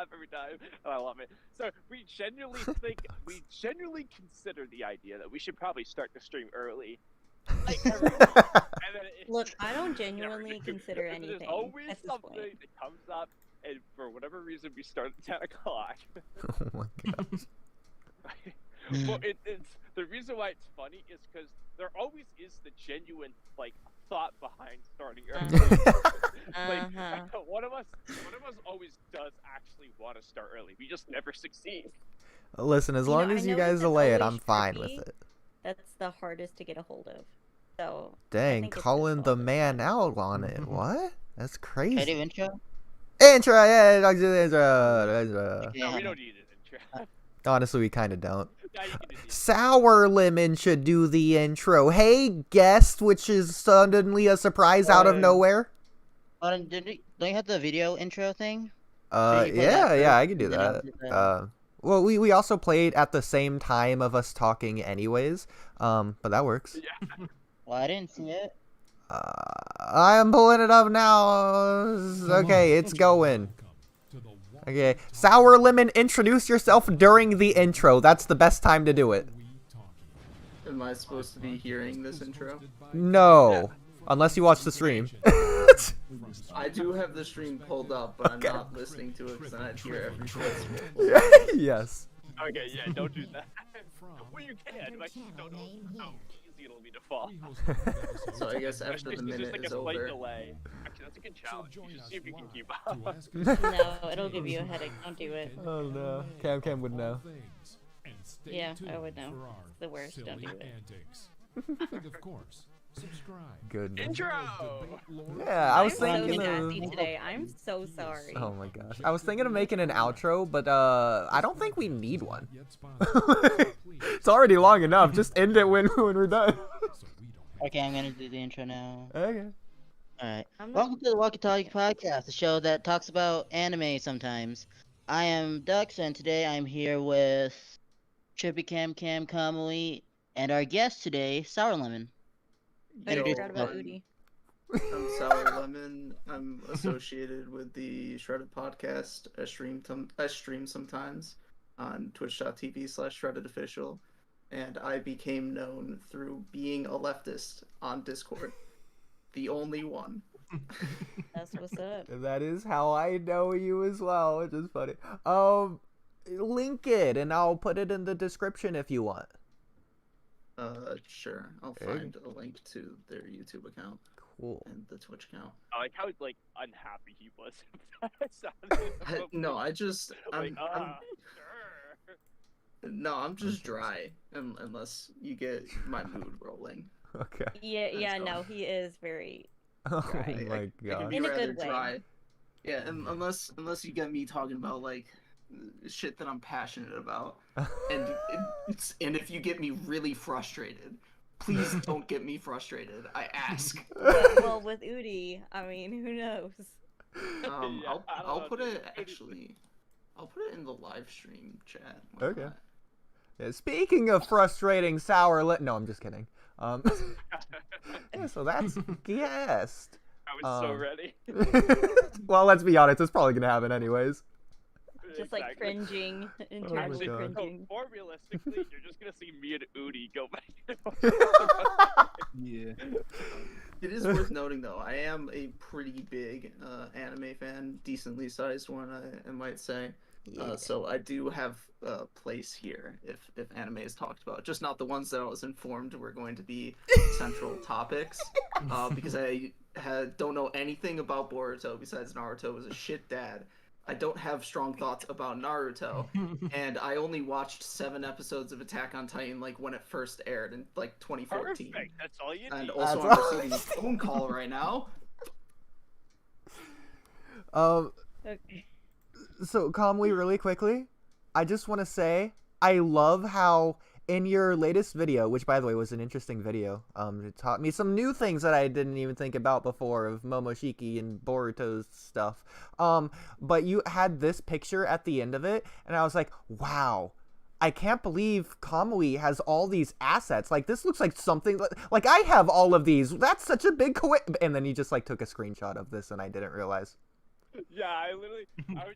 laugh every time, and I love it. So we genuinely consider the idea that we should probably start the stream early. Like every week. And then Look, I don't genuinely consider anything. There's always at this something point. that comes up, and for whatever reason, we start at 10 o'clock. Oh my gosh. Well, it's the reason why it's funny is because there always is the genuine like thought behind starting early. Like one of us always does actually want to start early. We just never succeed. Listen, as long as you guys delay it, I'm fine with it. That's the hardest to get a hold of. So dang, calling the man out on it. What? That's crazy. Can I do intro? Intro, yeah, talk to the intro. No, we don't need an intro. Honestly, we kind of don't. Yeah, you can do the SourLemon should do the intro. Hey, guest, which is suddenly a surprise out of nowhere. Don't you have the video intro thing? Yeah, I can do that. Well, we also played at the same time of us talking anyways, but that works. Yeah. Well, I didn't see it. I'm pulling it up now. Okay, it's going. Okay, SourLemon, introduce yourself during the intro. That's the best time to do it. Am I supposed to be hearing this intro? No, unless you watch the stream. I do have the stream pulled up, but I'm not listening to it because then I'd hear every voice. Yes. Okay, yeah, don't do that. Well, you can, but you don't know how easy it'll be to fall. So I guess after the minute like is a slight over. delay. Actually, that's a good challenge. You just see if you can keep up. No, it'll give you a headache. Don't do it. Oh no, Cam would know. Yeah, I would know. It's the worst. Don't do it. Of course. Subscribe. Goodness. Intro! Yeah, I was I'm thinking so of... sassy today. I'm so sorry. Oh my gosh. I was thinking of making an outro, but I don't think we need one. It's already long enough. Just end it when we're done. Okay, I'm gonna do the intro now. Okay. Alright. Welcome to the Walky Talky podcast, the show that talks about anime sometimes. I am Dux, and today I'm here with Trippy, Kamui, and our guest today, SourLemon. I forgot about Oodie. I'm SourLemon. I'm associated with the Shredded podcast. I stream sometimes on twitch.tv/shreddedofficial, and I became known through being a leftist on Discord. The only one. That's what's up. That is how I know you as well, which is funny. Link it, and I'll put it in the description if you want. Sure. I'll find a link to their YouTube account. Cool. And the Twitch account. I like how like unhappy he was. No, I'm just dry unless you get my mood rolling. Okay. Yeah, no, he is very Oh dry. my god. In a good way. Yeah, unless you get me talking about like shit that I'm passionate about, and if you get me really frustrated, please don't get me frustrated. I ask. Well, with Oodie, I mean, who knows? I'll put it in the live stream chat. Okay. Yeah, speaking of frustrating no, I'm just kidding. Yeah, so that's guest. I was so ready. Well, let's be honest, it's probably gonna happen anyways. Just like cringing, internally cringing. More realistically, you're just gonna see me and Oodie go back and forth. Yeah. It is worth noting, though, I am a pretty big anime fan, decently sized one, I might say. Yeah. So I do have a place here if anime is talked about. Just not the ones that I was informed were going to be central topics, because I don't know anything about Boruto besides Naruto was a shit dad. I don't have strong thoughts about Naruto, and I only watched 7 episodes of Attack on Titan like when it first aired in like 2014. Perfect. That's all you need. And also, I'm receiving a phone call right now. Okay. So Kamui, really quickly, I just want to say I love how in your latest video, which by the way was an interesting video, it taught me some new things that I didn't even think about before of Momoshiki and Boruto's stuff. But you had this picture at the end of it, and I was like, wow, I can't believe Kamui has all these assets. Like, this looks like something, like I have all of these. That's such a big and then he just like took a screenshot of this, and I didn't realize. Yeah, I was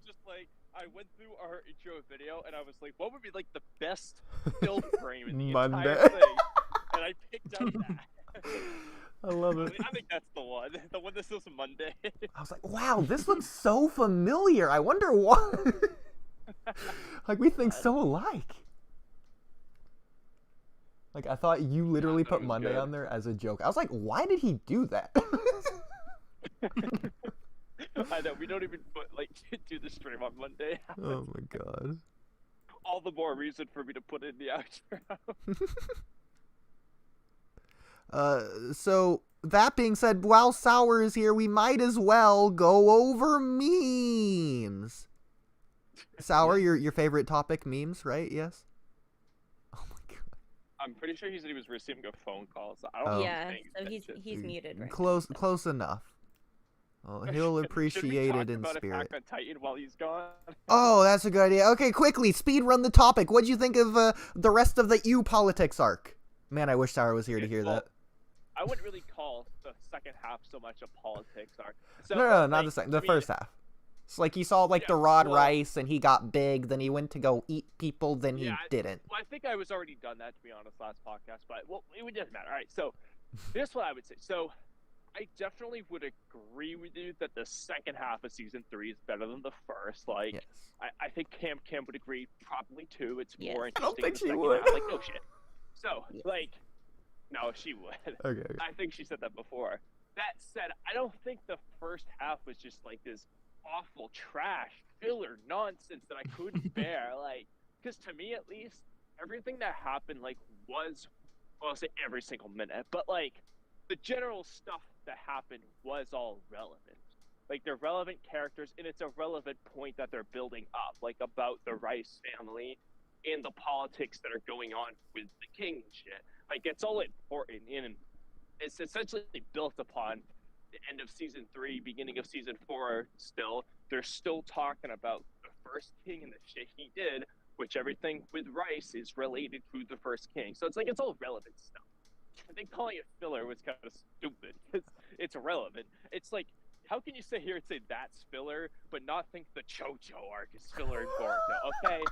just like, I went through our intro video and I was like, what would be like the best still frame in the Monday. entire thing? And I picked out that. I love it. I think that's the one that says Monday. I was like, wow, this looks so familiar. I wonder why. Like, we think so alike. Like, I thought you literally put Monday good. on there as a joke. I was like, why did he do that? I know, we don't even do the stream on Monday. Oh my god. All the more reason for me to put in the outro. So, that being said, while Sour is here, we might as well go over memes. Sour, your favorite topic, memes, right? Yes? Oh my god. I'm pretty sure he said he was receiving a phone call, so I don't know. Yeah, so he's muted right Close enough. Well, he'll appreciate it in spirit. Should we talk about Attack on Titan while he's gone? Oh, that's a good idea. Okay, quickly, speed run the topic. What'd you think of the rest of the EU politics arc? Man, I wish Sour was here to hear that. I wouldn't really call the second half so much a politics arc. So, No, not the second. The first half. It's like you saw the Rod Rice, and he got big. Then he went to go eat people. Then he didn't. Well, I think I was already done that, to be honest, last podcast. But it doesn't matter. All right, so here's what I would say. So I definitely would agree with you that the second half of season 3 is better than the first. Like, yes. I think Cam would agree probably too. It's more I don't interesting. think the she second would. half. Like, no shit. So no, she would. Okay. I think she said that before. That said, I don't think the first half was just like this awful trash filler nonsense that I couldn't bear. Like, because to me at least, everything that happened was, well, I'll say every single minute, but the general stuff that happened was all relevant. Like, they're relevant characters, and it's a relevant point that they're building up, about the Rice family and the politics that are going on with the king and shit. It's all important, and it's essentially built upon the end of season 3, beginning of season 4. Still, they're still talking about the first king and the shit he did, which everything with Rice is related to the first king. So it's all relevant stuff. I think calling it filler was kind of stupid because it's relevant. It's how can you sit here and say that's filler, but not think the Chocho arc is filler in Boruto? Okay,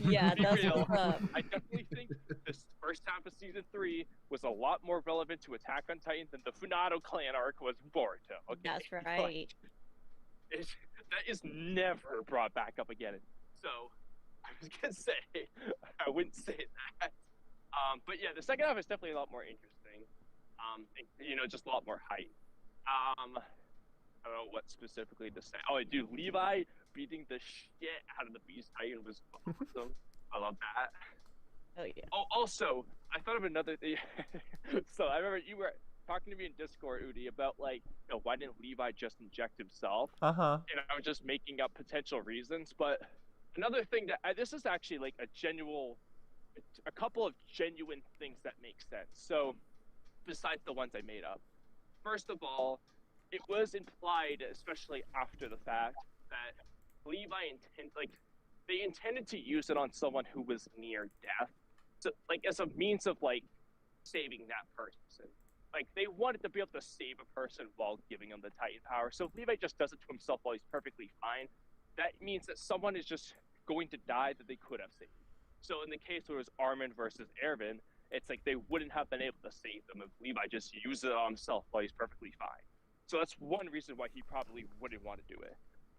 Yeah, that's real. what's up. I definitely think this first half of season 3 was a lot more relevant to Attack on Titan than the Funado clan arc was in Boruto. Okay? That's right. That is never brought back up again. So I was gonna say I wouldn't say that. But yeah, the second half is definitely a lot more interesting. Just a lot more hype. I don't know what specifically to say. Oh, dude, Levi beating the shit out of the Beast Titan was awesome. I love that. Oh yeah. Oh, also, I thought of another thing. So I remember you were talking to me in Discord, Oodie, about why didn't Levi just inject himself? And I was just making up potential reasons. But another thing that this is actually a couple of genuine things that make sense. So besides the ones I made up, first of all, it was implied, especially after the fact, that Levi intended to use it on someone who was near death, so as a means of saving that person. They wanted to be able to save a person while giving them the Titan power. So if Levi just does it to himself while he's perfectly fine, that means that someone is just going to die that they could have saved. So in the case where it was Armin versus Eren, it's they wouldn't have been able to save them if Levi just used it on himself while he's perfectly fine. So that's one reason why he probably wouldn't want to do it.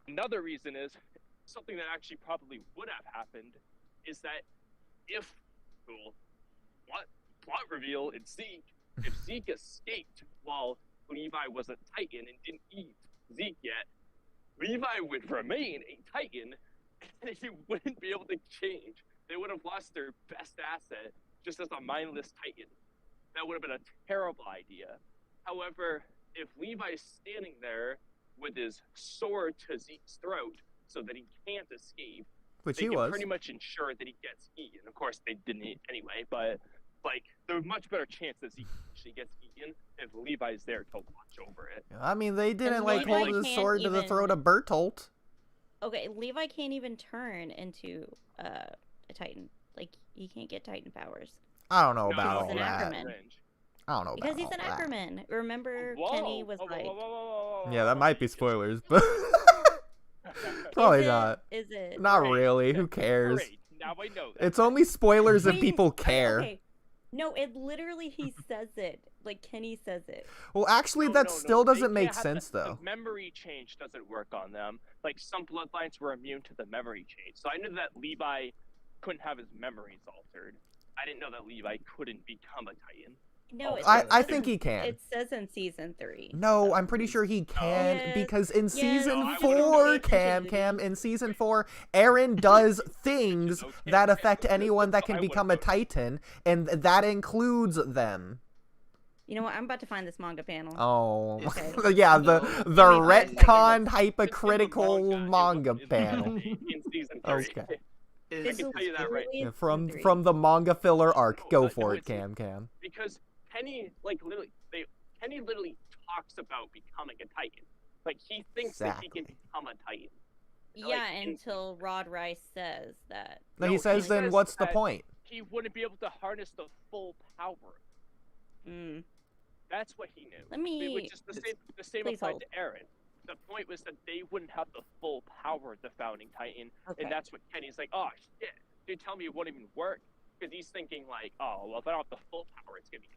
Another reason is something that actually probably would have happened is that if plot reveal in Zeke, if Zeke escaped while Levi was a Titan and didn't eat Zeke yet, Levi would remain a Titan and he wouldn't be able to change. They would have lost their best asset just as a mindless Titan. That would have been a terrible idea. However, if Levi's standing there with his sword to Zeke's throat so that he can't escape, which they he can was, pretty much ensure that he gets eaten. Of course, they didn't eat anyway, but there's a much better chance that Zeke actually gets eaten if Levi's there to watch over it. I mean, they didn't Levi hold his sword to the throat of Bertolt. Okay, Levi can't even turn into a Titan. He can't get Titan powers. I don't know about all he's an that. Ackerman. I don't know Because about he's an all that. Ackerman. Remember, Kenny was Yeah, that might be spoilers, but Probably Is it? not. Is it? Not Great. really. Who cares? Great. Now I know that. It's only spoilers if Wait, people care. Okay. No, it literally he says it. Like Kenny says it. Well, actually, No, that no, still they doesn't make can't have sense, the though. memory change doesn't work on them. Like some bloodlines were immune to the memory change. So I knew that Levi couldn't have his memories altered. I didn't know that Levi couldn't become a Titan. No, it I says think in- he can. It says in season 3. No, I'm pretty sure he can Yes, because in yes, season no, I would've 4, paid Cam, attention. in season 4, Eren does things Okay. that affect anyone that can I become a would've- Titan, and that includes them. You know what? I'm about to find this manga panel. Oh, Okay. yeah, the Give me 5 retconned, It's hypocritical in the manga in panel. In season 3. Okay. I can tell you that right. Yeah, It's from season 3. from the manga filler arc. Go No, for no, it, it's- Cam. Because Kenny, like literally, Kenny literally talks about becoming a Titan. Like he thinks that he can Exactly. become a Titan. Yeah, like, in- until Rod Rice says that. No, No, he says he then says what's the that- point? He wouldn't be able to harness the full power. Mm. That's what he knew. Let me. Which is the same please applied hold. to Eren. The point was that they wouldn't have the full power of the founding Titan, Okay. and that's what Kenny's like. Oh shit! They tell me it won't even work because he's thinking like, oh well, if I don't have the full power, it's gonna be.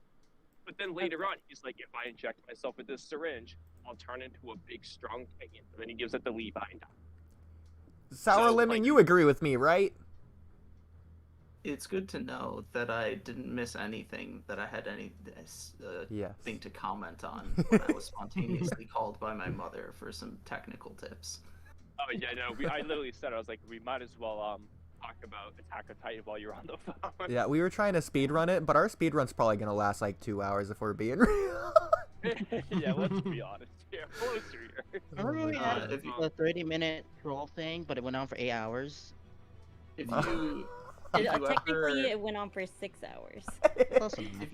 But then later on, he's like, if I inject myself with this syringe, I'll turn into a big, strong Titan. And then he gives it to Levi and dies. Sour So, Lemon, like- you agree with me, right? It's good to know that I didn't miss anything, that I had any Yes. thing to comment on when I was spontaneously called by my mother for some technical tips. Oh yeah, no. I literally said I was like, we might as well talk about Attack on Titan while you're on the phone. Yeah, we were trying to speedrun it, but our speedrun's probably gonna last like 2 hours if we're being real. Yeah, let's be honest here. Closer here. Remember when we had if you- a 30-minute troll thing, but it went on for 8 hours? If you, It, if you technically, ever, it went on for 6 hours. Close enough.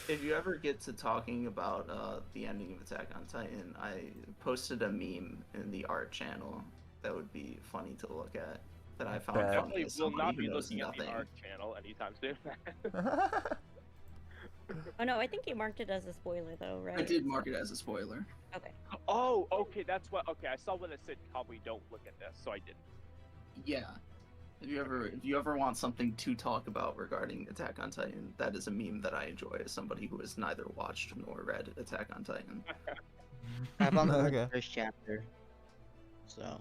if you ever get to talking about the ending of Attack on Titan, I posted a meme in the art channel that would be funny to look at. That I found Bet. funny Definitely as will somebody not who be knows looking at the nothing. art channel anytime soon. Oh no, I think you marked it as a spoiler though, right? I did mark it as a spoiler. Okay. Oh, okay, that's what. Okay, I saw when it said Kamui don't look at this, so I didn't. Yeah. If you ever want something to talk about regarding Attack on Titan, that is a meme that I enjoy as somebody who has neither watched nor read Attack on Titan. I've only read Okay. the first chapter. So.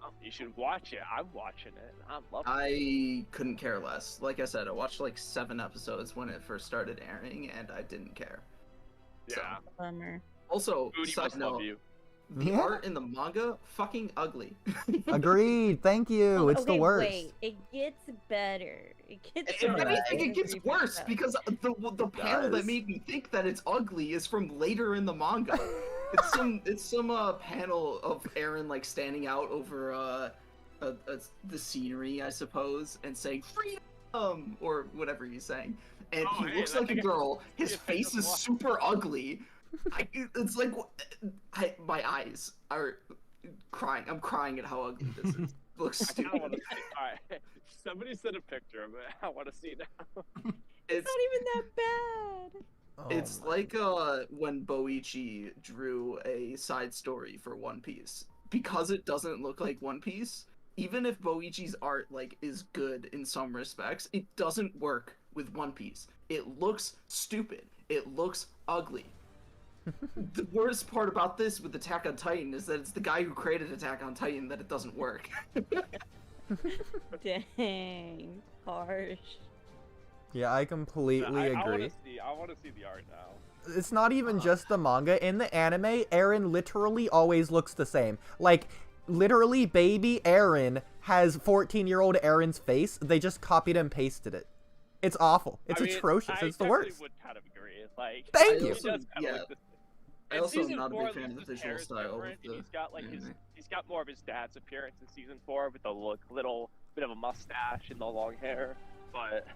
Oh, you should watch it. I'm watching it. I'm loving it. I couldn't care less. Like I said, I watched like 7 episodes when it first started airing, and I didn't care. Yeah. Bummer. Also, Oodie side must love note, you. the Yeah. art in the manga fucking ugly. Agreed. Thank you. Oh, It's the okay, worst. Wait, it gets better. It gets If better. anything, it gets Every worse episode. because the panel does. that made me think that it's ugly is from later in the manga. it's some panel of Eren like standing out over the scenery, I suppose, and saying freedom or whatever he's saying, and Oh, he hey, looks I like a think I- girl. His yeah, face that's is why. super ugly. It's like my eyes are crying. I'm crying at how ugly this is. Looks I kind of want stupid. to see. Alright, somebody sent a picture of it. I want to see it now. It's not even that bad. Oh It's my- like when Boichi drew a side story for One Piece. Because it doesn't look like One Piece, even if Boichi's art like is good in some respects, it doesn't work with One Piece. It looks stupid. It looks ugly. The worst part about this with Attack on Titan is that it's the guy who created Attack on Titan that it doesn't work. Dang, harsh. Yeah, I completely I agree. want to see the art now. It's not even just the manga. In the anime, Eren literally always looks the same. Like, literally, baby Eren has 14-year-old Eren's face. They just copied and pasted it. It's awful. It's I mean, atrocious. I It's the definitely worst. would kind of agree. Like, Thank he you. does kinda Yeah. look the same. I In also am season not a 4, big fan of the at least his visual hair is style of different, and the he's got like anime. he's got more of his dad's appearance in season 4 with the little bit of a mustache and the long hair. But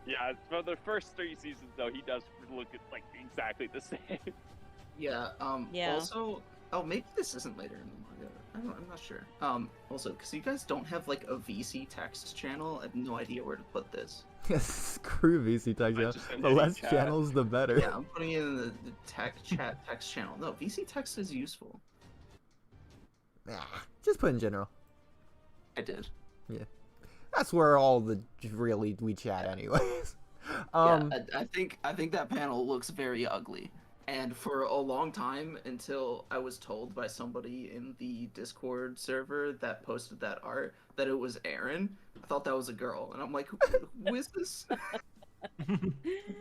yeah, for the first 3 seasons though, he does look like exactly the same. Yeah. Yeah. Also, maybe this isn't later in the manga. I'm not sure. Also, because you guys don't have like a VC text channel, I have no idea where to put this. Screw VC Tech I channel. just sent The it in less chat. channels, the better. Yeah, I'm putting it in the tech chat text channel. No, VC text is useful. Just put in general. I did. That's where all the really we chat anyways. Yeah, I think that panel looks very ugly. And for a long time, until I was told by somebody in the Discord server that posted that art that it was Eren, I thought that was a girl, and I'm like, who is this?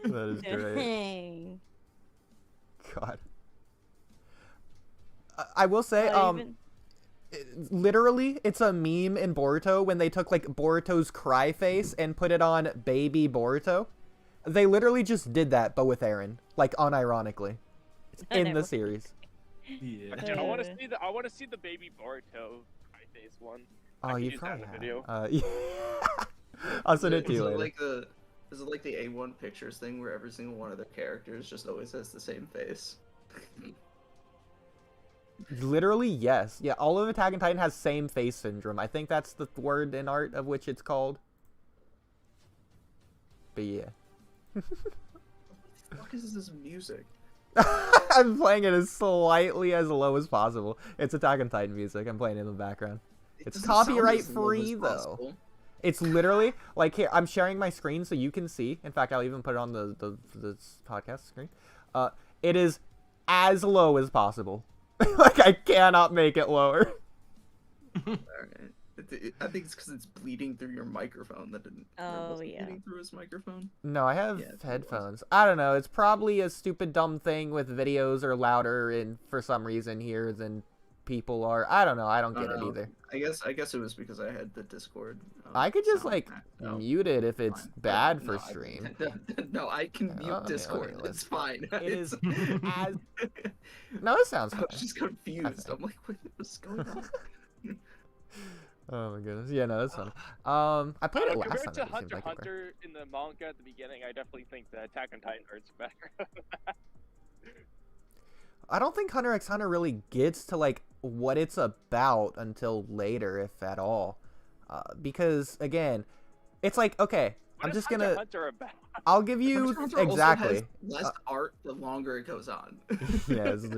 That is great. Dang. God. I will say, Not even- literally, it's a meme in Boruto when they took like Boruto's cry face and put it on baby Boruto. They literally just did that, but with Eren, like unironically, in the series. Yeah. I want to see the baby Boruto face one. I Oh, could you use that probably in a have. video. Yeah. I'll send it to you later. Is it like the A1 Pictures thing where every single one of their characters just always has the same face? Literally, yes. Yeah, all of Attack on Titan has same face syndrome. I think that's the word in art of which it's called. But yeah. What the fuck is this music? I'm playing it as slightly as low as possible. It's Attack on Titan music. I'm playing it in the background. It It's doesn't sound copyright as low free, as though. possible. It's literally like here. I'm sharing my screen so you can see. In fact, I'll even put it on the podcast screen. It is as low as possible. Like I cannot make it lower. Alright. I think it's because it's bleeding through your microphone. That didn't. Oh, wasn't yeah. Bleeding through his microphone. No, I have Yeah, it was. headphones. I don't know. It's probably a stupid dumb thing with videos are louder and for some reason here than people are. I don't know. I don't get it either. I guess it was because I had the Discord. I could just sound like backed out. mute it if it's Fine. bad No, for stream. No, I can mute Okay, Discord. okay, It's fine. It is It's- as no, it sounds I fine. was just confused. Okay. I'm like, what's going on? Oh my goodness. Yeah, no, that's fun. I played it last Compared time. to It seemed Hunter like x it worked. Hunter in the manga at the beginning, I definitely think the Attack on Titan art's better. I don't think Hunter x Hunter really gets to like what it's about until later, if at all. Because again, it's like okay, What I'm is just Hunter gonna. x Hunter about? I'll give you Hunter x Hunter also exactly. has less art the longer it goes on. Yeah, it's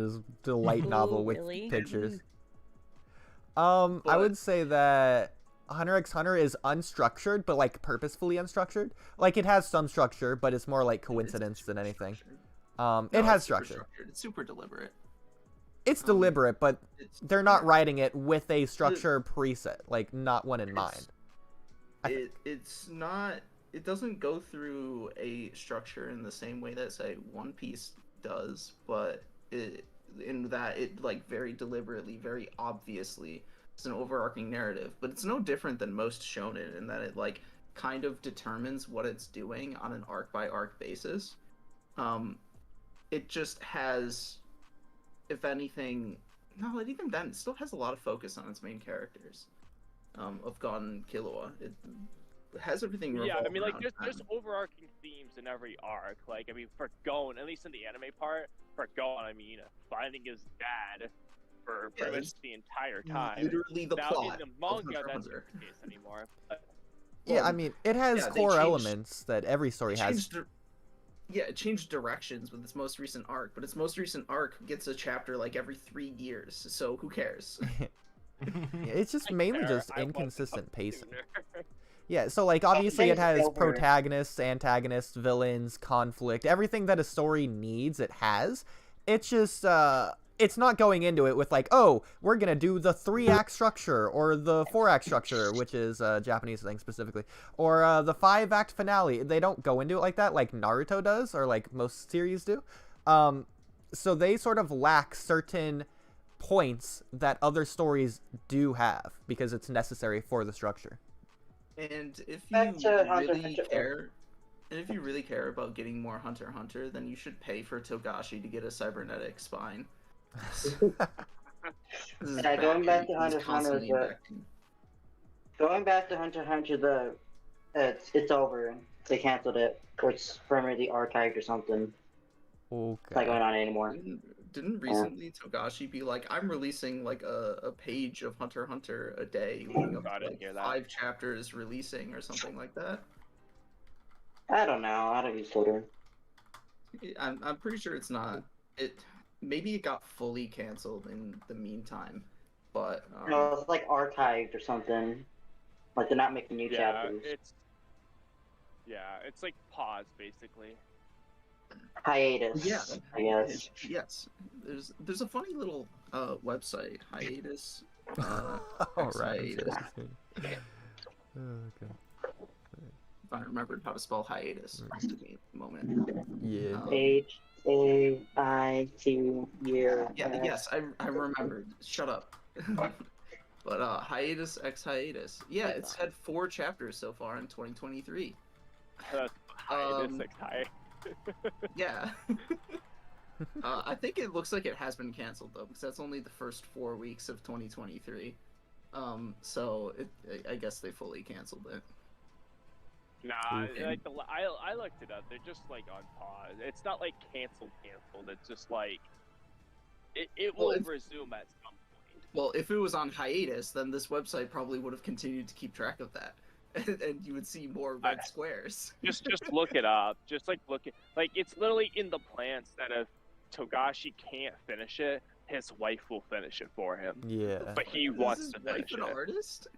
the light novel Ooh, with really? pictures. I But- would say that Hunter x Hunter is unstructured, but like purposefully unstructured. Like it has some structure, but it's more like coincidence than anything. No, It has it's super structure. structured. It's super deliberate. It's deliberate, but It's, they're not yeah. writing it with a structure preset, like not one in mind. It's not. It doesn't go through a structure in the same way that say One Piece does, but in that it like very deliberately, very obviously, it's an overarching narrative. But it's no different than most shonen in that it like kind of determines what it's doing on an arc by arc basis. It just has, if anything, no, even then, it still has a lot of focus on its main characters. Of Gon and Killua. It has everything. Yeah, I mean, like, revolve there's around overarching themes in every arc. Like, I mean, for Gon, at least in the anime part, for Gon, I mean, finding his dad for Yeah, pretty much it's the entire time. time. Literally the Now, plot. in the manga, of Hunter x that's Hunter. not the case anymore. But, Yeah, I Well, mean, it has yeah, they core changed- elements that every story It has. changed it changed directions with its most recent arc, but its most recent arc gets a chapter like every 3 years, so who cares? It's just I mainly care, just I want it inconsistent up pacing. sooner. Yeah, so like obviously it has over. protagonists, antagonists, villains, conflict, everything that a story needs, it has. It's just it's not going into it with like, oh, we're gonna do the 3-act structure or the 4-act structure, which is a Japanese thing specifically, or the 5-act finale. They don't go into it like that, like Naruto does, or like most series do. So they sort of lack certain points that other stories do have because it's necessary for the structure. And if Back you to Hunter x really Hunter. care, and if you really care about getting more Hunter x Hunter, then you should pay for Togashi to get a cybernetic spine. Yeah, going back to Hunter x Hunter, going back to Hunter x Hunter, it's over. They canceled it, or it's permanently archived or something. It's not Okay. going on anymore. Didn't recently Togashi be like, I'm releasing like a page of Hunter x Hunter a day, leading up I to didn't like hear that. 5 chapters releasing or something like that? I don't know. I don't use Twitter. I'm pretty sure it's not. Maybe it got fully canceled in the meantime, but No, it's like archived or something. Like they're not making new chapters. It's like pause basically. Hiatus. yeah, I guess. yes. There's a funny little website, hiatus. All right. Hiatus. Okay. If I remembered how to spell hiatus, just give me a moment. Yeah. HAITU. Yeah, yes, I remembered. Shut up. But hiatus x hiatus. Yeah, it's had 4 chapters so far in 2023. Yeah. I think it looks like it has been canceled though, because that's only the first 4 weeks of 2023. So I guess they fully canceled it. Nah, like I looked it up. They're just like on pause. It's not like canceled. It's just like it will resume at some point. Well, if it was on hiatus, then this website probably would have continued to keep track of that, and you would see more red squares. Just look it up. Just like look at it's literally in the plans that if Togashi can't finish it, his wife will finish it for him. Yeah. But he wants to finish an it. Artist?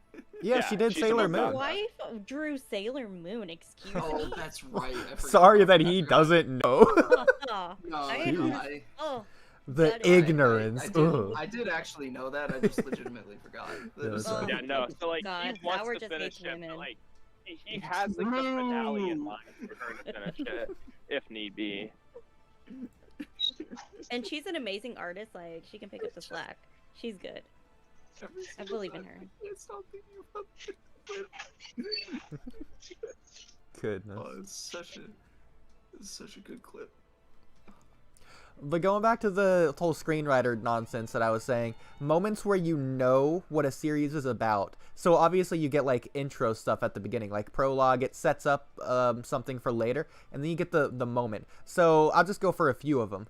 Yeah, she did she's Sailor a Moon. His wife drew Sailor Moon. Excuse Oh, me. that's right. I forgot Sorry about that he doesn't know. No, Oh, The That is- ignorance. Ugh. I did actually know that. I just legitimately forgot. Yeah, that's right. Yeah, no. So like God, he wants Howard to just finish hates it, but women. like he has like the finale in mind for her to finish it if need be. and she's an amazing artist. Like she can pick up the slack. She's good. I believe in her. can't stop thinking about Goodness. Oh, it's such a good clip. But going back to the whole screenwriter nonsense that I was saying, moments where you know what a series is about. So obviously you get like intro stuff at the beginning, like prologue, it sets up something for later, and then you get the moment. So I'll just go for a few of them.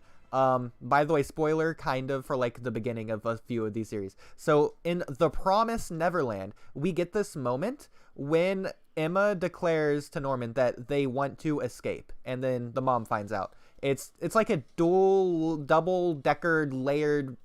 By the way, spoiler kind of for like the beginning of a few of these series. So in The Promised Neverland, we get this moment when Emma declares to Norman that they want to escape, and then the mom finds out. It's like a double-decker layered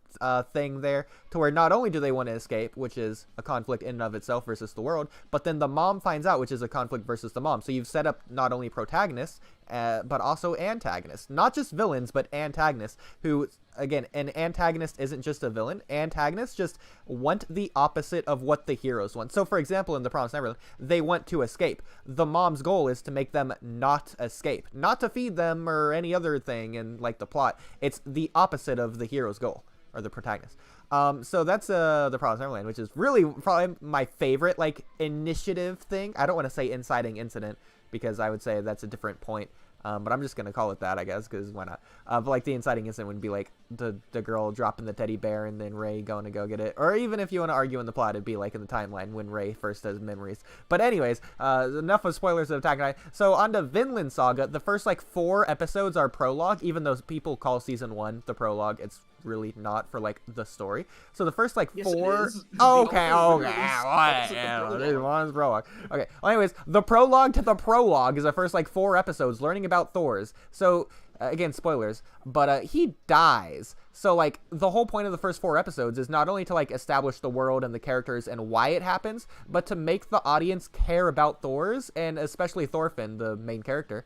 thing there, to where not only do they want to escape, which is a conflict in and of itself versus the world, but then the mom finds out, which is a conflict versus the mom. So you've set up not only protagonists, but also antagonists. Not just villains, but antagonists, who, again, an antagonist isn't just a villain. Antagonists just want the opposite of what the heroes want. So, for example, in The Promised Neverland, they want to escape. The mom's goal is to make them not escape. Not to feed them or any other thing in, like, the plot. It's the opposite of the hero's goal, or the protagonist. So that's The Promised Neverland, which is really probably my favorite, like, initiative thing. I don't want to say inciting incident, because I would say that's a different point. But I'm just going to call it that, I guess, because why not? But like the inciting incident would be like the girl dropping the teddy bear and then Ray going to go get it. Or even if you want to argue in the plot, it'd be like in the timeline when Ray first has memories. But anyways, enough of spoilers of Attack on Titan. So on to Vinland Saga, the first like 4 episodes are prologue, even though people call season 1 the prologue. It's really not for like the story. So the first like 4 okay whatever, this one's prologue. Okay, well, anyways, the prologue to the prologue is the first like 4 episodes learning about Thors. So again, spoilers, but he dies. So like the whole point of the first 4 episodes is not only to like establish the world and the characters and why it happens, but to make the audience care about Thors, and especially Thorfinn, the main character.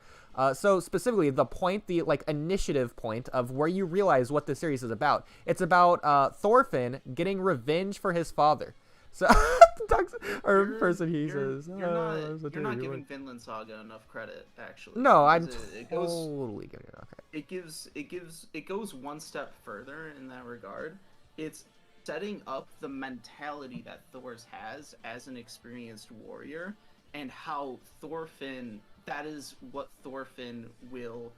So specifically, the point, the like initiative point of where you realize what the series is about. It's about Thorfinn getting revenge for his father. So, person he says. You're not giving Vinland Saga enough credit, actually. No, I'm it goes, totally giving it credit. It goes one step further in that regard. It's setting up the mentality that Thors has as an experienced warrior, and how Thorfinn, that is what Thorfinn will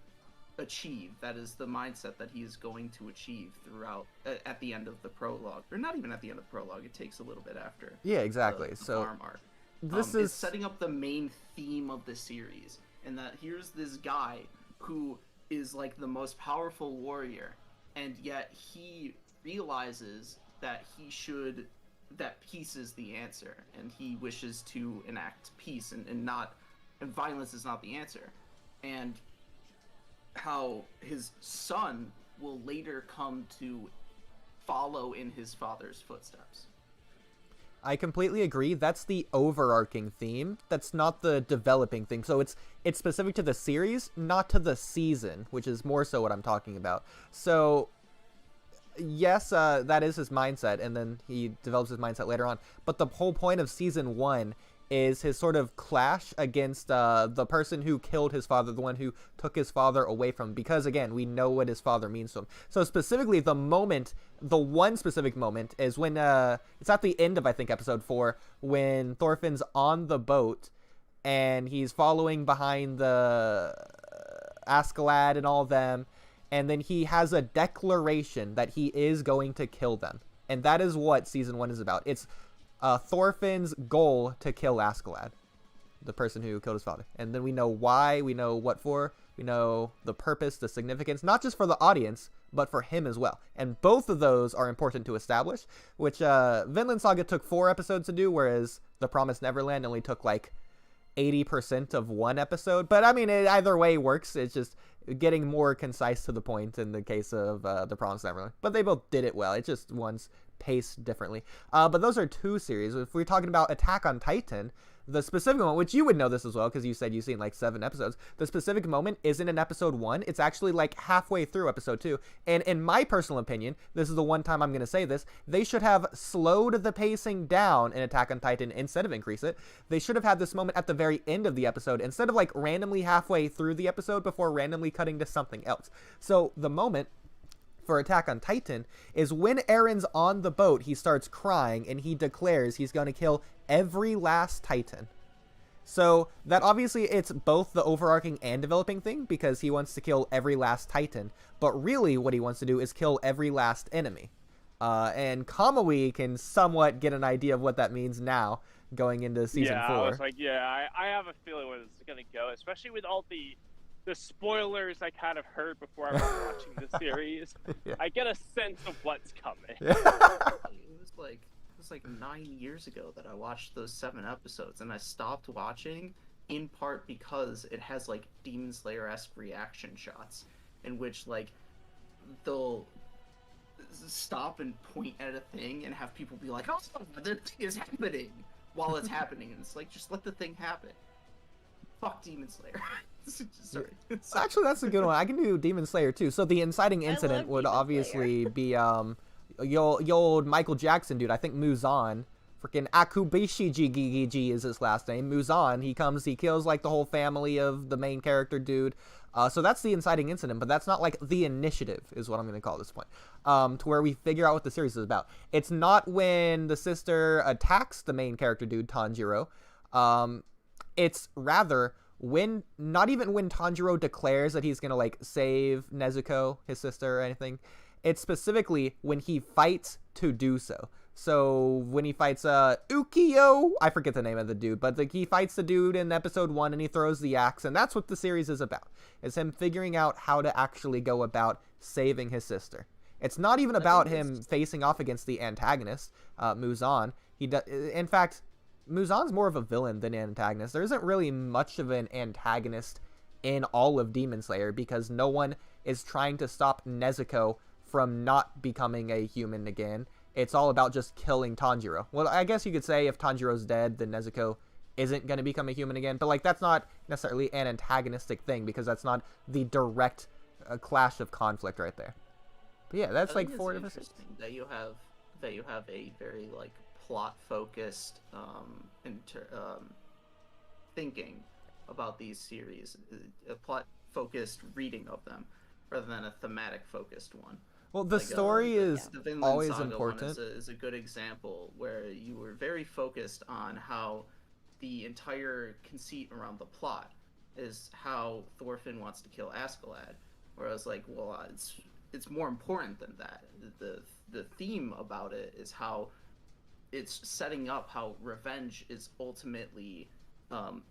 achieve. That is the mindset that he is going to achieve throughout at the end of the prologue, or not even at the end of the prologue. It takes a little bit after. Yeah, exactly. The So farm arc. this It's is setting up the main theme of the series, and that here's this guy who is like the most powerful warrior, and yet he realizes that that peace is the answer, and he wishes to enact peace, and violence is not the answer. And how his son will later come to follow in his father's footsteps. I completely agree. That's the overarching theme. That's not the developing thing. So it's specific to the series, not to the season, which is more so what I'm talking about. So yes, that is his mindset, and then he develops his mindset later on. But the whole point of season 1 is his sort of clash against the person who killed his father, the one who took his father away from him, because again, we know what his father means to him. So specifically, the one specific moment is when it's at the end of, I think, episode 4, when Thorfinn's on the boat and he's following behind the Askeladd and all of them, and then he has a declaration that he is going to kill them, and that is what season 1 is about. It's Thorfinn's goal to kill Askeladd, the person who killed his father. And then we know why, we know what for, we know the purpose, the significance, not just for the audience, but for him as well. And both of those are important to establish, which Vinland Saga took 4 episodes to do, whereas The Promised Neverland only took like 80% of 1 episode. But I mean, either way works. It's just getting more concise to the point in the case of The Promised Neverland. But they both did it well. It's just one's paced differently. But those are 2 series. If we're talking about Attack on Titan, the specific moment, which you would know this as well because you said you've seen like 7 episodes, the specific moment isn't in episode 1. It's actually like halfway through episode 2. And in my personal opinion, this is the one time I'm going to say this, they should have slowed the pacing down in Attack on Titan instead of increase it. They should have had this moment at the very end of the episode instead of like randomly halfway through the episode before randomly cutting to something else. So the moment for Attack on Titan is when Eren's on the boat, he starts crying and he declares he's going to kill every last Titan. So that obviously it's both the overarching and developing thing because he wants to kill every last Titan, but really what he wants to do is kill every last enemy. And Kamui can somewhat get an idea of what that means now going into season 4. I was like, I have a feeling where this is going to go, especially with all the spoilers I kind of heard before I was watching the series. Yeah. I get a sense of what's coming. It was like 9 years ago that I watched those 7 episodes, and I stopped watching in part because it has like Demon Slayer-esque reaction shots in which like they'll stop and point at a thing and have people be like, "Oh, the thing is happening," while it's happening, and it's like, just let the thing happen. Fuck Demon Slayer. Sorry. Actually, that's a good one. I can do Demon Slayer too. So the inciting incident would Demon obviously be your old Michael Jackson dude. I think Muzan, freaking Akubishi Jigigi is his last name. Muzan. He comes, he kills like the whole family of the main character dude. So that's the inciting incident, but that's not like the initiative is what I'm going to call this point. To where we figure out what the series is about. It's not when the sister attacks the main character dude, Tanjiro. It's rather when, not even when Tanjiro declares that he's gonna like save Nezuko, his sister, or anything. It's specifically when he fights to do so. So when he fights Ukiyo, I forget the name of the dude, but he fights the dude in episode 1 and he throws the axe, and that's what the series is about. Is him figuring out how to actually go about saving his sister. It's not even about him facing off against the antagonist, Muzan. In fact, Muzan's more of a villain than an antagonist. There isn't really much of an antagonist in all of Demon Slayer because no one is trying to stop Nezuko from not becoming a human again. It's all about just killing Tanjiro. Well, I guess you could say if Tanjiro's dead, then Nezuko isn't going to become a human again. But like that's not necessarily an antagonistic thing because that's not the direct clash of conflict right there. But yeah, that's like 4 different things. That you have a very like plot-focused thinking about these series, a plot-focused reading of them, rather than a thematic-focused one. Well, the story is the Vinland always Saga important. One is a good example where you were very focused on how the entire conceit around the plot is how Thorfinn wants to kill Askeladd, whereas like, well, it's more important than that. The theme about it is how it's setting up how revenge is ultimately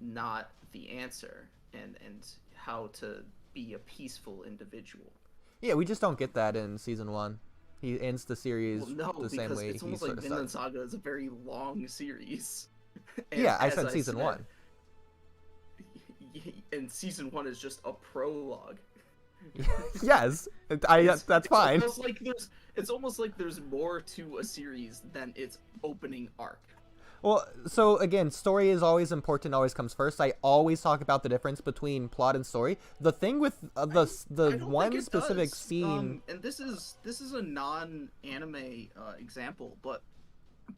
not the answer, and how to be a peaceful individual. Yeah, we just don't get that in season 1. He ends the series the same way it's he almost sort like of Vinland started. Saga is a very long series. Yeah, I said season 1. And season 1 is just a prologue. Yes, that's fine. it's almost like there's more to a series than its opening arc. Well, so again, story is always important, always comes first. I always talk about the difference between plot and story. The thing with I the don't one think it specific does. scene, And this is a non-anime example, but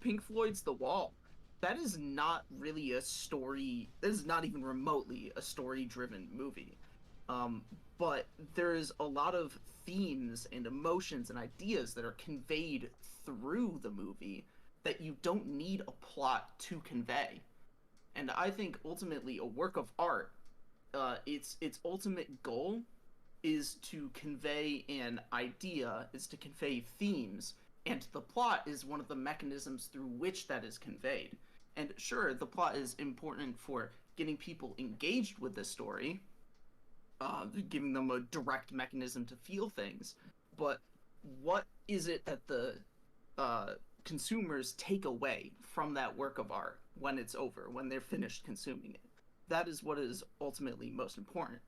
Pink Floyd's The Wall, that is not really a story. That is not even remotely a story-driven movie. But there's a lot of themes and emotions and ideas that are conveyed through the movie that you don't need a plot to convey. And I think ultimately a work of art, its ultimate goal is to convey an idea, is to convey themes, and the plot is one of the mechanisms through which that is conveyed. And sure, the plot is important for getting people engaged with the story, giving them a direct mechanism to feel things, but what is it that the consumers take away from that work of art when it's over, when they're finished consuming it? That is what is ultimately most important.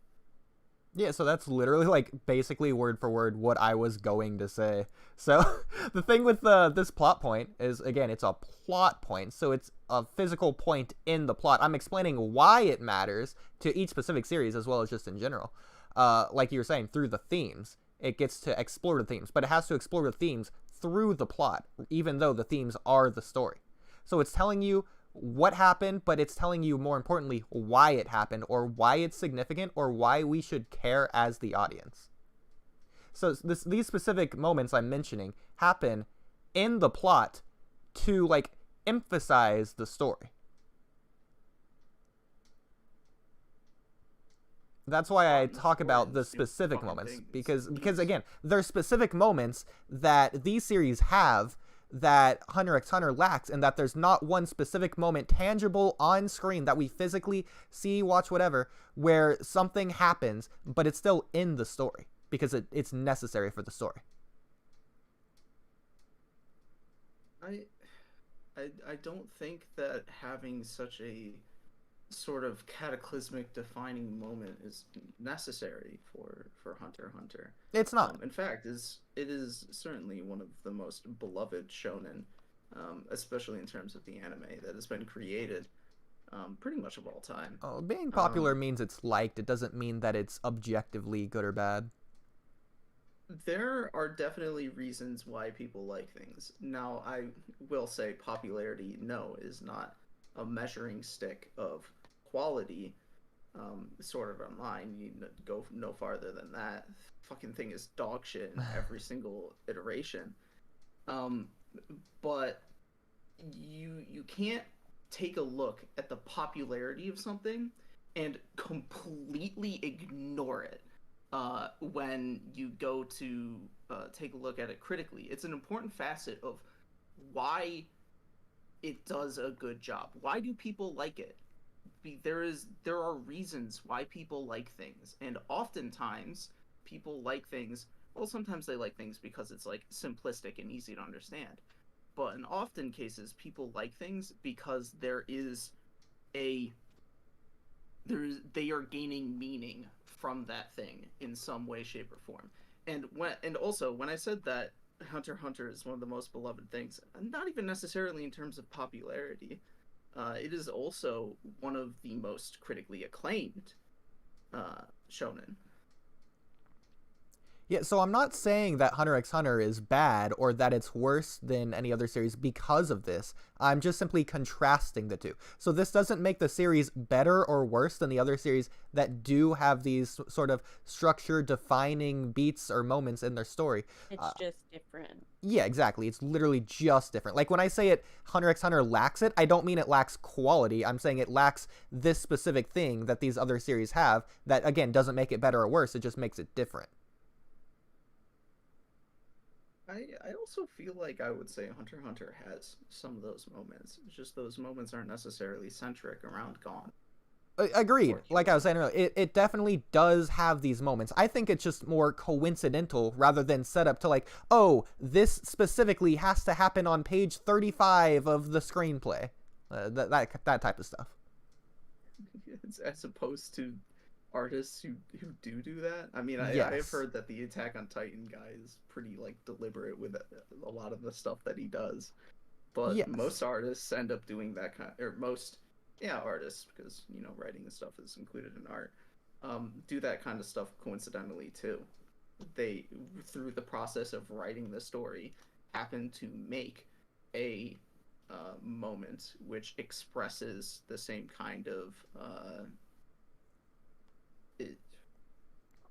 yeah, so that's literally like basically word for word what I was going to say. So the thing with this plot point is, again, it's a plot point, so it's a physical point in the plot. I'm explaining why it matters to each specific series as well as just in general. Like you were saying, through the themes, it gets to explore the themes, but it has to explore the themes through the plot, even though the themes are the story. So it's telling you what happened, but it's telling you more importantly why it happened, or why it's significant, or why we should care as the audience. So these specific moments I'm mentioning happen in the plot to like emphasize the story. That's why I talk about the specific moments, because again, there's specific moments that these series have that Hunter x Hunter lacks, and that there's not one specific moment tangible on screen that we physically see, watch, whatever, where something happens, but it's still in the story because it's necessary for the story. I don't think that having such a sort of cataclysmic defining moment is necessary for Hunter x Hunter. It's not. In fact, it is certainly one of the most beloved shonen, especially in terms of the anime that has been created, pretty much of all time. Oh, being popular means it's liked. It doesn't mean that it's objectively good or bad. There are definitely reasons why people like things. Now, I will say popularity, no, is not a measuring stick of quality, sort of online. You go no farther than that. Fucking thing is dog shit in every single iteration. But you can't take a look at the popularity of something and completely ignore it when you go to take a look at it critically. It's an important facet of why it does a good job. Why do people like it? There are reasons why people like things, and oftentimes people like things. Well, sometimes they like things because it's like simplistic and easy to understand, but in often cases, people like things because they are gaining meaning from that thing in some way, shape, or form. And also when I said that Hunter x Hunter is one of the most beloved things, not even necessarily in terms of popularity. It is also one of the most critically acclaimed shonen. Yeah, so I'm not saying that Hunter x Hunter is bad or that it's worse than any other series because of this. I'm just simply contrasting the two. So this doesn't make the series better or worse than the other series that do have these sort of structure defining beats or moments in their story. It's just different. Yeah, exactly. It's literally just different. Like when I say Hunter x Hunter lacks it, I don't mean it lacks quality. I'm saying it lacks this specific thing that these other series have that, again, doesn't make it better or worse. It just makes it different. I also feel like I would say Hunter x Hunter has some of those moments. It's just those moments aren't necessarily centric around Gon. Agreed. Like I was saying earlier, it definitely does have these moments. I think it's just more coincidental rather than set up to like, oh, this specifically has to happen on page 35 of the screenplay. That type of stuff. As opposed to artists who do that. I mean, I have Yes. heard that the Attack on Titan guy is pretty like deliberate with a lot of the stuff that he does, but Yes. most artists end up doing that kind, or most artists, because you know writing and stuff is included in art, do that kind of stuff coincidentally too. They, through the process of writing the story, happen to make a moment which expresses the same kind of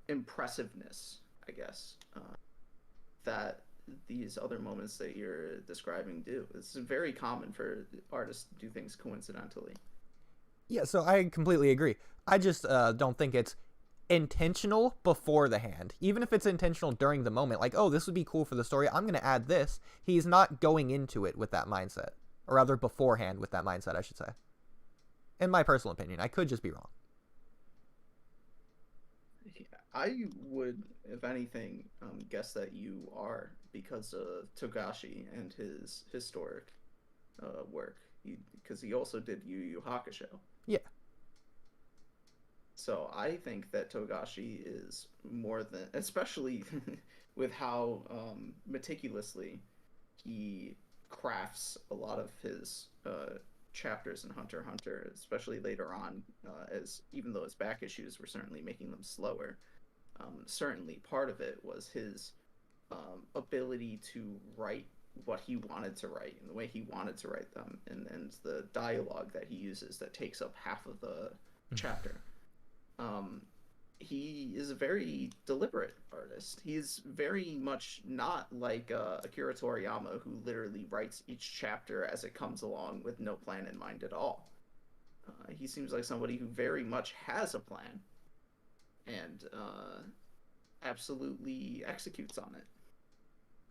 impressiveness, I guess, that these other moments that you're describing do. It's very common for artists to do things coincidentally. Yeah, so I completely agree. I just don't think it's intentional before the hand. Even if it's intentional during the moment, like, oh, this would be cool for the story, I'm going to add this. He's not going into it with that mindset. Or rather, beforehand with that mindset, I should say. In my personal opinion. I could just be wrong. I would, if anything, guess that you are, because of Togashi and his historic work. Because he also did Yu Yu Hakusho. Yeah. So I think that Togashi is more than, especially with how meticulously he crafts a lot of his chapters in Hunter x Hunter, especially later on, as even though his back issues were certainly making them slower. Certainly part of it was his ability to write what he wanted to write and the way he wanted to write them, and the dialogue that he uses that takes up half of the chapter. He is a very deliberate artist. He's very much not like Akira Toriyama, who literally writes each chapter as it comes along with no plan in mind at all. He seems like somebody who very much has a plan and absolutely executes on it.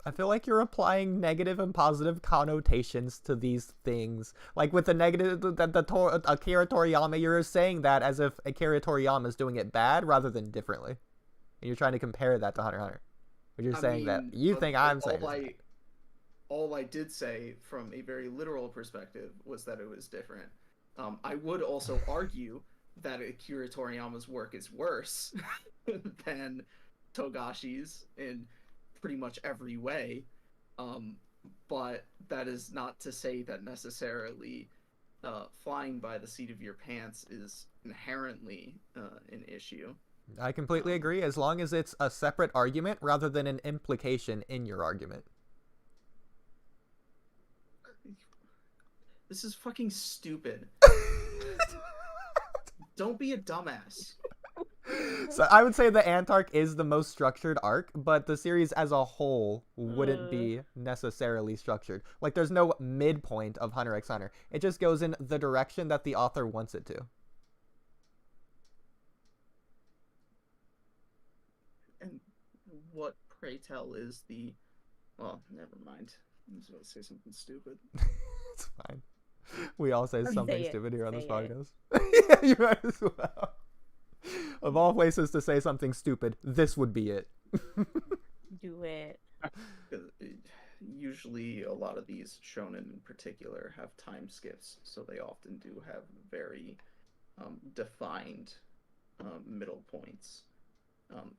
I feel like you're applying negative and positive connotations to these things. Like with the negative, Akira Toriyama, you're saying that as if Akira Toriyama is doing it bad rather than differently. And you're trying to compare that to Hunter x Hunter. But you're saying that you think I'm saying it's all I did say from a very literal perspective was that it was different. I would also argue that Akira Toriyama's work is worse than Togashi's in pretty much every way, but that is not to say that necessarily flying by the seat of your pants is inherently an issue. I completely agree, as long as it's a separate argument rather than an implication in your argument. This is fucking stupid. Don't be a dumbass. So I would say the Ant arc is the most structured arc, but the series as a whole wouldn't be necessarily structured. Like, there's no midpoint of Hunter x Hunter. It just goes in the direction that the author wants it to. And what, pray tell, is the... Well, never mind. I was about to say something stupid. It's fine. We all say something stupid here on this Say podcast. Yeah, you might as well. Of all places to say something stupid, this would be it. Do it. Usually a lot of these shonen in particular have time skips, so they often do have very defined middle points.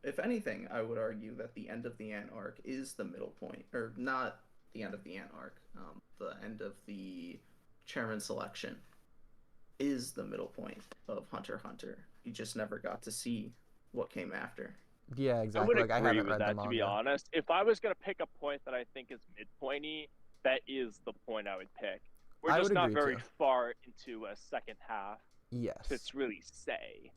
If anything, I would argue that the end of the Ant arc is the middle point, or not the end of the Ant arc, the end of the Chairman selection is the middle point of Hunter x Hunter. You just never got to see what came after. Yeah, exactly. I would like, agree I haven't with read that, the to be manga. honest. If I was going to pick a point that I think is midpointy, that is the point I would pick. We're I just would not agree, very too. far into a second half Yes. to really say.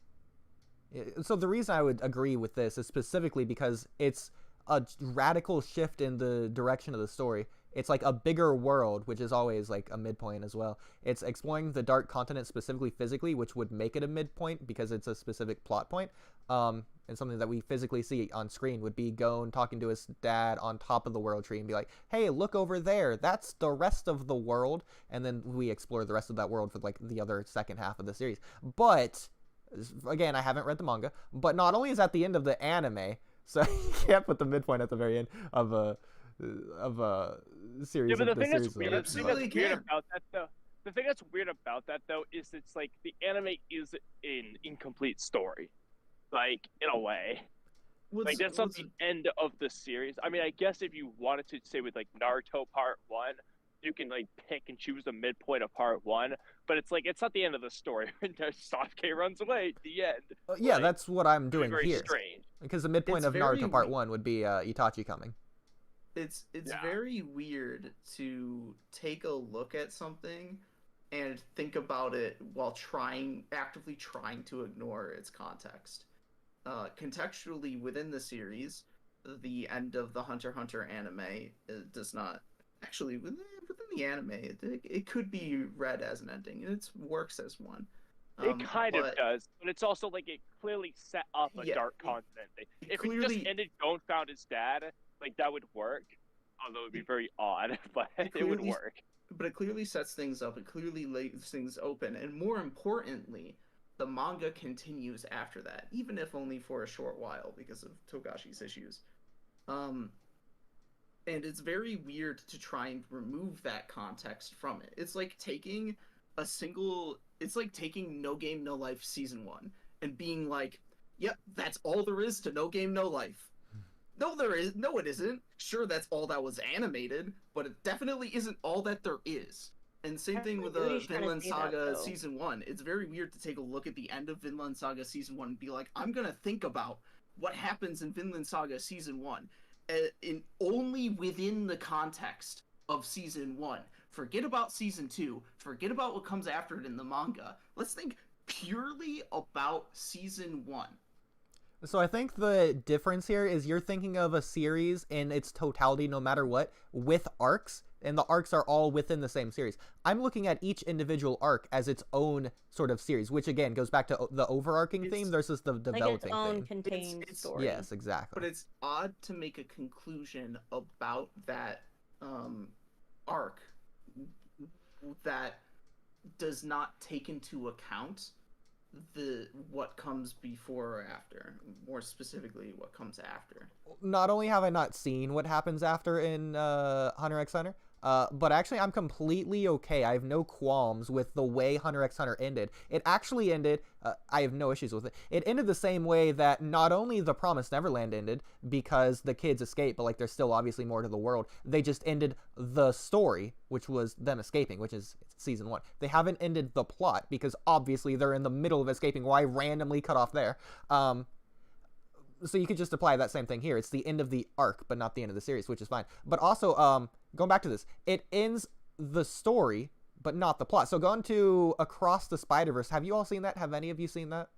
So the reason I would agree with this is specifically because it's a radical shift in the direction of the story. It's like a bigger world, which is always like a midpoint as well. It's exploring the Dark Continent specifically physically, which would make it a midpoint because it's a specific plot point. And something that we physically see on screen would be Gon talking to his dad on top of the world tree and be like, hey, look over there. That's the rest of the world. And then we explore the rest of that world for like the other second half of the series. But again, I haven't read the manga, but not only is that the end of the anime, so you can't put the midpoint at the very end of a series. Yeah, but the of thing that's series weird, of- the thing that's weird about that though, the thing that's weird about that though is it's like the anime is an incomplete story. like in a way. Like that's not the end of the series. I mean, I guess if you wanted to say with like Naruto Part 1, you can like pick and choose the midpoint of Part 1, but it's like it's not the end of the story. Sasuke runs away. The end. Yeah, like, that's what I'm doing very here. Strange. Because the midpoint of Naruto Part 1 would be Itachi coming. It's very weird to take a look at something and think about it while actively trying to ignore its context. Contextually within the series, the end of the Hunter x Hunter anime does not actually within the anime. It could be read as an ending, and it works as one. It kind of does, but it's also like it clearly set up a dark content. If it just ended, Gon found his dad, like that would work. Although it would be very odd, but it would work. But it clearly sets things up. It clearly lays things open, and more importantly, the manga continues after that, even if only for a short while because of Togashi's issues. And it's very weird to try and remove that context from it. It's like taking No Game No Life Season 1 and being like, yep, that's all there is to No Game No Life. No, it isn't. Sure, that's all that was animated, but it definitely isn't all that there is. And same thing with Vinland Saga Season 1. It's very weird to take a look at the end of Vinland Saga Season 1 and be like, I'm gonna think about what happens in Vinland Saga Season 1 only within the context of Season 1. Forget about Season 2. Forget about what comes after it in the manga. Let's think purely about Season 1. So I think the difference here is you're thinking of a series in its totality no matter what, with arcs, and the arcs are all within the same series. I'm looking at each individual arc as its own sort of series, which again goes back to the overarching theme versus the developing like its own theme. contained story. Yes, exactly. But it's odd to make a conclusion about that arc that does not take into account what comes before or after, more specifically what comes after. Not only have I not seen what happens after in Hunter x Hunter, but actually I'm completely okay. I have no qualms with the way Hunter x Hunter ended. It actually ended, I have no issues with it. It ended the same way that not only The Promised Neverland ended, because the kids escape, but like there's still obviously more to the world. They just ended the story, which was them escaping, which is Season 1. They haven't ended the plot, because obviously they're in the middle of escaping. Why randomly cut off there? So you could just apply that same thing here. It's the end of the arc, but not the end of the series, which is fine. But also, going back to this, it ends the story, but not the plot. So going to Across the Spiderverse, have you all seen that? Have any of you seen that?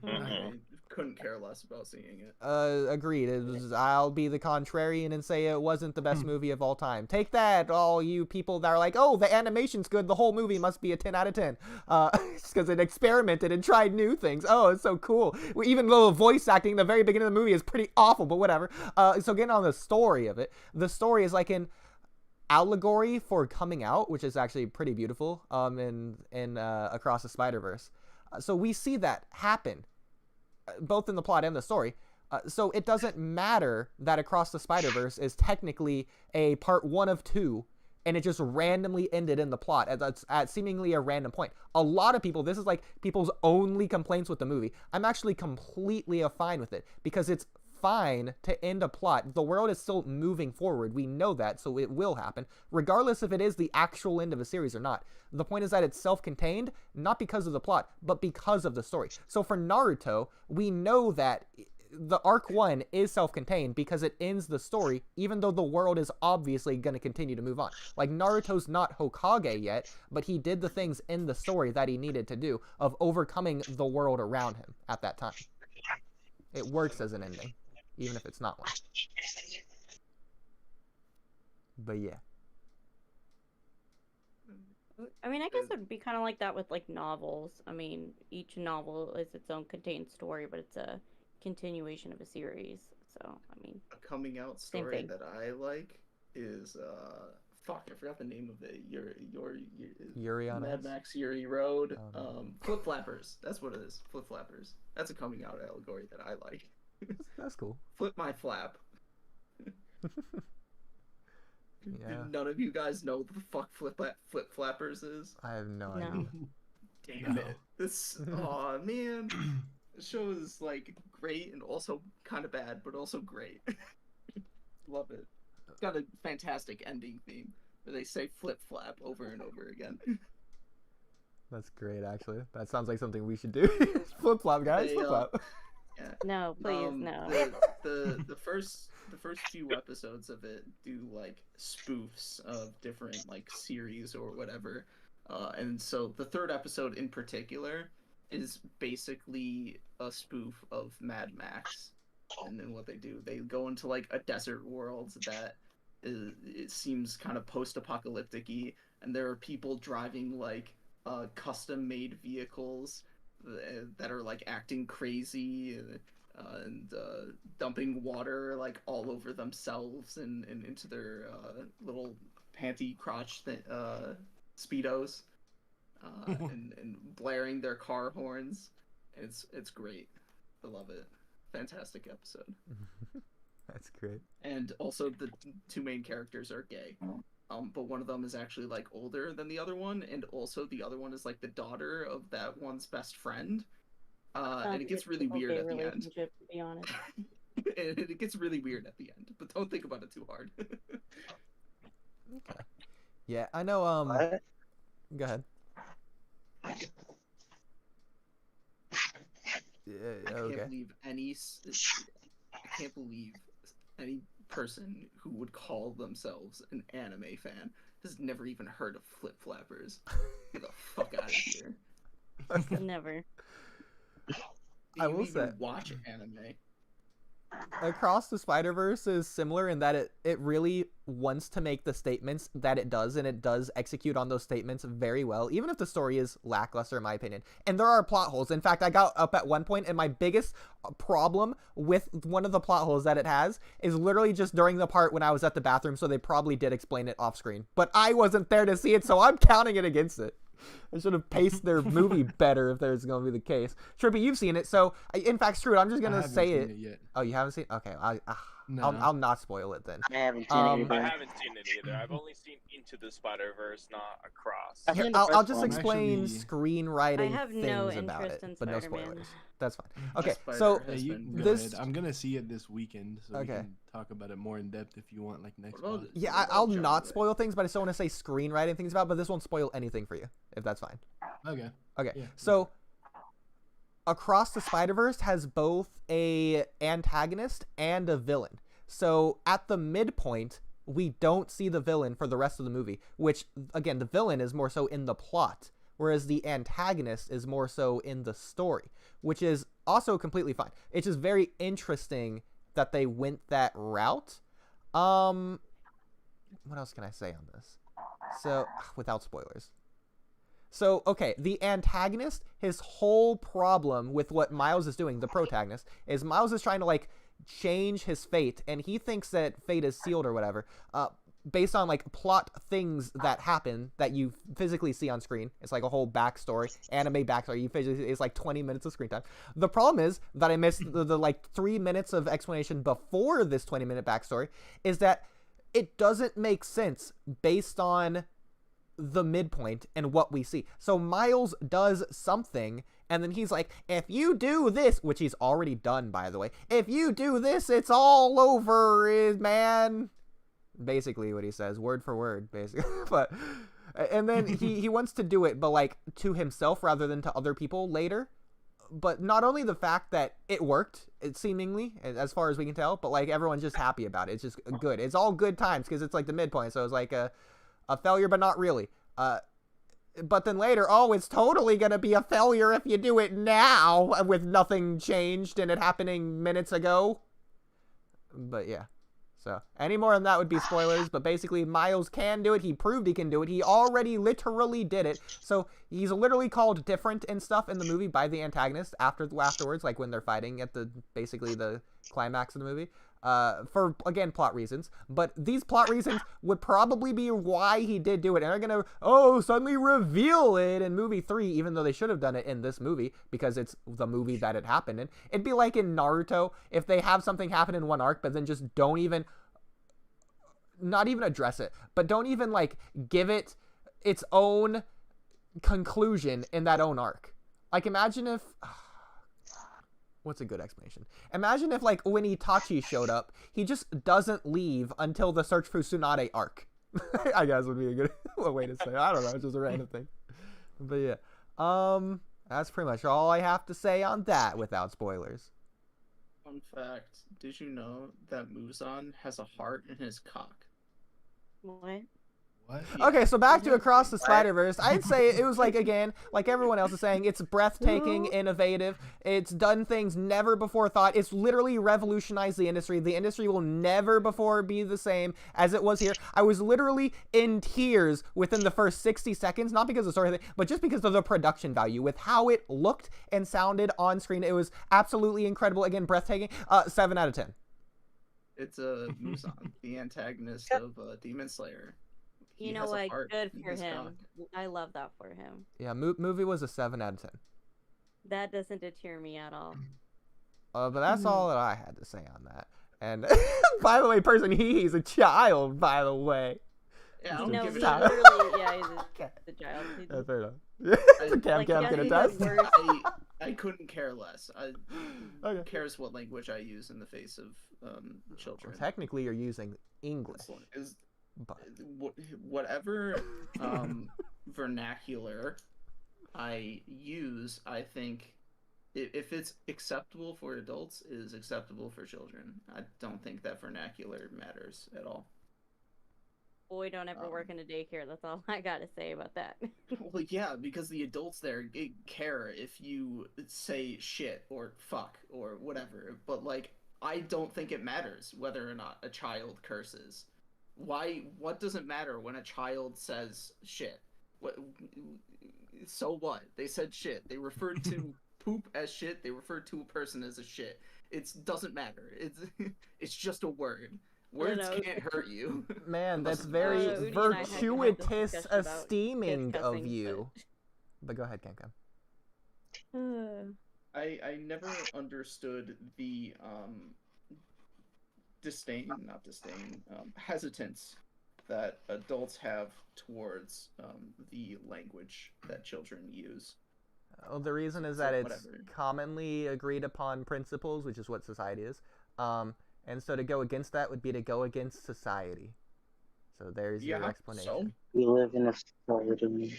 I couldn't care less about seeing it. Agreed. I'll be the contrarian and say it wasn't the best movie of all time. Take that, all you people that are like, oh, the animation's good, the whole movie must be a 10 out of 10. Just because it experimented and tried new things. Oh, it's so cool. Even though the voice acting in the very beginning of the movie is pretty awful, but whatever. So getting on the story of it, the story is like an allegory for coming out, which is actually pretty beautiful in Across the Spider-Verse. So we see that happen, both in the plot and the story. So it doesn't matter that Across the Spider-Verse is technically a part 1 of 2, and it just randomly ended in the plot at seemingly a random point. A lot of people, this is like people's only complaints with the movie. I'm actually completely fine with it, because it's fine to end a plot. The world is still moving forward. We know that, so it will happen, regardless if it is the actual end of a series or not. The point is that it's self-contained, not because of the plot, but because of the story. So for Naruto, we know that the arc 1 is self-contained because it ends the story, even though the world is obviously going to continue to move on. Like, Naruto's not Hokage yet, but he did the things in the story that he needed to do of overcoming the world around him at that time. It works as an ending, even if it's not one. But yeah. I mean, I guess it would be kind of like that with, like, novels. I mean, each novel is its own contained story, but it's a continuation of a series. So, I mean... A coming out story that I like is, fuck, I forgot the name of it. Yuri on Mad Max Yuri Road. Flipp-Flappers. That's what it is. Flipp-Flappers. That's a coming out allegory that I like. That's cool. Flip my flap. Yeah. None of you guys know what the fuck Flipp-Flappers is? I have no idea. Damn it. This, aw, man. show is like great and also kind of bad, but also great. Love it. It's got a fantastic ending theme where they say flip-flap over and over again. That's great, actually. That sounds like something we should do. Flip flop, guys. Flip flop. Yeah. No, please, no. The first few episodes of it do like spoofs of different like series or whatever, and so the third episode in particular is basically a spoof of Mad Max. And then what they do, they go into like a desert world that it seems kind of post-apocalyptic-y, and there are people driving like custom-made vehicles that are like acting crazy and dumping water like all over themselves and into their little panty crotch speedos, and blaring their car horns. It's great. I love it. Fantastic episode. That's great. And also the two main characters are gay. But one of them is actually like older than the other one, and also the other one is like the daughter of that one's best friend. And it gets really weird at the end. To be honest. And it gets really weird at the end, but don't think about it too hard. Okay. Yeah, I know. Go ahead. I can't believe any person who would call themselves an anime fan has never even heard of Flipp-Flappers. Get the fuck out of here. Never. I will say, watch anime. Across the Spiderverse is similar in that it really wants to make the statements that it does, and it does execute on those statements very well, even if the story is lackluster in my opinion. And there are plot holes. In fact, I got up at one point, and my biggest problem with one of the plot holes that it has is literally just during the part when I was at the bathroom, so they probably did explain it off screen. But I wasn't there to see it, so I'm counting it against it. I should have paced their movie better if there's going to be the case. Trippy, you've seen it, so in fact, screw it. I'm just going to say it. Yet. Oh, you haven't seen it? Okay, No. I'll not spoil it then. I haven't seen it either. I haven't seen it either. I've only seen Into the Spider-Verse, not Across. I've Here, seen the I'll first just one. explain Actually, screenwriting I have things no about interest it, in but no Spider-Man. spoilers. That's fine. Okay, Spider so has you been go this- ahead. I'm gonna see it this weekend, so we Okay. can talk about it more in depth if you want, like next What about month. it? yeah, What about I'll genre? not spoil things, but I still want to say screenwriting things about it, but this won't spoil anything for you, if that's fine. Okay. Okay, Yeah. so Across the Spider-Verse has both a antagonist and a villain. So at the midpoint, we don't see the villain for the rest of the movie, which, again, the villain is more so in the plot, whereas the antagonist is more so in the story, which is also completely fine. It's just very interesting that they went that route. What else can I say on this? So, without spoilers. So, okay, the antagonist, his whole problem with what Miles is doing, the protagonist, is Miles is trying to, like, change his fate, and he thinks that fate is sealed or whatever, based on, like, plot things that happen that you physically see on screen. It's like a whole backstory, anime backstory. You physically, it's like 20 minutes of screen time. The problem is that I missed the like 3 minutes of explanation before this 20-minute backstory, is that it doesn't make sense based on the midpoint and what we see. So Miles does something, and then he's like, if you do this, which he's already done, by the way, if you do this, it's all over, man. Basically what he says, word for word, basically. But, and then he wants to do it, but like to himself rather than to other people later. But not only the fact that it worked, it seemingly, as far as we can tell, but like everyone's just happy about it. It's just good. It's all good times because it's like the midpoint. So it's like a failure, but not really. But then later, oh, it's totally going to be a failure if you do it now with nothing changed and it happening minutes ago. But yeah. So any more than that would be spoilers, but basically Miles can do it. He proved he can do it. He already literally did it. So he's literally called different and stuff in the movie by the antagonist afterwards, like when they're fighting at basically the climax of the movie. For, again, plot reasons. But these plot reasons would probably be why he did do it. And they're going to, suddenly reveal it in movie 3, even though they should have done it in this movie, because it's the movie that it happened in. It'd be like in Naruto, if they have something happen in one arc, but then just not even address it, but don't even, like, give it its own conclusion in that own arc. Like, imagine if... What's a good explanation? Imagine if, like, when Itachi showed up, he just doesn't leave until the Search for Tsunade arc. I guess would be a good way to say it. I don't know. It's just a random thing. But yeah. That's pretty much all I have to say on that without spoilers. Fun fact: did you know that Muzan has a heart in his cock? What? What? Okay, so back to Across the Spider-Verse. I'd say it was like, again, like everyone else is saying, it's breathtaking, innovative. It's done things never before thought. It's literally revolutionized the industry. The industry will never before be the same as it was here. I was literally in tears within the first 60 seconds, not because of the story, but just because of the production value. With how it looked and sounded on screen, it was absolutely incredible. Again, breathtaking. 7 out of 10. It's Muzan, the antagonist of DeMid Slayer. You know what? Good for him. I love that for him. Yeah, movie was a 7 out of 10. That doesn't deter me at all. But that's all that I had to say on that. And by the way, he's a child, by the way. Yeah, I don't No, give he a shit. literally, yeah, he's a child. He's That's fair enough. Like, Cam yeah, can he attest. has words. I couldn't care less. Okay. Cares what language I use in the face of children. Well, technically, you're using English. Is But whatever vernacular I use, I think if it's acceptable for adults, it is acceptable for children. I don't think that vernacular matters at all. Boy, don't ever work in a daycare. That's all I gotta say about that. Well, yeah, because the adults there care if you say shit or fuck or whatever. But, like, I don't think it matters whether or not a child curses. What does it matter when a child says shit? So what? They said shit. They referred to poop as shit. They referred to a person as a shit. It doesn't matter. It's just a word. Words can't hurt you. man, that's very Oodie and I had to have this virtuous discussion about esteeming kids of cussing, you. But go ahead, Cam. I never understood the hesitance that adults have towards the language that children use. Well, the reason is that it's commonly agreed upon principles, which is what society is. And so to go against that would be to go against society. So there's your explanation. We live in a society.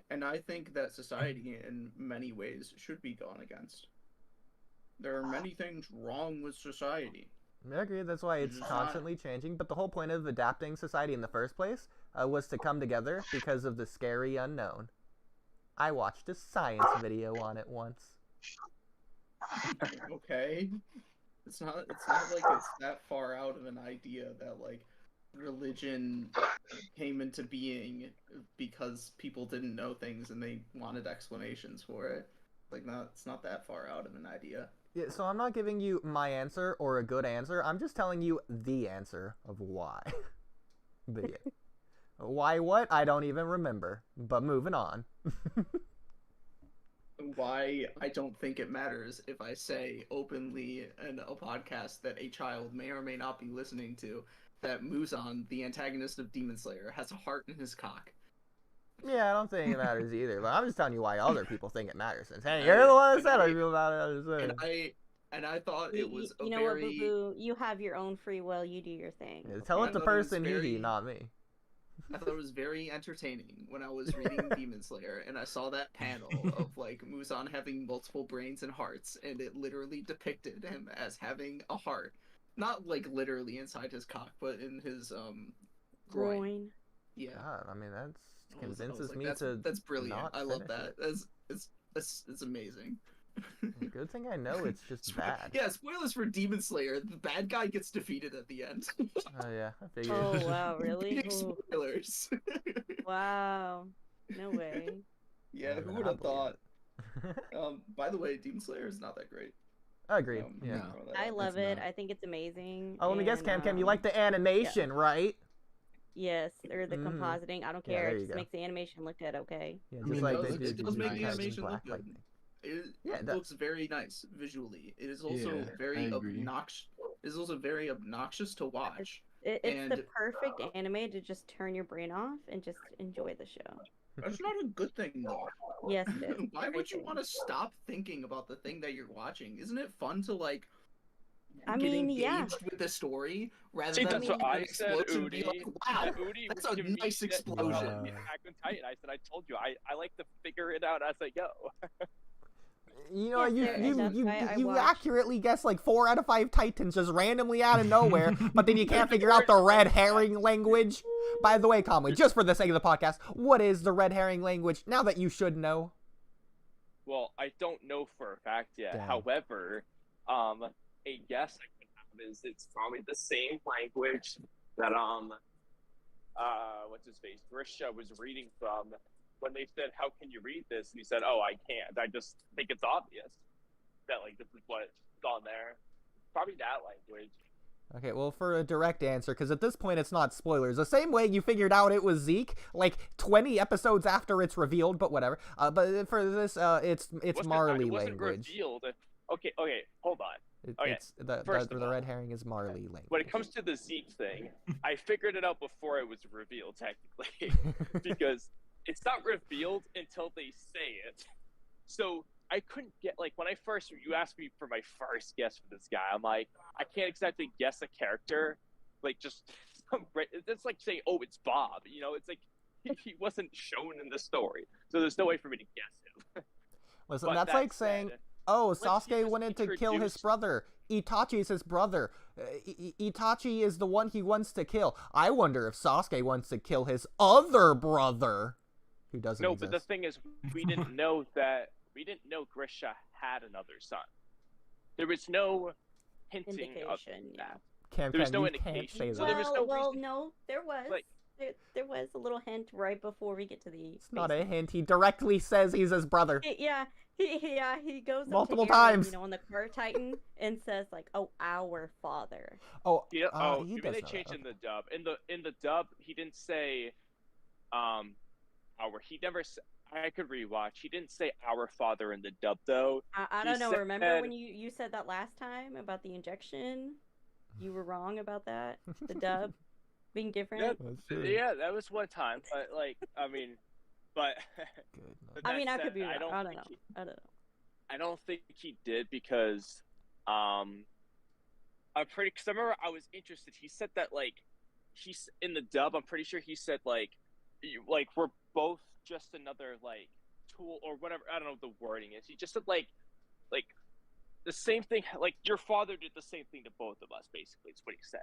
And I think that society in many ways should be gone against. There are many things wrong with society. I agree, that's why it's constantly changing, but the whole point of adapting society in the first place was to come together because of the scary unknown. I watched a science video on it once. Okay. It's not like it's that far out of an idea that, like, religion came into being because people didn't know things and they wanted explanations for it. Like, it's not that far out of an idea. Yeah, so I'm not giving you my answer or a good answer. I'm just telling you the answer of why. But yeah. Why what? I don't even remember. But moving on. Why I don't think it matters if I say openly in a podcast that a child may or may not be listening to that Muzan, the antagonist of DeMid Slayer, has a heart in his cock. Yeah, I don't think it matters either, but I'm just telling you why other people think it matters. Since, hey, you're the one that said how you feel about it. And I thought it was you know what, Boo-Boo? You have your own free will. You do your thing. Yeah, tell it to person he, not me. I thought it was very entertaining when I was reading DeMid Slayer and I saw that panel of, like, Muzan having multiple brains and hearts, and it literally depicted him as having a heart. Not, like, literally inside his cock, but in his groin. Yeah. God, I mean, that convinces like, me that's brilliant. not I love finish that. it. It's amazing. Good thing I know it's just bad. Yeah, spoilers for DeMid Slayer. The bad guy gets defeated at the end. Oh yeah, I figured. Oh wow, really? Big spoilers. Wow. No way. Yeah, who would have thought? By the way, DeMid Slayer is not that great. Agreed. Yeah. I love it. I think it's amazing. Oh, let me guess, Cam, you like the animation, right? Yes, or the compositing. I don't care. there it you just go. makes the animation look good, okay? Yeah, I mean, just like it does make the animation look good. Lightning. It looks very nice visually. It is also very obnoxious. It is also very obnoxious to watch. It's the perfect anime to just turn your brain off and just enjoy the show. That's not a good thing, though. Yes, it is. Why would you Everything. want to stop thinking about the thing that you're watching? Isn't it fun to like I get mean, yeah. engaged with the story rather See, than that's what look at I an said, explosion and be Oodie. like, wow, Oodie that's was a giving me nice shit explosion. about Attack on Titan. I said, I told you, I like to figure it out as I go. You know, Yes, there- that's why I you watched- accurately guess like 4 out of 5 Titans just randomly out of nowhere, but then you can't figure out the red herring language. By the way, Kamui, just for the sake of the podcast, what is the red herring language? Now that you should know. Well, I don't know for a fact yet. Damn. However, a guess I could have is it's probably the same language that what's his face, Grisha was reading from when they said, "How can you read this?" And he said, "Oh, I can't. I just think it's obvious that like this is what's on there." Probably that language. Okay, well, for a direct answer, because at this point it's not spoilers. The same way you figured out it was Zeke, like 20 episodes after it's revealed, but whatever. But for this, it's Marley it wasn't language. revealed. Okay, hold on. Okay, It's the first of all, red herring is Marley language. When it comes to the Zeke thing, I figured it out before it was revealed, technically, because it's not revealed until they say it. So I couldn't get, like, when you asked me for my first guess for this guy, I'm like, I can't exactly guess a character, like, just, it's like saying, oh, it's Bob, you know, it's like, he wasn't shown in the story, so there's no way for me to guess him. Listen, But that's that like saying, said, oh, once he Sasuke was wanted to kill his introduced- brother. Itachi's his brother. Itachi is the one he wants to kill. I wonder if Sasuke wants to kill his other brother, who doesn't No, exist. but the thing is, we didn't know Grisha had another son. There was no hinting of Indication, yeah. that. Cam, there was Cam, no you can't indication. say So that. there was no Well, reason- no, there was. Like- There was a little hint right before we get to the. It's not a hint. He directly says he's his brother. He goes Multiple up to Eren, times. you know, on the car Titan, and says like, "Oh, our father." Oh, Yeah. he Maybe does they know changed that. in the dub. In the dub, he didn't say, our. He never. I could rewatch. He didn't say our father in the dub though. I He don't know. said- Remember when you said that last time about the injection? You were wrong about that. The dub being different. That's true. Yeah, that was one time. But like, I mean, but. Good. but I mean, that I could said, be wrong. I don't think know. I don't know. I don't think he did because, I'm pretty. Because I remember I was interested. He said that like, he's in the dub. I'm pretty sure he said like we're both just another like tool or whatever. I don't know what the wording is. He just said like the same thing. Like your father did the same thing to both of us. Basically, is what he said.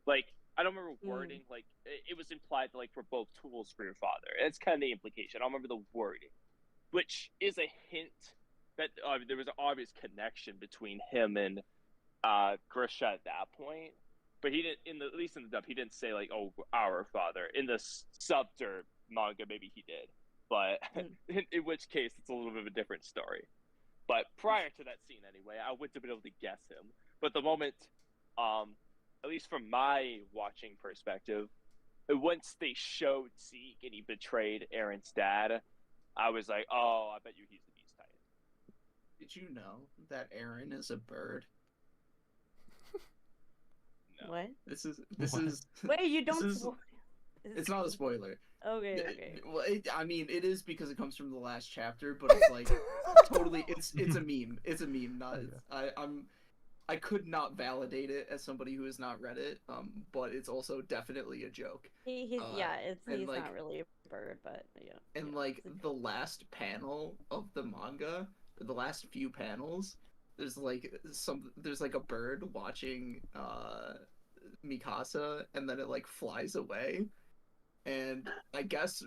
Like I don't remember wording. Like it was implied that like we're both tools for your father. It's kind of the implication. I don't remember the wording, which is a hint that there was an obvious connection between him and Grisha at that point. But he didn't, at least in the dub, he didn't say like, "Oh, our father." In the subbed or manga, maybe he did, but in which case, it's a little bit of a different story. But prior to that scene, anyway, I wouldn't have been able to guess him. But the moment, at least from my watching perspective, once they showed Zeke and he betrayed Eren's dad, I was like, "Oh, I bet you he's the Beast Titan." Did you know that Eren is a bird? No. What? This is Wait, you This don't. is- it's not a spoiler. Okay. Well, I mean, it is because it comes from the last chapter, but it's like totally, it's a meme. It's a meme. Not I could not validate it as somebody who has not read it. But it's also definitely a joke. He's and, he's like- not really a bird, but yeah. And yeah, like it's a- the last panel of the manga, the last few panels, there's like a bird watching Mikasa, and then it like flies away. And I guess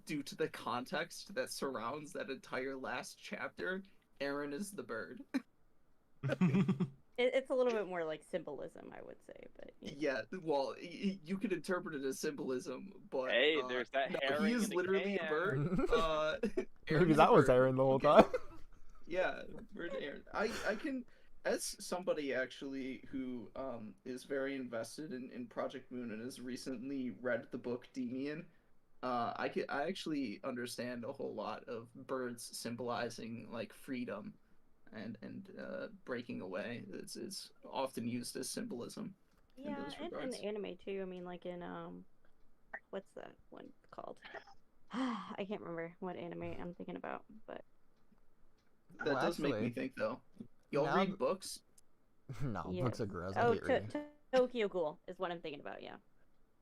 due to the context that surrounds that entire last chapter, Eren is the bird. It's a little bit more like symbolism, I would say, but Yeah, well, you could interpret it as symbolism, but Hey, there's that no, herring he is in the literally a can. bird. Maybe Eren's that a was bird. Eren the whole Okay. time. Yeah, bird Eren. I can, as somebody actually who is very invested in Project Moon and has recently read the book Demian, I actually understand a whole lot of birds symbolizing like freedom and breaking away. It's often used as symbolism. yeah, those and in regards. anime too. I mean, like in what's that one called? I can't remember what anime I'm thinking about, but That Well, does make me actually, think though. Y'all now read books? No, yes. books are gross. I Oh, hate reading. Tokyo Ghoul is what I'm thinking about. Yeah.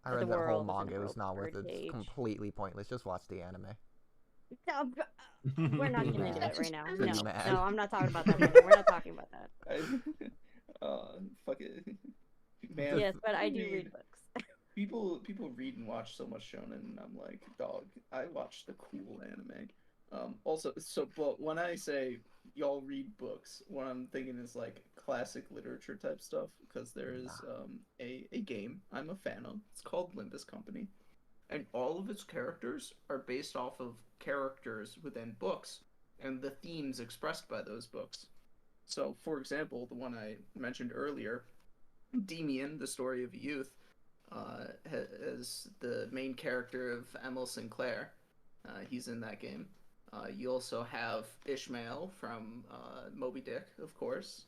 I The read that whole world is in a manga. It was not worth it. broken It's age. completely pointless. Just watch the anime. No, we're not getting into Mad. it right now. Pretty No, mad. no, I'm not talking about that. Right now. We're not talking about that. Fuck it. Man, Yes, but I do read- read books. people read and watch so much shonen, and I'm like, dog, I watch the cool anime. But when I say y'all read books, what I'm thinking is like classic literature type stuff, because there is a game I'm a fan of. It's called Limbus Company, and all of its characters are based off of characters within books and the themes expressed by those books. So, for example, the one I mentioned earlier, Demian, the story of a youth, as the main character of Emil Sinclair. He's in that game. You also have Ishmael from Moby Dick, of course.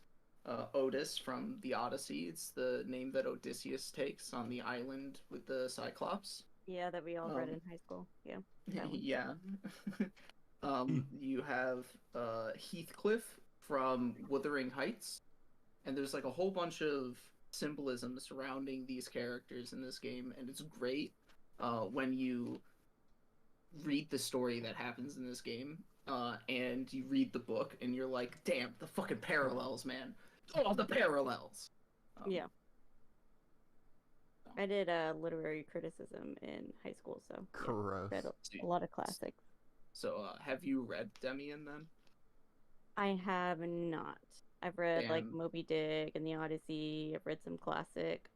Otis from the Odyssey. It's the name that Odysseus takes on the island with the Cyclops. Yeah, that we all read in high school. Yeah. that one. Yeah. You have Heathcliff from Wuthering Heights. And there's like a whole bunch of symbolism surrounding these characters in this game, and it's great when you read the story that happens in this game, and you read the book, and you're like, damn, the fucking parallels, man. Oh, the parallels! Yeah. I did literary criticism in high school, so yeah, Gross. read a lot of classics. So, have you read Demian then? I have not. I've read like Damn. Moby Dick and the Odyssey. I've read some classic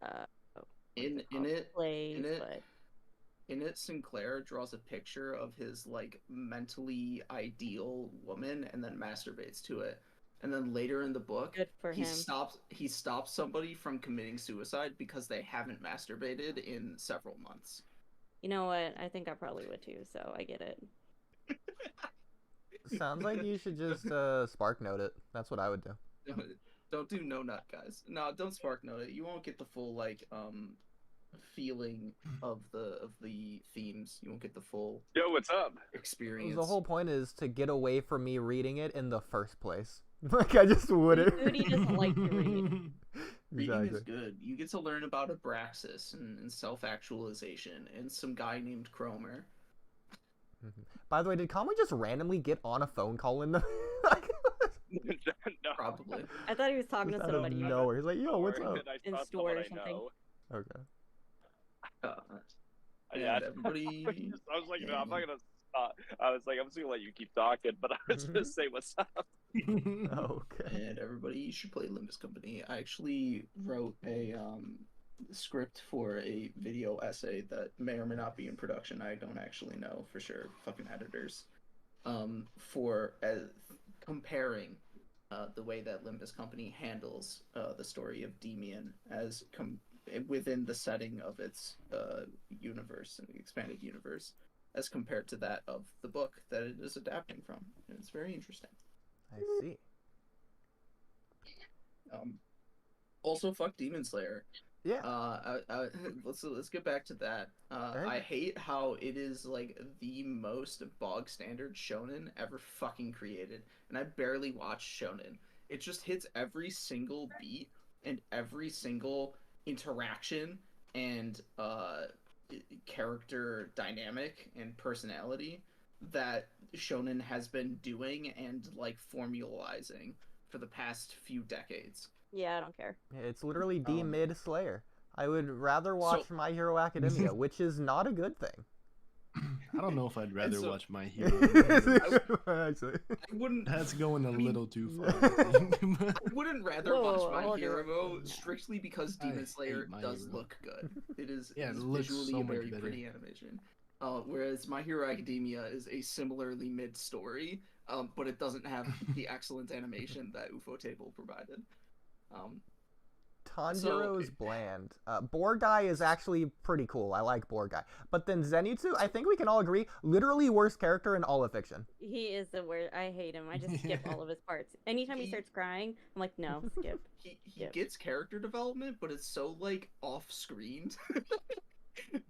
In plays, it, but In it, Sinclair draws a picture of his like mentally ideal woman and then masturbates to it. And then later in the book, good for him. he stops somebody from committing suicide because they haven't masturbated in several months. You know what? I think I probably would too, so I get it. Sounds like you should just spark note it. That's what I would do. Don't do no nut, guys. No, don't spark note it. You won't get the full like feeling of the themes. You won't get the full Yo, what's up? experience. The whole point is to get away from me reading it in the first place. Like I just wouldn't. Oodie doesn't like to read. Reading is good. You get to learn about Abraxas and self-actualization and some guy named Cromer. By the way, did Kamui just randomly get on a phone call in the No. Probably. I thought he was talking to out of somebody nowhere? He's like, "Yo, what's up?" in store or something. Okay. Yeah, And everybody. I was like, no, I'm not gonna stop. I was like, I'm just gonna let you keep talking, but I was gonna say what's up. Okay. And everybody should play Limbus Company. I actually wrote a script for a video essay that may or may not be in production. I don't actually know for sure. Fucking editors. For comparing the way that Limbus Company handles the story of Demian as within the setting of its universe and expanded universe, as compared to that of the book that it is adapting from. And it's very interesting. I see. Also, fuck Demon Slayer. Yeah. Let's get back to that. I hate how it is like the most bog standard shonen ever fucking created, and I barely watch shonen. It just hits every single beat and every single interaction and character dynamic and personality that shonen has been doing and like formalizing for the past few decades. Yeah, I don't care. It's literally DeMid Slayer. I would rather watch My Hero Academia, which is not a good thing. I don't know if I'd rather so- watch My Hero. Actually. I wouldn't. That's going a mean- little too far. I think. I wouldn't rather Whoa, watch My hold Hero on. strictly because I Demon hate Slayer My does Hero. look good. It is, Yeah, it is it looks visually so a much very better. pretty animation. Whereas My Hero Academia is a similarly mid story, but it doesn't have the excellent animation that UFO Table provided. Tanjiro is bland. Borgai is actually pretty cool. I like Borgai. But then Zenitsu, I think we can all agree, literally worst character in all of fiction. He is the worst. I hate him. I just skip all of his parts. Anytime he starts crying, I'm like, no, skip. He Yep. gets character development, but it's so like off screen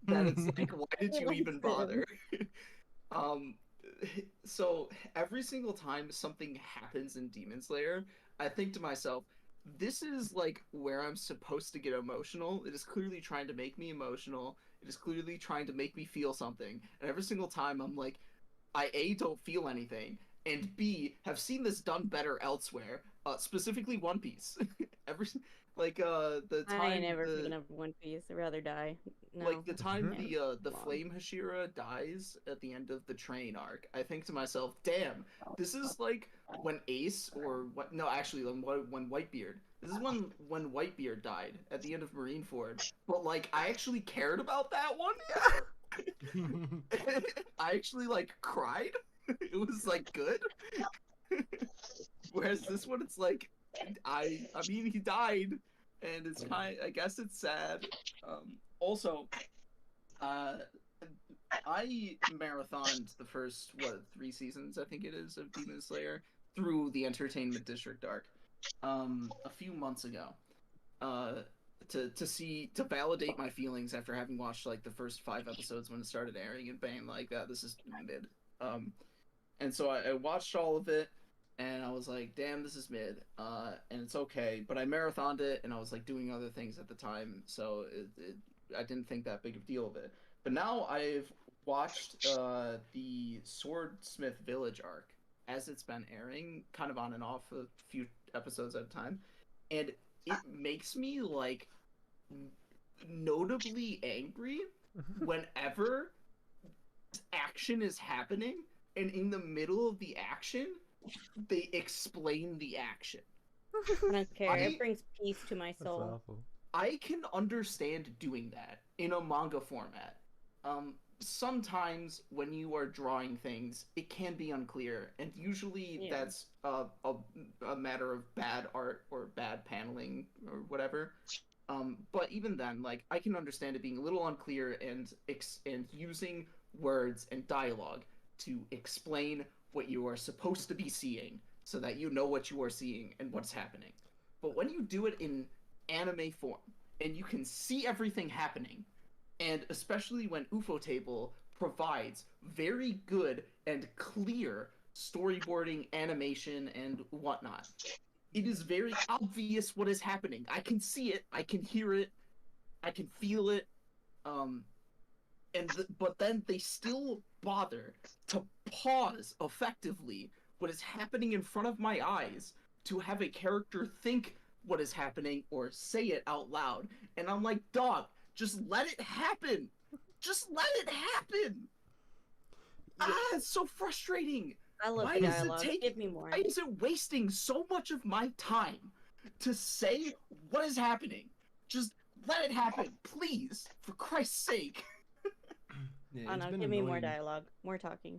that it's like, why did you Like even him. bother? Um, so every single time something happens in Demon Slayer, I think to myself, this is like where I'm supposed to get emotional. It is clearly trying to make me emotional. It is clearly trying to make me feel something. And every single time I'm like, I A, don't feel anything, and B, have seen this done better elsewhere, specifically One Piece. Every the I ain't time never the picking up One Piece. I'd rather die. No. like the time Yeah. the Long. Flame Hashira dies at the end of the train arc, I think to myself, damn, this is like when Ace or what? No, actually, when Whitebeard. This is when Whitebeard died at the end of Marineford. But like, I actually cared about that one. I actually like cried. It was like good. Whereas this one, it's like, I mean, he died, and it's kind. I guess it's sad. Also, I marathoned the first 3 seasons, I think it is, of Demon Slayer through the Entertainment District arc, a few months ago, to validate my feelings after having watched like the first 5 episodes when it started airing and being like, this is mid. And so I watched all of it, and I was like, damn, this is mid, and it's okay. But I marathoned it, and I was like doing other things at the time, so I didn't think that big of a deal of it. But now I've watched the Swordsmith Village arc as it's been airing, kind of on and off a few episodes at a time, and it makes me like notably angry whenever action is happening, and in the middle of the action, they explain the action. I don't care. It brings peace to my That's soul. awful. I can understand doing that in a manga format. Sometimes when you are drawing things, it can be unclear, and usually that's a matter of bad art or bad paneling or whatever. But even then, like, I can understand it being a little unclear and using words and dialogue to explain what you are supposed to be seeing so that you know what you are seeing and what's happening. But when you do it in anime form and you can see everything happening, and especially when Ufotable provides very good and clear storyboarding, animation, and whatnot, it is very obvious what is happening. I can see it, I can hear it, I can feel it, but then they still bother to pause effectively what is happening in front of my eyes to have a character think what is happening or say it out loud. And I'm like, dog, just let it happen. Just let it happen. It's so frustrating. I love Why the is it dialogue. taking- Give me more. Why is it wasting so much of my time to say what is happening? Just let it happen, please, for Christ's sake. Yeah, Oh it's no, been give me more annoying. dialogue. More talking.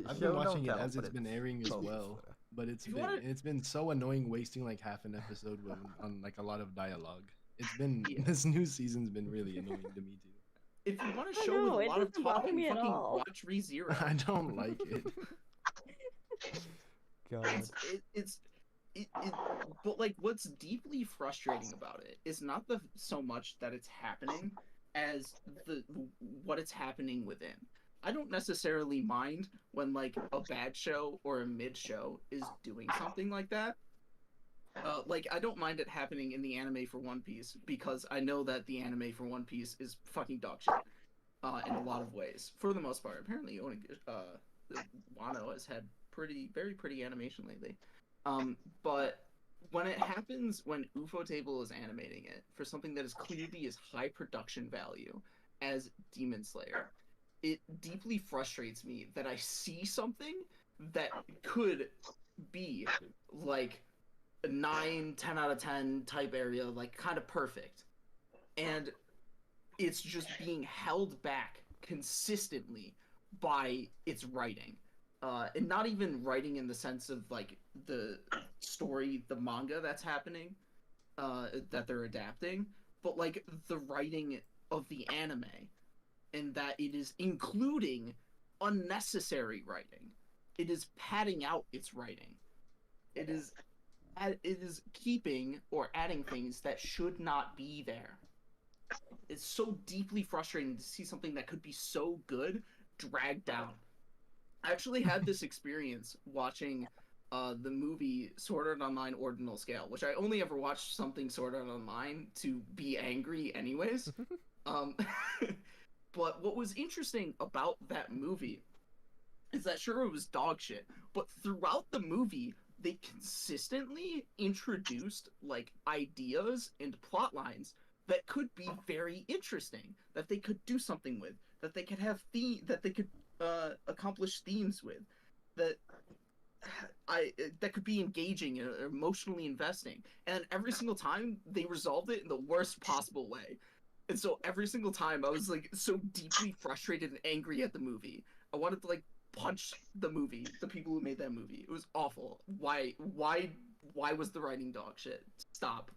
I've Show been watching don't it tell, as but it's been airing as both. well, but If you wanna- it's been so annoying wasting like half an episode on like a lot of dialogue. It's been Yeah. this new season's been really annoying to me too. If you want a I show know, with a it lot of doesn't bother talking, me at fucking all. watch ReZero. I don't like it. God. But like, what's deeply frustrating about it is not so much that it's happening as what it's happening within. I don't necessarily mind when like a bad show or a mid show is doing something like that. Like, I don't mind it happening in the anime for One Piece because I know that the anime for One Piece is fucking dog shit. In a lot of ways, for the most part. Apparently, Wano has had very pretty animation lately. But when it happens when Ufotable is animating it for something that is clearly as high production value as Demon Slayer, it deeply frustrates me that I see something that could be like a 9, 10 out of 10 type area, like kind of perfect, and it's just being held back consistently by its writing. And not even writing in the sense of like the story, the manga that's happening, that they're adapting, but like the writing of the anime, and that it is including unnecessary writing. It is padding out its writing. It is keeping or adding things that should not be there. It's so deeply frustrating to see something that could be so good dragged down I actually had this experience watching the movie Sword Art Online Ordinal Scale, which I only ever watched something Sword Art Online to be angry anyways. um, but what was interesting about that movie is that sure, it was dog shit, but throughout the movie they consistently introduced like ideas and plot lines that could be very interesting, that they could do something with, that they could have that they could accomplish themes with, that that could be engaging and emotionally investing. And every single time they resolved it in the worst possible way. And so every single time I was like so deeply frustrated and angry at the movie. I wanted to like punch the movie, the people who made that movie. It was awful. Why was the writing dog shit? Stop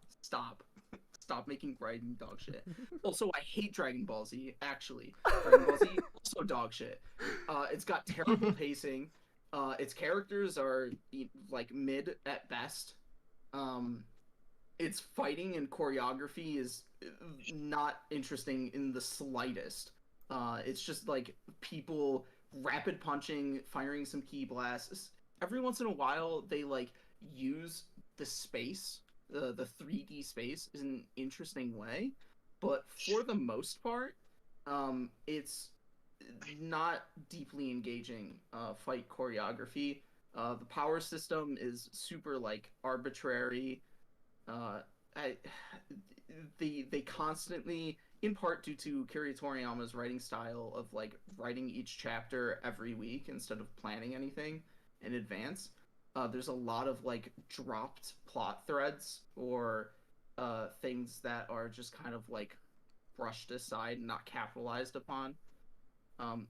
making writing dog shit. Also, I hate Dragon Ball Z, actually. Dragon Ball Z, also dog shit. It's got terrible pacing. Its characters are like mid at best. Its fighting and choreography is not interesting in the slightest. It's just like people rapid punching, firing some ki blasts. Every once in a while, they like use the space, the 3D space, in an interesting way. But for the most part, it's not deeply engaging fight choreography. The power system is super like arbitrary. They constantly, in part due to Kiri Toriyama's writing style of like writing each chapter every week instead of planning anything in advance. There's a lot of like dropped plot threads or things that are just kind of like brushed aside and not capitalized upon.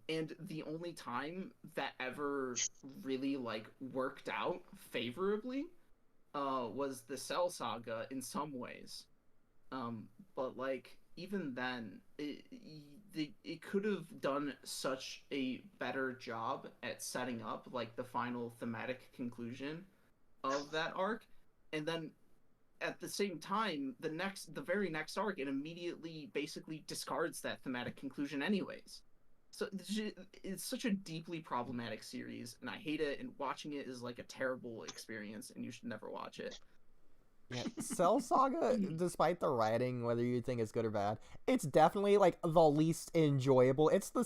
And the only time that ever really like worked out favorably was the Cell Saga in some ways. But like even then, it could have done such a better job at setting up like the final thematic conclusion of that arc, and then at the same time, the very next arc, it immediately basically discards that thematic conclusion anyways. So it's such a deeply problematic series, and I hate it, and watching it is like a terrible experience, and you should never watch it. Yeah, Cell Saga, despite the writing, whether you think it's good or bad, it's definitely like the least enjoyable. It's the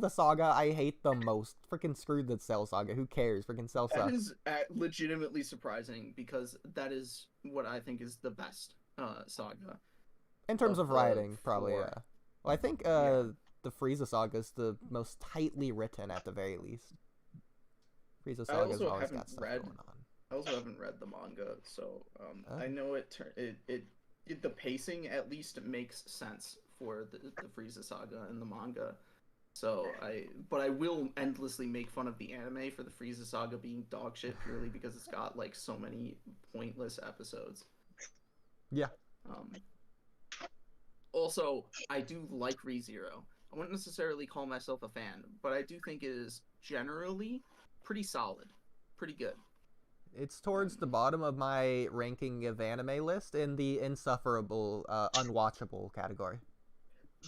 saga I hate the most. Freaking screw the Cell Saga. Who cares? Freaking Cell Saga. That is legitimately surprising because that is what I think is the best saga. In terms of writing, probably, four. yeah. Well, I think the Frieza Saga is the most tightly written at the very least. Frieza Saga's always got stuff going on. I also haven't read the manga, so I know the pacing at least makes sense for the Frieza Saga and the manga. So I will endlessly make fun of the anime for the Frieza Saga being dog shit purely because it's got like so many pointless episodes. Yeah. Also, I do like ReZero. I wouldn't necessarily call myself a fan, but I do think it is generally pretty solid, pretty good. It's towards the bottom of my ranking of anime list in the insufferable, unwatchable category.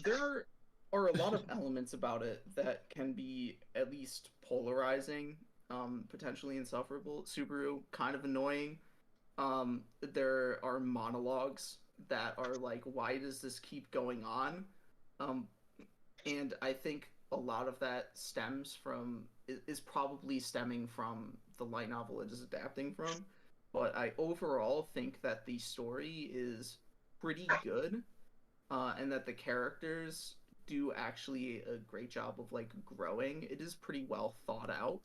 There are a lot of elements about it that can be at least polarizing, potentially insufferable. Subaru, kind of annoying. There are monologues that are like, why does this keep going on? And I think a lot of that is probably stemming from the light novel it is adapting from, but I overall think that the story is pretty good, and that the characters do actually a great job of like growing. It is pretty well thought out,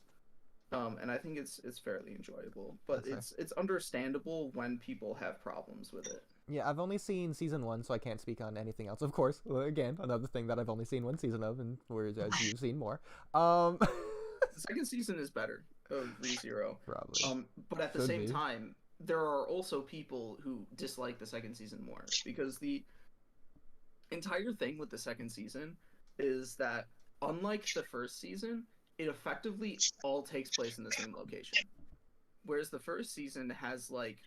and I think it's fairly enjoyable. But it's understandable when people have problems with it. Yeah, I've only seen season 1, so I can't speak on anything else. Of course, again, another thing that I've only seen one season of, and whereas you've seen more. The second season is better of ReZero. Probably. But at the same time, there are also people who dislike the second season more, because the entire thing with the second season is that, unlike the first season, it effectively all takes place in the same location. Whereas the first season has like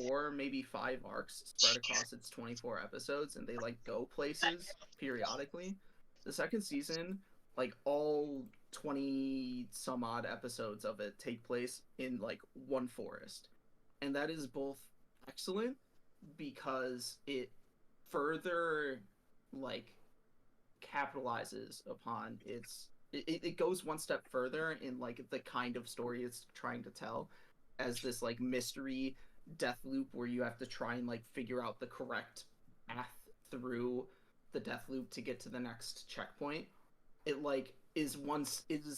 4, maybe 5 arcs spread across its 24 episodes, and they like go places periodically. The second season, like all 20 some odd episodes of it take place in like one forest. And that is both excellent because it further like capitalizes upon it goes one step further in like the kind of story it's trying to tell as this like mystery death loop where you have to try and like figure out the correct path through the death loop to get to the next checkpoint. It is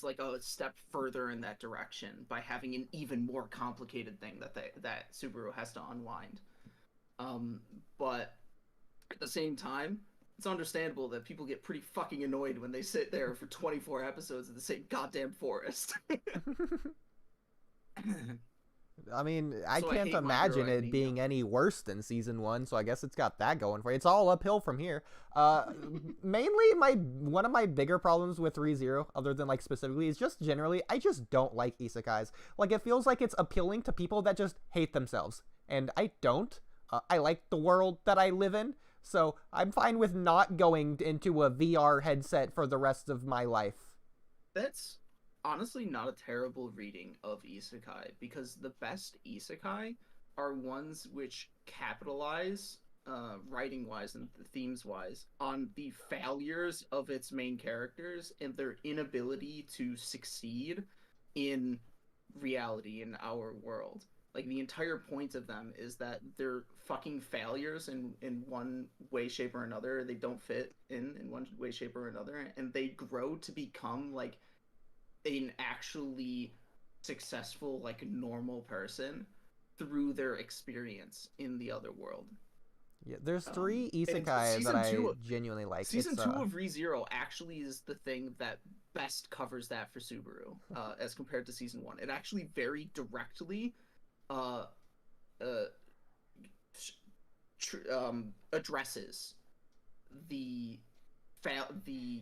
like a step further in that direction by having an even more complicated thing that Subaru has to unwind. But at the same time, it's understandable that people get pretty fucking annoyed when they sit there for 24 episodes of the same goddamn forest. I mean, I So I can't hate My imagine Hero it being Academia. any worse than season 1, so I guess it's got that going for it. It's all uphill from here. Mainly, one of my bigger problems with ReZero, other than like specifically, is just generally, I just don't like isekais. Like, it feels like it's appealing to people that just hate themselves, and I don't. I like the world that I live in, so I'm fine with not going into a VR headset for the rest of my life. That's honestly not a terrible reading of isekai, because the best isekai are ones which capitalize, writing-wise and themes-wise, on the failures of its main characters and their inability to succeed in reality, in our world. Like, the entire point of them is that they're fucking failures in one way, shape, or another. They don't fit in one way, shape, or another, and they grow to become, like, an actually successful, like, normal person through their experience in the other world. Yeah, there's 3 and isekai that I season 2 genuinely like. Season It's, 2 of ReZero actually is the thing that best covers that for Subaru, as compared to season 1. It actually very directly addresses the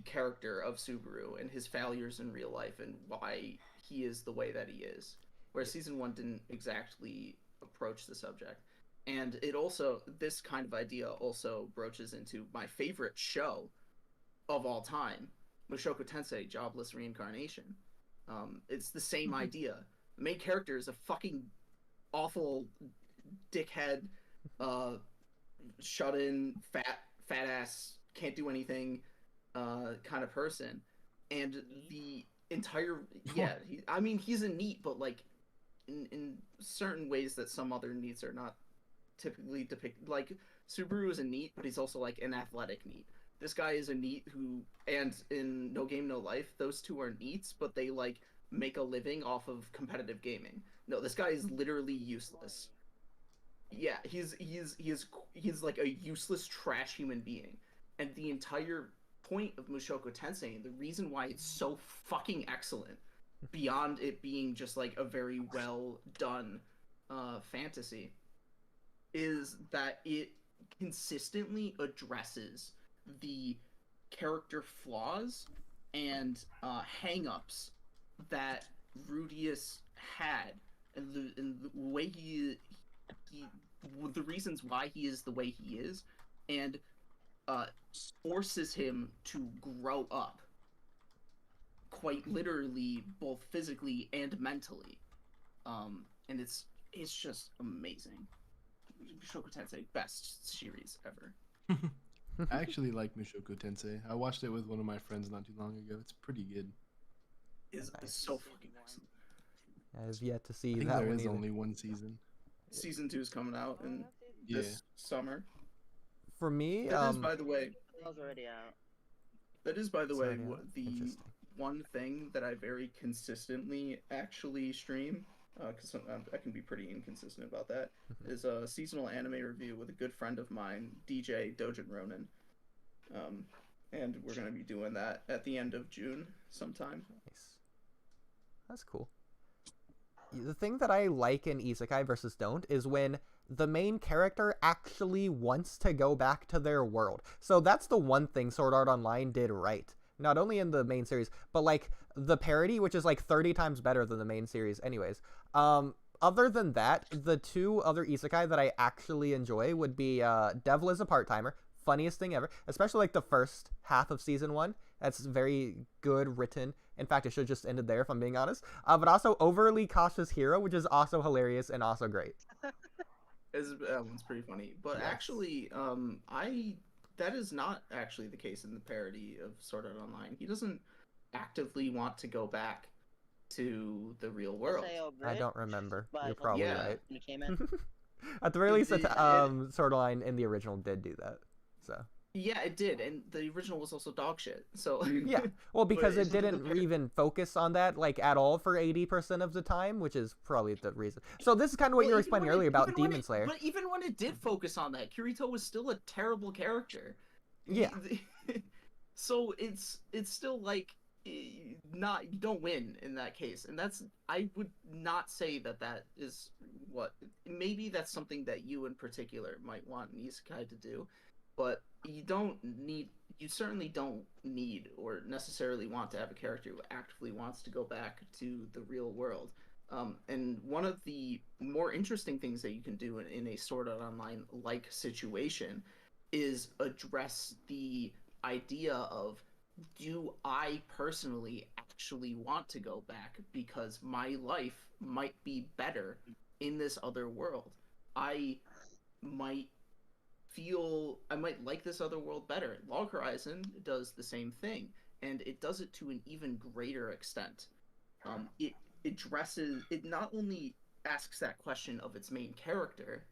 character of Subaru and his failures in real life and why he is the way that he is. Whereas season 1 didn't exactly approach the subject. And it also, this kind of idea also broaches into my favorite show of all time, Mushoku Tensei, Jobless Reincarnation. It's the same idea. The main character is a fucking awful dickhead, shut-in, fat ass, can't do anything kind of person. And the entire, he's a NEET, but like in certain ways that some other NEETs are not typically depicted. Like, Subaru is a NEET, but he's also like an athletic NEET. This guy is a NEET who, and in No Game No Life, those two are NEETs, but they like make a living off of competitive gaming. No, this guy is literally useless. Yeah, he's like a useless trash human being. And the entire point of Mushoku Tensei, the reason why it's so fucking excellent, beyond it being just like a very well done fantasy, is that it consistently addresses the character flaws and hang-ups that Rudius had, and the way he the reasons why he is the way he is, and forces him to grow up, quite literally, both physically and mentally. And it's just amazing. Mushoku Tensei, best series ever. I actually like Mushoku Tensei. I watched it with one of my friends not too long ago. It's pretty good. It's so fucking excellent. I have yet to see I think that there one is either. only one season. Season 2 is coming out in this summer. For me, That is, by the way, That was already out. that is, by the It's way, already out? the Interesting. one thing that I very consistently actually stream, because I can be pretty inconsistent about that, is a seasonal anime review with a good friend of mine, DJ Dojin Ronin. And we're going to be doing that at the end of June sometime. Nice. That's cool. The thing that I like in Isekai versus don't is when the main character actually wants to go back to their world. So that's the one thing Sword Art Online did right. Not only in the main series, but like the parody, which is like 30 times better than the main series anyways. Other than that, the 2 other Isekai that I actually enjoy would be Devil is a Part-Timer, funniest thing ever, especially like the first half of season 1, That's very good written. In fact, it should have just ended there if I'm being honest. But also overly cautious hero, which is also hilarious and also great. That one's pretty funny. But Yes. actually, that is not actually the case in the parody of Sword Art Online. He doesn't actively want to go back to the real world. I don't remember. But You're probably Yeah. right. Entertainment. At the very least, It- Sword Line in the original did do that. So Yeah, it did, and the original was also dog shit. So yeah, well, because But it didn't even focus on that like at all for 80% of the time, which is probably the reason. So this is kind of what you were explaining earlier about Demon Slayer. But even when it did focus on that, Kirito was still a terrible character. Yeah. So it's still like not, you don't win in that case, and that's, I would not say that is what, maybe that's something that you in particular might want an isekai to do, but you certainly don't need or necessarily want to have a character who actively wants to go back to the real world. And one of the more interesting things that you can do in a Sword Art Online like situation is address the idea of, do I personally actually want to go back because my life might be better in this other world? I might like this other world better. Log Horizon does the same thing, and it does it to an even greater extent. It not only asks that question of its main character,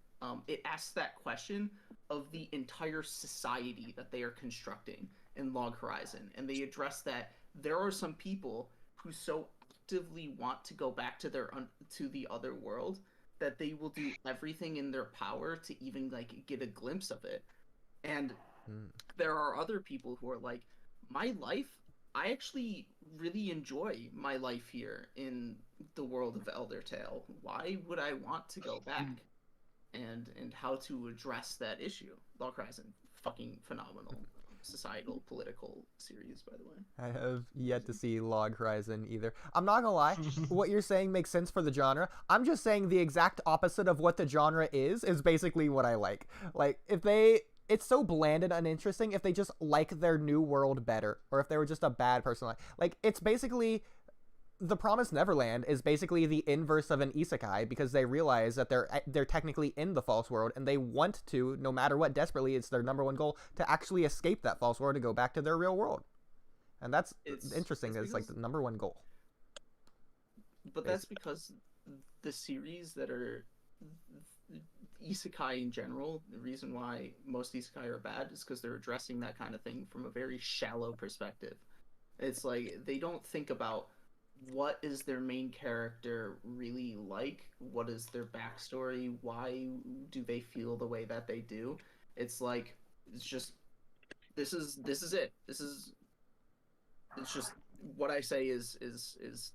it asks that question of the entire society that they are constructing in Log Horizon, and they address that there are some people who so actively want to go back to the other world that they will do everything in their power to even like get a glimpse of it. And there are other people who are like, my life, I actually really enjoy my life here in the world of Elder Tale. Why would I want to go back? And how to address that issue. Log Horizon, fucking phenomenal societal political series, by the way. I have yet to see Log Horizon either. I'm not gonna lie, what you're saying makes sense for the genre. I'm just saying the exact opposite of what the genre is basically what I like. Like, it's so bland and uninteresting if they just like their new world better, or if they were just a bad person. Like it's basically, The Promised Neverland is basically the inverse of an isekai, because they realize that they're technically in the false world, and they want to, no matter what, desperately, it's their number one goal to actually escape that false world and go back to their real world. And that's interesting. It's like the number one goal. But that's because the series that are isekai in general, the reason why most isekai are bad is because they're addressing that kind of thing from a very shallow perspective. It's like they don't think about what is their main character really like, what is their backstory, why do they feel the way that they do. It's like, it's just, this is it. It's just what I say is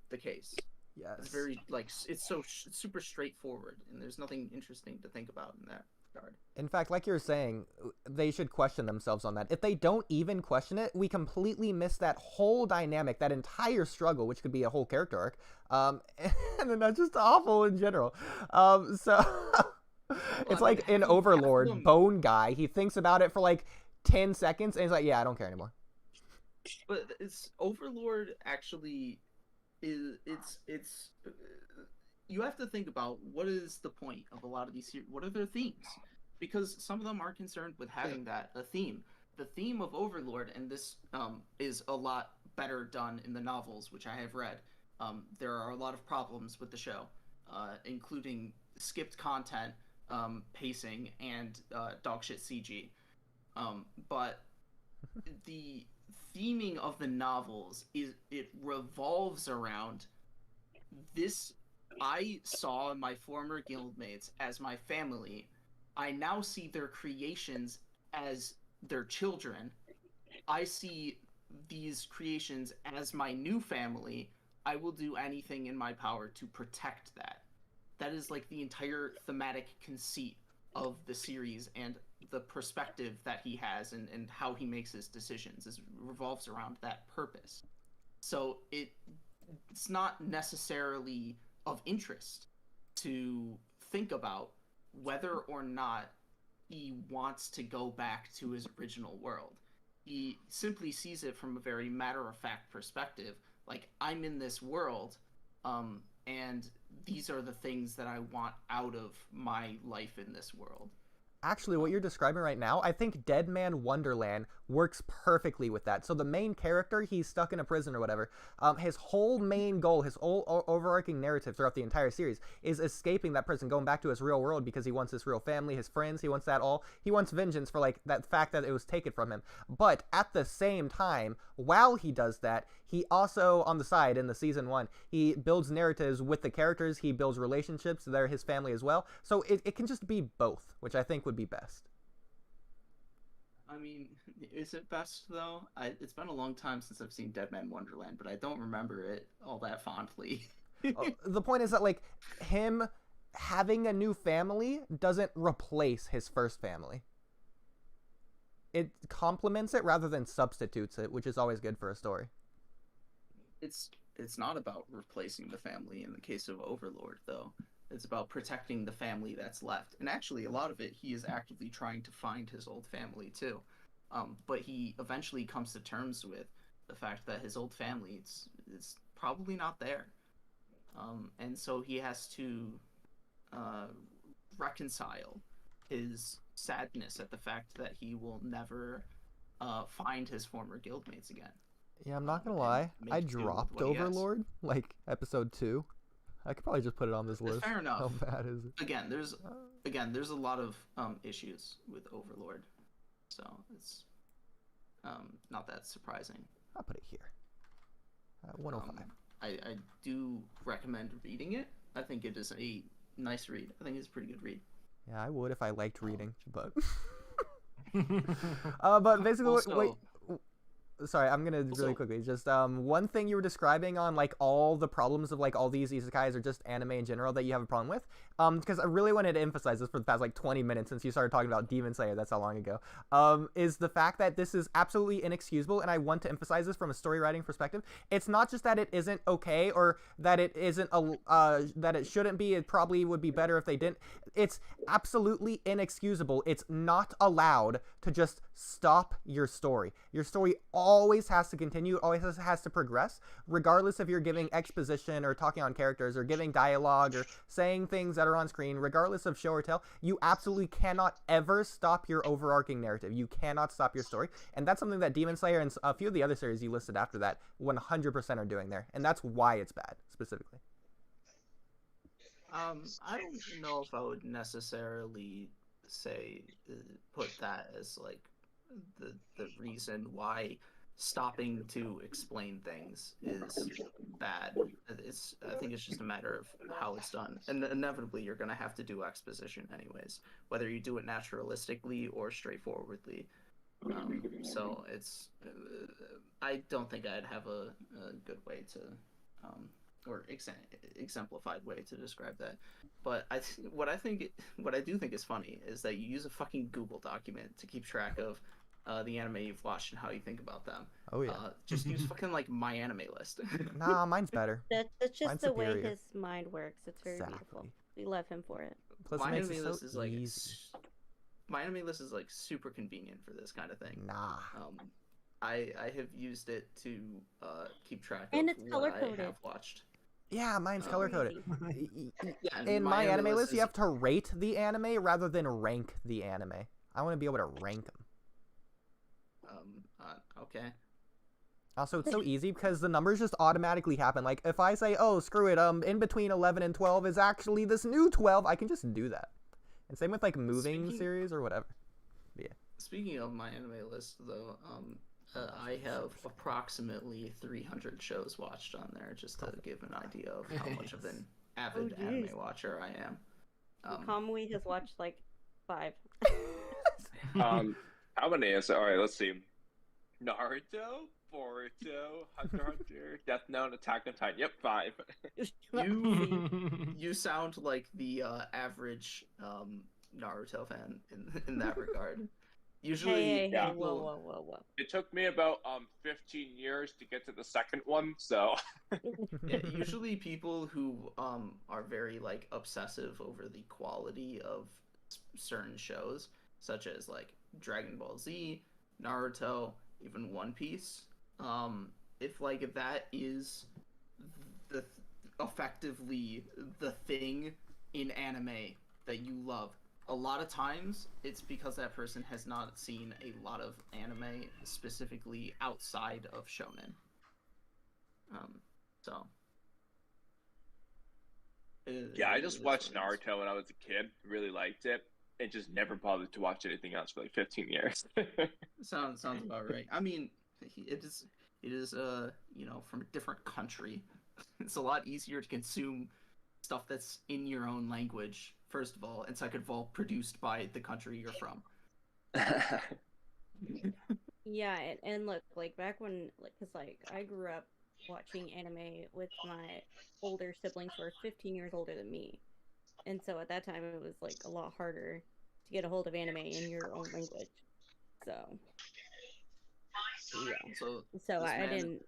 the case. Yes. It's very, like, it's super straightforward, and there's nothing interesting to think about in that regard. In fact, like you're saying, they should question themselves on that. If they don't even question it, we completely miss that whole dynamic, that entire struggle, which could be a whole character arc. And then that's just awful in general. So it's like in Overlord, Bone Guy, he thinks about it for like 10 seconds, and he's like, yeah, I don't care anymore. But it's Overlord actually is you have to think about what is the point of a lot of these series. What are their themes? Because some of them are concerned with having a theme. The theme of Overlord, and this is a lot better done in the novels, which I have read. There are a lot of problems with the show, including skipped content, pacing, and dogshit CG. But the theming of the novels it revolves around this. I saw my former guildmates as my family. I now see their creations as their children. I see these creations as my new family. I will do anything in my power to protect that. That is like the entire thematic conceit of the series, and the perspective that he has and how he makes his decisions revolves around that purpose. So it's not necessarily of interest to think about whether or not he wants to go back to his original world. he simply sees it from a very matter-of-fact perspective. Like, I'm in this world, and these are the things that I want out of my life in this world. Actually, what you're describing right now, I think Dead Man Wonderland works perfectly with that. So the main character, he's stuck in a prison or whatever. His whole main goal, his whole overarching narrative throughout the entire series is escaping that prison, going back to his real world because he wants his real family, his friends. He wants that all. He wants vengeance for like that fact that it was taken from him. But at the same time, while he does that, he also, on the side, in the season 1, he builds narratives with the characters. He builds relationships. They're his family as well. So it can just be both, which I think would be best. I mean, is it best, though? It's been a long time since I've seen Dead Man Wonderland, but I don't remember it all that fondly. The point is that, like, him having a new family doesn't replace his first family. It complements it rather than substitutes it, which is always good for a story. It's not about replacing the family in the case of Overlord, though. It's about protecting the family that's left. And actually, a lot of it, he is actively trying to find his old family, too. But he eventually comes to terms with the fact that his old family is probably not there. And so he has to reconcile his sadness at the fact that he will never find his former guildmates again. Yeah, I'm not gonna lie. I dropped Overlord, like, episode 2. I could probably just put it on this list. Fair enough. How bad is it? Again, there's a lot of issues with Overlord, so it's not that surprising. I'll put it here. 105. I do recommend reading it. I think it is a nice read. I think it's a pretty good read. Yeah, I would if I liked reading, but but basically, Also, sorry, I'm gonna really quickly just one thing you were describing on like all the problems of like all these isekais or just anime in general that you have a problem with, because I really wanted to emphasize this for the past like 20 minutes since you started talking about Demon Slayer, that's how long ago, is the fact that this is absolutely inexcusable, and I want to emphasize this from a story writing perspective. It's not just that it isn't okay or that it isn't that it shouldn't be. It probably would be better if they didn't. It's absolutely inexcusable. It's not allowed to just stop your story. Your story always has to continue, always has to progress, regardless if you're giving exposition or talking on characters or giving dialogue or saying things that are on screen, regardless of show or tell. You absolutely cannot ever stop your overarching narrative. You cannot stop your story. And that's something that Demon Slayer and a few of the other series you listed after that 100% are doing there. And that's why it's bad, specifically. I don't know if I would necessarily say put that as like the reason why stopping to explain things is bad. I think it's just a matter of how it's done, and inevitably you're gonna have to do exposition anyways, whether you do it naturalistically or straightforwardly. So it's I don't think I'd have a good way to or exemplified way to describe that. But what I do think is funny is that you use a fucking Google document to keep track of the anime you've watched and how you think about them. Oh yeah. Just use fucking like my anime list. Nah, mine's better. That's just Mine's the way superior. his mind works. It's very beautiful. We love him for it. Plus, My it makes anime it so list is like easy. my anime list is like super convenient for this kind of thing. Nah. I have used it to keep track And of it's what I color-coded. have watched. Yeah, mine's Oh, color coded. Yeah, and In my anime list, is- you have to rate the anime rather than rank the anime. I want to be able to rank them. Okay. Also, it's so easy because the numbers just automatically happen. Like, if I say, oh, screw it, in between 11 and 12 is actually this new 12, I can just do that. And same with, like, moving series or whatever. But yeah. Speaking of my anime list, though, I have approximately 300 shows watched on there, just to give an idea of how much of an avid anime watcher I am. Kamui has watched like 5. How many is it? All right, let's see. Naruto, Boruto, Hunter x Hunter, Death Note, Attack on Titan. Yep, 5. You sound like the average Naruto fan in that regard. Usually, Hey, yeah. whoa. It took me about 15 years to get to the second one, so. Yeah, usually people who are very like obsessive over the quality of certain shows, such as like Dragon Ball Z, Naruto, even One Piece. If like that is the effectively the thing in anime that you love, a lot of times it's because that person has not seen a lot of anime specifically outside of shonen. So Yeah, I just it's watched what it is. Naruto when I was a kid. Really liked it, and just never bothered to watch anything else for like 15 years. Sounds about right. I mean, it is you know, from a different country. It's a lot easier to consume stuff that's in your own language, first of all, and second of all, produced by the country you're from. Yeah, and look, like back when, like, cause like I grew up watching anime with my older siblings who are 15 years older than me, and so at that time it was like a lot harder to get a hold of anime in your own language. So yeah, So so this I man, didn't.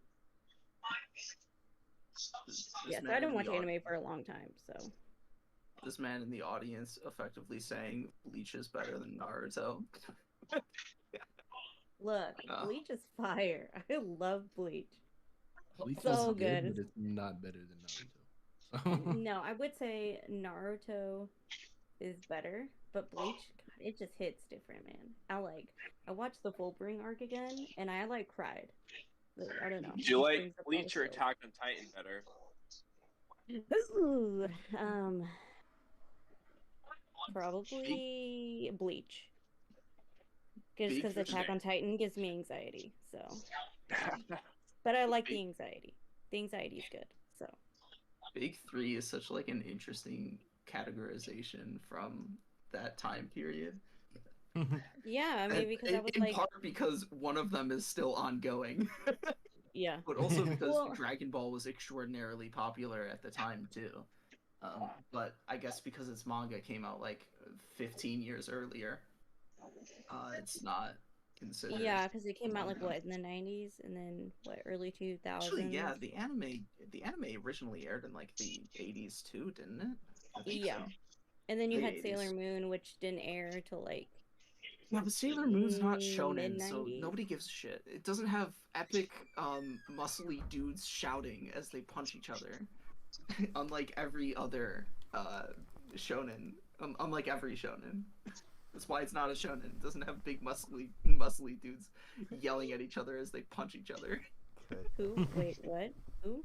this Yeah, so I man didn't in watch the anime for a long time. So this man in the audience effectively saying Bleach is better than Naruto. look, Uh, Bleach is fire. I love Bleach. Bleach So is good. but it's not better than Naruto. No, I would say Naruto is better, but Bleach, God, it just hits different, man. I watched the Fullbring arc again, and I like cried. I don't know. Do It you just like brings up all the Bleach or feels. Attack on Titan better? Ooh, probably Bleach. Just Big because Attack on Titan gives me anxiety, so. But I like the anxiety. The anxiety is good, so. Big Three is such like an interesting categorization from that time period. Yeah, I mean, because I was in like, part because one of them is still ongoing, yeah. but also because Well, Dragon Ball was extraordinarily popular at the time too. But I guess because its manga came out like 15 years earlier, it's not considered. yeah, because it came out like manga. what in the 90s, and then what early 2000s. Actually, yeah, the anime originally aired in like the 80s too, didn't it? I think Yeah. so. And then you The had Sailor 80s. Moon, which didn't air till like Yeah, but Sailor Moon's not mid shonen, so 90s. nobody gives a shit. It doesn't have epic, muscly dudes shouting as they punch each other, unlike every other shonen. Unlike every shonen. That's why it's not a shonen. It doesn't have big muscly dudes yelling at each other as they punch each other. Who? Wait, what? Who?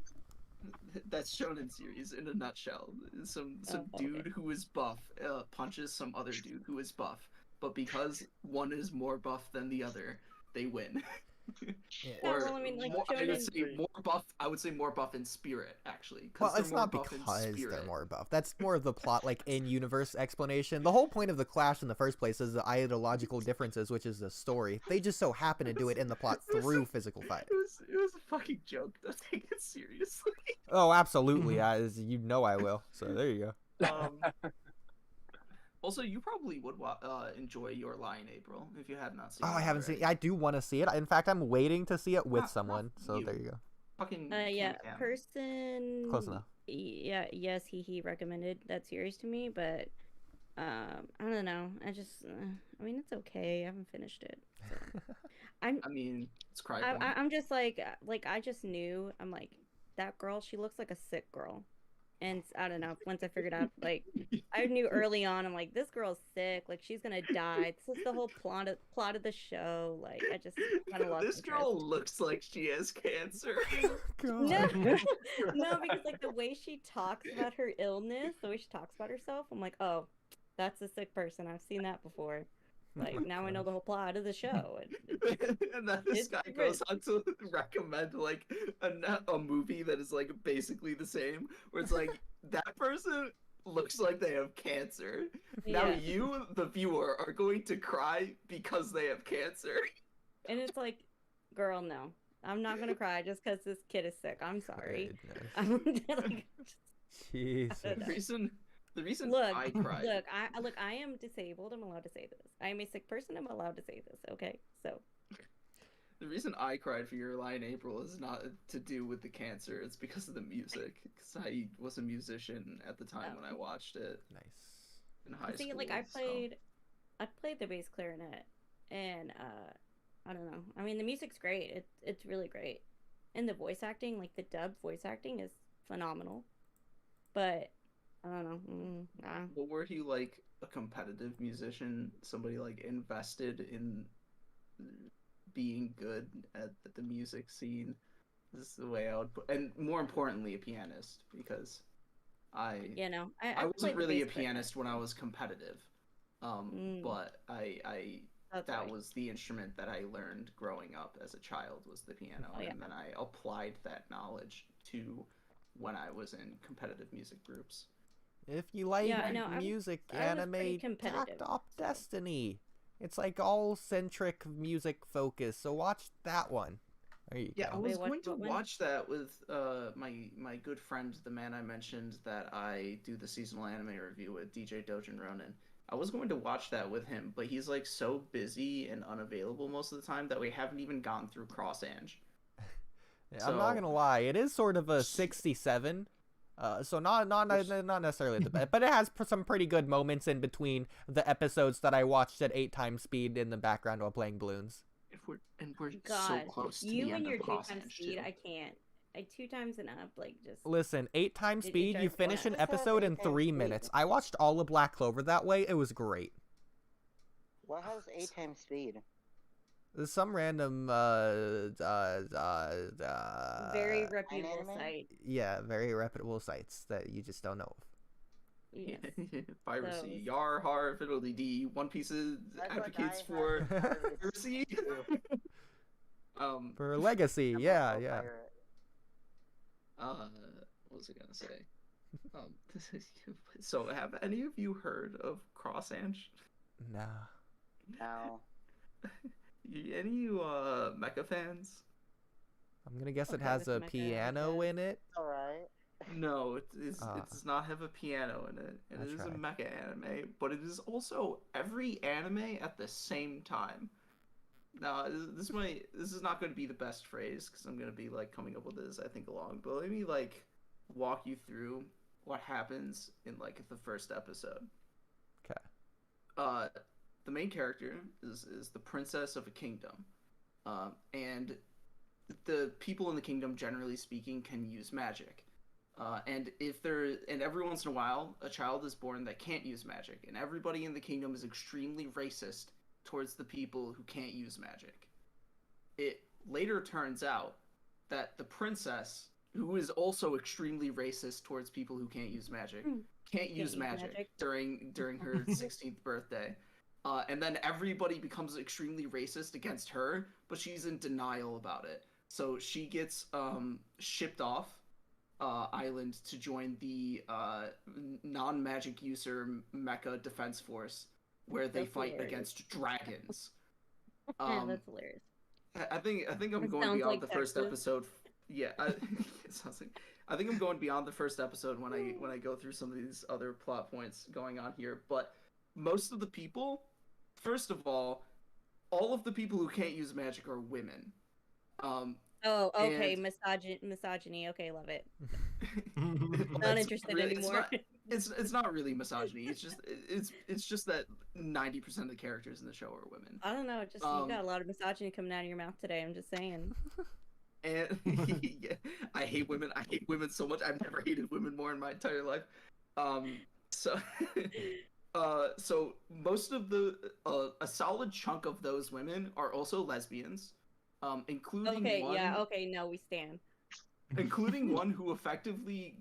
That's shonen series in a nutshell. Some Oh, dude okay. who is buff punches some other dude who is buff, but because one is more buff than the other, they win. Yeah. Or well, I mean, like, more, I would shonen- say more buff. I would say more buff in spirit, actually. Well, They're it's more not buff in because they're spirit. more buff. That's more of the plot, like in-universe explanation. The whole point of the Clash in the first place is the ideological differences, which is the story. They just so happen to do it in the plot through physical fight. It was a fucking joke. Don't take it seriously. Oh, absolutely. As you know, I will. So there you go. Also, you probably would enjoy Your Lie in April if you have not seen. Oh, it I haven't already. seen. I do want to see it. In fact, I'm waiting to see it with Not someone. So you. there you go. Fucking yeah, Cam. person. Close enough. Yeah, yes, he recommended that series to me, but I don't know. I mean, it's okay. I haven't finished it. So. I mean, it's cry porn. I'm just like I just knew. I'm like, that girl. She looks like a sick girl. And I don't know. Once I figured out, like, I knew early on. I'm like, this girl's sick. Like, she's gonna die. This is the whole plot of the show. Like, I just kind of lost This interest. girl looks like she has cancer. God. No, no, because like the way she talks about her illness, the way she talks about herself, I'm like, oh, that's a sick person. I've seen that before. Like now I know the whole plot of the show. And then this It's guy good. goes on to recommend like a movie that is like basically the same, where it's like that person looks like they have cancer. Now Yeah. you, the viewer, are going to cry because they have cancer. And it's like, girl, no, I'm not gonna cry just because this kid is sick. I'm sorry. Goodness. I'm like, Jesus. The reason look, I cried. look, I am disabled. I'm allowed to say this. I am a sick person. I'm allowed to say this. Okay, so. The reason I cried for Your Lie in April is not to do with the cancer. It's because of the music. Because I was a musician at the time when I watched it Nice. in high See, school. like I so- played the bass clarinet, and I don't know. I mean, the music's great. It's really great, and the voice acting, like the dub voice acting, is phenomenal. But I don't know. Nah. But were you like a competitive musician, somebody like invested in being good at the music scene? This is the way I would put, and more importantly, a pianist, because You know, I played wasn't the really a bass quite pianist when I nicely. was competitive, Mm, but that's that why. was the instrument that I learned growing up as a child, was the piano, Oh yeah. and then I applied that knowledge to when I was in competitive music groups. If you like Yeah, no, music, I was pretty anime, competitive. Takt Op So. Destiny. It's like all centric music focus, so watch that one. There you Yeah, I go. was Wait, going to what one? watch that with my good friend, the man I mentioned that I do the seasonal anime review with, DJ Dojin Ronin. I was going to watch that with him, but he's like so busy and unavailable most of the time that we haven't even gone through Cross Ange. I'm not So gonna lie, it is sort of a 67. So not necessarily the best, but it has some pretty good moments in between the episodes that I watched at 8 times speed in the background while playing balloons. we're so God, close to you the and end your of 2 Cross times Ange speed, too. I can't. 2 times and up, like just. Listen, 8 times It speed, you drives me finish an nuts. Just have episode in 8 times 3 speed. minutes. I watched all of Black Clover that way. It was great. What has 8 times speed? There's some random Very reputable anime? site. yeah, very reputable sites that you just don't know of. Yes. Piracy, Those. Yar, Har, Fiddly D, One Piece That's what advocates I for have pirates piracy. do. For Legacy, I'm yeah, also a yeah. pirate. What was I gonna say? So have any of you heard of Cross Ange? Nah. No. Any of you mecha fans? I'm gonna guess it Okay has with a mecha, I piano guess. in it. Alright. No, it Ah. does not have a piano in it, and I it is a tried. mecha anime, but it is also every anime at the same time. Now, this is not going to be the best phrase because I'm going to be like coming up with this I think along, but let me like walk you through what happens in like the first episode. Okay. The main character is the princess of a kingdom, and the people in the kingdom, generally speaking, can use magic. And every once in a while, a child is born that can't use magic, and everybody in the kingdom is extremely racist towards the people who can't use magic. It later turns out that the princess, who is also extremely racist towards people who can't use magic, can't use magic during her 16th birthday. And then everybody becomes extremely racist against her, but she's in denial about it. So she gets shipped off island to join the non-magic user mecha defense force, where they That's fight hilarious. against dragons. Yeah, that's hilarious. I think I'm It going sounds beyond like the first Texas. episode. Yeah, it sounds like. I think I'm going beyond the first episode when I go through some of these other plot points going on here. But most of the people, first of all of the people who can't use magic are women. Oh, okay, and- misogyny. Okay, love it. Well, Not it's interested really- anymore. It's not really misogyny. It's just that 90% of the characters in the show are women. I don't know. Just you got a lot of misogyny coming out of your mouth today. I'm just saying. And yeah, I hate women. I hate women so much. I've never hated women more in my entire life. So so most of a solid chunk of those women are also lesbians, including Okay, one. yeah, okay, no, we stand. Including one who effectively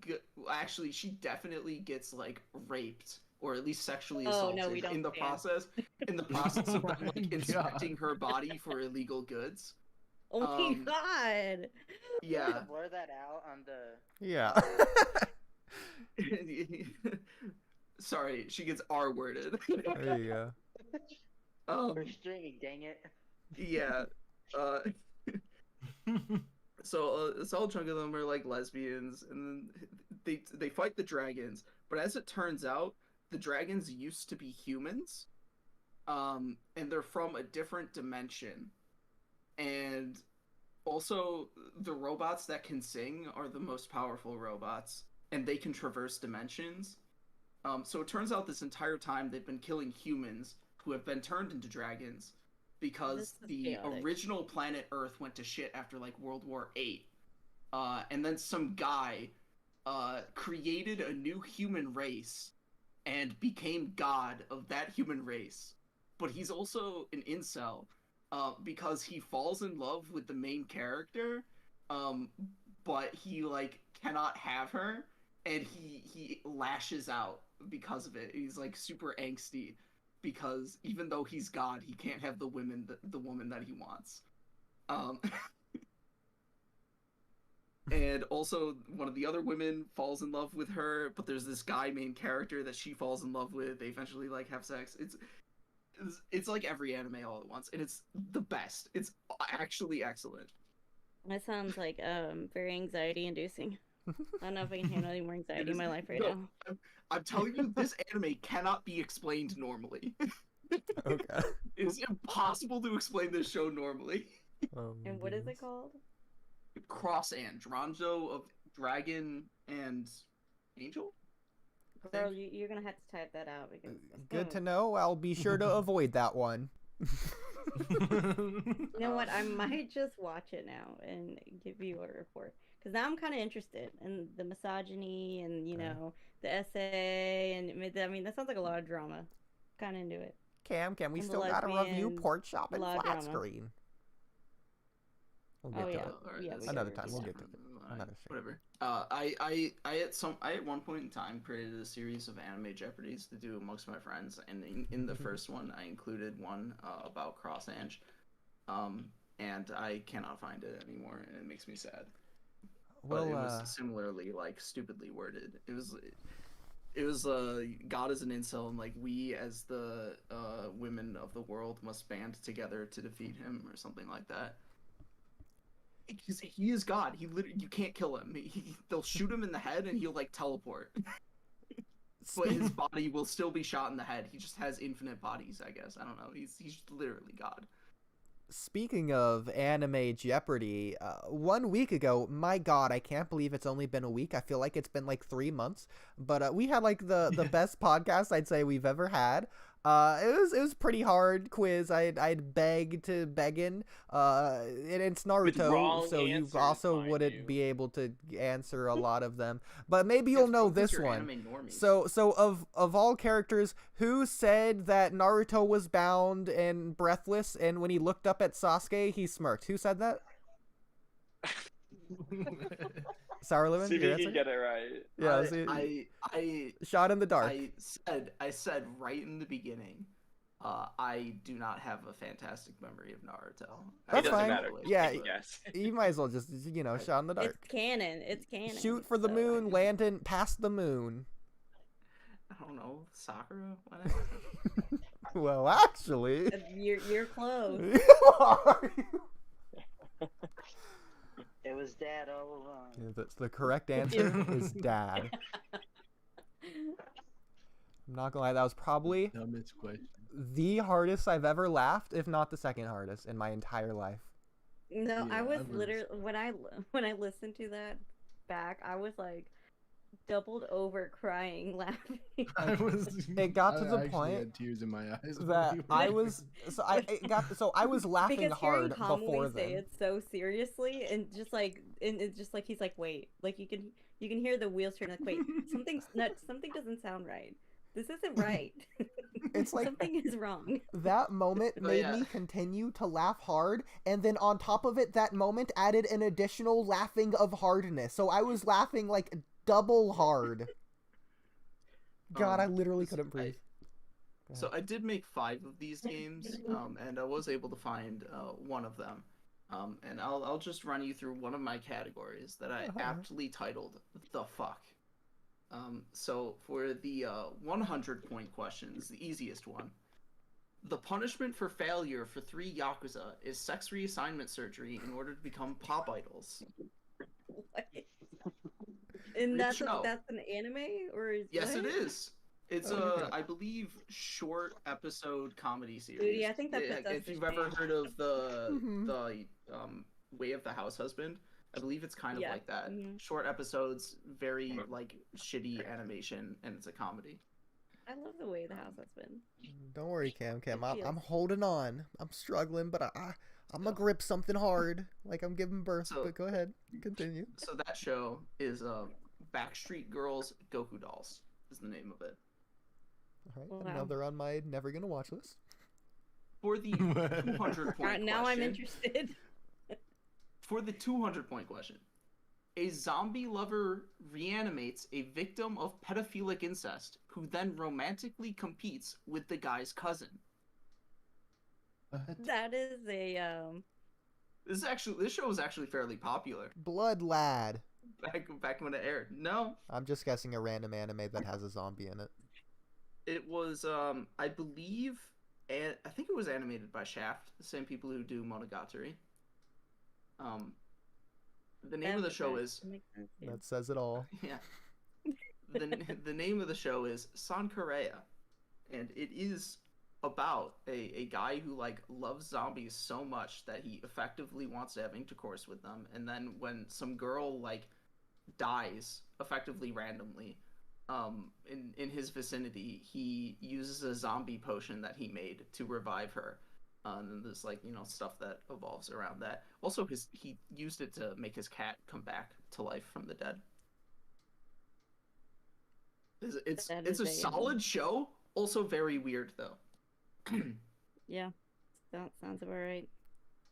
actually she definitely gets like raped or at least sexually Oh, assaulted no, we don't in the stand. process of Oh them my like inspecting her body for illegal goods. Oh my god. Yeah. Blur that out on the. Yeah. Sorry, she gets R-worded. There you go. We're streaming, dang it. Yeah. So a solid chunk of them are like lesbians, and then they fight the dragons. But as it turns out, the dragons used to be humans, and they're from a different dimension. And also, the robots that can sing are the most powerful robots, and they can traverse dimensions. So it turns out this entire time they've been killing humans who have been turned into dragons, because This is the chaotic. original planet Earth went to shit after like World War VIII, and then some guy created a new human race and became god of that human race. But he's also an incel because he falls in love with the main character, but he like cannot have her, and he lashes out because of it. He's like super angsty because even though he's god, he can't have the woman that he wants. And also one of the other women falls in love with her, but there's this guy main character that she falls in love with. They eventually like have sex. It's like every anime all at once, and it's the best. It's actually excellent. That sounds like very anxiety inducing. I don't know if I can handle any more anxiety in my life right now. I'm telling you, this anime cannot be explained normally. Okay. It's impossible to explain this show normally. And what is it called? Cross and Dranjo of Dragon and Angel? Girl, you're gonna have to type that out because Good to know. I'll be sure to avoid that one. You know what? I might just watch it now and give you a report because now I'm kind of interested in the misogyny and you know the essay and I mean that sounds like a lot of drama. Kind of into it. Cam, we And the still gotta review lesbians, Pork Chop and a lot of Flat drama. Screen. We'll get Oh to yeah, it. yeah. that's Another we time, can we'll do get that. to it. Another stream. Whatever. I at one point in time created a series of anime Jeopardies to do amongst my friends, and in the first one I included one about Cross Ange, and I cannot find it anymore, and it makes me sad. But Well, it was similarly like stupidly worded. It was God is an incel, and like we as the women of the world must band together to defeat him, or something like that. Because he is God. He literally, you can't kill him. They'll shoot him in the head, and he'll like teleport. But his body will still be shot in the head. He just has infinite bodies, I guess. I don't know. He's literally God. Speaking of anime Jeopardy, 1 week ago, my god, I can't believe it's only been a week. I feel like it's been like 3 months. But we had like the best podcast I'd say we've ever had. It was pretty hard quiz. I'd beg to beggin. And it's Naruto, wrong so you answers, also mind wouldn't you. be able to answer a lot of them. But maybe you'll know Because this you're one. anime normies. So of all characters, who said that Naruto was bound and breathless, and when he looked up at Sasuke, he smirked? Who said that? SourLemon, See if your you can answer? get it right. Yeah, see, I shot in the dark. I said right in the beginning, I do not have a fantastic memory of Naruto. That's it doesn't fine. matter. Yeah, Yes. You might as well just, shot in the dark. It's canon. It's canon. Shoot for the so- moon, land in past the moon. I don't know, Sakura. Well, actually, You're close. are you? It was Dad all along. Yeah, that's the correct answer is dad. I'm not gonna lie, that was probably Dumbest question. the hardest I've ever laughed, if not the second hardest in my entire life. No, I Yeah, was I was- literally when I listened to that back, I was like doubled over crying laughing. I was. It got to I the actually point had tears in my eyes. when That we were- I was I was laughing because hard hearing Kamui before say then. it so seriously and it's just like he's like wait, like you can hear the wheels turn like wait, something doesn't sound right. This isn't right. It's like something is wrong. that moment made yeah. me continue to laugh hard, and then on top of it, that moment added an additional laughing of hardness. So I was laughing like double hard. God, I literally couldn't breathe. So I did make 5 of these games, and I was able to find one of them. And I'll just run you through one of my categories that I aptly titled "The Fuck." So for the 100-point questions, the easiest one. The punishment for failure for 3 Yakuza is sex reassignment surgery in order to become pop idols. What? And Which that's show? that's an anime or is Yes, what? it is. It's Oh, I believe, short episode comedy series. Oodie, I think that puts us If to you've ever shame. heard of Mhm. the Way of the House Husband, I believe it's kind of Yeah. like that. Mhm. Short episodes, very like shitty animation, and it's a comedy. I love the way the house has been. Don't worry, Cam. It I'm feels- holding on. I'm struggling, but I'm gonna grip something hard, like I'm giving birth. So- But go ahead, continue. So that show is Backstreet Girls Goku Dolls is the name of it. All right, Wow. another on my never gonna watch list. For the 200 point Now I'm question, interested. for the 200 point question, a zombie lover reanimates a victim of pedophilic incest who then romantically competes with the guy's cousin. That is a This show was actually fairly popular Blood Lad. back when it aired. No, I'm just guessing a random anime that has a zombie in it. it was I believe, and I think it was animated by Shaft, the same people who do Monogatari. The name of the show is makes sense, yeah. That says it all. yeah. The name of the show is Sankareya, and it is about a guy who like loves zombies so much that he effectively wants to have intercourse with them, and then when some girl like dies effectively randomly in his vicinity, he uses a zombie potion that he made to revive her. And there's like, you know, stuff that evolves around that. Also, he used it to make his cat come back to life from the dead. It's That a is a, solid show. Also very weird though. Yeah, sounds about right.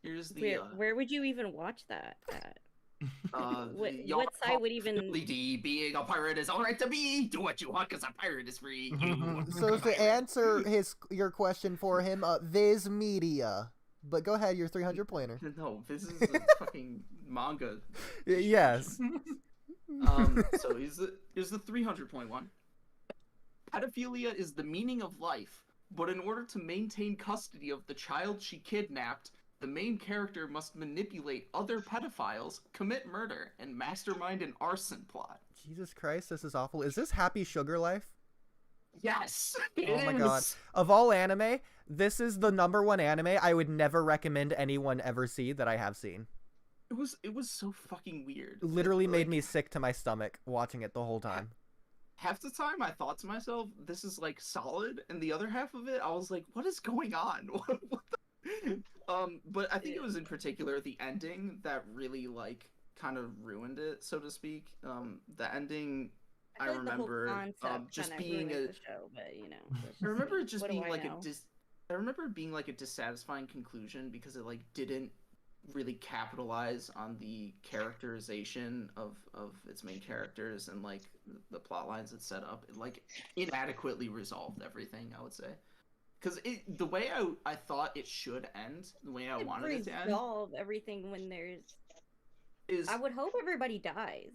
Here's the Where would you even watch that at? the What site would even? LED being a pirate is alright to be. Do what you want because a pirate is free. You So to answer your question for him, Viz Media. But go ahead, your 300 pointer. No, this is a fucking manga. Yes. So here's the 300.1. Pedophilia is the meaning of life, but in order to maintain custody of the child she kidnapped, the main character must manipulate other pedophiles, commit murder, and mastermind an arson plot. Jesus Christ, this is awful. Is this Happy Sugar Life? Yes! Oh my god. Of all anime, this is the #1 anime I would never recommend anyone ever see that I have seen. It was so fucking weird. Literally made me sick to my stomach watching it the whole time. Half the time I thought to myself, this is like solid, and the other half of it, I was like, what is going on? What the... But I think it was in particular the ending that really like kind of ruined it, so to speak. The ending, I feel like the whole remember concept just kinda being ruined a. the show, but you know. I remember it just what do being I like know? I remember it being like a dissatisfying conclusion because it like didn't really capitalize on the characterization of its main characters and like the plot lines it set up. It like inadequately resolved everything, I would say. Because the way I thought it should end, the way I wanted it to end, resolve everything when there's. is I would hope everybody dies.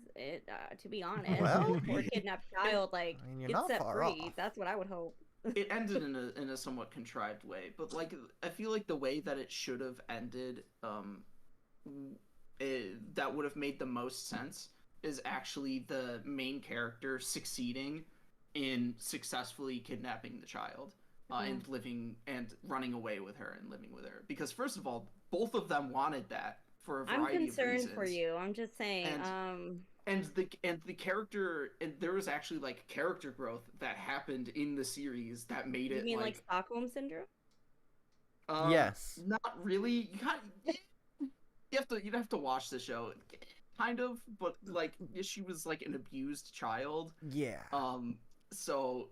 To be honest, Well, the poor kidnapped child like I mean, you're gets not set far free. off. That's what I would hope. it ended in a somewhat contrived way. But like I feel like the way that it should have ended, that would have made the most sense is actually the main character succeeding in successfully kidnapping the child. And living and running away with her and living with her, because first of all, both of them wanted that for a variety I'm of concerned reasons. for you. I'm just saying. And the character, and there was actually like character growth that happened in the series that made You it mean like Stockholm syndrome? Yes. Not really. You'd have to watch the show, kind of, but like she was like an abused child. Yeah. So.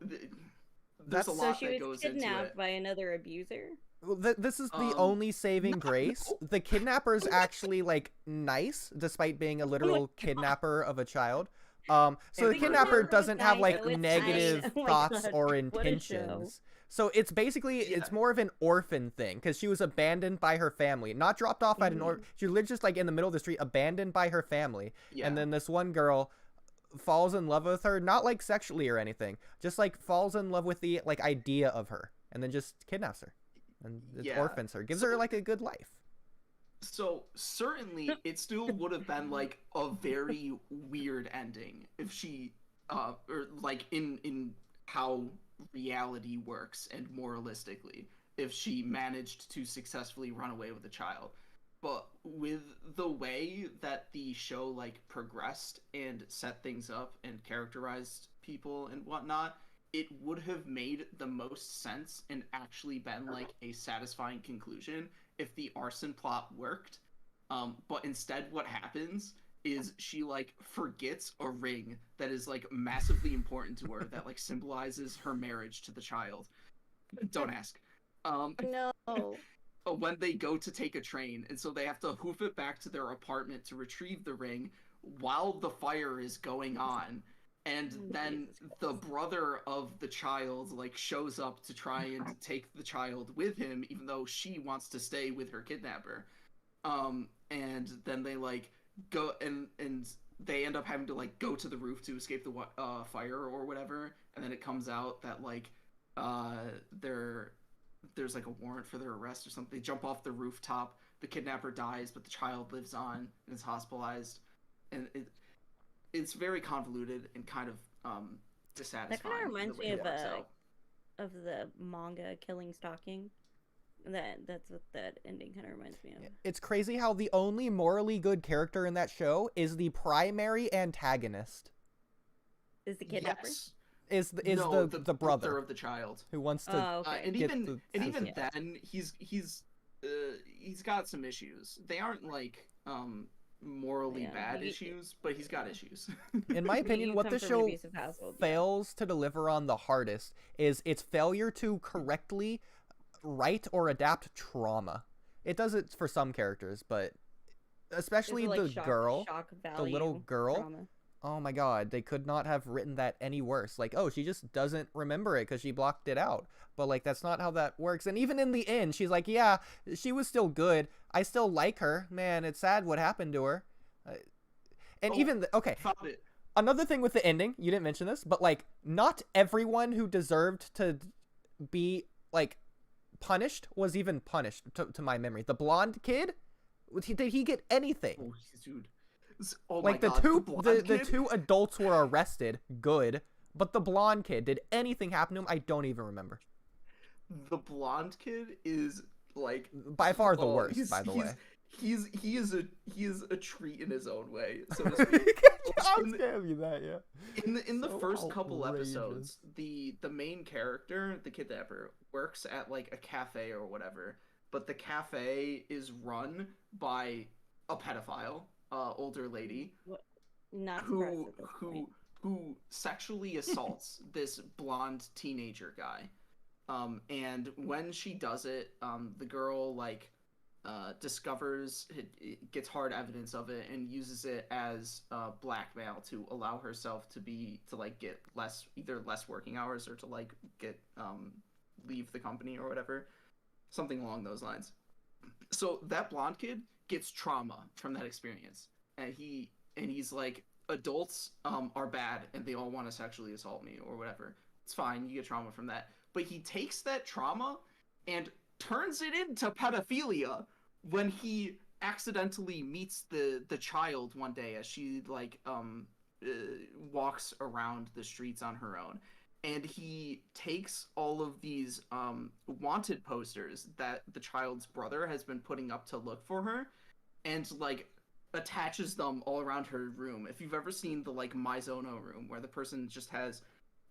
There's a So lot she that was goes into kidnapped it. by another abuser. Well, this is the only saving grace. The kidnapper's actually like nice, despite being a literal kidnapper of a child. So the The kidnapper kidnapper doesn't was have nice, like so it's negative nice. Oh my thoughts God, or what a intentions. So it's basically it's more of an orphan thing because she was abandoned by her family, not dropped off at an orphan. She lived just like in the middle of the street, abandoned by her family. Yeah. And then this one girl falls in love with her, not like sexually or anything, just like falls in love with the like idea of her, and then just kidnaps her and Yeah. orphans her, gives her like a good life. So certainly it still would have been like a very weird ending if she or like in how reality works and moralistically, if she managed to successfully run away with a child. But with the way that the show like progressed and set things up and characterized people and whatnot, it would have made the most sense and actually been like a satisfying conclusion if the arson plot worked. But instead what happens is she like forgets a ring that is like massively important to her that like symbolizes her marriage to the child. Don't ask. No. When they go to take a train, and so they have to hoof it back to their apartment to retrieve the ring while the fire is going on. And then the brother of the child like shows up to try and take the child with him, even though she wants to stay with her kidnapper. And then they like go and they end up having to like go to the roof to escape the fire or whatever. And then it comes out that like there's like a warrant for their arrest or something. They jump off the rooftop. The kidnapper dies, but the child lives on and is hospitalized. And it's very convoluted and kind of dissatisfying. That kind of reminds me of of the manga Killing Stalking. That's what that ending kind of reminds me of. It's crazy how the only morally good character in that show is the primary antagonist. Is the kidnapper? Yes. Is No, the brother of the child who wants to Oh, okay. and get even the then he's got some issues. They aren't like morally bad issues, but he's got issues. In my opinion, what the show fails to deliver on the hardest is its failure to correctly write or adapt trauma. It does it for some characters, but especially the little girl. Trauma. Oh my god, they could not have written that any worse. Like, oh, she just doesn't remember it because she blocked it out. But, like, that's not how that works. And even in the end, she's like, yeah, she was still good. I still like her. Man, it's sad what happened to her. Okay. Found it. Another thing with the ending, you didn't mention this, but, like, not everyone who deserved to be, like, punished was even punished, to my memory. The blonde kid, did he get anything? Oh, dude. Oh like my God, the two adults were arrested, good, but the blonde kid, did anything happen to him? I don't even remember. The blonde kid is like by far the worst. By the way, he is a treat in his own way. So to speak. I'll give you that, yeah. In the So first couple outrageous. episodes, the main character, the kidnapper, works at like a cafe or whatever, but the cafe is run by a pedophile. Older lady who sexually assaults this blonde teenager guy, and when she does it, the girl like discovers it gets hard evidence of it and uses it as blackmail to allow herself to get either less working hours or to like get leave the company or whatever, something along those lines. So that blonde kid gets trauma from that experience, and he's like, adults are bad and they all want to sexually assault me or whatever. It's fine, you get trauma from that, but he takes that trauma and turns it into pedophilia when he accidentally meets the child one day as she like walks around the streets on her own. And he takes all of these wanted posters that the child's brother has been putting up to look for her, and like attaches them all around her room. If you've ever seen the like Mizono room where the person just has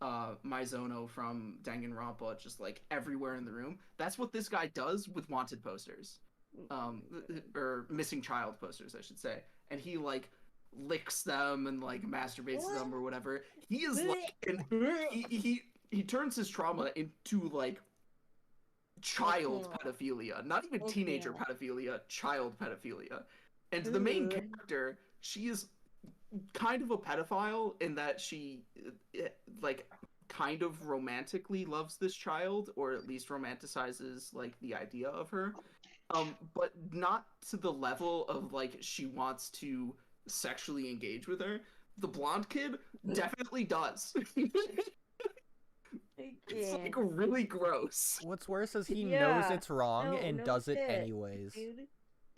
Mizono from Danganronpa just like everywhere in the room, that's what this guy does with wanted posters, or missing child posters, I should say. And he like licks them and like masturbates to them or whatever. He is like, and he turns his trauma into like child pedophilia, not even teenager pedophilia, child pedophilia. And the main character, she is kind of a pedophile in that she like kind of romantically loves this child, or at least romanticizes like the idea of her, but not to the level of like she wants to sexually engage with her. The blonde kid definitely does. It's like really gross. What's worse is he knows it's wrong and does it anyways. Dude.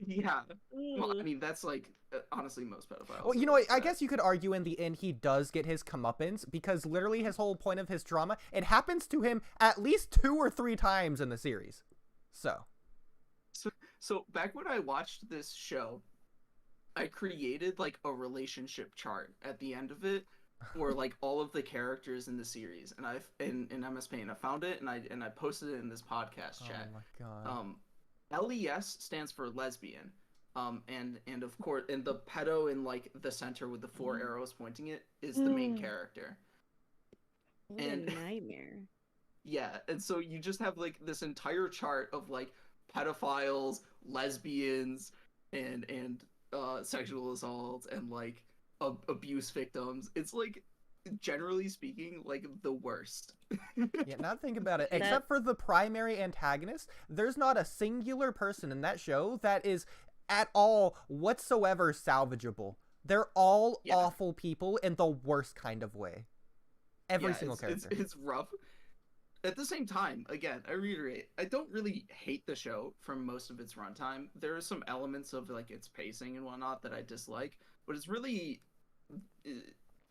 Yeah. Well, I mean, that's like honestly most pedophiles. Well, you know what? I guess you could argue in the end he does get his comeuppance, because literally his whole point of his trauma, it happens to him at least 2 or 3 times in the series. So back when I watched this show, I created like a relationship chart at the end of it for like all of the characters in the series, and I've in MS Paint I found it and I posted it in this podcast chat. Oh my god. LES stands for lesbian. And of course, and the pedo in like the center with the 4 arrows pointing it is the main character. What And a nightmare. yeah, and so you just have like this entire chart of like pedophiles, lesbians, and sexual assaults and like abuse victims. It's like generally speaking like the worst. Yeah, now think about it. Except for the primary antagonist, there's not a singular person in that show that is at all whatsoever salvageable. They're all awful people in the worst kind of way. Every single character. It's rough. At the same time, again, I reiterate, I don't really hate the show from most of its runtime. There are some elements of like its pacing and whatnot that I dislike, but it's really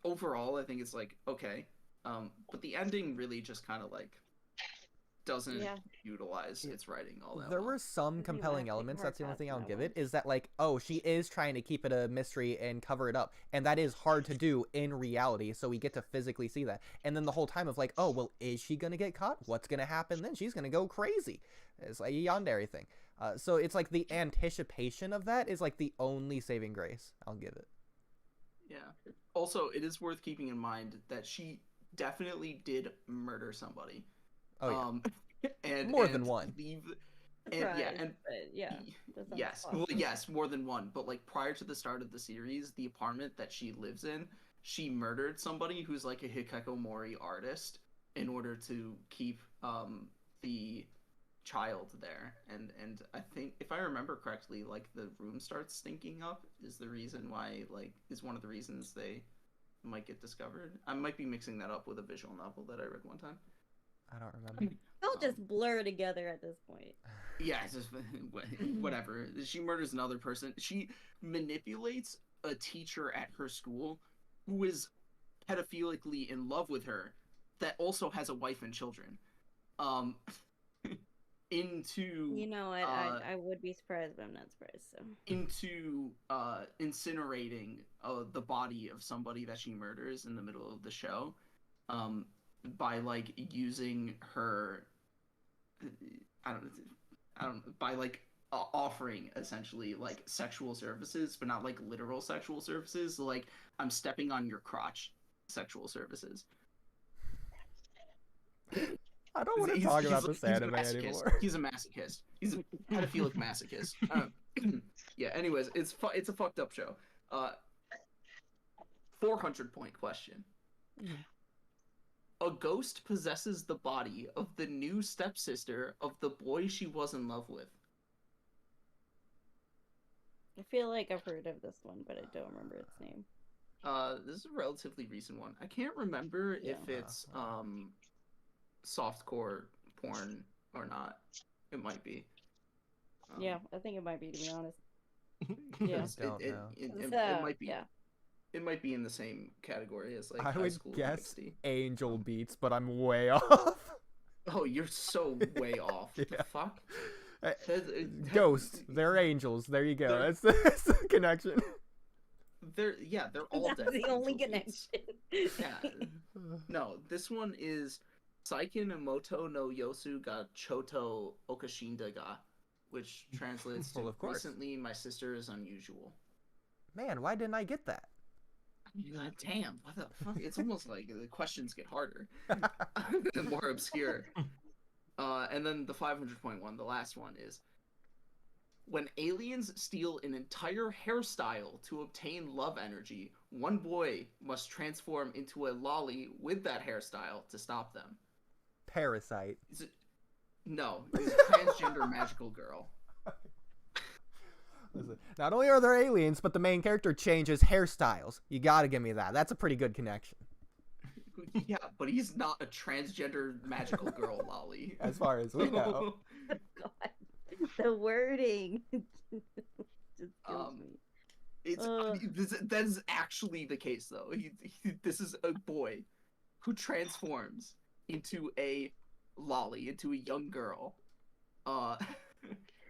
overall I think it's like okay. But the ending really just kind of like doesn't utilize its writing all that There well. were some compelling elements. That's the only thing I'll give it, is that like, oh, she is trying to keep it a mystery and cover it up, and that is hard to do in reality, so we get to physically see that. And then the whole time of like, oh, well, is she gonna get caught? What's gonna happen then? She's gonna go crazy. It's like a yandere thing. So it's like the anticipation of that is like the only saving grace I'll give it. Yeah. Also, it is worth keeping in mind that she definitely did murder somebody. Oh yeah. And More than one. Yes, more than one. But like prior to the start of the series, the apartment that she lives in, she murdered somebody who's like a hikikomori artist in order to keep the child there. And I think if I remember correctly, like the room starts stinking up is the reason why, like, is one of the reasons they might get discovered. I might be mixing that up with a visual novel that I read one time. I don't remember. They'll just blur together at this point. Yeah, it's just whatever. She murders another person. She manipulates a teacher at her school who is pedophilically in love with her that also has a wife and children. Into You know what? I would be surprised, but I'm not surprised. So into incinerating the body of somebody that she murders in the middle of the show. By like using her, I don't by like offering essentially like sexual services, but not like literal sexual services. Like I'm stepping on your crotch, sexual services. I don't want to talk about this anime anymore. He's a masochist. He's a pedophilic masochist. Yeah. Anyways, it's a fucked up show. 400-point question. A ghost possesses the body of the new stepsister of the boy she was in love with. I feel like I've heard of this one, but I don't remember its name. This is a relatively recent one. I can't remember if it's softcore porn or not. It might be. Yeah, I think it might be, to be honest. Yeah. It might be. Yeah. It might be in the same category as like I would school guess NXT. Angel Beats, but I'm way off. Oh, you're so way off. What the fuck? Ghosts. They're angels. There you go. That's the connection. They're all That's dead. the only beats. connection. Yeah. No, this one is Saiken Moto no Yosu ga Choto Okashinda ga, which translates to recently my sister is unusual. Man, why didn't I get that? God damn, what the fuck? It's almost like the questions get harder and more obscure. And then the 500-point one, the last one is: when aliens steal an entire hairstyle to obtain love energy, one boy must transform into a lolly with that hairstyle to stop them. Parasite. No, it's a transgender magical girl. Listen, not only are there aliens, but the main character changes hairstyles. You gotta give me that. That's a pretty good connection. Yeah, but he's not a transgender magical girl lolly. As far as we know. God, the wording just kills me. That is actually the case, though. This is a boy who transforms into a lolly, into a young girl.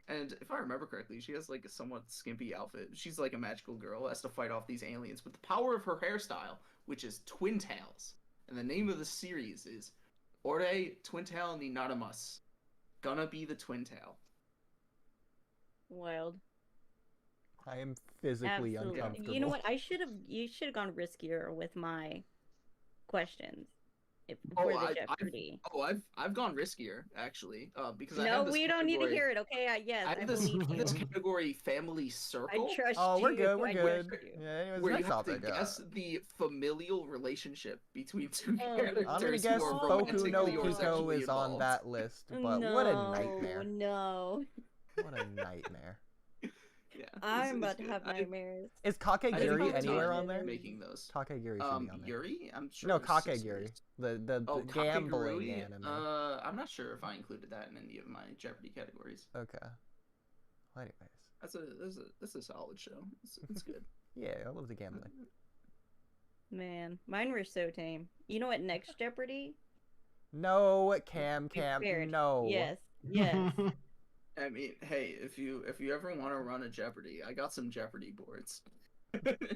And if I remember correctly, she has like a somewhat skimpy outfit. She's like a magical girl, has to fight off these aliens with the power of her hairstyle, which is Twin Tails. And the name of the series is Ore Twin Tail ni Naramas. Gonna be the Twin Tail. Wild. I am physically Absolutely. uncomfortable. You know what? You should have gone riskier with my questions. For the Jeopardy. I've gone riskier actually, because no, we don't need to hear it. Okay, yes, I have this category family circle. I trust Oh, we're you. good. We're I good. trust you. Yeah. Anyways, Where you next have to topic. guess the familial relationship between two characters. I'm gonna guess who are Boku romantically no or Pico sexually is on involved. that list, but no, what a nightmare! No. What a nightmare! Yeah, I'm about to good. have nightmares. Is I didn't Kakegiri have anywhere time on there? making those. Kakegiri should be on there. Yuri? I'm sure. No, there's Kakegiri. sisters. The Oh, gambling Kakegurui? anime. I'm not sure if I included that in any of my Jeopardy categories. Okay. Well, anyways. That's a solid show. It's good. Yeah, I love the gambling. Man, mine were so tame. You know what? Next Jeopardy? No, Cam, Prepared. no. Yes, yes. I mean, hey, if you ever want to run a Jeopardy, I got some Jeopardy boards.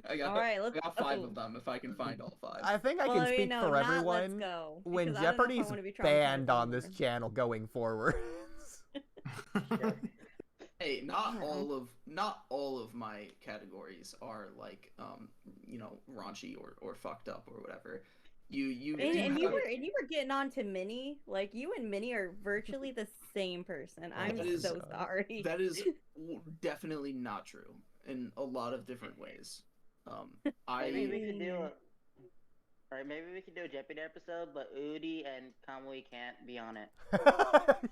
I got All right, I got 5 of them if I can find all 5. I think I Well, can speak no, for not everyone let's go, when because I don't know if I Jeopardy's wanna be traumatized banned on this anymore. channel going forward. Hey, not all of my categories are like raunchy or fucked up or whatever. You And you were getting on to Minnie. Like, you and Minnie are virtually the same person. I'm That is- so sorry. That is definitely not true in a lot of different ways. Maybe we could do maybe we could do a Jeopardy episode, but Oodie and Kamui can't be on it.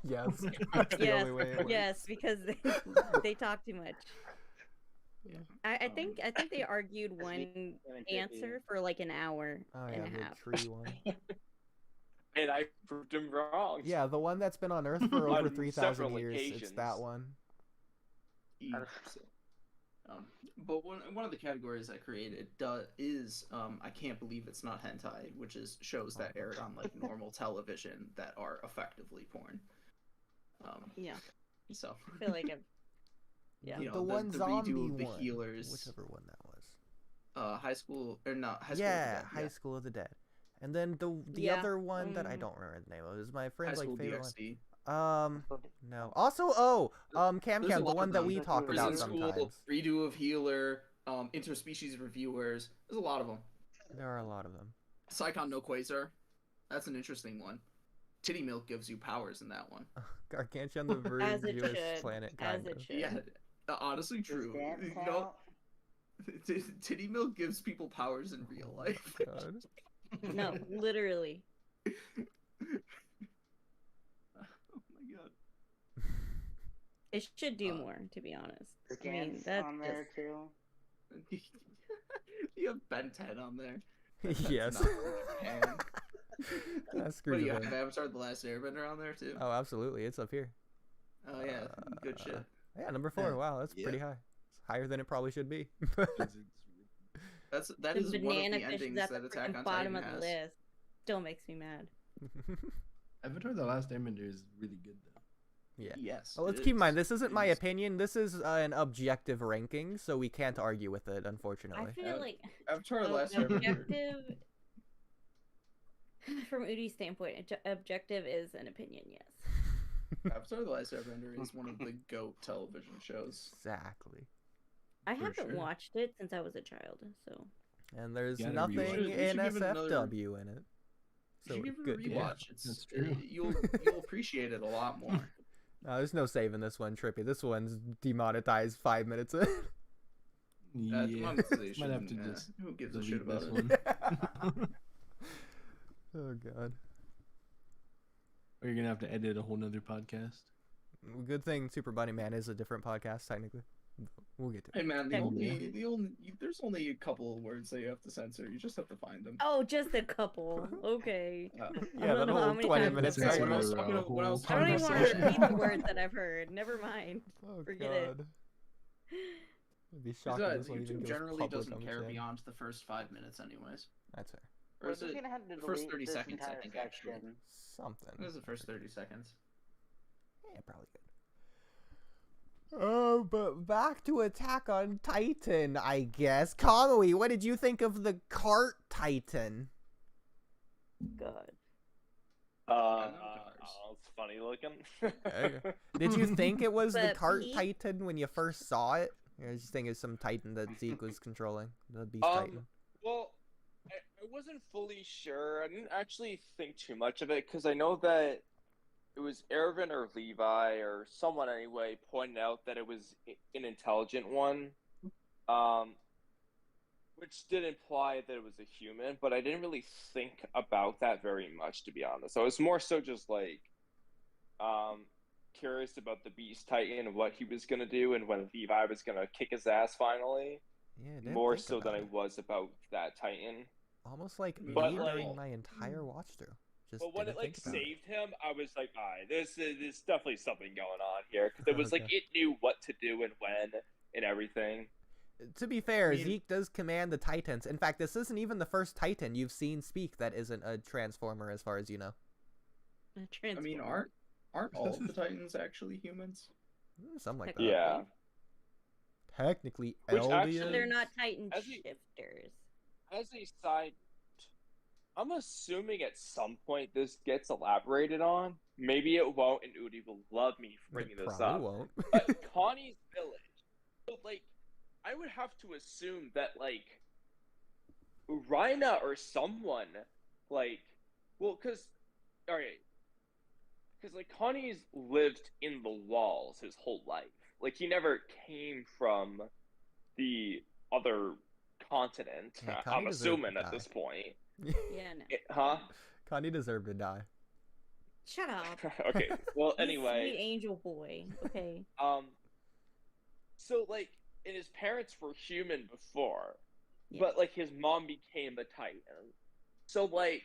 Yes, that's the Yes, only way it works. yes, because they talk too much. Yeah. I think they argued Because one him and Trippy. answer for like an hour Oh and yeah, a half. the tree one. And I proved him wrong. Yeah, the one that's been on Earth for On over 3,000 several years. It's occasions. that one. But one of the categories I created is I can't believe it's not hentai, which is shows that aired on like normal television that are effectively porn. Yeah, So I feel like yeah. you know, The one the zombie redo of the one, Healers, whichever one that was. High School or not High School. Yeah, of the Dead, High School of the Dead. And then the Yeah, other one that I mhm. don't remember the name of is my High friend's like School favorite DxD. one. No. Also, Cam There's a the lot one of that them. we talk Prison about School, sometimes. redo of Healer, interspecies reviewers. There's a lot of them. There are a lot of them. Psychon no Quasar. That's an interesting one. Titty milk gives you powers in that one. Gargantuan the As it Virtuous should. Planet, As kind it of. should. Yeah, honestly true. Does You that know, count? titty milk gives people powers in real life. God. No, literally. Oh my god. It should do more, to be honest. Is I mean, Gantz that's on there just... too? You have Ben 10 on there. Yes. That's not Japan. That What do screws you it have up. Avatar The Last Airbender on there too? Oh, absolutely. It's up here. Oh yeah, good shit. Yeah, number 4. Wow, that's pretty high. It's higher than it probably should be. That The is one of banana the fish is endings at that the Attack freaking on bottom Titan of the has. list. Still makes me mad. Avatar: The Last Airbender is really good though. Yeah. Yes. Well, let's it keep in is. mind, this isn't It my is. opinion. This is an objective ranking, so we can't argue with it, I unfortunately. feel like Avatar: The Last Airbender. objective, from Oodie's standpoint, objective is an opinion, yes. Avatar: The Last Airbender is one of the GOAT television shows. Exactly. I For haven't sure. watched it since I was a child, so And there's Gotta nothing rewatch it. We should in give it another- SFW in it. You So should give it a good. rewatch. Yeah. It's That's true. You'll appreciate it a lot more. No, there's no saving this one, Trippy. This one's demonetized 5 minutes in. Yeah, Demonetization, might have to just who gives a delete shit about this it? one. Oh, God. Or you're gonna have to edit a whole nother podcast. Good thing Super Bunny Man is a different podcast, technically. We'll get to Hey it. man, Okay. there's only a couple of words that you have to censor. You just have to find them. oh, just a couple. Okay. Yeah, I that don't know how whole many 20 times minutes. I've That's heard when I it. was talking a when I was whole I don't even want to conversation. repeat the words that I've heard. Never mind. Oh, Forget it. God. I'd be Because, shocked if this one even YouTube goes generally public doesn't on the care channel. beyond the first 5 minutes, anyways. That's fair. Or We're is just it gonna have to the first delete 30 this seconds? I entire think actually. section. Something. It was the first 30 seconds. Yeah, probably good. Oh, but back to Attack on Titan, I guess. Kamui, what did you think of the cart Titan? God. It's funny looking. Did you think it was the But cart Pete- Titan when you first saw it? Or did you think it was some Titan that Zeke was controlling? The Beast Titan? Well, I wasn't fully sure. I didn't actually think too much of it because I know that it was Eren or Levi or someone anyway pointed out that it was an intelligent one, which did imply that it was a human, but I didn't really think about that very much, to be honest. I was more so just like curious about the Beast Titan and what he was gonna do and when Levi was gonna kick his ass finally. Yeah, I didn't More think so about than I it. was about that Titan. Almost like me But, during like- my entire watch through. Just But when didn't it like think about it. saved him, I was like, "Alright, there's definitely something going on here," because it was like Okay. it knew what to do and when and everything. To be fair, I mean- Zeke does command the Titans. In fact, this isn't even the first Titan you've seen speak that isn't a Transformer, as far as you know. I mean, aren't all of the Titans actually humans? Something like that. Yeah. Technically, Which Eldian. actually- But they're not Titan As he- shifters. As a side, I'm assuming at some point this gets elaborated on. Maybe it won't, and Oodie will love me for bringing It this probably up. won't. But Connie's village. So, like, I would have to assume that, like, Rhina or someone, like, well, because, alright, because, like, Connie's lived in the walls his whole life. Like, he never came from the other continent, Yeah, Connie I'm deserved assuming to at die. this point. Yeah, no. Huh? Connie deserved to die. Shut up. Okay, well, He's anyway. sweet angel boy. Okay. So, like, and his parents were human before, Yeah. but, like, his mom became a Titan. So, like,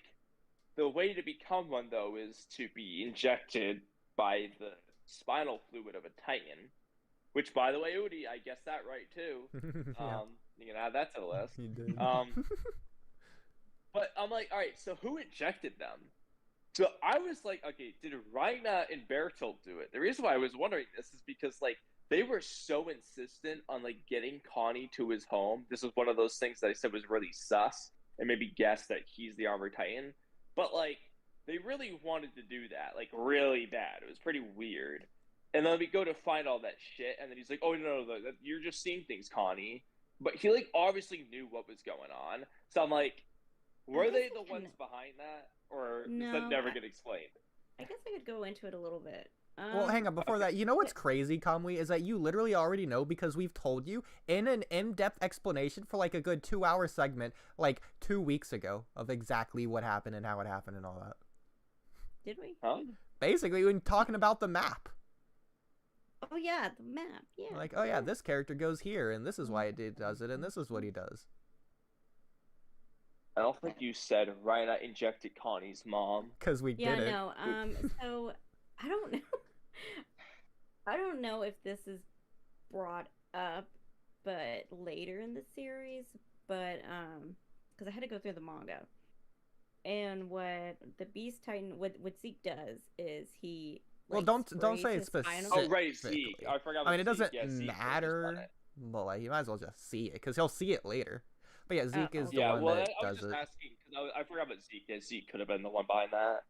the way to become one, though, is to be injected by the spinal fluid of a Titan. Which, by the way, Oodie, I guessed that right, too. Yeah, You can add that to the list. he did. But I'm like, alright, so who injected them? So I was like, okay, did Rhina and Bertolt do it? The reason why I was wondering this is because, like, they were so insistent on, like, getting Connie to his home. This was one of those things that I said was really sus, and maybe guess that he's the Armored Titan. But, like, they really wanted to do that, like, really bad. It was pretty weird. And then we go to find all that shit, and then he's like, oh, no, you're just seeing things, Connie. But he, like, obviously knew what was going on. So I'm like, were they the ones behind that? Or is that No, never get explained? I guess I could go into it a little bit. Well, hang on. Before that, you know what's crazy, Kamui, is that you literally already know because we've told you in an in-depth explanation for like a good 2-hour segment, like 2 weeks ago, of exactly what happened and how it happened and all that. Did we? Huh? Basically, when talking about the map, Oh yeah, the map. Yeah. like, oh yeah, this character goes here, and this is why it does it, and this is what he does. I don't think you said Rhina injected Connie's mom. Because we Yeah, did it. no. So I don't know. I don't know if this is brought up, but later in the series, but because I had to go through the manga, and what the Beast Titan, what Zeke does is he. Well, like, don't sprays say his it's spinal- Oh, right, Specifically. Zeke. I forgot. I mean, it about Zeke. doesn't Yeah, Zeke focused on matter, it. but like, you might as well just see it, because he'll see it later. But yeah, Zeke is the Yeah, one well, that I was does just it. asking because I forgot about Zeke. Yeah, Zeke could have been the one behind that.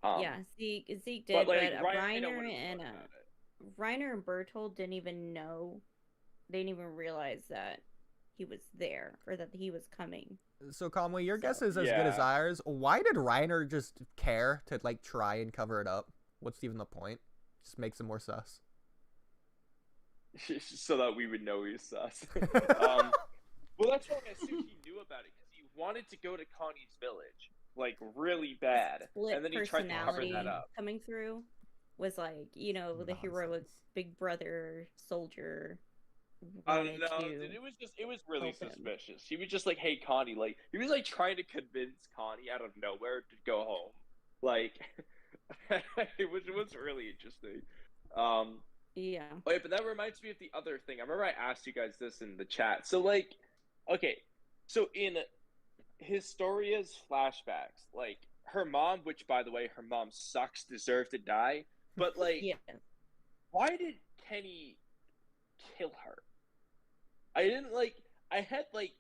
Yeah, Zeke did, but like but Rhina Reiner would've and thought about it. Reiner and Bertold didn't even know, they didn't even realize that he was there or that he was coming. So, Kamui, your So- guess is as good as Yeah. ours. Why did Reiner just care to like try and cover it up? What's even the point? Just makes him more sus. So that we would know he's sus. Well, that's what I assumed he knew about it because he wanted to go to Connie's village, like really bad, Split and then he tried to cover personality that up. coming through was like, you know, the heroic Nonsense. big brother soldier. I don't wanted know. to- Dude, it was really help him. suspicious. He was just like, "Hey, Connie," like he was like trying to convince Connie out of nowhere to go home, like, which was really interesting. Yeah. Oh, yeah, but that reminds me of the other thing. I remember I asked you guys this in the chat. So, like, okay, so in Historia's flashbacks, like, her mom, which, by the way, her mom sucks, deserved to die. But, like, Yeah. why did Kenny kill her. I didn't like. I had like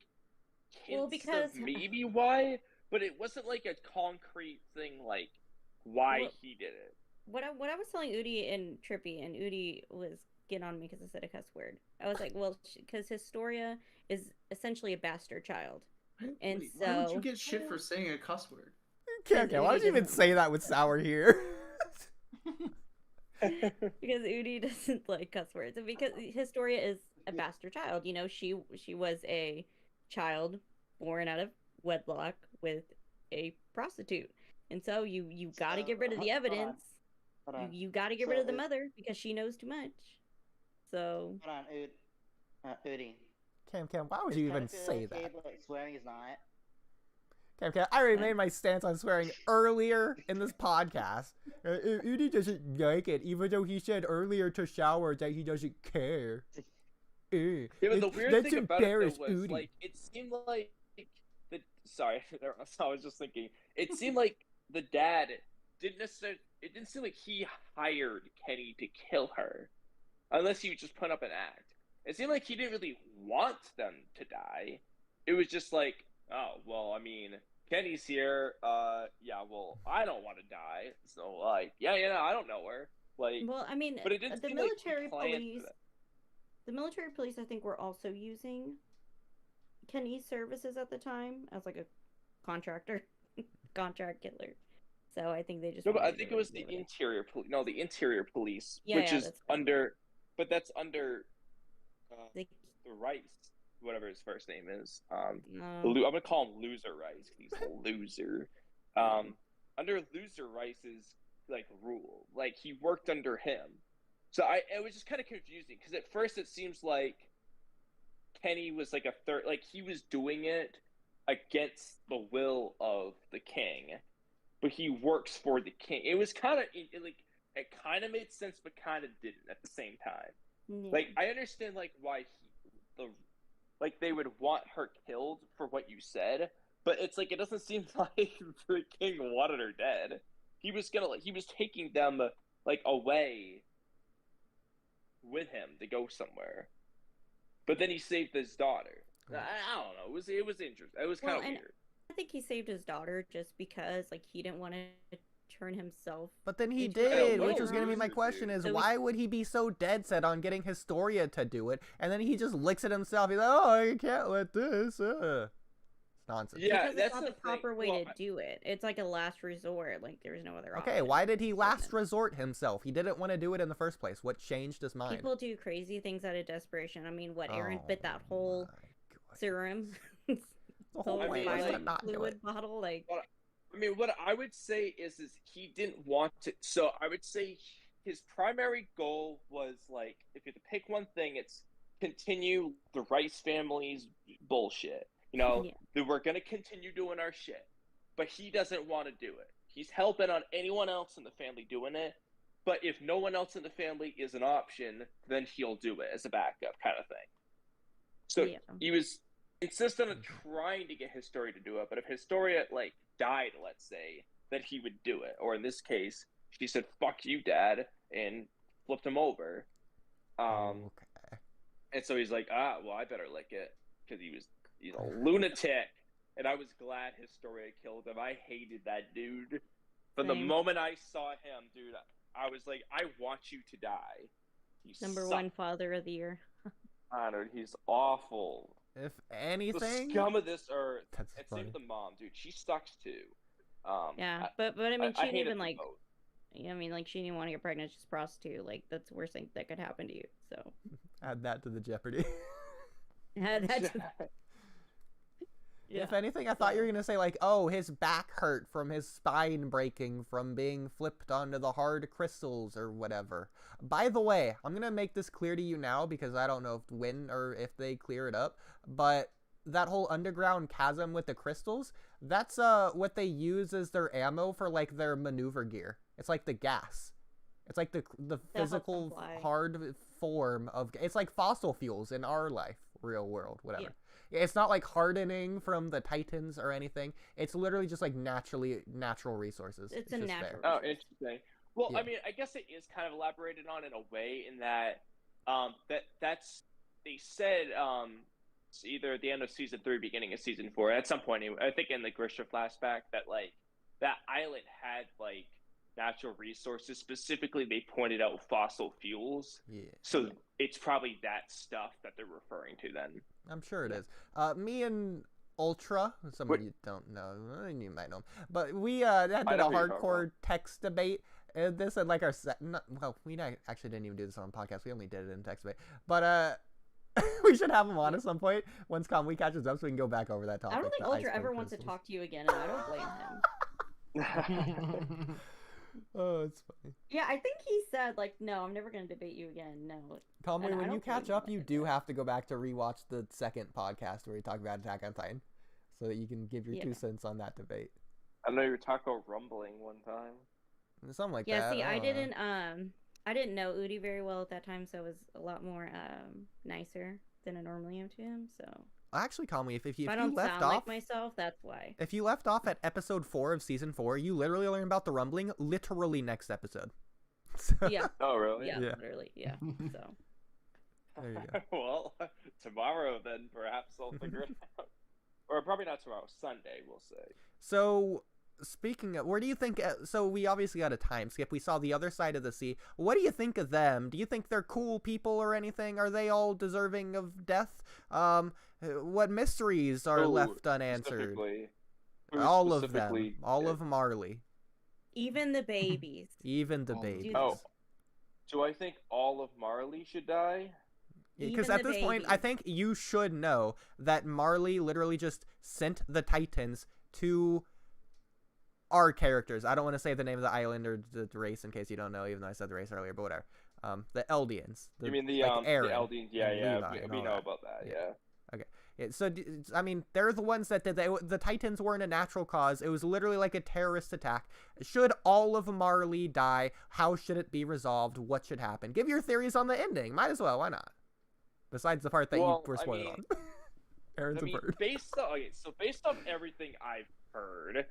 hints because of maybe why, but it wasn't like a concrete thing like why he did it. What I was telling Oodie and Trippy, and Oodie was getting on me because I said a cuss word. I was like, well, because Historia is essentially a bastard child, and Wait, so why would you get shit for saying a cuss word? Okay, why would you even say that with Sour here? because Oodie doesn't like cuss words, and because Historia is a bastard child. You know, she was a child born out of wedlock with a prostitute, and so you got to get rid of the evidence. Hold on. You got to get rid of the mother because she knows too much. So Hold on, Oodie. Cam, why would you even say that? Okay, but swearing is not. Cam, I already made my stance on swearing earlier in this podcast. Oodie doesn't like it, even though he said earlier to Shower that he doesn't care. Yeah, but the weird thing about it was, Oodie. like, it seemed like sorry, I was just thinking. It seemed like the dad didn't necessarily. It didn't seem like he hired Kenny to kill her, unless he just put up an act. It seemed like he didn't really want them to die. It was just like, oh well, I mean, Kenny's here. Yeah, well, I don't want to die, so like, yeah, I don't know her. Like, well, I mean, but it didn't the seem like military he planned police. for that. The military police, I think, were also using Kenny's services at the time as like a contractor, contract killer. So I think they just. No, but I wanted to think get it was rid the of it. interior police. No, the interior police, Yeah, which yeah, is that's fine. under, but that's under They- the Rice, whatever his first name is. I'm No. gonna call him Loser Rice because he's a loser. Under Loser Rice's like rule, like he worked under him. So it was just kind of confusing because at first it seems like Kenny was like a third, like he was doing it against the will of the king, but he works for the king. It was kind of like it kind of made sense, but kind of didn't at the same time. Yeah. Like I understand like why like they would want her killed for what you said, but it's like it doesn't seem like the king wanted her dead. He was taking them like away with him to go somewhere, but then he saved his daughter. I don't know. It was interesting. It was kind of weird. I think he saved his daughter just because, like, he didn't want to turn himself. But then he into a did, know, which was going to be my loser, question dude. is, So why would he be so dead set on getting Historia to do it, and then he just licks it himself? He's like, oh, I can't let this. It's nonsense. Yeah, because that's it's not the the thing. proper way Well, to do it. It's like a last resort. Like, there's no other Okay, option. why did he last Listen. resort himself? He didn't want to do it in the first place. What changed his mind? People do crazy things out of desperation. I mean, what, Eren Oh bit that whole my God. serum? The whole I point mean, was like- to not do fluid it. bottle? Like, I mean, what I would say is he didn't want to. So I would say his primary goal was like, if you had to pick one thing, it's continue the Rice family's bullshit. You know, Yeah. that we're gonna continue doing our shit, but he doesn't want to do it. He's hell-bent on anyone else in the family doing it. But if no one else in the family is an option, then he'll do it as a backup kind of thing. So Yeah. he was insistent on trying to get Historia to do it, but if Historia like died, let's say, then he would do it. Or in this case, she said "fuck you, Dad," and flipped him over. Okay. And so he's like, well, I better lick it because he's a lunatic. And I was glad Historia killed him. I hated that dude. From the Same. moment I saw him, dude, I was like, I want you to die. You number suck. one father of the year. Honored. He's awful. If The anything, scum of this earth. that's And funny. same with the mom, dude. She sucks too. Yeah, but I mean, she didn't hated even them like. both. I mean, like, she didn't want to get pregnant. She's a prostitute. Like, that's the worst thing that could happen to you. So, Add that to the Jeopardy. that's If anything, I thought you were going to say, like, oh, his back hurt from his spine breaking from being flipped onto the hard crystals or whatever. By the way, I'm going to make this clear to you now because I don't know when or if they clear it up, but that whole underground chasm with the crystals, that's what they use as their ammo for, like, their maneuver gear. It's like the gas. It's like the helps them physical fly. hard form of... It's like fossil fuels in our life, real world, whatever. It's not like hardening from the Titans or anything. It's literally just like natural resources. It's a just natural there. Oh, interesting. Well, Yeah. I mean, I guess it is kind of elaborated on in a way in that That's they said it's either at the end of season 3, beginning of season 4. At some point, I think in the Grisha flashback, that like that island had like natural resources. Specifically, they pointed out fossil fuels. Yeah. So it's probably that stuff that they're referring to then. I'm sure it is. Me and Ultra, some of you don't know, you might know him, but we did a hardcore text debate. This and like our we actually didn't even do this on podcast. We only did it in text debate, but we should have him on at some point once Kamui catches up, so we can go back over that topic. I don't think Ultra ever wants to talk to you again, and I don't blame him. Oh, it's funny. Yeah, I think he said like, no, I'm never gonna debate you again. No. Kamui, when you catch up, you do have to go back to rewatch the second podcast where we talk about Attack on Titan, so that you can give your 2 cents on that debate. I know you were talking about rumbling one time. Something like that. Yeah, see, I didn't know Oodie very well at that time, so I was a lot more nicer than I normally am to him. So actually, Kamui, if you I don't left sound off like myself, that's why. If you left off at episode 4 of season 4, you literally learn about the rumbling literally next episode. So, Yeah. Oh, really? Yeah, Yeah. literally. Yeah. So. there you go. Well, tomorrow then perhaps I'll figure it out. Or probably not tomorrow. Sunday, we'll say. So, speaking of, where do you think? So we obviously got a time skip. We saw the other side of the sea. What do you think of them? Do you think they're cool people or anything? Are they all deserving of death? What mysteries are left unanswered? All of them. All of Marley. Even the babies. Even the babies. Oh, do I think all of Marley should die? Because Even at the this point, I babies. think you should know that Marley literally just sent the Titans to our characters. I don't want to say the name of the island or the race in case you don't know, even though I said the race earlier, but whatever. The Eldians. You mean the like Eren Eldians? Yeah, and yeah, Levi and we all know that. about that. Yeah. Yeah. Okay. Yeah, so, I mean, they're the ones that did the Titans weren't a natural cause. It was literally like a terrorist attack. Should all of Marley die? How should it be resolved? What should happen? Give your theories on the ending. Might as well. Why not? Besides the part that you were spoiled on. Eren's a bird. Based on everything I've heard,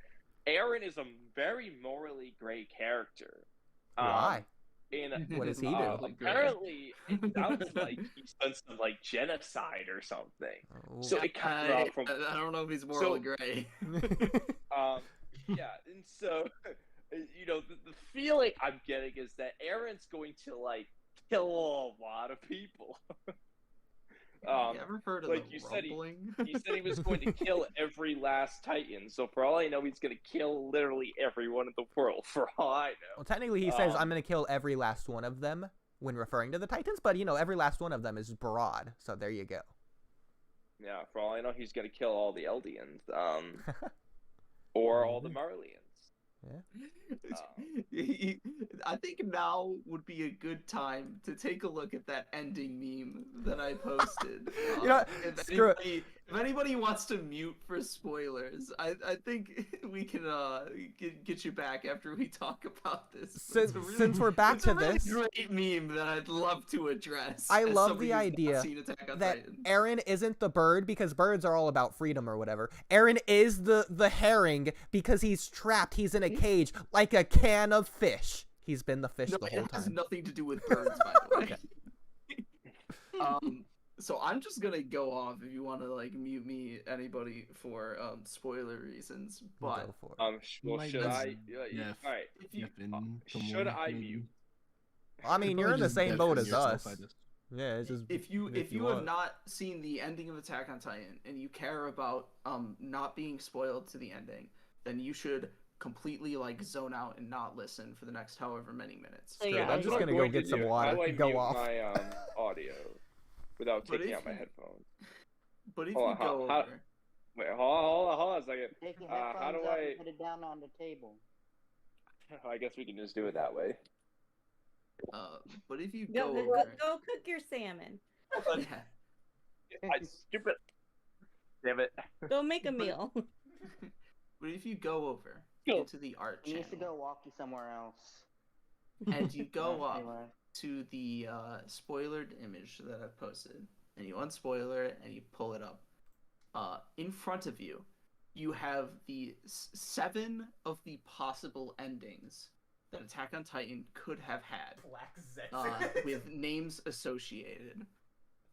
Eren is a very morally gray character. Why? What does he do? Apparently, it sounds like he's done some like genocide or something. Oh. So it comes out from. I don't know if he's morally gray. Yeah, and so you know the feeling I'm getting is that Eren's going to like kill a lot of people. You ever heard of like the you said, rumbling? he said he was going to kill every last Titan. So for all I know, he's going to kill literally everyone in the world. For all I know. Well, technically, he says, I'm going to kill every last one of them when referring to the Titans, but, you know, every last one of them is broad. So there you go. Yeah, for all I know, he's going to kill all the Eldians. Or all the Marlians. I think now would be a good time to take a look at that ending meme that I posted. You know, if anybody wants to mute for spoilers, I think we can get you back after we talk about this. Since we're back to this, it's a really great meme that I'd love to address. I love the idea that Titan. Eren isn't the bird because birds are all about freedom or whatever. Eren is the herring because he's trapped. He's in a cage like a can of fish. He's been the fish the whole It has time. nothing to do with birds, by the way. So I'm just gonna go off if you want to like mute me, anybody, for spoiler reasons. But Go for it. Well, should I? Yeah, All right. if you Should I mute? I mean, you're in the same boat as us. Yeah, it's just if you want. have not seen the ending of Attack on Titan and you care about not being spoiled to the ending, then you should completely like zone out and not listen for the next however many minutes. So, yeah, I'm just gonna go get some water. How do I Go mute off. my audio without But taking if out my you- headphones? But if Hold you on, go how- over, Wait, hold on a second. Take your How headphones do up I? and put it down on the table. I guess we can just do it that way. but if you Go, go go, over, go cook your salmon. yeah. I stupid. Damn it. Go make a meal. But if you go over Go. into the art He needs to channel go walkie somewhere else. and you go up Anyway. to the spoilered image that I've posted, and you unspoiler it and you pull it up. In front of you, you have the 7 of the possible endings that Attack on Titan could have had, Black Zetsu. with names associated,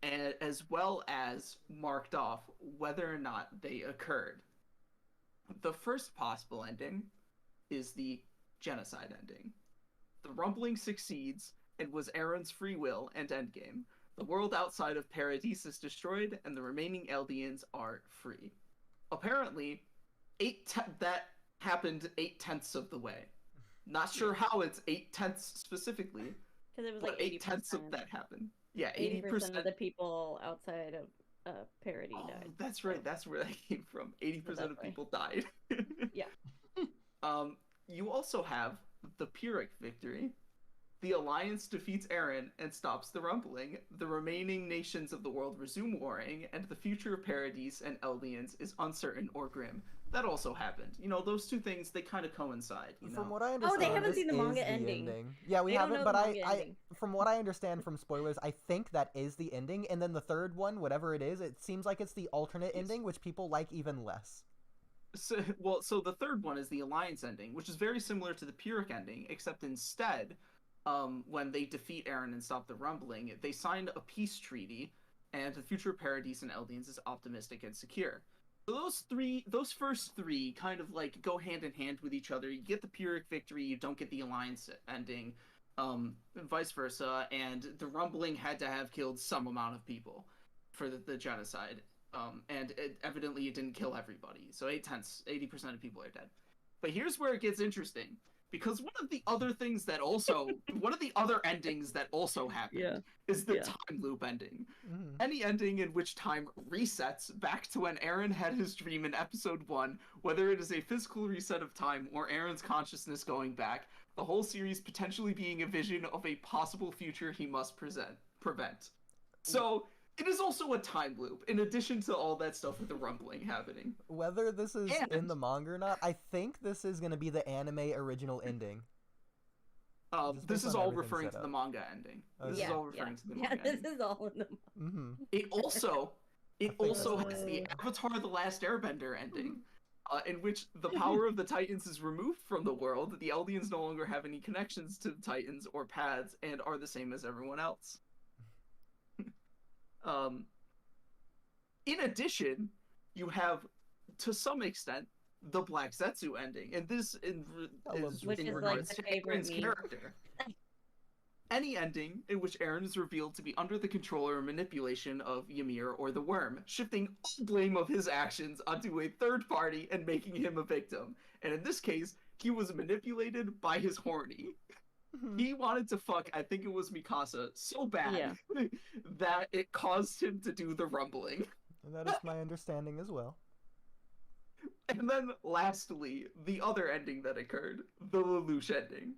and as well as marked off whether or not they occurred. The first possible ending is the Genocide ending. The rumbling succeeds and was Eren's free will and endgame. The world outside of Paradise is destroyed and the remaining Eldians are free. Apparently, that happened 8/10 of the way. Not sure how it's 8/10 specifically, Because it was but like 8/10 of that happened. Yeah, 80% of the people outside of Parody died. That's right. That's where that came from. 80% of way. people died. Yeah. You also have the Pyrrhic victory. The Alliance defeats Eren and stops the rumbling. The remaining nations of the world resume warring, and the future of Paradise and Eldians is uncertain or grim. That also happened. You know, those two things, they kind of coincide, you know? From what I understand, they haven't this seen the is manga ending. Yeah, we They don't haven't, know but the manga ending. from what I understand from spoilers, I think that is the ending, and then the third one, whatever it is, it seems like it's the alternate ending, which people like even less. So the third one is the Alliance ending, which is very similar to the Pyrrhic ending, except instead, when they defeat Eren and stop the rumbling, they signed a peace treaty, and the future of Paradise and Eldians is optimistic and secure. So those first three kind of like go hand in hand with each other. You get the Pyrrhic victory, you don't get the Alliance ending, and vice versa, and the rumbling had to have killed some amount of people for the genocide. And evidently it didn't kill everybody. So 80% of people are dead. But here's where it gets interesting. Because one of the other endings that also happened is the time loop ending. Mm. Any ending in which time resets back to when Eren had his dream in episode 1, whether it is a physical reset of time or Eren's consciousness going back, the whole series potentially being a vision of a possible future he must prevent. So it is also a time loop, in addition to all that stuff with the rumbling happening. Whether this is in the manga or not, I think this is going to be the anime original ending. This is all referring to the manga ending. This is all referring to the manga ending. This is all in the manga. Mm-hmm. It also has the Avatar: The Last Airbender ending, in which the power of the Titans is removed from the world. The Eldians no longer have any connections to the Titans or paths and are the same as everyone else. In addition, you have, to some extent, the Black Zetsu ending, and this is Which in is regards like to the favorite Eren's meme. character. Any ending in which Eren is revealed to be under the control or manipulation of Ymir or the Worm, shifting all blame of his actions onto a third party and making him a victim. And in this case, he was manipulated by his horny. He wanted to fuck, I think it was Mikasa, so bad that it caused him to do the rumbling. And that is my understanding as well. And then, lastly, the other ending that occurred, the Lelouch ending.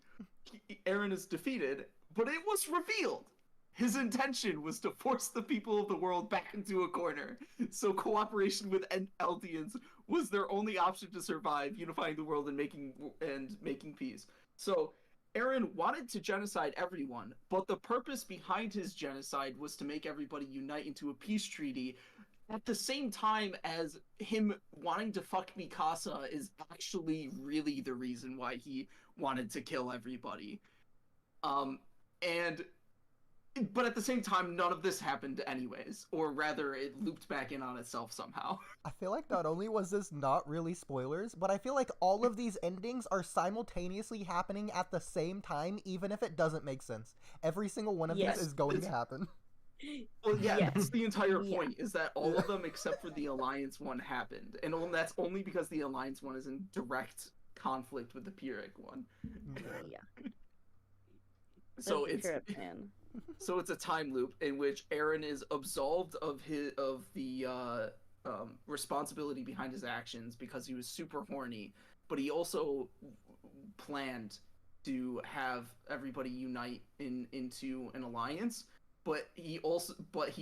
Eren is defeated, but it was revealed. His intention was to force the people of the world back into a corner, so cooperation with Eldians was their only option to survive, unifying the world and making peace. So Eren wanted to genocide everyone, but the purpose behind his genocide was to make everybody unite into a peace treaty. At the same time as him wanting to fuck Mikasa is actually really the reason why he wanted to kill everybody. But at the same time, none of this happened anyways, or rather, it looped back in on itself somehow. I feel like not only was this not really spoilers, but I feel like all of these endings are simultaneously happening at the same time, even if it doesn't make sense. Every single one of these is going to happen. Well, that's the entire point, is that all of them except for the Alliance one happened. And that's only because the Alliance one is in direct conflict with the Pyrrhic one. So it's a time loop in which Eren is absolved of the responsibility behind his actions because he was super horny, but he also planned to have everybody unite into an alliance. But he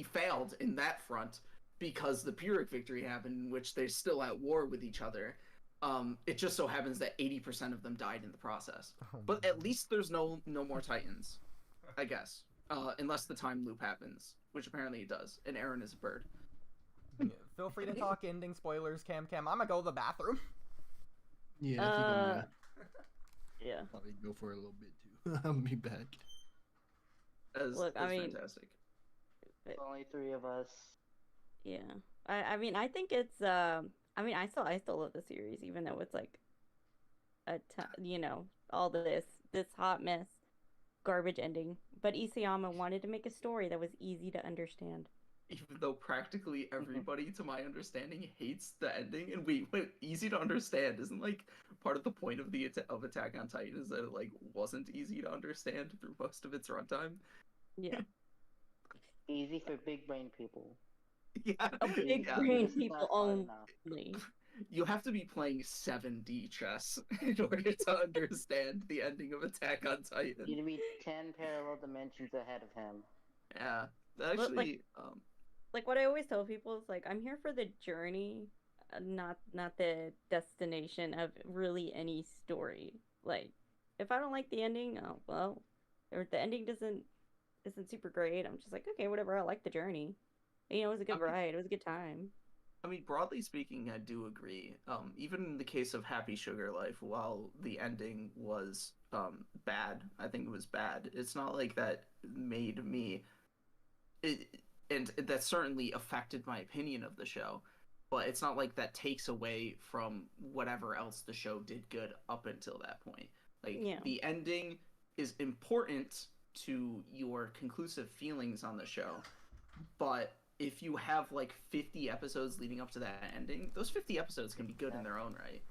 failed in that front because the Pyrrhic victory happened, in which they're still at war with each other. It just so happens that 80% of them died in the process. But at least there's no more Titans, I guess, unless the time loop happens, which apparently it does. And Eren is a bird. Feel free to talk ending spoilers, Cam. I'm gonna go to the bathroom. Yeah. Yeah. Probably go for a little bit too. I'll be back. Look, I mean, fantastic. There's only 3 of us. Yeah. I mean, I think it's I mean, I still love the series, even though it's like you know, all this hot mess, garbage ending. But Isayama wanted to make a story that was easy to understand. Even though practically everybody, to my understanding, hates the ending, and wait, easy to understand isn't like part of the point of of Attack on Titan is that it like wasn't easy to understand through most of its runtime. Yeah. Easy for big brain people. Yeah, Big yeah. brain This is people not hard only. You have to be playing 7D chess in order to understand the ending of Attack on Titan. You need to be 10 parallel dimensions ahead of him. Yeah, actually, Like what I always tell people is like, I'm here for the journey, not the destination of really any story. Like, if I don't like the ending, oh well, or if the ending isn't super great, I'm just like, okay, whatever. I like the journey. You know, it was a good ride. It was a good time. I mean, broadly speaking, I do agree. Even in the case of Happy Sugar Life, while the ending was bad, I think it was bad. It's not like that made me, and that certainly affected my opinion of the show. But it's not like that takes away from whatever else the show did good up until that point. Like the ending is important to your conclusive feelings on the show, but if you have like 50 episodes leading up to that ending, those 50 episodes can be good in their own right.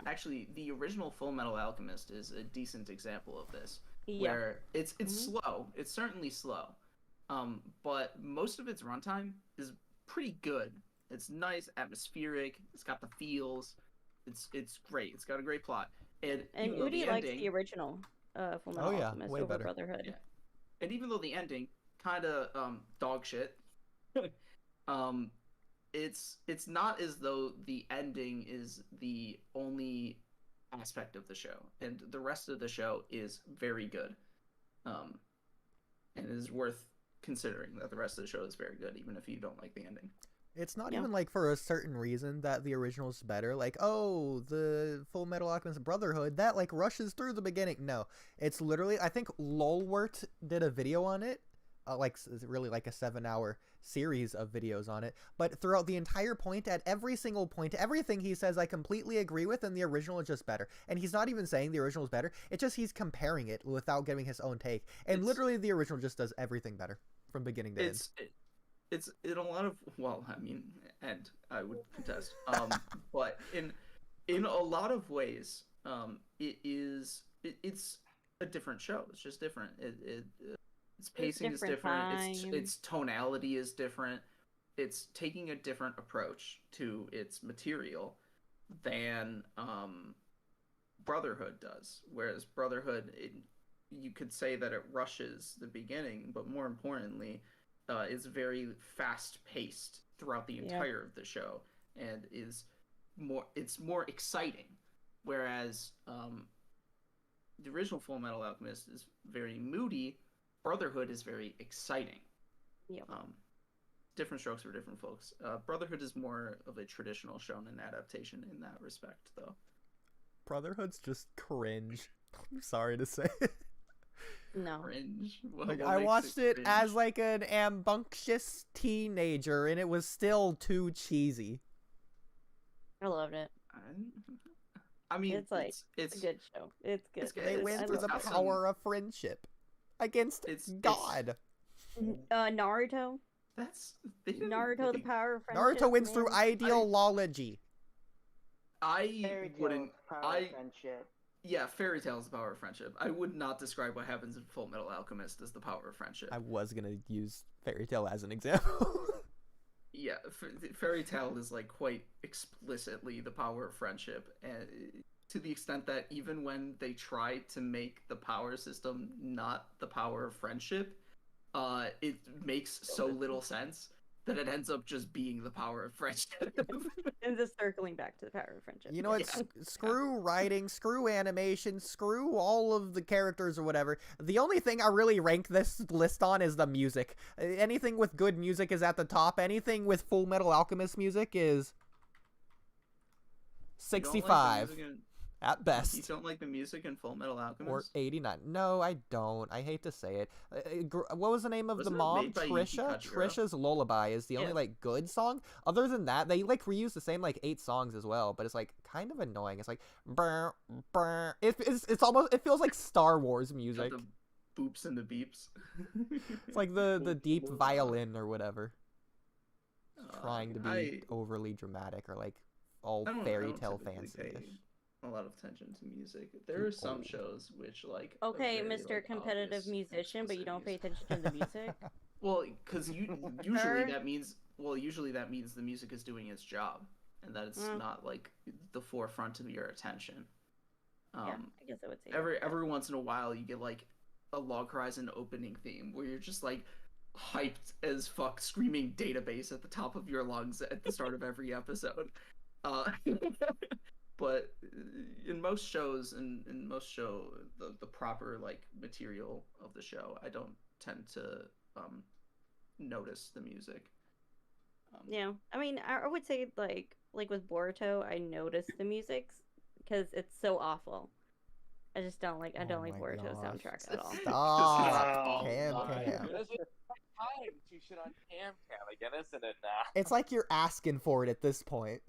Actually, the original Full Metal Alchemist is a decent example of this, where it's slow. It's certainly slow, but most of its runtime is pretty good. It's nice, atmospheric. It's got the feels. It's great. It's got a great plot. And Oodie likes the original Full Metal Alchemist way over better. Brotherhood. Yeah. And even though the ending kind of dog shit, it's not as though the ending is the only aspect of the show, and the rest of the show is very good, and it is worth considering that the rest of the show is very good, even if you don't like the ending. It's not even like for a certain reason that the original is better. Like, oh, the Full Metal Alchemist Brotherhood, that like rushes through the beginning. No, it's literally, I think Lolwart did a video on it. Like really like a 7-hour series of videos on it, but throughout the entire point, at every single point, everything he says I completely agree with, and the original is just better. And he's not even saying the original is better, it's just he's comparing it without giving his own take, and literally the original just does everything better from beginning to end. It's in a lot of, well, I mean, and I would contest, but in a lot of ways, it's a different show. It's just different. Its pacing is different. Its tonality is different. It's taking a different approach to its material than Brotherhood does. Whereas Brotherhood, you could say that it rushes the beginning, but more importantly, is very fast-paced throughout the entire of the show, and it's more exciting. Whereas the original Full Metal Alchemist is very moody. Brotherhood is very exciting. Yep. Different strokes for different folks. Brotherhood is more of a traditional shonen adaptation in that respect, though. Brotherhood's just cringe. I'm sorry to say. No. Cringe? Like, I watched it as like an rambunctious teenager, and it was still too cheesy. I loved it. I mean, it's like it's a good show. It's good. They went through the power of friendship against God. Naruto. Naruto, the power of friendship. Naruto wins through ideology. Friendship. Yeah, fairy tale is the power of friendship. I would not describe what happens in Full Metal Alchemist as the power of friendship. I was gonna use fairy tale as an example. Yeah, fairy tale is like quite explicitly the power of friendship, and to the extent that even when they try to make the power system not the power of friendship, it makes so little sense that it ends up just being the power of friendship. And just circling back to the power of friendship. You know what? Screw writing, screw animation, screw all of the characters or whatever. The only thing I really rank this list on is the music. Anything with good music is at the top. Anything with Full Metal Alchemist music is 65. At You best. don't like the music in Full Metal Or Alchemist? 89. No, I don't. I hate to say it. What was the name of Wasn't the it mom? made by Yuki Trisha? Kajiro? Trisha's Lullaby is the only Yeah. like good song. Other than that, they like reuse the same like 8 songs as well, but it's like kind of annoying. It's like brr, brr. It's almost, it feels like Star Wars Got music. the boops and the beeps. It's like the deep violin or whatever. Trying to be I overly dramatic or like all don't- I fairy don't tale typically fancy-ish. pay a lot of attention to music. There are some Oh. shows which like are Okay, very, Mr. like, Competitive obvious and musician, but you don't pay explicit attention to the music. Well, because usually Her? that means the music is doing its job, and that it's not like the forefront of your attention. Yeah, I guess I would say. Every once in a while you get like a Log Horizon opening theme where you're just like hyped as fuck, screaming database at the top of your lungs at the start of every episode. But in most shows, the proper like material of the show, I don't tend to notice the music. Yeah, I mean, I would say like with Boruto, I noticed the music because it's so awful. I just don't like. I don't like my Boruto gosh. soundtrack at all. Stop. Cam, my Cam. goodness, it's time to shit on Cam again, isn't it now? It's like you're asking for it at this point.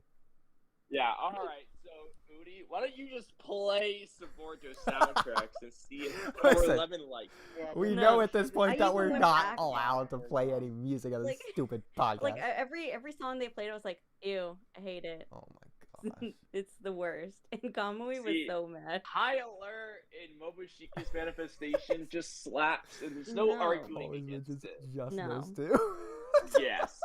Yeah, alright, so Oodie, why don't you just play some Boruto soundtracks and see if Listen. 11 like. We No, know at this point I that even we're went not back- allowed to play any music on this Like- stupid podcast. Like every song they played, I was like, ew, I hate it. Oh my gosh. It's the worst. And Kamui was See, so mad. High Alert in Mobushiki's manifestation just slaps, and there's no No. arguing Always against mentions it. just No. those two. Yes.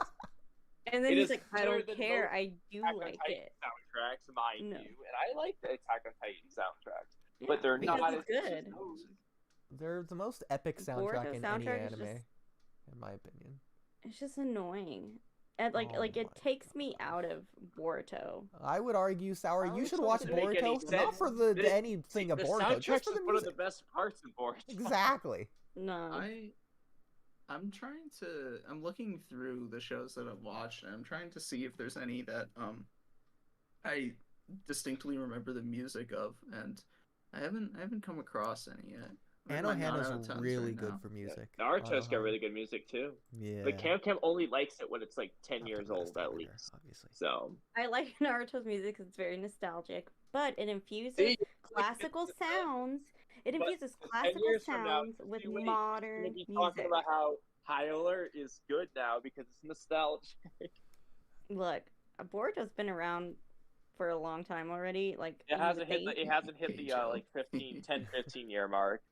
And then It he's is like, I better don't than care. most I do Attack on like Titan it. soundtracks, mind No. you, and I like the Attack on Titan soundtracks, Yeah, but they're because not it's as good. They're the most epic soundtrack Boruto in soundtrack any is anime, just- in my opinion. It's just annoying. And Oh like it my takes me out of Boruto. I would argue, Sour, you It should watch doesn't make any Boruto, not sense. for the It- anything of the Boruto, soundtracks just for is the one of the music. best parts of Boruto. Exactly. No. I'm looking through the shows that I've watched, and I'm trying to see if there's any that I distinctly remember the music of, and I haven't come across any yet. Where are my Anohana's 9/10s really right good now? for music. Naruto's got Anohana. really good music too. Yeah. But Cam only likes it when it's like 10 Not years the old best at either, least. obviously. So I like Naruto's music 'cause it's very nostalgic, but it infuses See, classical sounds. It But infuses 10 classical years from now, sounds with see, wait, modern we'll be talking music. about how High Alert is good now because it's nostalgia. Look, Boruto's been around for a long time already. Like It in hasn't the hit the thing. it hasn't hit the Joe. like 15 year mark.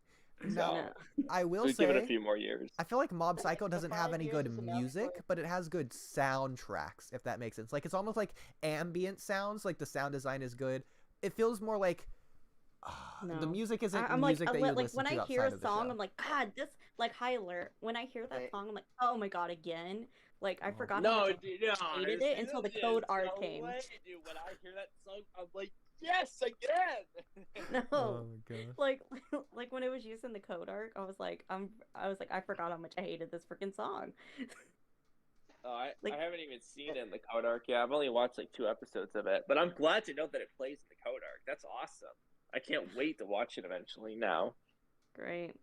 No, So I will we'll give it a say, few more years. I feel like Mob Psycho doesn't have 5 any years good is enough music, for- but it has good soundtracks, if that makes sense. Like, it's almost like ambient sounds, like the sound design is good. It feels more like the No. music isn't I'm like, music that you like listen when to I hear outside a of the song, show. I'm like, God, this like High Alert. When I hear that Right. song, I'm like, oh my God, again. Like I Oh. forgot how No, much dude, no. hated there's- it until the there's code art no came. way, dude. When I hear that song, I'm like, yes, again. No. Oh my gosh. Like when it was used in the code arc, I was like, I forgot how much I hated this freaking song. Oh, I Like- haven't even seen it in the code arc yet. I've only watched like 2 episodes of it, but I'm glad to know that it plays in the code arc. That's awesome. I can't wait to watch it eventually now. Great.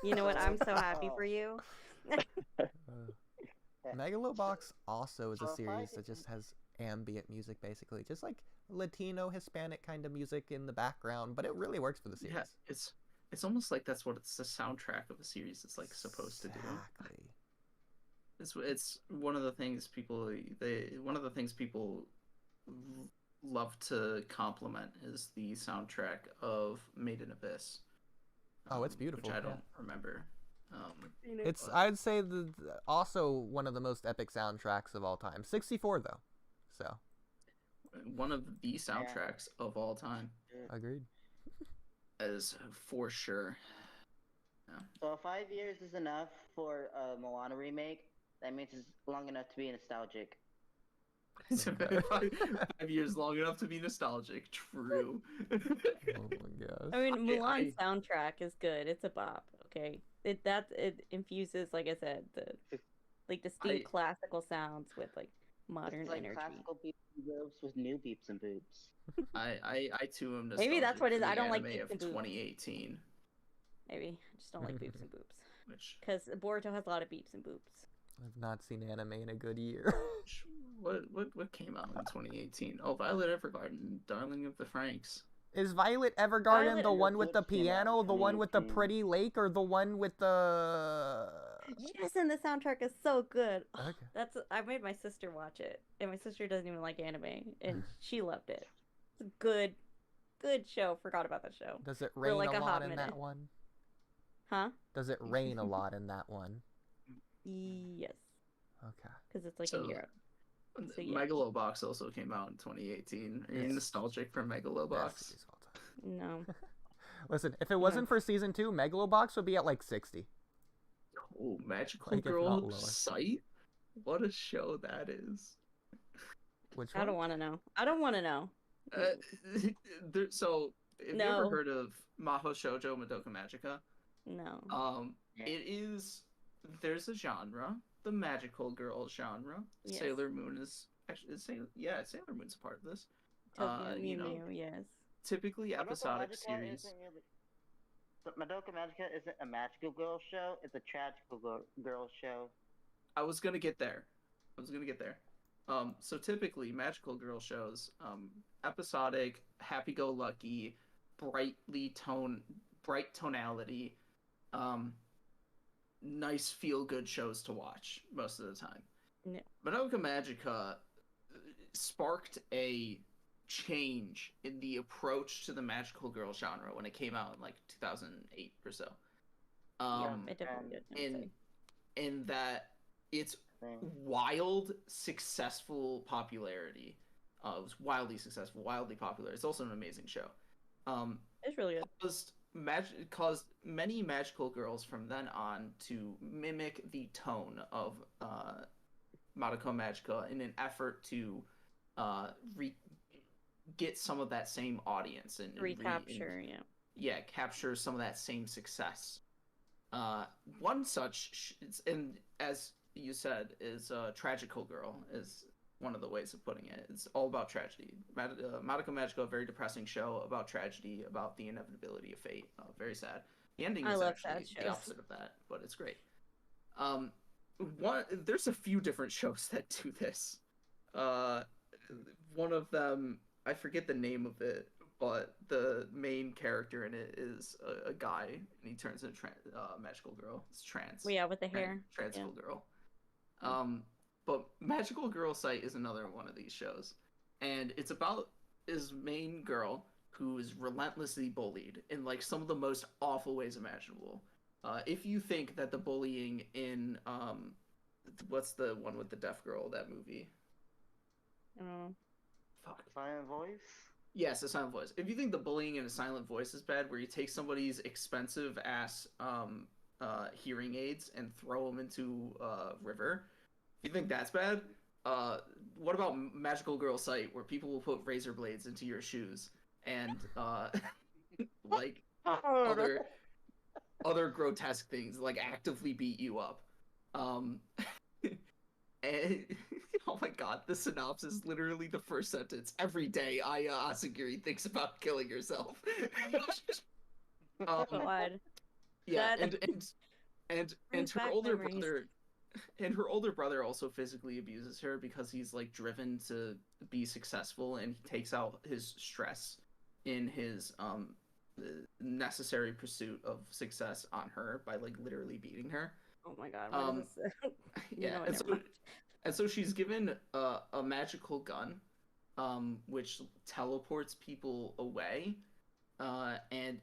You know what? I'm so happy for you. Megalobox also is a Well, series five that just has ambient music, basically. Just like Latino, Hispanic kind of music in the background, but it really works for the series. Yeah, it's almost like that's what it's the soundtrack of a series is like supposed to do. Exactly. It's one of the things people love to compliment is the soundtrack of Made in Abyss. Oh, it's beautiful, Which I yeah. don't remember. It's, I'd say, also one of the most epic soundtracks of all time. 64, though. So, One of the soundtracks of all time, agreed. is for sure. So 5 years is enough for a Moana remake. That means it's long enough to be nostalgic. 5 years long enough to be nostalgic. True. Oh my gosh. I mean, Mulan's I- soundtrack is good. It's a bop. Okay, it infuses, like I said, the distinct classical sounds with like modern It's like energy. classical beeps and boobs with new beeps and boobs. I too am nostalgic Maybe that's what it is. for the I don't like anime boobs of and boobs. 2018, Maybe I just don't like boobs and boobs. which Because Boruto has a lot of beeps and boobs. I've not seen anime in a good year. what came out in 2018? Oh, Violet Evergarden, Darling of the Franxx. Is Violet Evergarden Violet the one with the Eclipse came out in piano, the one with the 2018. pretty lake, or the one with the... Yes, and the soundtrack is so good. Okay. I made my sister watch it, and my sister doesn't even like anime, and she loved it. It's a good show. Forgot about that show. Does it rain like a a lot hot in minute. that one? Huh? Does it rain a lot in that one? Yes, Okay. because it's like So- in Europe. So, yeah. Megalobox also came out in 2018. Are you Yes. nostalgic for Best Megalobox? series of all time. No. Listen, if it wasn't for season 2, Megalobox would be at like 60. Oh, Magical Like, if not Girl lower. Sight? What a show that is. Which I one? don't want to know. I don't want to know. So, have you No. ever heard of Maho Shoujo Madoka Magica? No. Yeah. It is. There's a genre, the magical girl genre. Yes. Sailor Moon is actually Sailor Moon's a part of this. Tokyo you Mew know, Mew, yes. typically Madoka episodic Magica series. isn't really... But Madoka Magica isn't a magical girl show, it's a tragical girl show. I was gonna get there. So typically magical girl shows, episodic, happy-go-lucky, bright tonality, nice feel-good shows to watch most of the time. No. Madoka Magica sparked a change in the approach to the magical girl genre when it came out in like 2008 or so. It definitely did. I would say. in that it's Thing. wild successful popularity. It was wildly successful, wildly popular. It's also an amazing show. It's really good. Caused many magical girls from then on to mimic the tone of Madoka Magica in an effort to get some of that same audience and Recapture, yeah. capture some of that same success. One such, and as you said, is Tragical Girl is one of the ways of putting it. It's all about tragedy. Madoka Magica, a very depressing show about tragedy, about the inevitability of fate. Very sad. The ending I is love actually sad the shows. opposite of that, but it's great. There's a few different shows that do this. One of them, I forget the name of it, but the main character in it is a guy, and he turns into a magical girl. It's trans. Well, yeah, with the hair. Transical yeah. girl. But Magical Girl Sight is another one of these shows, and it's about this main girl who is relentlessly bullied in like some of the most awful ways imaginable. If you think that the bullying in what's the one with the deaf girl, that movie? Fuck. Silent Voice? Yes, A Silent Voice. If you think the bullying in A Silent Voice is bad, where you take somebody's expensive ass hearing aids and throw them into a river, if you think that's bad, what about Magical Girl Sight, where people will put razor blades into your shoes and like other grotesque things, like actively beat you up. And oh my god, the synopsis is literally the first sentence. Every day, Aya Asagiri thinks about killing herself. God. Yeah, That- and brings her back older memories. brother, and her older brother also physically abuses her because he's like driven to be successful, and he takes out his stress in his necessary pursuit of success on her by like literally beating her. Oh my god, what is this? You Yeah, know, and never so, mind. and so she's given a magical gun, which teleports people away, and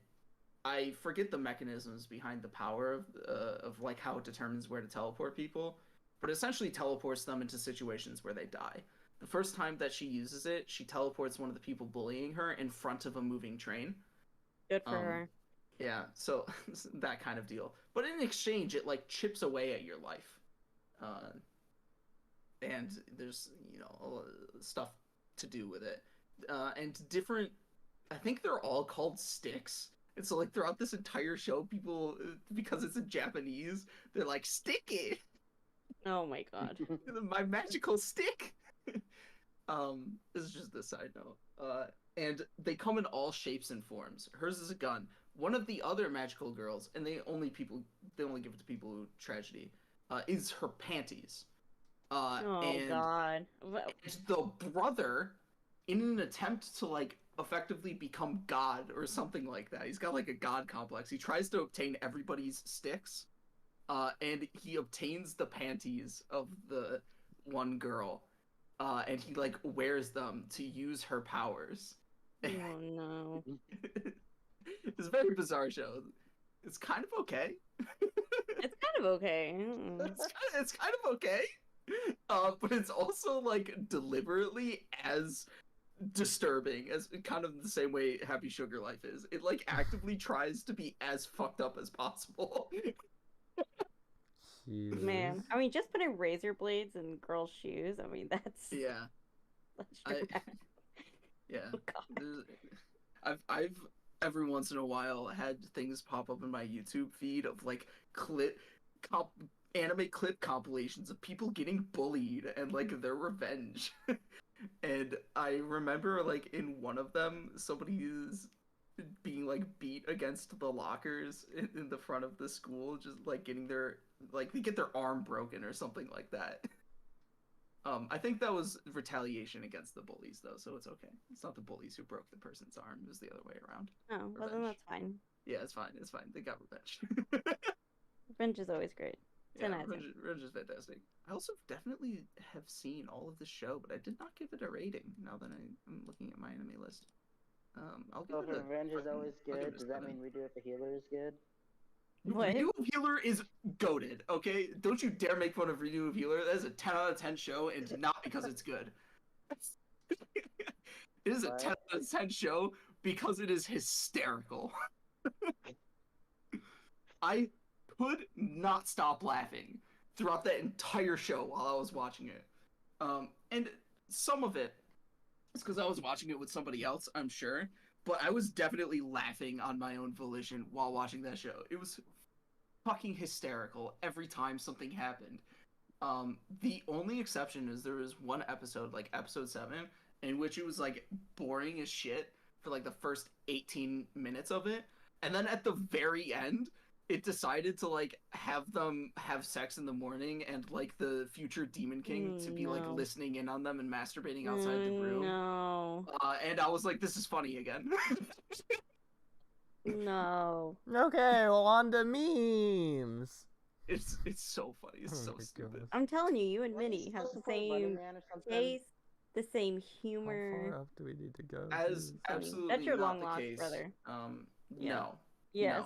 I forget the mechanisms behind the power of like how it determines where to teleport people, but essentially teleports them into situations where they die. The first time that she uses it, she teleports one of the people bullying her in front of a moving train. Good for her. Yeah, so that kind of deal. But in exchange, it like chips away at your life, and there's stuff to do with it, and different. I think they're all called sticks. And so like throughout this entire show, people, because it's in Japanese, they're like sticky, Oh my god. my magical stick. This is just a side note. And they come in all shapes and forms. Hers is a gun. One of the other magical girls, and they only give it to people who tragedy, is her panties. And God. it's the brother, in an attempt to like effectively become God or something like that. He's got like a god complex. He tries to obtain everybody's sticks, and he obtains the panties of the one girl, and he like wears them to use her powers. Oh no. It's a very bizarre show. It's kind of okay. It's kind of okay. It's kind of okay. But it's also like deliberately as disturbing as kind of the same way Happy Sugar Life is. It like actively tries to be as fucked up as possible. Man, I mean, just putting razor blades in girls' shoes. I mean, that's Yeah. dramatic. Yeah. Oh, God. I've every once in a while had things pop up in my YouTube feed of like anime clip compilations of people getting bullied and like their revenge. And I remember like in one of them somebody is being like beat against the lockers in the front of the school, just like getting their like they get their arm broken or something like that. I think that was retaliation against the bullies though, so it's okay. It's not the bullies who broke the person's arm, it was the other way around. Oh, well then that's fine. Yeah, it's fine. They got revenge. Revenge is always great. Yeah, revenge is fantastic. I also definitely have seen all of the show, but I did not give it a rating. Now that I'm looking at my anime list, I'll give it a. Revenge is always I'll give good. it a Does that 7. mean Redo It the Healer is good? What? Renew of Healer is goated, okay? Don't you dare make fun of Renew of Healer. That is a 10 out of 10 show, and not because it's good. It is a 10 out of 10 show because it is hysterical. I could not stop laughing throughout that entire show while I was watching it. And some of it is because I was watching it with somebody else, I'm sure. But I was definitely laughing on my own volition while watching that show. It was fucking hysterical every time something happened. The only exception is there was one episode, like episode 7, in which it was like boring as shit for like the first 18 minutes of it. And then at the very end, it decided to like have them have sex in the morning and like the future Demon King to be like listening in on them and masturbating outside the room. No. And I was like, this is funny again. No. Okay, well, on to memes. It's so funny. It's so my stupid. gosh. I'm telling you, you and Minnie have the same taste, the same How humor. far up do we need to go? As Jeez. absolutely That's your not long the lost case. brother. Yeah. No. Yes.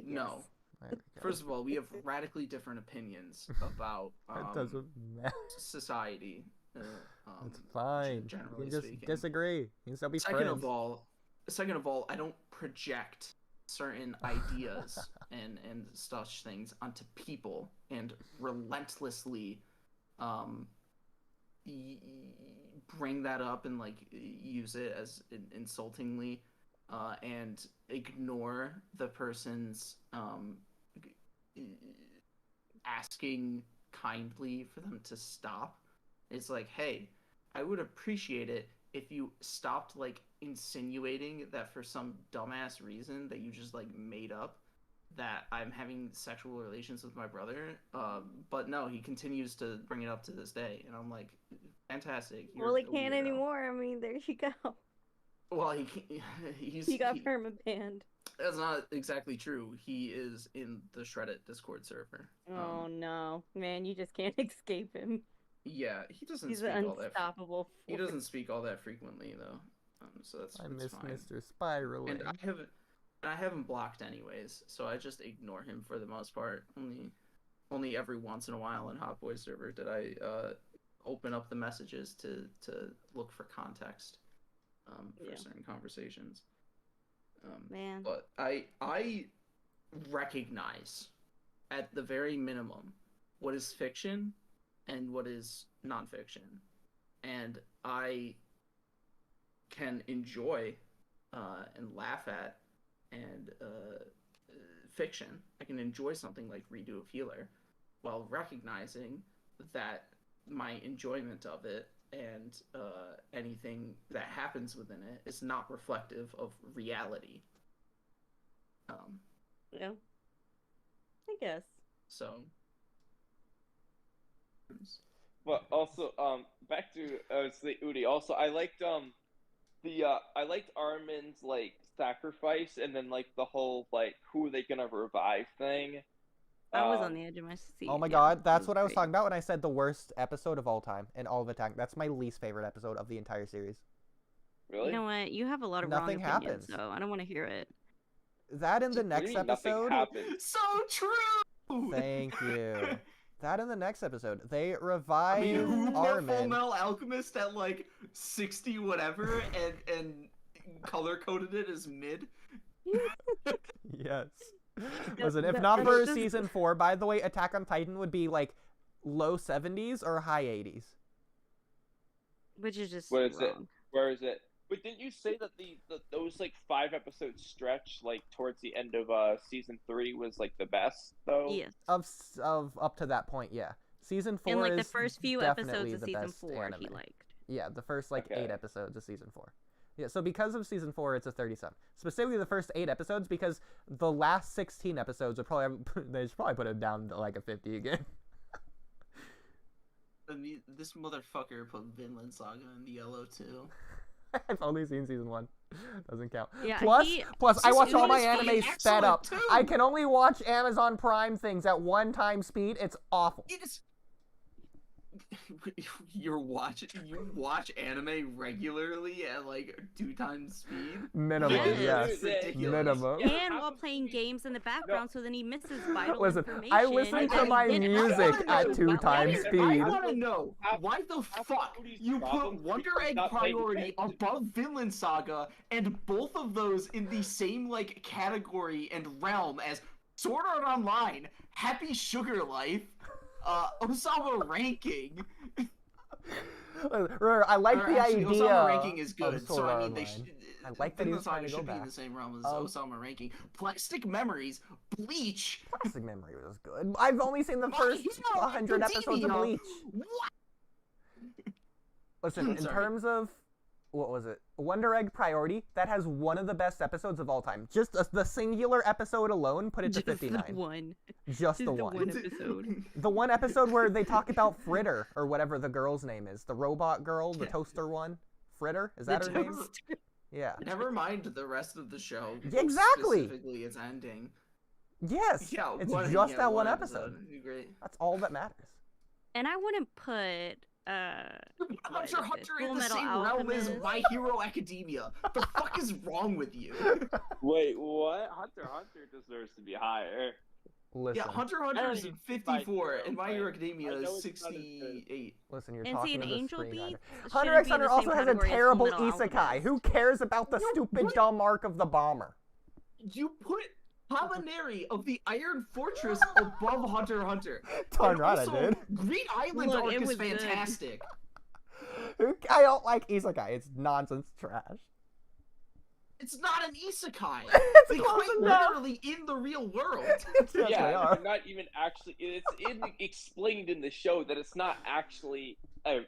No. There we go. First of all, we have radically different opinions about That doesn't matter. society. It's fine. You generally can just speaking. disagree. You can still be Second friends. of all, I don't project certain ideas and such things onto people and relentlessly bring that up and like use it as insultingly and ignore the person's asking kindly for them to stop. It's like, hey, I would appreciate it if you stopped like insinuating that for some dumbass reason that you just like made up that I'm having sexual relations with my brother. But no, he continues to bring it up to this day, and I'm like, fantastic. Well, he can't anymore. I mean, there you go. Well, he got permabanned. That's not exactly true. He is in the Shreddit Discord server. Oh no, man, you just can't escape him. Yeah, he doesn't. He's speak an all that. unstoppable. He doesn't speak all that frequently though, so that's. I miss fine. Mr. Spiraling. And I haven't blocked anyways, so I just ignore him for the most part. Only every once in a while in Hot Boy server did I open up the messages to look for context for certain conversations. Man. But I recognize at the very minimum what is fiction and what is nonfiction, and I can enjoy and laugh at and fiction. I can enjoy something like Redo of Healer while recognizing that my enjoyment of it and anything that happens within it is not reflective of reality. Yeah. I guess. So. But also, back to the Oodie. Also, I liked I liked Armin's like sacrifice, and then like the whole like who are they gonna revive thing. I was on the edge of my seat. Oh my yeah. god, that's It what I was great. talking about when I said the worst episode of all time in all of Attack. That's my least favorite episode of the entire series. Really? You know what? You have a lot of Nothing wrong opinions, happens. so I don't want to hear it. That in the What do you next mean nothing episode. happened? So true. Thank you. That in the next episode, they I revive mean, who put Armin. Full Metal Alchemist at like 60 whatever and color coded it as mid? Yes. Listen, if not that's for just- season 4, by the way, Attack on Titan would be like low 70s or high 80s. Which is just What is it? wrong. Where is it? But didn't you say that those like 5 episode stretch like towards the end of season 3 was like the best though? Yes. Of up to that point, yeah. Season 4 And like is the first few definitely episodes of the season best 4 he anime. liked. Yeah, the first like Okay. 8 episodes of season 4. Yeah, so because of season 4, it's a 37. Specifically the first 8 episodes, because the last 16 episodes would probably they should probably put it down to like a 50 again. This motherfucker put Vinland Saga in the yellow too. I've only seen season 1. Doesn't count. Yeah, Plus, he- I watch all Season my one is anime fucking sped excellent, up. too. I can only watch Amazon Prime things at 1 time speed. It's awful. It is. You watch anime regularly at like 2 times speed? Minimum, Yes. yes. It's ridiculous. Minimum. Yeah. And while playing games in the background, so then he misses vital Listen, information. I listen to and my then music also at knows 2 about times life. speed. I want to know Half- why the half fuck Cody's you problem put Wonder is Egg not paying priority attention. above Vinland Saga, and both of those in the same like category and realm as Sword Art Online, Happy Sugar Life, Osama Ranking. Remember, I like Or the actually, idea. Osama Ranking is of good, so Sword I Art mean they Online. should. I like that he was trying to go should be in back. the same realm as Um, Osama Ranking. Plastic Memories, Bleach. Plastic Memory was good. I've only seen the My first Hero 100 episodes of Academia. Bleach. What? Listen, in Sorry. terms of what was it? Wonder Egg Priority, that has one of the best episodes of all time. Just the singular episode alone put it to Just 59. the one. Just the Just the one. one. episode. The one episode where they talk about Fritter, or whatever the girl's name is. The robot girl, the Yeah. toaster one. Fritter? Is that her name? toast. Yeah. Never mind the rest of the show. Yeah, exactly. Specifically, its ending. Yes. Yeah, it's one- just yeah, that one episode. Great. That's all that matters. And I wouldn't put what is Hunter it? Hunter Full in the Metal same realm as Alchemist. My Hero Academia. The fuck is wrong with you? Wait, what? Hunter x Hunter deserves to be higher. Listen. Yeah, Hunter x I Hunter don't is even think My 54, Hero, and My but Hero Academia I know is it's not as good. 68. Listen, you're And talking see, an to the Angel screenwriter. Beats Hunter shouldn't x be in Hunter the also same has a category as terrible Full Metal isekai. Alchemist. Who cares about the You stupid put- dumb arc of the bomber? You put Habaneri of the Iron Fortress above Hunter x Hunter. Darn And right I also, did. Green Island Look, arc it is was good. fantastic. I don't like isekai. It's nonsense trash. It's not an isekai. It's They close fight enough. literally in the real world. Yes, they Yeah, are. they're not even actually. Explained in the show that it's not actually a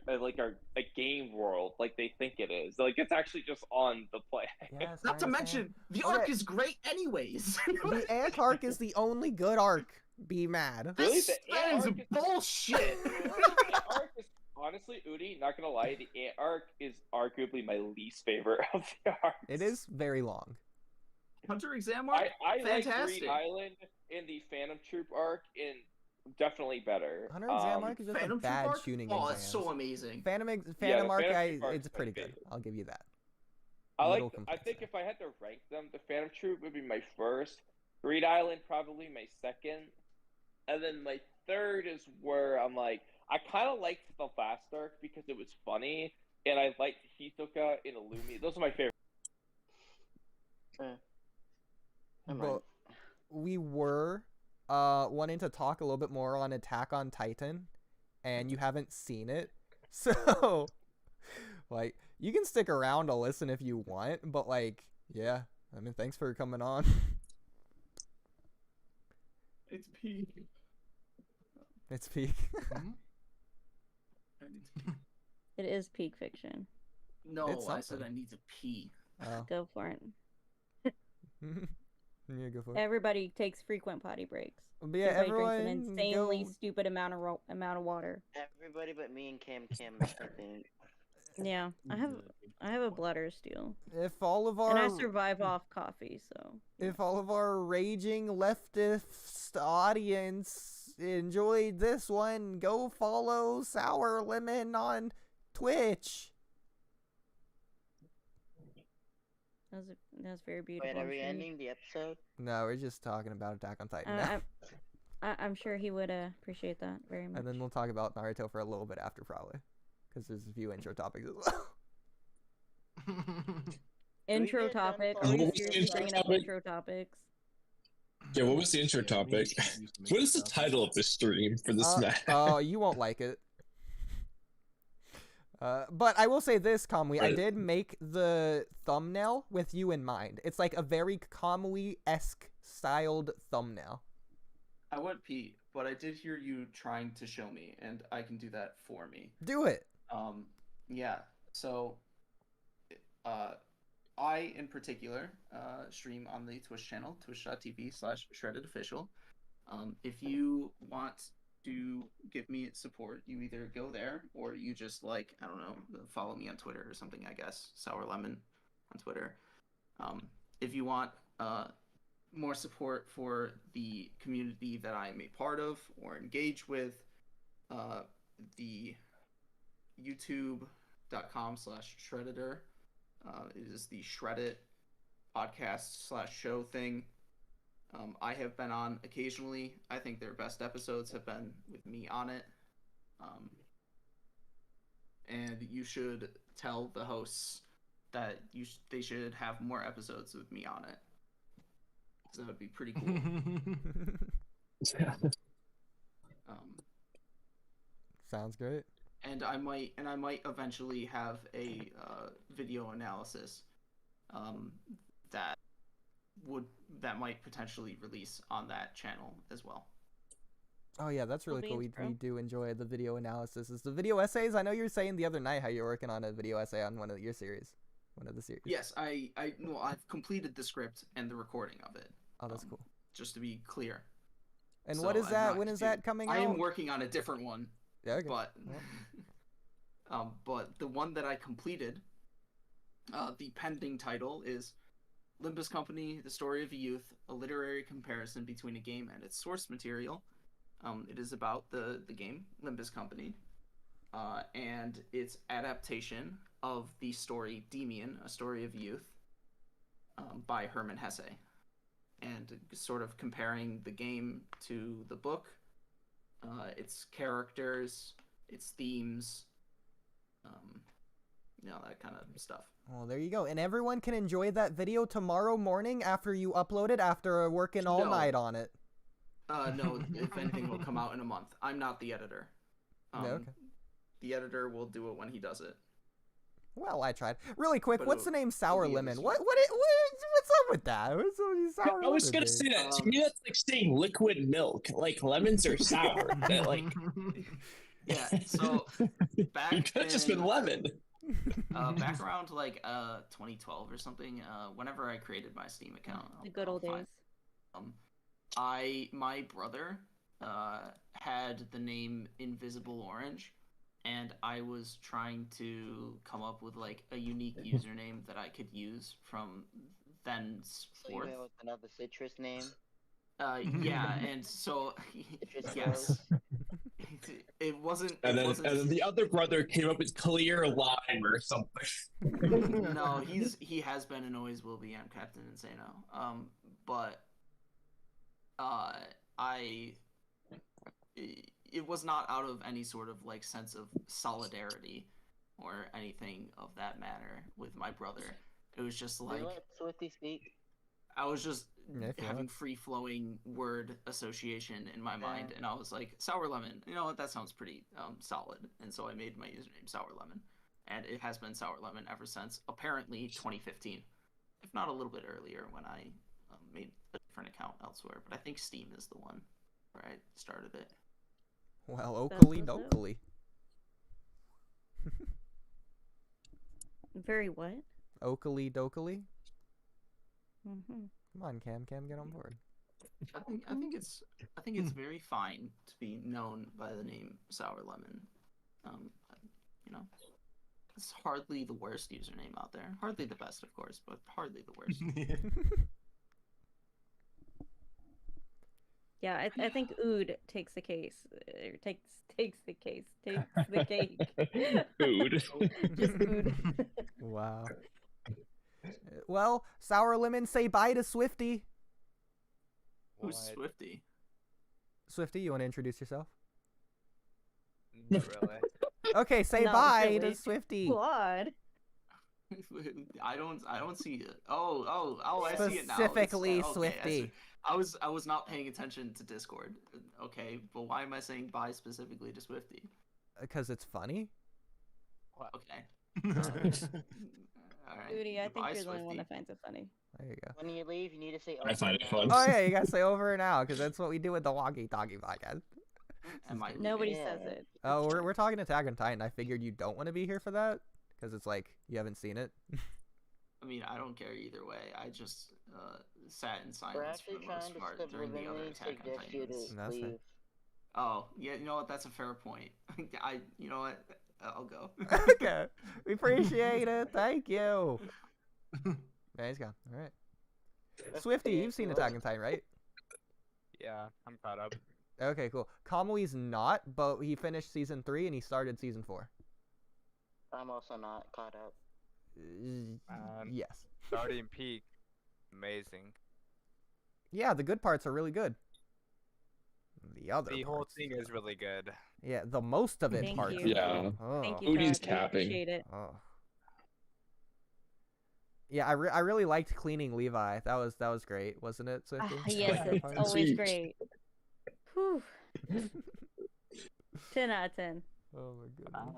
game world like they think it is. Like it's actually just on the play. Yes, Not I to understand. mention, the Okay. arc is great anyways. The ant arc is the only good arc. Be mad. Really? This The ant is arc is- bullshit. The ant arc is honestly, Oodie, not gonna lie, the ant arc is arguably my least favorite of the arcs. It is very long. Hunter Exam arc? I like Fantastic. Green Island and the Phantom Troop arc in definitely better. Hunter exam arc is just Phantom a bad Troop arc? shooting Oh, exams. it's so amazing. Phantom the arc, Phantom Troop arc it's is my pretty good. favorite. I'll give you that. I Little like. I think complexity. if I had to rank them, the Phantom Troop would be my first. Green Island probably my second, and then my third is where I'm like, I kind of liked the last arc because it was funny, and I liked Hisoka and Illumi. Those are my favorite. But we were wanting to talk a little bit more on Attack on Titan, and you haven't seen it. So, like, you can stick around to listen if you want, but, like, yeah. I mean, thanks for coming on. It's peak. It's peak. It is peak fiction. No, It's I said something. I need to pee. Oh. Go for it. Yeah, go for it. Everybody takes frequent potty breaks. But yeah, Everybody drinks an everyone insanely go. stupid amount of water. Everybody but me and Cam, I think. Yeah, I have a bladder still, If all of and I our survive off coffee. So if all of our raging leftist audience enjoyed this one, go follow SourLemon on Twitch. that's very beautiful. Wait, are I'm we sure ending the episode? No, we're just talking about Attack on Titan now. I'm sure he would appreciate that very much. And then we'll talk about Naruto for a little bit after, probably. Because there's a few intro topics as well. Intro get done topic. Are following we What was the seriously intro bringing up topic? intro topics? Yeah, what was the intro Yeah, we topic? used to make What is the stuff. title of this stream for this match? Oh, you won't like it. But I will say this, Kamui. I Right. did make the thumbnail with you in mind. It's like a very Kamui-esque styled thumbnail. I went pee, but I did hear you trying to show me, and I can do that for me. Do it. Yeah. So, I in particular stream on the Twitch channel, twitch.tv/shreddedofficial. If you want to give me support, you either go there or you just I don't know, follow me on Twitter or something. I guess SourLemon on Twitter. If you want more support for the community that I am a part of or engage with, the youtube.com/shredditor is the Shreddit podcast/show thing. I have been on occasionally. I think their best episodes have been with me on it. And you should tell the hosts that they should have more episodes with me on it. So that would be pretty cool. Sounds great. And I might eventually have a video analysis that might potentially release on that channel as well. Oh yeah, that's really cool. beans, We bro. do enjoy the video analysis. Is the video essays? I know you were saying the other night how you're working on a video essay on one of your series. One of the series. Yes, I've completed the script and the recording of it. Oh, that's cool. Just to be clear. And So what is I'm that? not When is confused. that coming out? I am working on a different one, Yeah, okay. but but the one that I completed, the pending title is Limbus Company: The Story of a Youth, a literary comparison between a game and its source material. It is about the game Limbus Company, and its adaptation of the story Demian, A Story of Youth, by Hermann Hesse, and sort of comparing the game to the book, its characters, its themes, that kind of stuff. Well, there you go. And everyone can enjoy that video tomorrow morning after you upload it after working all No. night on it. No, if anything, will come out in a month. I'm not the editor. Yeah, okay. The editor will do it when he does it. Well, I tried. Really quick, But what's the name Sour it'll be Lemon? this What's up with that? What's up with Sour I was Lemon gonna thing? say that. To me, that's like saying liquid milk. Like lemons are sour. That, like Yeah, so back you could have just been in- lemon. back around 2012 or something, whenever I created my Steam account, The good old I'll days. find- my brother had the name Invisible Orange, and I was trying to come up with a unique username that I could use from So you thenceforth. went with another citrus name? Yeah, and so Citrus yes, it wasn't. And it then, wasn't, and then the other brother came up with clear lime or something. No, he has been and always will be. I'm Captain Insano. But it was not out of any sort of sense of solidarity or anything of that matter with my brother. It was just Do you like let Swifty speak? I was just Yeah, if you having want. free flowing word association in my mind, Yeah. and I was like, Sour Lemon. You know what? That sounds pretty solid. And so I made my username Sour Lemon, and it has been Sour Lemon ever since. Apparently 2015, if not a little bit earlier, when I made a different account elsewhere. But I think Steam is the one where I started it. Well, That's Oakley what's up. dokley. Very what? Oakley dokley. Mm-hmm. Come on, Cam, get on board. I think it's very fine to be known by the name Sour Lemon. You know, it's hardly the worst username out there. Hardly the best, of course, but hardly the worst. Yeah, I think Ood takes the case. Takes the case. Takes the cake. Food. Just Ood. Wow. Well, Sour Lemon, say bye to Swifty. Who's Swifty? Swifty, you want to introduce yourself? Not really. Okay, say Not bye really. to Swifty. Claude. I don't see it. Oh, I see it now. Specifically Okay, Swifty. I was not paying attention to Discord. Okay, but why am I saying bye specifically to Swifty? Because it's funny. Okay. Alright. Oodie, I think Goodbye, you're the only one Swifty. that finds it funny. There you go. When you leave, you need to say. I find it fun. Oh yeah, you gotta say over and out because that's what we do with the Walky Talky podcast. Am I Nobody leaving? says it. Oh, we're talking Attack on Titan. I figured you don't want to be here for that because it's like you haven't seen it. I mean, I don't care either way. I just sat in We're silence for actually the trying most to part during the other subliminally Attack on suggest you Titans. to That's fair. leave. Oh, yeah, you know what? That's a fair point. You know what? I'll go. Okay, we appreciate it. Thank you. There he's gone. All right. Swifty, you've seen Attack on Titan, right? Yeah, I'm caught up. Okay, cool. Kamui's not, but he finished season 3 and he started season 4. I'm also not caught up. Yes. Starting peak, amazing. Yeah, the good parts are really good. The other The whole parts- thing is really good. Yeah, the most of it Thank parts. you. Yeah. Oh. Thank you, Oodie's Todd. We capping. appreciate it. Oh. Yeah, I really liked cleaning Levi. That was great, wasn't it, Swifty? Yes, it's always Sweet. great. Whew. 10 out of 10. Oh my goodness.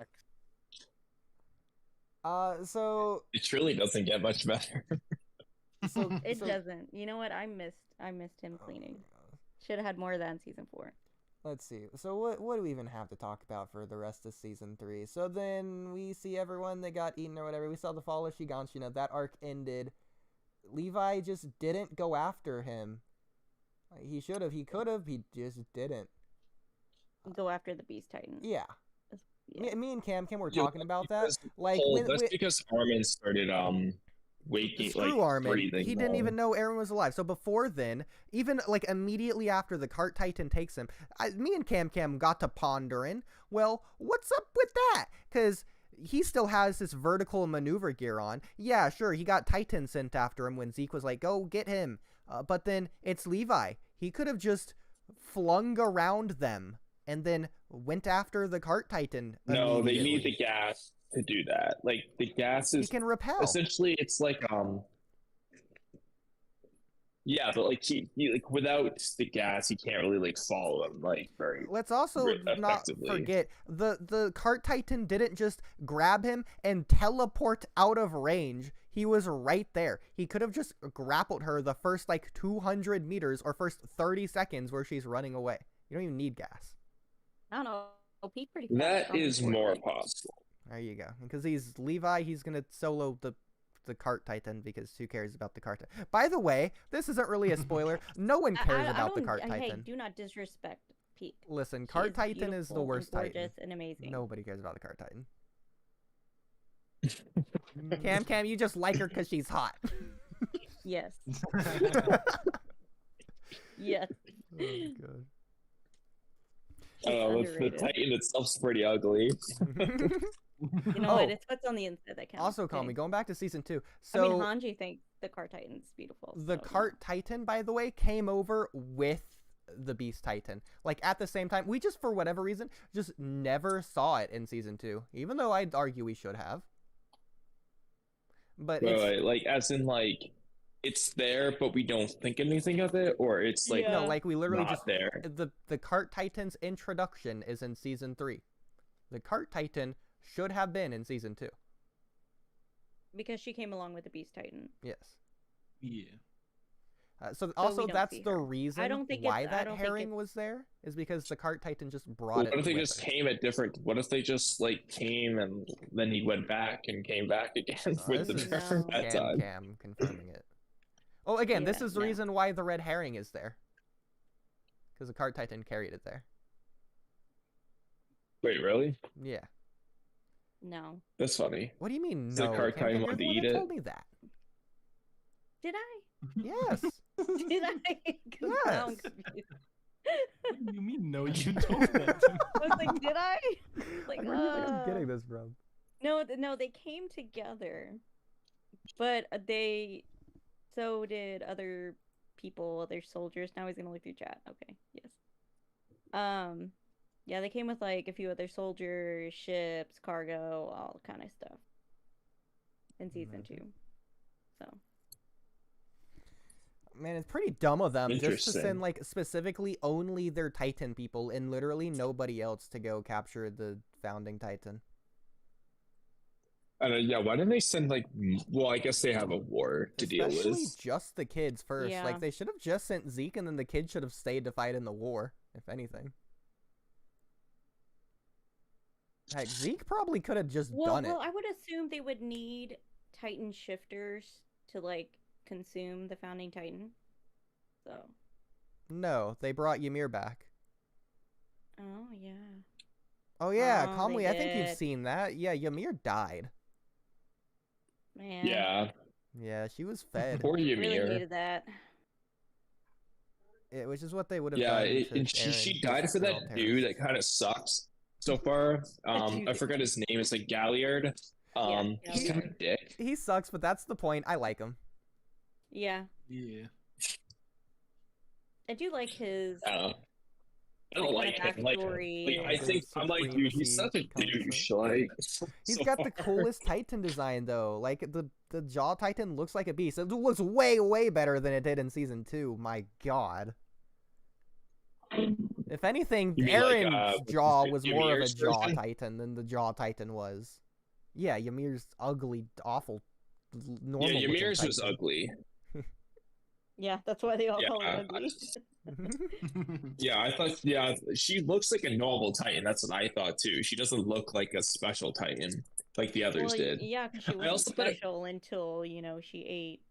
Facts. So It truly doesn't get much better. It so- doesn't. You know what? I missed him Oh cleaning. my God. Should have had more of that in season 4. Let's see. So what do we even have to talk about for the rest of season 3? So then we see everyone that got eaten or whatever. We saw the fall of Shiganshina. That arc ended. Levi just didn't go after him. He should have. He could have. He just didn't. Go after the Beast Titan. Yeah. Yeah. Me and Cam were Yo, talking about that. because- Like Oh, when, that's because Armin started waking, Screw like Armin. breathing. He didn't even know Eren was alive. So before then, even like immediately after the cart titan takes him, me and Cam got to pondering, well, what's up with that? Because he still has this vertical maneuver gear on. Yeah, sure, he got Titan sent after him when Zeke was like, go get him. But then it's Levi. He could have just flung around them and then went after the cart titan. No, they need immediately. the gas to do that. Like the gas He is can repel. essentially it's like yeah, but like he like without the gas he can't really like follow him like very. Let's also not effectively. forget the cart titan didn't just grab him and teleport out of range. He was right there. He could have just grappled her the first like 200 meters or first 30 seconds where she's running away. You don't even need gas. I don't know. Peak pretty fast. That is more unfortunately. possible. There you go. Because he's Levi, he's gonna solo the cart titan because who cares about the cart titan? By the way, this isn't really a spoiler. No one cares about the cart Hey, titan. do not disrespect Peak. Listen, She cart titan is the beautiful worst and titan. gorgeous and amazing. Nobody cares about the cart titan. Cam, you just like her because she's hot. Yes. Yes. Oh, God. I don't know, the underrated. Titan itself's pretty ugly. You know what? It's what's on the inside that counts. Also, okay? Kamui, going back to season 2. I So mean, Hanji thinks the Cart Titan's beautiful. the so, cart titan, by the way, came over with the beast titan. Like at the same time. We just, for whatever reason, just never saw it in season 2. Even though I'd argue we should have. But it's, Right, like as in like it's there but we don't think anything of it, or it's like Yeah. no, like we literally not just there. the cart titan's introduction is in season 3. The cart titan should have been in season 2. because she came along with the Beast Titan. Yes. Yeah. So also, don't that's see the her. reason don't think why it's- I that don't think herring it's- was there is because the cart titan just brought What it. if they with just her. came at different? What if they just like came and then he went back and came back again with the This is turn that time? Cam confirming it. Oh, again, this Yeah, is the no. reason why the red herring is there. Because the cart titan carried it there. Wait, really? Yeah. No. That's funny. What do you mean The no? cart Cam, titan you're wanted the to one eat that it? told me that. Did I? Yes. Did I? 'Cause now I'm Yes. confused. What do you mean? No, you told that to me. I was like, did I? Like, Where do you think I'm getting this from? No, no, they came together, but so did other people, other soldiers. Now he's gonna look through chat. Okay, yes. Yeah, they came with like a few other soldiers, ships, cargo, all kind of stuff in season 2. So. Man, it's pretty dumb of them just to Interesting. send like specifically only their Titan people and literally nobody else to go capture the founding Titan. I don't know, yeah, why didn't they send like? Well, I guess they have a war to deal Especially with. just the kids first. Yeah. Like they should have just sent Zeke and then the kids should have stayed to fight in the war, if anything. Heck, Zeke probably could have just done it. Well, I would assume they would need Titan shifters to like consume the founding Titan. So. No, they brought Ymir back. Oh yeah. Oh yeah, Oh, Kamui, they I think you've did. seen that. Yeah, Ymir died. Man. Yeah, Yeah, she was fed. poor Really Ymir. hated that. Which is what they would have Yeah, done. to and she Eren, died just for they're that all dude terrorists. that kind of sucks so far. I forgot his name. It's like Galliard. He's kind of a dick. He sucks, but that's the point. I like him. Yeah. Yeah. I do like his I don't like kind of him. Like, backstory. I think I'm like, dude, he's such a Supremacy douche. Like, He's so got the far. coolest Titan design though. Like the jaw Titan looks like a beast. It looks way better than it did in season 2. My God. If anything, You mean like, Eren's jaw was more of a Ymir's jaw version? Titan than the jaw Titan was. Yeah, Ymir's ugly, awful, normal. Yeah, looking Ymir's was Titan. ugly. Yeah, that's why they all call Yeah, him ugly. Yeah, I thought. Yeah, she looks like a normal Titan. That's what I thought too. She doesn't look like a special Titan like the others Well, did. yeah, because she I wasn't also thought- special until she ate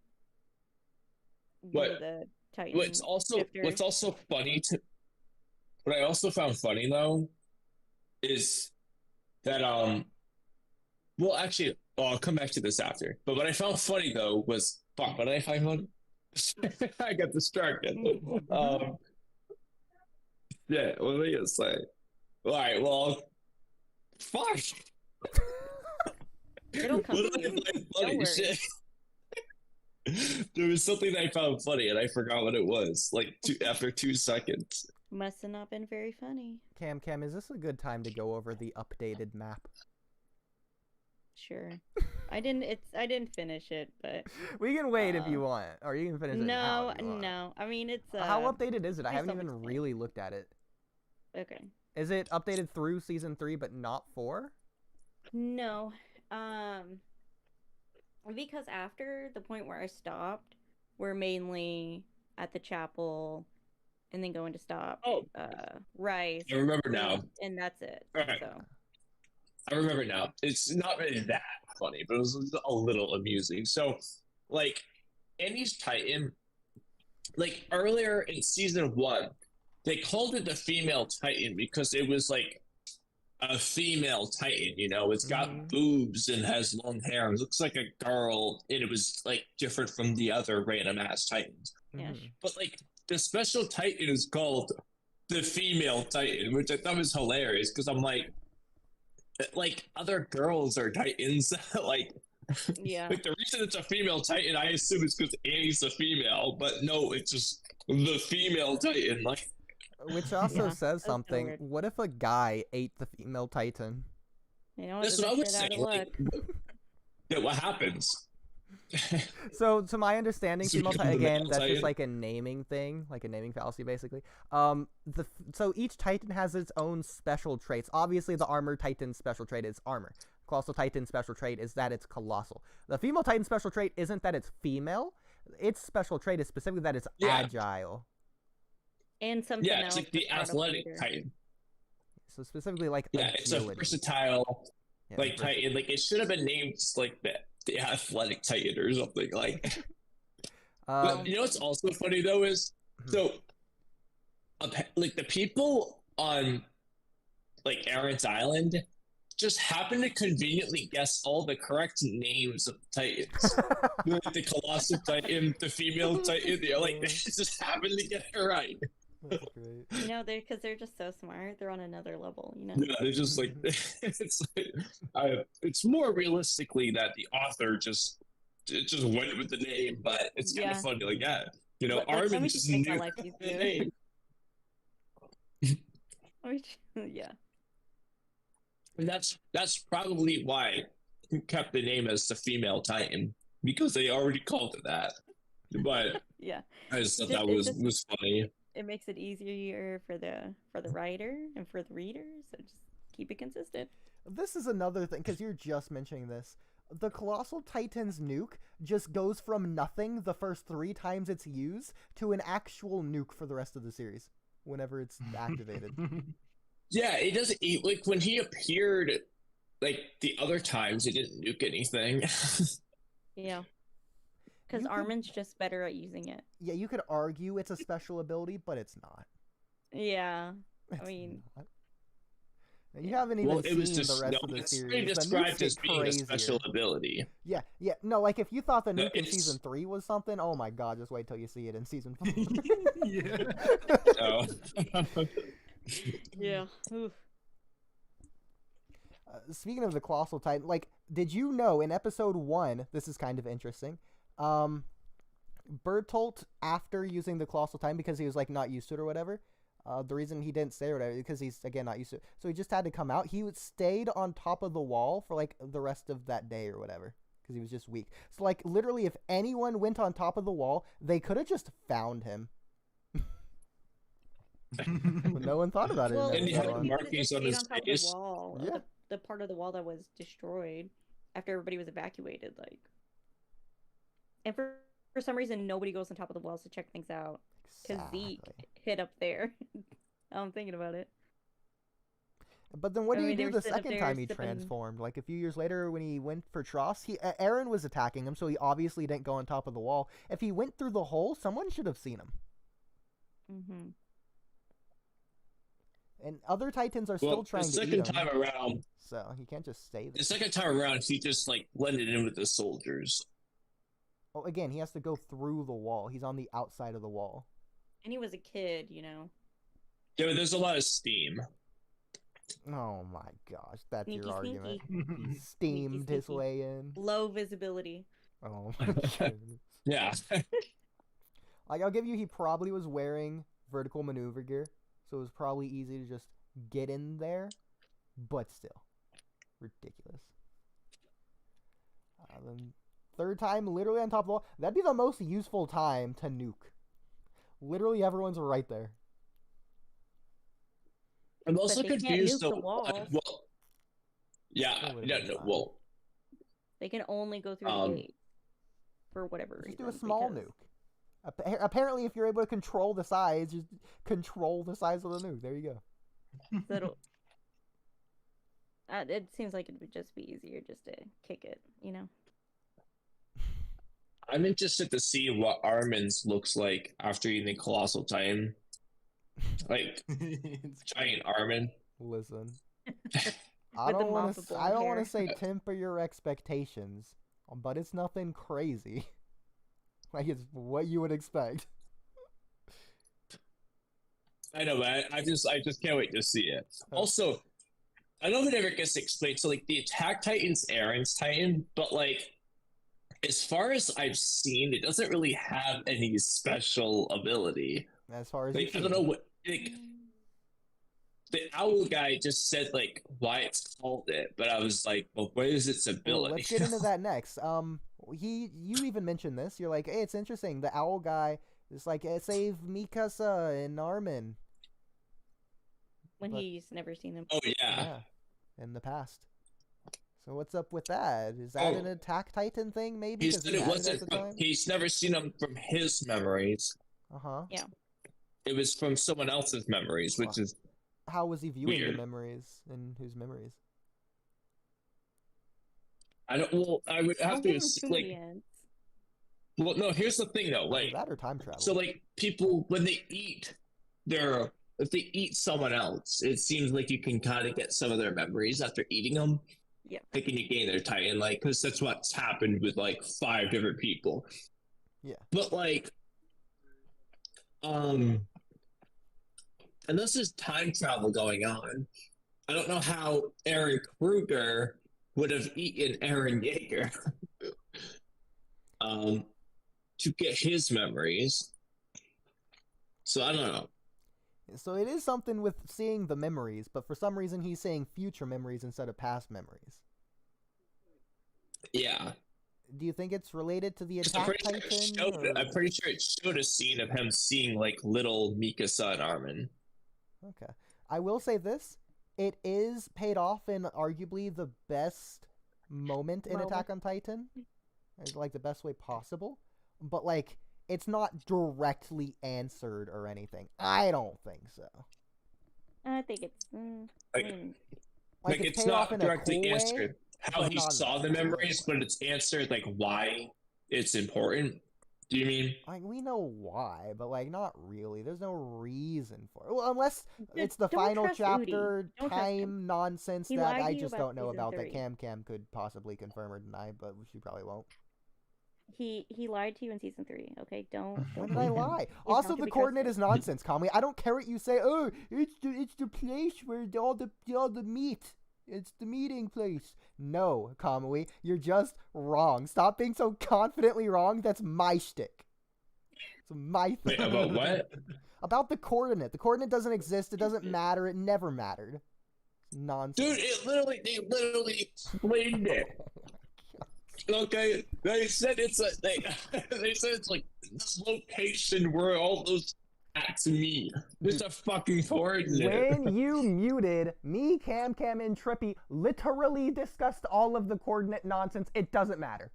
one of the Titan What's shifters. also funny to what I also found funny though is that well actually I'll come back to this after. But what I found funny though was what did I find funny? I got distracted. Yeah, what was I gonna say? Alright, well fuck. It'll come What to did I you. find Don't funny? worry. Shit. There was something that I found funny and I forgot what it was. Like after 2 seconds. Must have not been very funny. Cam, is this a good time to go over the updated map? Sure. I didn't finish it, but We can wait if you want, or you can finish it now. no, if you want. no. I mean, it's How updated is it? I there's haven't even something- really looked at it. Okay. Is it updated through season 3 but not 4? No. Because after the point where I stopped, we're mainly at the chapel and then going to stop. Oh. Rice. I remember now. And that's it. Alright. So I remember now. It's not really that funny, but it was a little amusing. So, like, Annie's Titan, like, earlier in season 1, they called it the female Titan because it was, like, a female Titan, It's got boobs and has long hair. It looks like a girl, and it was, like, different from the other random-ass Titans. yeah. But, like, the special Titan is called the female Titan, which I thought was hilarious because I'm like, other girls are Titans. Yeah. Like the reason it's a female Titan, I assume is because Annie's a female, but no, it's just the female Titan. Like, Which also Yeah, says that's so something. weird. What if a guy ate the female Titan? You know, that's it's what I a was shit out saying. of luck. Like, yeah, what happens? So, to my understanding, So female you Titan, become the again, male that's just Titan? like a naming thing, like a naming fallacy, basically. So each Titan has its own special traits. Obviously, the armor Titan's special trait is armor. Colossal Titan's special trait is that it's colossal. The female Titan's special trait isn't that it's female. its special trait is specifically that it's Yeah. agile. And something Yeah, else. it's like the that's brought up athletic later. Titan. So specifically like Yeah, it's a agility. versatile Yeah, like Titan. Like it should have been named just like the athletic Titan or something. Like, but you know what's also funny though is so like the people on like Eren's Island just happen to conveniently guess all the correct names of Titans. Like the colossal Titan, the female Titan, they're like they just happen to get it right. That's great. You know, because they're just so smart. They're on another level. You know. Yeah, they're just like it's more realistically that the author just went with the name, but it's kind of funny. Like, yeah, you know, Like, let Armin me just just make my knew life the easier. name. Yeah. And that's probably why he kept the name as the female Titan, because they already called it that. But Yeah. I just thought Just- that it was just- funny. It makes it easier for the writer and for the reader. So just keep it consistent. This is another thing, because you're just mentioning this. The Colossal Titan's nuke just goes from nothing the first 3 times it's used to an actual nuke for the rest of the series, whenever it's activated. Yeah, it doesn't. Like when he appeared, like the other times, he didn't nuke anything. Yeah. Because You could- Armin's just better at using it. Yeah, you could argue it's a special ability, but it's not. Yeah. It's mean- not. And you haven't even Well, it was seen just the rest of the it's series. pretty The nukes described get as being a crazier. special ability. Yeah, no, like if you thought the No, nuke in it's- season 3 was something, oh my god, just wait till you see it in season 4. Yeah. So, Yeah. Oof. Speaking of the Colossal Titan, like, did you know in episode 1, this is kind of interesting, Bertolt, after using the Colossal Titan, because he was, like, not used to it or whatever, the reason he didn't stay or whatever, because he's, again, not used to it, so he just had to come out, stayed on top of the wall for, like, the rest of that day or whatever, because he was just weak. So, like, literally, if anyone went on top of the wall, they could have just found him. No one thought about it. Well, in And he episode had one. markings just on stayed his on top of face. the wall. Yeah. The part of the wall that was destroyed after everybody was evacuated, like. And for some reason, nobody goes on top of the walls to check things out. Because Zeke Exactly. hit up there. I'm thinking about it. But then what I did he mean, they do were the sitting up second there time he sipping- transformed? Like a few years later when he went for Tross, Eren was attacking him, so he obviously didn't go on top of the wall. If he went through the hole, someone should have seen him. Mm-hmm. And other Titans are still Well, trying the to eat second him, time around, so he can't just stay there. the second time around, he just like blended in with the soldiers. Well, again, he has to go through the wall. He's on the outside of the wall. And he was a kid, you know. Yeah, but there's a lot of steam. Oh my gosh, that's Sneaky, your argument. sneaky. He steamed his sneaky. way in. Low visibility. Oh my goodness. Yeah. Like, I'll give you, he probably was wearing vertical maneuver gear, so it was probably easy to just get in there, but still, ridiculous. Then third time, literally on top of the wall, that'd be the most useful time to nuke. Literally everyone's right there. I'm also they can't confused. nuke the though, walls. well, yeah, That would've yeah, been no, fine. well, They can only go through Um, the gate. For whatever Just reason. do a small because- nuke. Apparently, if you're able to control the size, just control the size of the nuke. There you go. So it'll- it seems like it would just be easier just to kick it, you know? I'm interested to see what Armin's looks like after eating the Colossal Titan. Like, It's giant Armin. Listen, With I the don't want mop to. of I don't want blonde to say temper your expectations, but it's nothing crazy. Like it's what you would expect. I know, man. I just can't wait to see it. Also, I know it never gets explained. So, like, the Attack Titan's Eren's Titan, but like, as far as I've seen, it doesn't really have any special ability. As far as Like, I you've don't know seen. what. Like, the owl guy just said like why it's called it, but I was like, well, what is its Well, ability? let's get into that next. You even mentioned this. You're like, hey, it's interesting. The owl guy is like, save Mikasa and Armin. When But- he's never seen them. Oh yeah. Yeah, in the past. So what's up with that? Is that an Attack Titan thing, maybe? He 'Cause said he it had wasn't. at the time? He's never seen them from his memories. Uh-huh. Yeah. It was from someone else's memories, which is How was he viewing the weird. memories, and whose memories? I don't. Well, I would have Don't to give him too like. many hints. Well, no. Here's the thing, though. Either Like, that or time travel. so like people when they eat their if they eat someone else, it seems like you can kind of get some of their memories after eating them. Yeah. Thinking you gain their Titan, like, because that's what's happened with like 5 different people. Yeah. But like, and this is time travel going on. I don't know how Eren Kruger would have eaten Eren Yeager to get his memories. So I don't know. So it is something with seeing the memories, but for some reason he's saying future memories instead of past memories. Yeah. Do you think it's related to the I'm Attack pretty, sure Titan? I'm pretty sure it showed a scene of him seeing like little Mikasa and Armin. Okay. I will say this. It is paid off in arguably the best moment in Attack on Titan. It's like the best way possible. But like, it's not directly answered or anything. I don't think so. I think it's. Like it's paid not off in a directly cool way, answered how but he not in saw a the bad memories, way. but it's answered like why it's important. Do you mean? Like, we know why, but like not really. There's no reason for it. Well, unless it's the Don't final trust chapter Oodie. Don't trust him. time nonsense He that lied I to you just about don't know season about 3. that Cam could possibly confirm or deny, but she probably won't. He lied to you in season 3. Okay, don't. When did I lie? He's Also, not to the be coordinate trusted. is nonsense, Kamui. I don't care what you say. Oh, it's the place where all the meat. It's the meeting place. No, Kamui, you're just wrong. Stop being so confidently wrong. That's my shtick. It's my thing. Wait, about what? About the coordinate. The coordinate doesn't exist. It doesn't matter. It never mattered. Nonsense. Dude, they literally explained it. Okay, they said it's they said it's like this location where all those at me. It's a fucking coordinate. When you muted, me, Cam, and Trippy literally discussed all of the coordinate nonsense. It doesn't matter.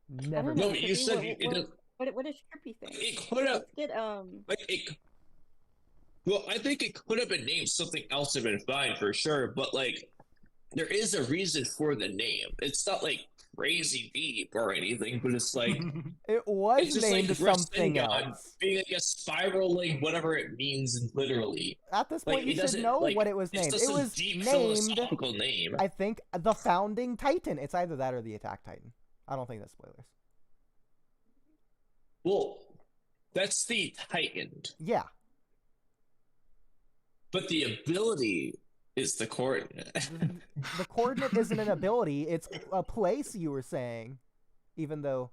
Never. know, No, but you Trippy, said what does Trippy think? it could have Let's get like it. Well, I think it could have been named something else have been fine for sure, but like there is a reason for the name. It's not like crazy deep or anything, but it's like It was it's just named like something Rasengan else. being like a spiraling whatever it means literally. At this point, Like, you it should doesn't, know like, what it was it's named. just It a was deep named, philosophical name. I think, the Founding Titan. It's either that or the Attack Titan. I don't think that's spoilers. Well, that's the Titan, Yeah. but the ability is the coordinate. The coordinate isn't an ability. It's a place, you were saying. Even though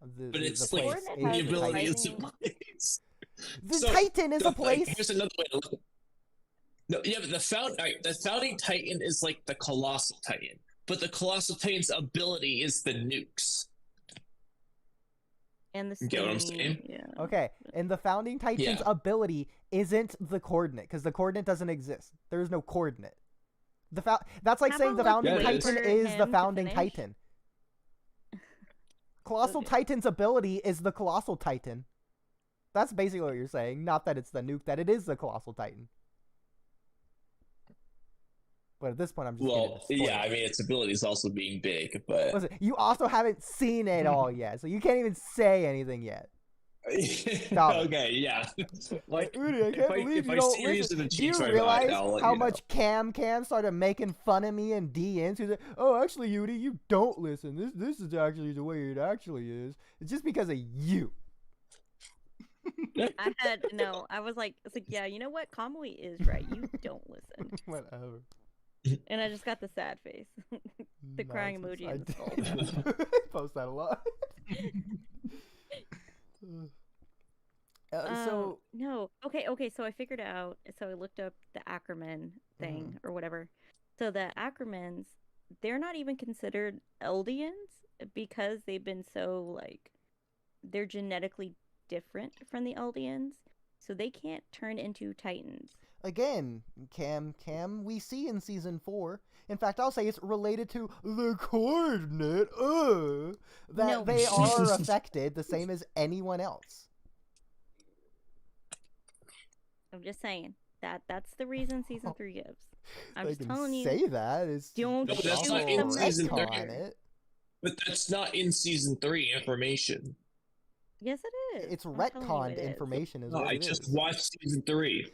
But it's the like place Coordinate the is the ability Titan. is the place. The So, Titan is a place. Here's another way to look. No, yeah, but the founding Titan is like the colossal Titan, but the colossal Titan's ability is the nukes. and the You get what I'm saying? Yeah. Okay, and the Founding Titan's Yeah. ability isn't the coordinate, because the coordinate doesn't exist. There is no coordinate. That's like How saying the about, Founding like, wait Titan for is the him to Founding finish? Titan. Colossal Okay. Titan's ability is the Colossal Titan. That's basically what you're saying. Not that it's the nuke, that it is the Colossal Titan. But at this point, I'm just getting Well, into yeah, I spoilers. mean its ability is also being big, but Listen, you also haven't seen it all yet, so you can't even say anything yet. Stop it. okay, yeah. Like, Oodie, I can't believe you don't listen. Do you realize how much Cam started making fun of me and DNs? He's like, oh, actually, Oodie, you don't listen. This is actually the way it actually is. It's just because of you. I was like, yeah, you know what? Kamui is right. You don't listen. Whatever. And I just got the sad face. The crying emoji and the skull. I post that a lot. So no. Okay, so I figured out, so I looked up the Ackerman thing or whatever. So the Ackermans, they're not even considered Eldians because they've been so like they're genetically different from the Eldians. So they can't turn into Titans. again, Cam, we see in season 4. In fact, I'll say it's related to the coordinate, that No. they are affected the same as anyone else. I'm just saying that's the reason season 3 gives. I'm They just can telling you. say that. It's Don't No, but that's shoot not in the season messenger. 3. on it. But that's not in season 3 information. Yes, it is. It's I'm telling you retconned it is. information is No, what I it just is. watched season 3.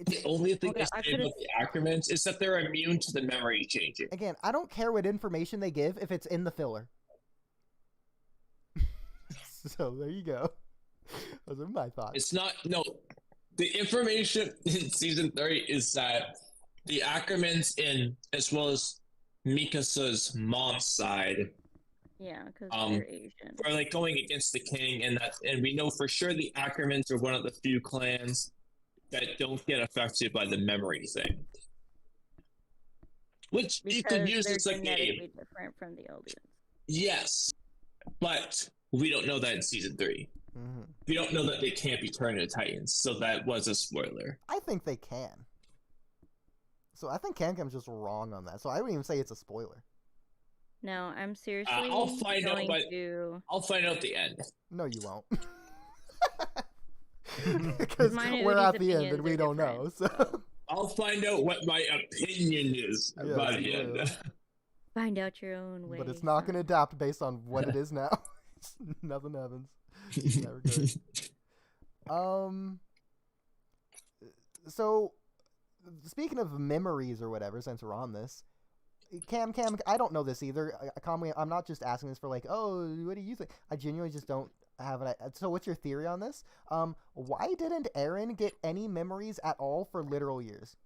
The only thing Okay, they I say could've- about the Ackermans is that they're immune to the memory changing. Again, I don't care what information they give if it's in the filler. So there you go. Those are my thoughts. It's not, no. The information in season 3 is that the Ackermans as well as Mikasa's mom's side Yeah, because Um, they're Asian. are like going against the king, and we know for sure the Ackermans are one of the few clans that don't get affected by the memory thing. Which you could Because use they're as like genetically different from the Eldians. yes, but we don't know that in season 3. Mhm. We don't know that they can't be turned into Titans, so that was a spoiler. I think they can. So I think Cam's just wrong on that. So I wouldn't even say it's a spoiler. No, I'm seriously I'll find out going to. I'll find out at the end. No, you won't. Because Mine and we're Oodie's at the end opinions and we are don't know. different, So I'll find out what my opinion is Yes, by the you end. will. Find out your own way. but it's not going to son. adapt based on what it is now. Nothing happens. Never good. So speaking of memories or whatever, since we're on this, Cam, I don't know this either. Kamui, I'm not just asking this for like, oh, what do you think? I genuinely just don't have an. So what's your theory on this? Why didn't Eren get any memories at all for literal years?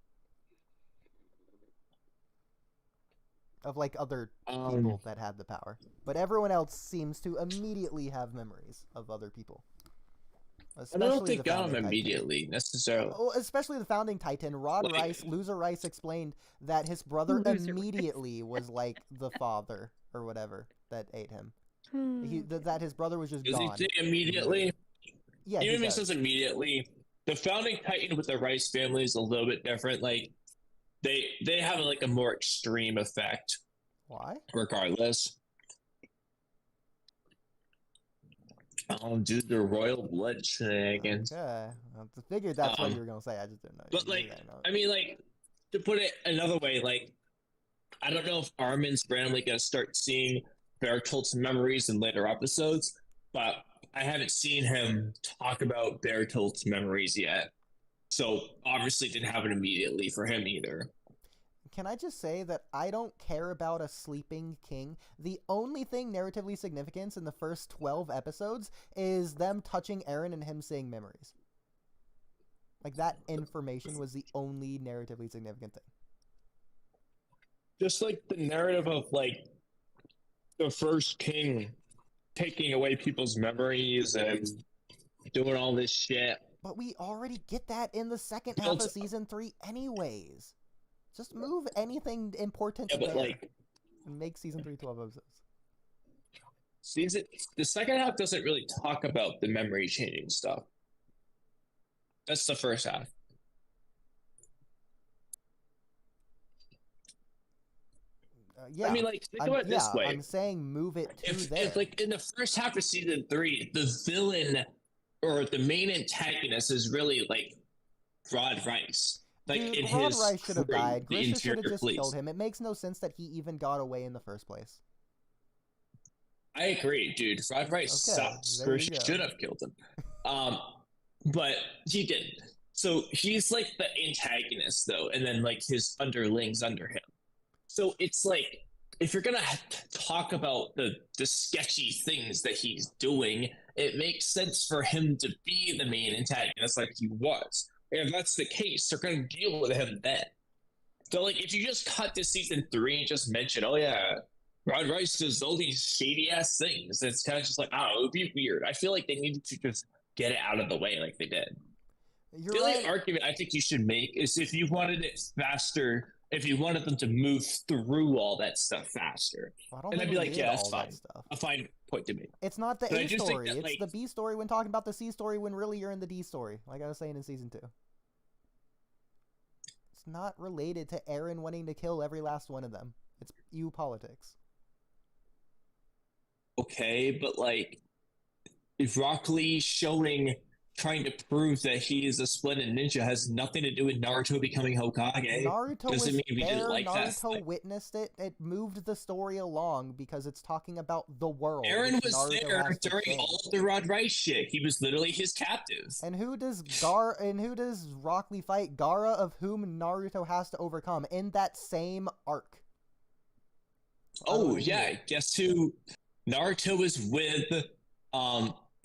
Of like other people that had the power, but everyone else seems to immediately have memories of other people. I don't Especially think the got founding him Titan. immediately necessarily. Well, especially the founding Titan, Loser Rice explained that his brother Loser immediately was like the father or whatever that ate him. That his brother was just Does gone. he say immediately? Yeah, Even he if he does. says immediately, the founding Titan with the Rice family is a little bit different. Like they have like a more extreme effect Why? regardless. Due to royal blood shenanigans. Okay, I figured that's what Um, you were gonna say. I just didn't know. But You like, gotta know. I mean, like to put it another way, like I don't know if Armin's randomly gonna start seeing Bertolt's memories in later episodes, but I haven't seen him talk about Bertolt's memories yet. So obviously didn't happen immediately for him either. Can I just say that I don't care about a sleeping king? The only thing narratively significant in the first 12 episodes is them touching Eren and him saying memories. Like, that information was the only narratively significant thing. Just like the narrative of like the first king taking away people's memories and doing all this shit. But we already get that in the second half of season 3 anyways. Just move anything important Yeah, but there like and make season 3 12 episodes. the second half doesn't really talk about the memory changing stuff. That's the first half. Yeah. I mean, like, think about it this way. I'm saying move it to there. If, like, in the first half of season 3, the villain or the main antagonist is really, like, Rod Rice. Like, Dude, in Rod his Rice should have crew, died. the Grisha should have interior just police. killed him. It makes no sense that he even got away in the first place. I agree, dude. Rod Rice Okay, sucks. there you Grisha go. should have killed him. But he didn't. So he's like the antagonist, though, and then like his underlings under him. So it's like, if you're gonna talk about the sketchy things that he's doing, it makes sense for him to be the main antagonist like he was. And if that's the case, they're gonna deal with him then. So like, if you just cut to season 3 and just mention, oh yeah, Rod Rice does all these shady ass things, it's kind of just like, oh, it would be weird. I feel like they needed to just get it out of the way like they did. You're The only right. argument I think you should make is if you wanted it faster, if you wanted them to move through all that stuff faster. I don't And think I'd be we like, did yeah, that's all that fine. stuff. A fine point to make. It's not the But I A just think story. that, It's like- the B story when talking about the C story when really you're in the D story, like I was saying in season 2. It's not related to Eren wanting to kill every last one of them. It's EU politics. Okay, but like, if Rock Lee trying to prove that he is a splendid ninja has nothing to do with Naruto becoming Hokage. Naruto was Doesn't mean we there. didn't like that. Naruto witnessed it. It moved the story along because it's talking about the world. Eren was Naruto there has to during change. all of the Rod Rice shit. He was literally his captive. And who does Rock Lee fight? Gaara, of whom Naruto has to overcome in that same arc. Oh yeah, guess who? Naruto is with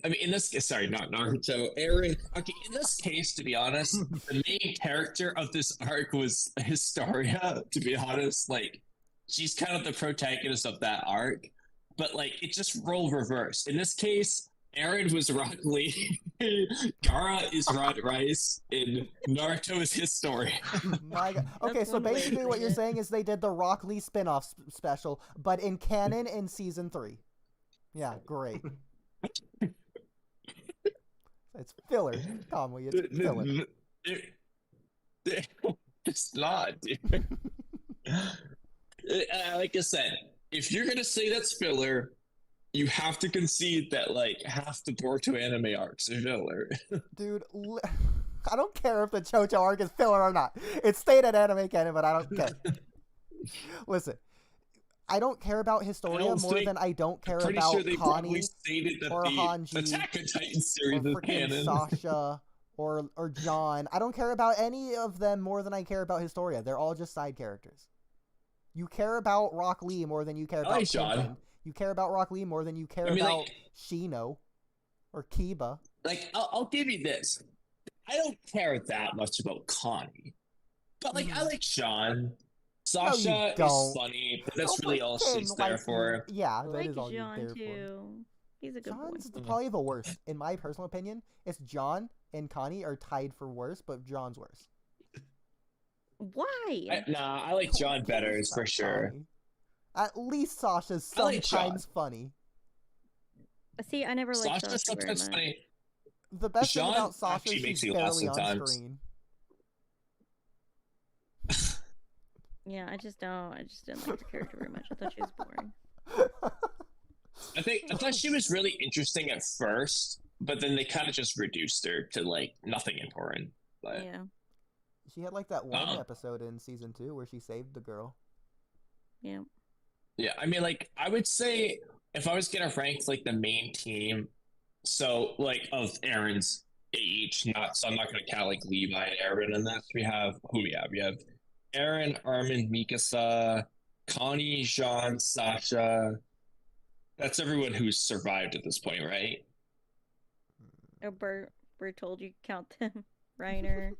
I mean, in this case, sorry, not Naruto, Eren. Okay, in this case, to be honest, the main character of this arc was Historia, to be honest. Like, she's kind of the protagonist of that arc, but, like, it just role reversed. In this case, Eren was Rock Lee, Gaara is Rod Rice, and Naruto is Historia. My God. Okay, so basically what you're saying is they did the Rock Lee spin-off special, but in canon in season 3. Yeah, great. It's filler, Kamui. It's filler. It's not, dude. Like I said, if you're gonna say that's filler, you have to concede that like half the Boruto anime arcs are filler. Dude, I don't care if the JoJo arc is filler or not. It's stated anime canon, but I don't care. Listen, I don't care about Historia more than I don't care about Connie or Hanji Attack on Titan series or is freaking canon. Sasha or John. I don't care about any of them more than I care about Historia. They're all just side characters. You care about Rock Lee more than you care about John. You care about Rock Lee more than you care about like, Shino or Kiba. Like, I'll give you this. I don't care that much about Connie, but like I like Sean. Sasha is funny, but that's really all she's there for. Yeah, that is all you're there for. He's a good John's boy. probably the worst, in my personal opinion. It's John and Connie are tied for worst, but John's worse. Why? I like John better, for sure. Connie. At least Sasha's sometimes funny. See, I never liked Sasha very much. Funny. The best thing about Sasha is she's barely on screen. Yeah, I just didn't like the character very much. I thought she was boring. I thought she was really interesting at first, but then they kind of just reduced her to like nothing important. But yeah. She had like that one episode in season 2 where she saved the girl. Yeah. Yeah, I mean, like, I would say if I was gonna rank like the main team, so like of Eren's age, so I'm not gonna count like Levi and Eren in this. We have Eren, Armin, Mikasa, Connie, Jean, Sasha. That's everyone who's survived at this point, right? Oh, Bert told you count them. Reiner.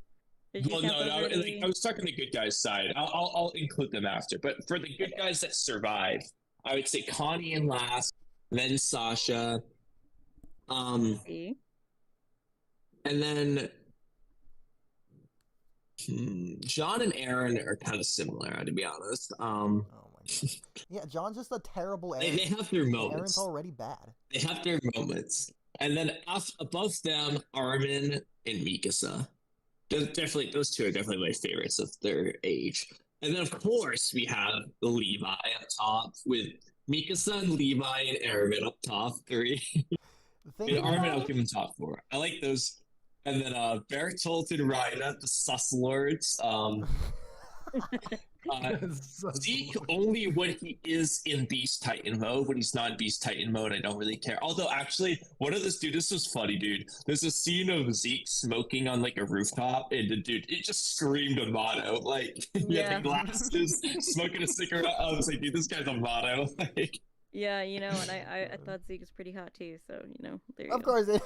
Well, no, I was talking the good guys' side. I'll include them after. But for the good guys that survive, I would say Connie in last, then Sasha, and then John and Eren are kind of similar, to be honest. Oh my God. Yeah, John's just a terrible Eren. They have their moments. Eren's already bad. They have their moments, and then above them, Armin and Mikasa. Definitely, those two are definitely my favorites of their age. And then, of course, we have Levi up top with Mikasa and Levi and Eren up top 3. And Armin, I'll give him top 4. I like those. And then Bertolt and Rina, the sus lords. Zeke only when he is in Beast Titan mode. When he's not in Beast Titan mode, I don't really care. Although, actually, this was funny, dude. There's a scene of Zeke smoking on like a rooftop, and the dude, it just screamed a motto. Like, he had the glasses, smoking a cigarette. I was like, dude, this guy's a motto. Like, yeah, you know, and I thought Zeke was pretty hot too. So you know, there you go. Of course it.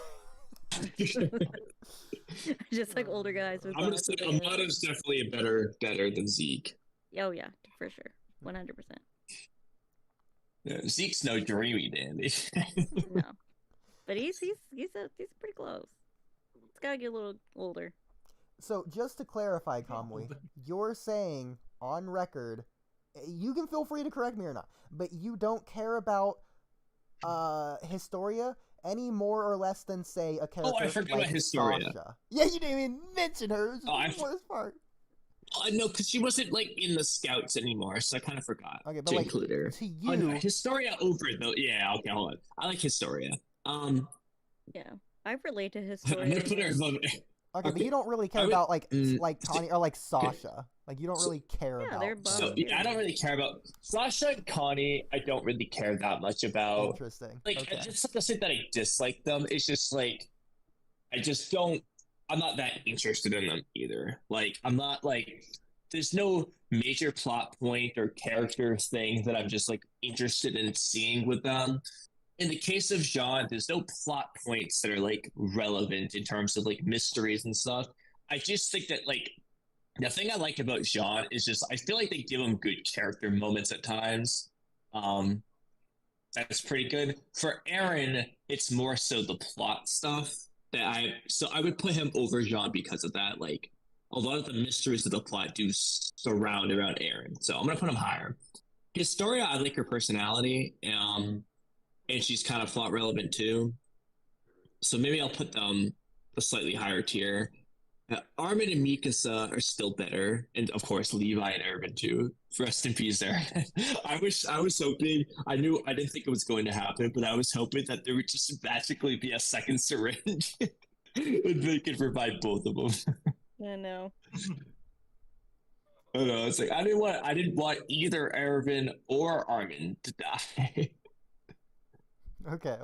Just like older guys with I'm gonna say Amato's definitely better than Zeke. Oh yeah, for sure, 100%. Yeah, Zeke's no dreamy dandy. No, but he's pretty close. It's gotta get a little older. So just to clarify, Kamui, you're saying on record, you can feel free to correct me or not, but you don't care about Historia any more or less than, say, a character I forgot like about Historia. Sasha. Yeah, you didn't even mention her. It was the worst part. No, because she wasn't like in the scouts anymore, so I kind of forgot Okay, but to like include her. to Oh, no, you, Historia over though. Yeah, okay, hold on. I like Historia. Yeah, I relate to I'm Historia. gonna put her above. okay, but Okay, you don't really care I would- about like mm, like Connie or like Sasha. Like you don't So- really care Yeah, about. they're them. So both- yeah, I don't really care about Sasha and Connie. I don't really care that much about. Interesting. Like, Okay. it's not to say that I dislike them. It's just like I just don't. I'm not that interested in them either. Like, I'm not like. There's no major plot point or character thing that I'm just like interested in seeing with them. In the case of Jean, there's no plot points that are like relevant in terms of like mysteries and stuff. I just think that like the thing I like about Jean is just I feel like they give him good character moments at times. That's pretty good. For Eren, it's more so the plot stuff that I would put him over Jean because of that. Like a lot of the mysteries of the plot do surround around Eren, so I'm gonna put him higher. Historia, I like her personality, and she's kind of plot relevant too. So maybe I'll put them a slightly higher tier. Armin and Mikasa are still better, and of course Levi and Eren too. Rest in peace, there. I was hoping. I didn't think it was going to happen, but I was hoping that there would just magically be a second syringe, and they could provide both of them. I know. I know. It's like I didn't want either Eren or Armin to die. Okay.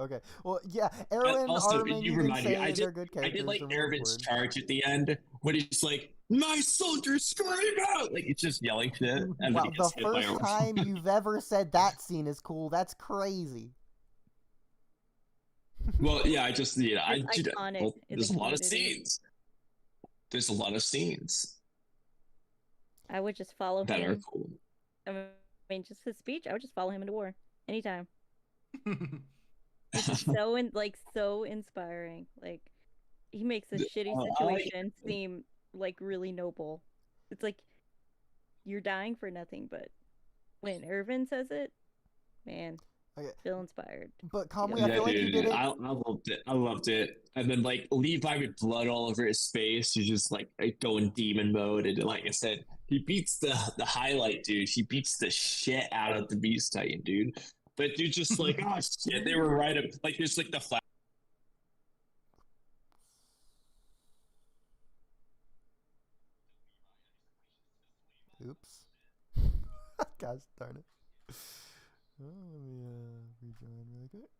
Well, yeah, Eren, Also, Armin, you you can remind me, say they're good I characters. did like to move Eren's forward. charge at the end when he's like, "My soldiers scream out!" Like it's just yelling shit, and then Wow, he the gets hit by a first rock. time you've ever said that scene is cool. That's crazy. Well, yeah, I just It's iconic. well, in there's the a lot of community. scenes. There's a lot of scenes I would just follow that are him. cool. I mean, just his speech. I would just follow him into war anytime. It's so inspiring. Like he makes a shitty I like- situation seem like really noble. It's like you're dying for nothing, but when Irvin says it, man, Okay. feel inspired. But Kamui, Yeah, I feel like you did it. I loved it. I loved it. And then like Levi with blood all over his face, he's just like going demon mode. And like I said, he beats the highlight, dude. He beats the shit out of the Beast Titan, dude. But dude, just like, oh shit, they were right up. Like there's like the flash. Oops. Gosh darn it. Oh, let me rejoin really quick.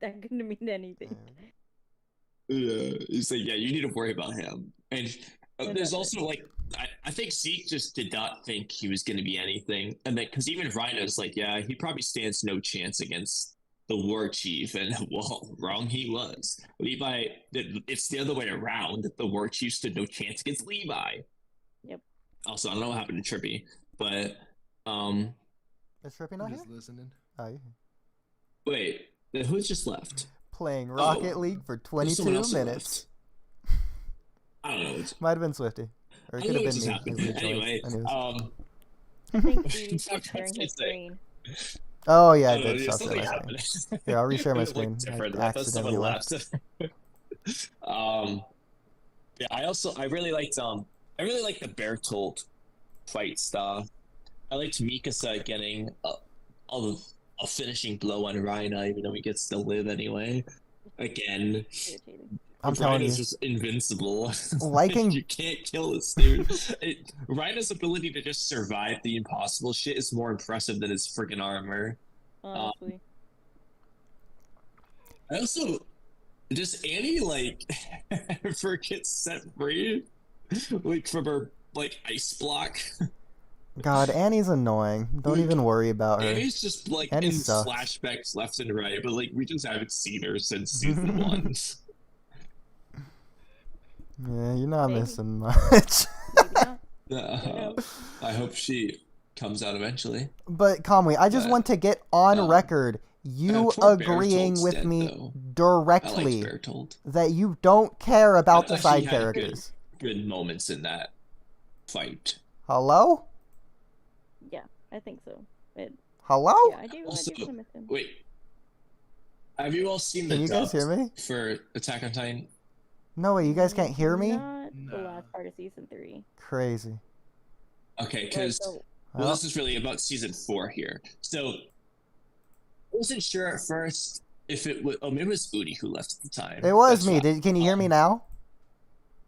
That couldn't mean anything. There we go. Yeah, he's like, yeah, you need to worry about him. And And there's that's also like, I think Zeke just did not think he was going to be anything, and then because even Rhino's like, yeah, he probably stands no chance against the war chief, and well, wrong he was. Levi, it's the other way around. The war chief stood no chance against Levi. Yep. Also, I don't know what happened to Trippy, but Is Trippy not I'm here? just listening. Oh, yeah. wait, then who's just left? Playing Rocket League for There's someone 22 else minutes. I don't know. It's, Might have been Swifty. Or it I could know have what just been me. happened. who rejoined. Anyway, Anyways. I think he's Fuck, sharing that's his insane. screen. Oh, yeah, I don't know, did there's stop sharing something my screen. happened. Here, I'll reshare my It looked screen. different. I I thought someone accidentally left. Yeah, I really liked the Bertolt fight stuff. I liked Mikasa getting a finishing blow on Rhina, even though he gets to live anyway. Again, Irritating. I'm telling you. Rhina's just invincible. Liking- You can't kill this dude. Rhina's ability to just survive the impossible shit is more impressive than his freaking armor. Honestly. I also, does Annie like ever get set free, like from her like ice block? God, Annie's annoying. Don't even worry about her. Annie's just like Annie in sucks. flashbacks left and right, but like we just haven't seen her since season 1. Yeah, you're not Maybe. missing much. Maybe not. I hope she comes out eventually. But Kamui, I just But, want to get on um, record you poor agreeing Bertolt's with dead, me though. I directly like Bertolt. that you don't care about the thought side he had characters. Good moments in that fight. Hello? Yeah, I think so. Hello? Yeah, I do. Also, I do kind of miss him. Wait, have you all seen Can the you guys dub hear me? for Attack on Titan? No way, you guys can't hear me? Not the Nah. last part of season 3. Crazy. Okay, because Well, this is really about season 4 here. So I wasn't sure at first if it was. Oh, maybe it was Oodie who left at the time. it was That's me. fine. Can you hear me now?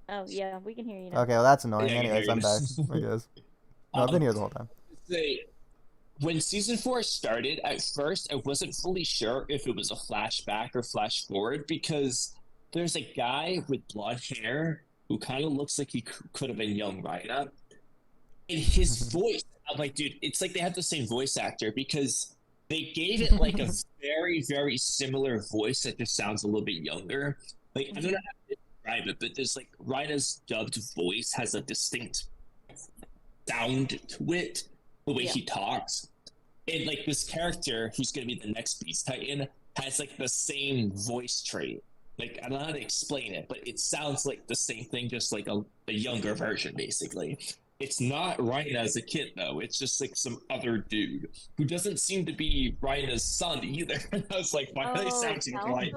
Oh yeah, we can hear you now. Okay, well that's annoying. Yeah, I can Anyways, hear I'm you back. now. I guess. No, I've been here the whole time. When season 4 started, at first I wasn't fully sure if it was a flashback or flash forward because there's a guy with blonde hair who kind of looks like he could have been young Rhina. And his voice, I'm like, dude, it's like they have the same voice actor because they gave it like a very, very similar voice that just sounds a little bit younger. Like, I don't know how to describe it, but there's like Rhina's dubbed voice has a distinct sound to it, the way he talks. And like this character who's going to be the next Beast Titan has like the same voice trait. Like, I don't know how to explain it, but it sounds like the same thing, just like a younger version, basically. It's not Rhina as a kid, though. It's just like some other dude who doesn't seem to be Rhina's son either. And I was like, why do they sound so much alike?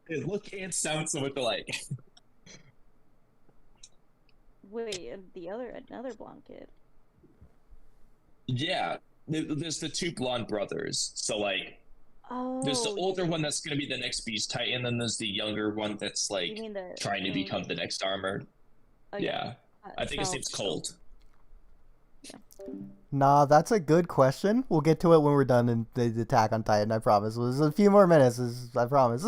They look and sound so much alike. Wait, another blonde kid. Yeah, there's the two blonde brothers. So like, there's the older one that's going to be the next Beast Titan, and then there's the younger one that's like trying to become the next Armored. Yeah, I think his name's Cold. Yeah. Nah, that's a good question. We'll get to it when we're done in the Attack on Titan, I promise. There's a few more minutes, I promise.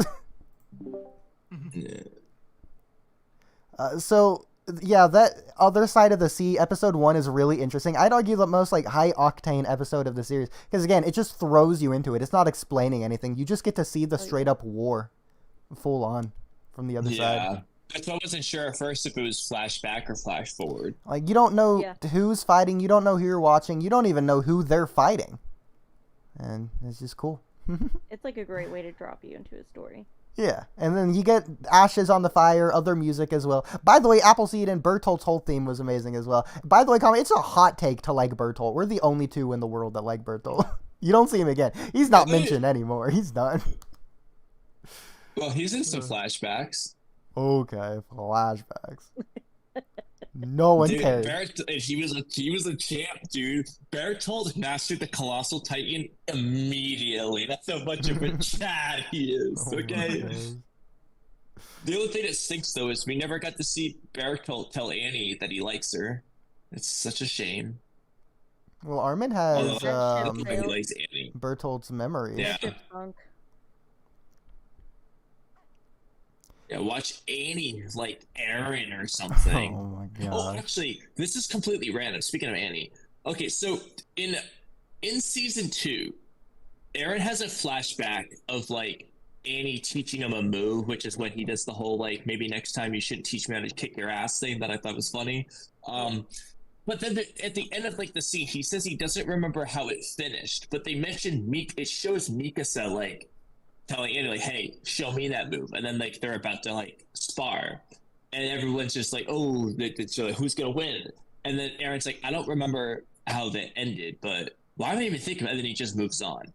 So, yeah, that other side of the sea, episode 1 is really interesting. I'd argue the most, like, high-octane episode of the series. Because, again, it just throws you into it. It's not explaining anything. You just get to see the straight-up war. Full on. From the other side. That's why I wasn't sure at first if it was flashback or flash forward. Like, you don't know who's fighting. You don't know who you're watching. You don't even know who they're fighting. And it's just cool. It's like a great way to drop you into a story. Yeah, and then you get Ashes on the Fire, other music as well. By the way, Appleseed and Bertolt's whole theme was amazing as well. By the way, it's a hot take to like Bertolt. We're the only two in the world that like Bertolt. You don't see him again. He's not mentioned anymore. He's done. Well, he's in some flashbacks. Okay, flashbacks. No one cares. He was a champ, dude. Bertolt mastered the Colossal Titan immediately. That's how much of a Chad he is. Okay. The only thing that stinks though is we never got to see Bertolt tell Annie that he likes her. It's such a shame. Well, Armin has he likes Annie. Bertolt's memories. Yeah. Yeah, watch Annie like Eren or something. Oh my god. Oh, actually, this is completely random. Speaking of Annie, okay, so in season 2, Eren has a flashback of like Annie teaching him a move, which is when he does the whole like maybe next time you shouldn't teach me how to kick your ass thing that I thought was funny. But then at the end of like the scene, he says he doesn't remember how it finished, but they mentioned it shows Mikasa like telling Annie like, hey, show me that move, and then like they're about to like spar, and everyone's just like, oh, so who's gonna win? And then Eren's like, I don't remember how that ended, but why am I even thinking? And then he just moves on.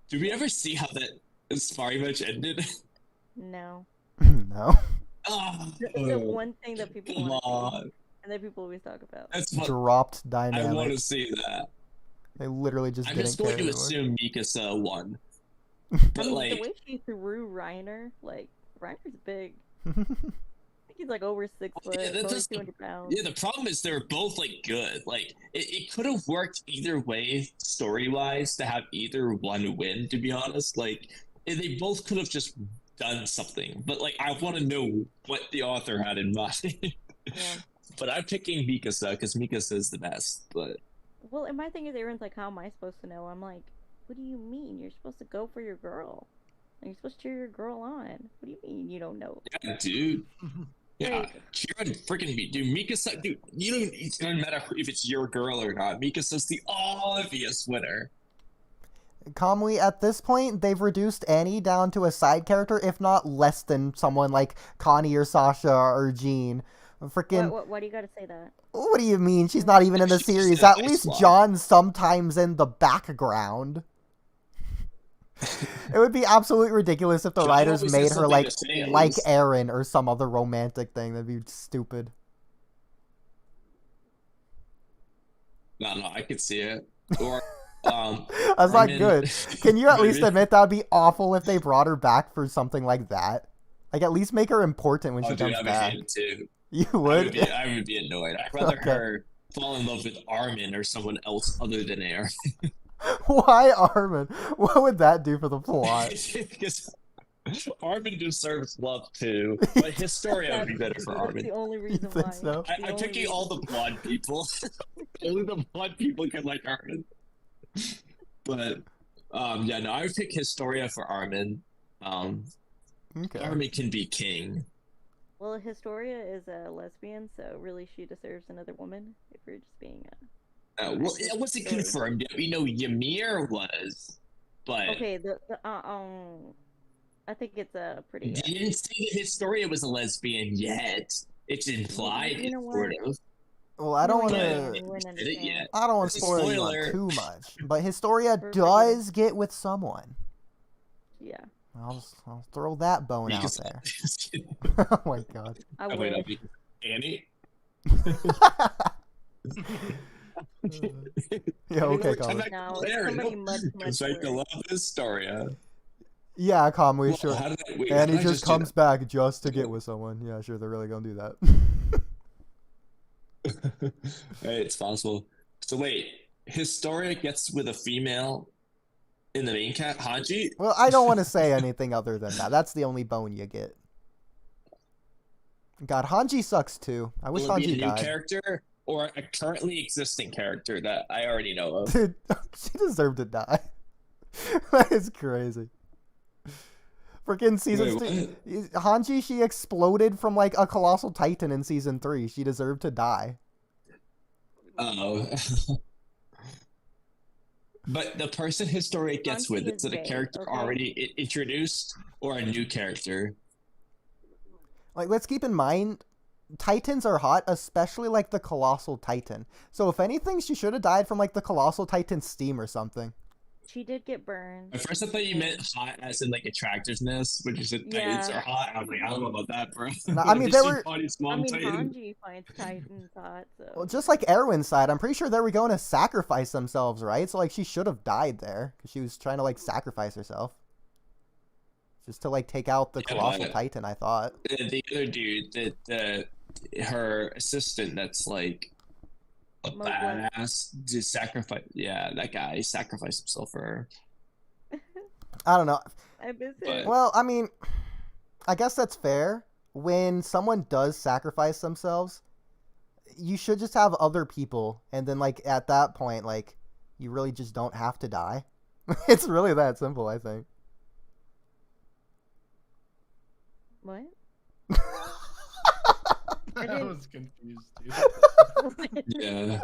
Did we ever see how that sparring match ended? No. No. The one thing that people want to see, and that people always talk about. That's dropped dynamic. I want to see that. They literally just I'm didn't just going care to anymore. assume Mikasa won. But I mean, like the way she threw Reiner, like Reiner's big. I think he's like over 6 foot, probably 200 pounds. Yeah, the problem is they're both like good. Like it could have worked either way story wise to have either one win. To be honest, like they both could have just done something. But like I want to know what the author had in mind. Yeah. But I'm picking Mikasa because Mikasa is the best. But well, and my thing is, Eren's like, how am I supposed to know? I'm like, what do you mean? You're supposed to go for your girl. You're supposed to cheer your girl on. What do you mean you don't know? Yeah, dude. Yeah, cheering freaking me, dude. Mikasa, dude. It doesn't matter if it's your girl or not. Mikasa's the obvious winner. Kamui, at this point, they've reduced Annie down to a side character, if not less than someone like Connie or Sasha or Jean. Freaking. Why do you gotta say that? What do you mean? She's not even in the series. At least John's sometimes in the background. It would be absolutely ridiculous if the writers made her like Eren or some other romantic thing. That'd be stupid. No, I could see it. Or That's not Armin- good. Can you at least Maybe. admit that would be awful if they brought her back for something like that? Like, at least make her important when Oh, she dude, comes I would back. hate it too. You I would would? be, I would be annoyed. I'd rather Okay. her fall in love with Armin or someone else other than Eren. Why Armin? What would that do for the plot? Because Armin deserves love too, but Historia would be better for That's Armin. the only You reason think why. so? The I'm only picking reason. all the blonde people. Only the blonde people can like Armin. But yeah, no, I would pick Historia for Armin. Okay. Armin can be king. Well, Historia is a lesbian, so really she deserves another woman. If we're just being Well, it wasn't confirmed yet. We know Ymir was, but okay. I think it's a pretty. you didn't say that Historia was a lesbian yet. It's implied, You know what? sort of. Well, I don't No, want yeah, to. you wouldn't Did it understand. yet? I don't want to spoil you on Spoiler. too much, but Historia For does get with someone. Yeah, I'll throw that bone out Because- there. Oh my god. I Oh, would. wait, that'd be Annie? Yeah, okay, Come Colin. back No, to it's Eren. somebody much It's like the worse. love Historia. Yeah, Kamui, Well, sure. how did I, wait, And how he did I just do comes that? back just to get with someone. Yeah, sure, they're really gonna do that. Hey, it's possible. So wait, Historia gets with a female in the main cat, Hanji? Well, I don't want to say anything other than that. That's the only bone you get. God, Hanji sucks too. I wish Will it be a Hanji new died. character or a currently existing character that I already know of? Dude, she deserved to die. That is crazy. Freaking season Wait, 3. Hanji, she exploded from like a colossal titan in season 3. She deserved to die. Oh. But the person Historia gets with, Hanji is is it a gay, character okay? already introduced or a new character? Like, let's keep in mind, titans are hot, especially like the colossal titan. So if anything, she should have died from like the colossal titan's steam or something. She did get burned. At first I thought you meant hot as in like attractiveness, which is that titans Yeah. are hot. I was like, I don't know about that, bro. No, I mean, Like, there she were- bodied small I mean, titan. Hanji finds Titans hot, so. Well, just like Erwin's side, I'm pretty sure they were going to sacrifice themselves, right? So like she should have died there because she was trying to like sacrifice herself. Just to like take out the Yeah, colossal but- titan, I thought. The other dude, her assistant, that's like a Mogwai. badass, just sacrifice. Yeah, that guy sacrificed himself for her. I don't know. I miss But- it. Well, I mean, I guess that's fair. When someone does sacrifice themselves, you should just have other people, and then like at that point, like you really just don't have to die. It's really that simple, I think. What? I didn't- was confused, dude. Yeah.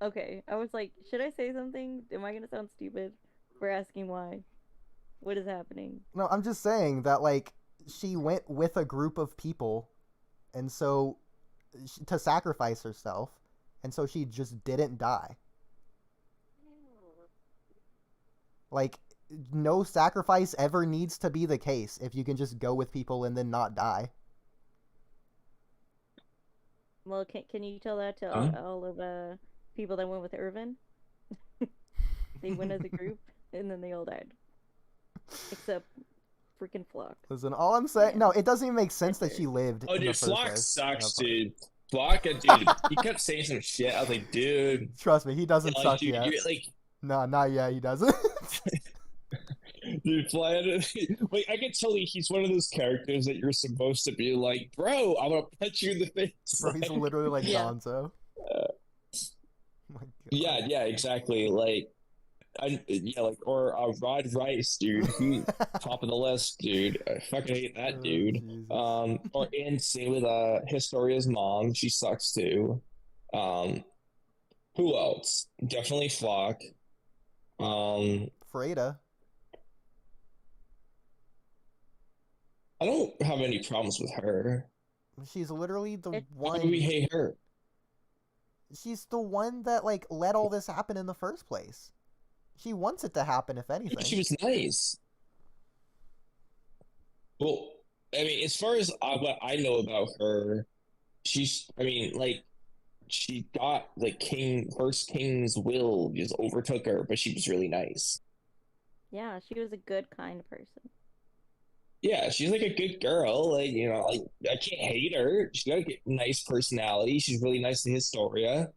Okay, I was like, should I say something? Am I gonna sound stupid for asking why? What is happening? No, I'm just saying that like she went with a group of people, and so to sacrifice herself, and so she just didn't die. Like, no sacrifice ever needs to be the case if you can just go with people and then not die. Well, can you tell that to Huh? all of people that went with Irvin? They went as a group, and then they all died, except freaking Flock. Listen, all I'm saying, no, it doesn't even make sense that she lived. Oh, in the dude, first Flock place. sucks, No, dude. Flock, dude, he kept saying some shit. I was like, dude, Trust me, he doesn't like, suck dude, yet. you're like, No, not yet. He doesn't. dude, like, I can tell you, he's one of those characters that you're supposed to be like, bro, I'm gonna punch you in the face. Bro, he's literally like Yeah. Gonzo. Oh my God. Yeah, exactly. Like, like, or Rod Rice, dude. He top of the list, dude. I fucking hate that Oh, dude. Jesus. Or and same with Historia's mom. She sucks too. Who else? Definitely Flock. Freda. I don't have any problems with her. She's literally the Why do we one. hate her? She's the one that like let all this happen in the first place. She wants it to happen, if anything. She was nice. Well, I mean, as far as what I know about her, she's. I mean, like, she got the first king's will, just overtook her, but she was really nice. Yeah, she was a good, kind person. Yeah, she's like a good girl. Like, you know, like I can't hate her. She's got a nice personality. She's really nice to Historia.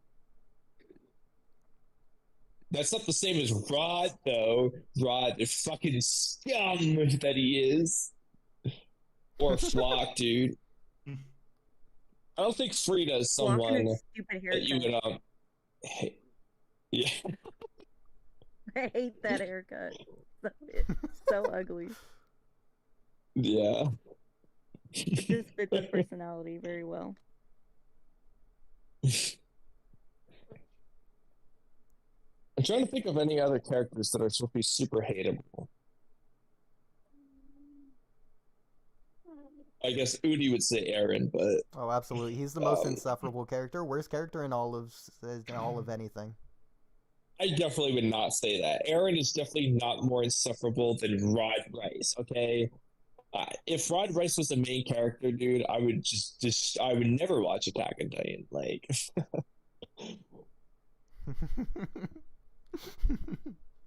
That's not the same as Rod, though. Rod, the fucking scum that he is. Or Flock, dude. I don't think Frida is someone Stupid that you haircut. would hate. Yeah. I hate that haircut. So ugly. Yeah. It just fits his personality very well. I'm trying to think of any other characters that are supposed to be super hateable. I guess Oodie would say Eren, but Oh, absolutely. He's the most insufferable character. Worst character in all of anything. I definitely would not say that. Eren is definitely not more insufferable than Rod Rice, okay? If Rod Rice was the main character, dude, I would just I would never watch Attack on Titan. Like,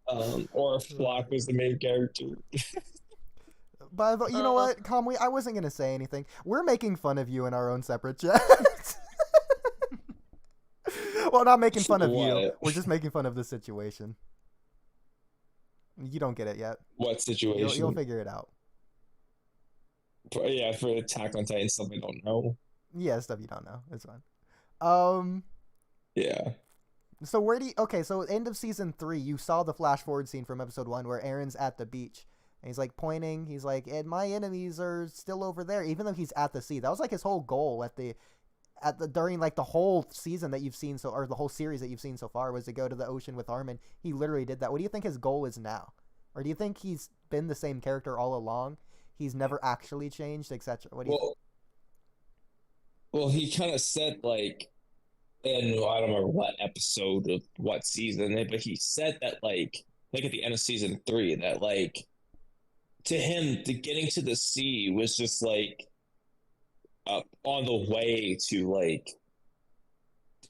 or if Flock was the main character. But you know what, Kamui, I wasn't gonna say anything. We're making fun of you in our own separate chat. Well, not making fun of you. We're just making fun of the situation. You don't get it yet. What situation? You'll figure it out. Yeah, for Attack on Titan stuff I don't know. Yeah, stuff you don't know. It's fine. Yeah. So so end of season 3, you saw the flash forward scene from episode 1 where Eren's at the beach. And he's like pointing, he's like, and my enemies are still over there, even though he's at the sea. That was like his whole goal during like the whole season that you've seen or the whole series that you've seen so far was to go to the ocean with Armin. He literally did that. What do you think his goal is now? Or do you think he's been the same character all along? He's never actually changed, etc. What do you think? Well, he kind of said like, and I don't remember what episode of what season, but he said that like at the end of season 3 that like to him the getting to the sea was just like on the way to like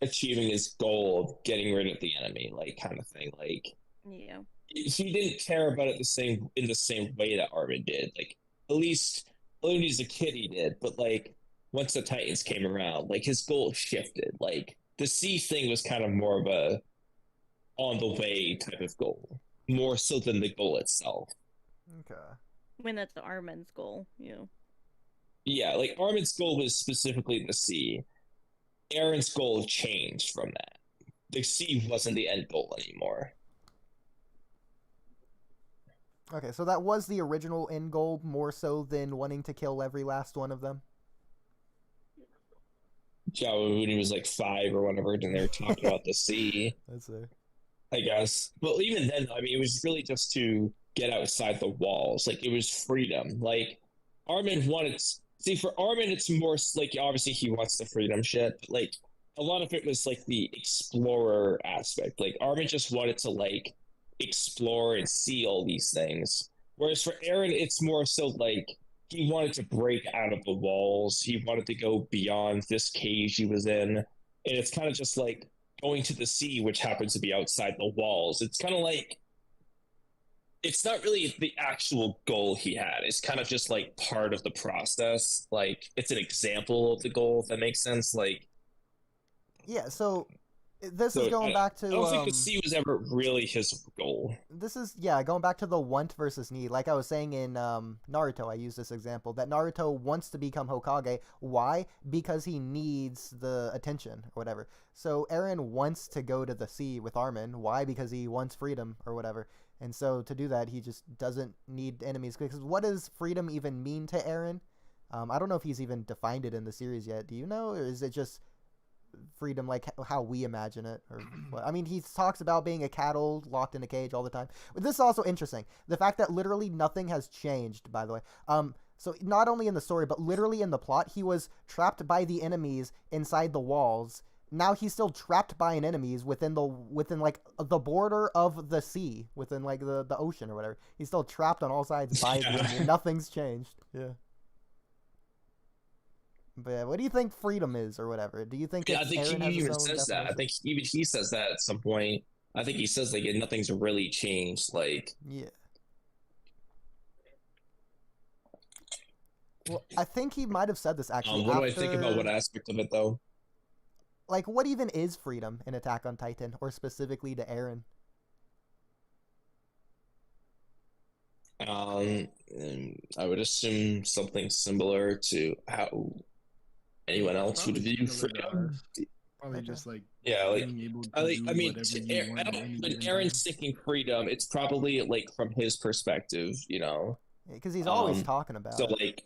achieving his goal of getting rid of the enemy, like kind of thing. Like, yeah, he didn't care about it in the same way that Armin did. Like, at least when he's a kid, he did. But like once the Titans came around, like his goal shifted. Like the sea thing was kind of more of a on the way type of goal, more so than the goal itself. Okay. When that's Armin's goal, yeah. Yeah, like Armin's goal was specifically the sea. Eren's goal changed from that. The sea wasn't the end goal anymore. Okay, so that was the original end goal more so than wanting to kill every last one of them? Yeah, when he was like 5 or whatever, and they were talking about the sea. That's it. I guess. But even then, I mean, it was really just to get outside the walls. Like, it was freedom. Like, Armin wanted... See, for Armin, it's more like, obviously he wants the freedom shit, but like, a lot of it was like the explorer aspect. Like, Armin just wanted to like explore and see all these things. Whereas for Eren, it's more so like, he wanted to break out of the walls. He wanted to go beyond this cage he was in. And it's kind of just like going to the sea, which happens to be outside the walls. It's kind of like, it's not really the actual goal he had. It's kind of just like part of the process. Like, it's an example of the goal, if that makes sense. Like, yeah, so this is going back to... I don't think the sea was ever really his goal. This is, yeah, going back to the want versus need. Like I was saying in Naruto, I use this example, that Naruto wants to become Hokage. Why? Because he needs the attention or whatever. So Eren wants to go to the sea with Armin. Why? Because he wants freedom or whatever. And so to do that, he just doesn't need enemies. Because what does freedom even mean to Eren? I don't know if he's even defined it in the series yet. Do you know? Or is it just freedom like how we imagine it? Or what? I mean, he talks about being a cattle locked in a cage all the time. But this is also interesting. The fact that literally nothing has changed, by the way. So not only in the story, but literally in the plot, he was trapped by the enemies inside the walls. Now he's still trapped by an enemies within like the border of the sea, within like the ocean or whatever. He's still trapped on all sides by the enemy. Nothing's changed. Yeah. But what do you think freedom is, or whatever? Do you think? Yeah, I it's think Eren he has even its own says that. I definition? think even he says that at some point. I think he says like nothing's really changed. Like Yeah. Well, I think he might have said this actually. what do I think about what aspect of it though? Like, what even is freedom in Attack on Titan, or specifically to Eren? And I would assume something similar to how anyone else would view freedom. Probably just like Yeah, like being able to I do mean, whatever you want at any when given Aaron's time. thinking freedom, it's probably like from his perspective, you know. Because he's always Um, talking about So it. like,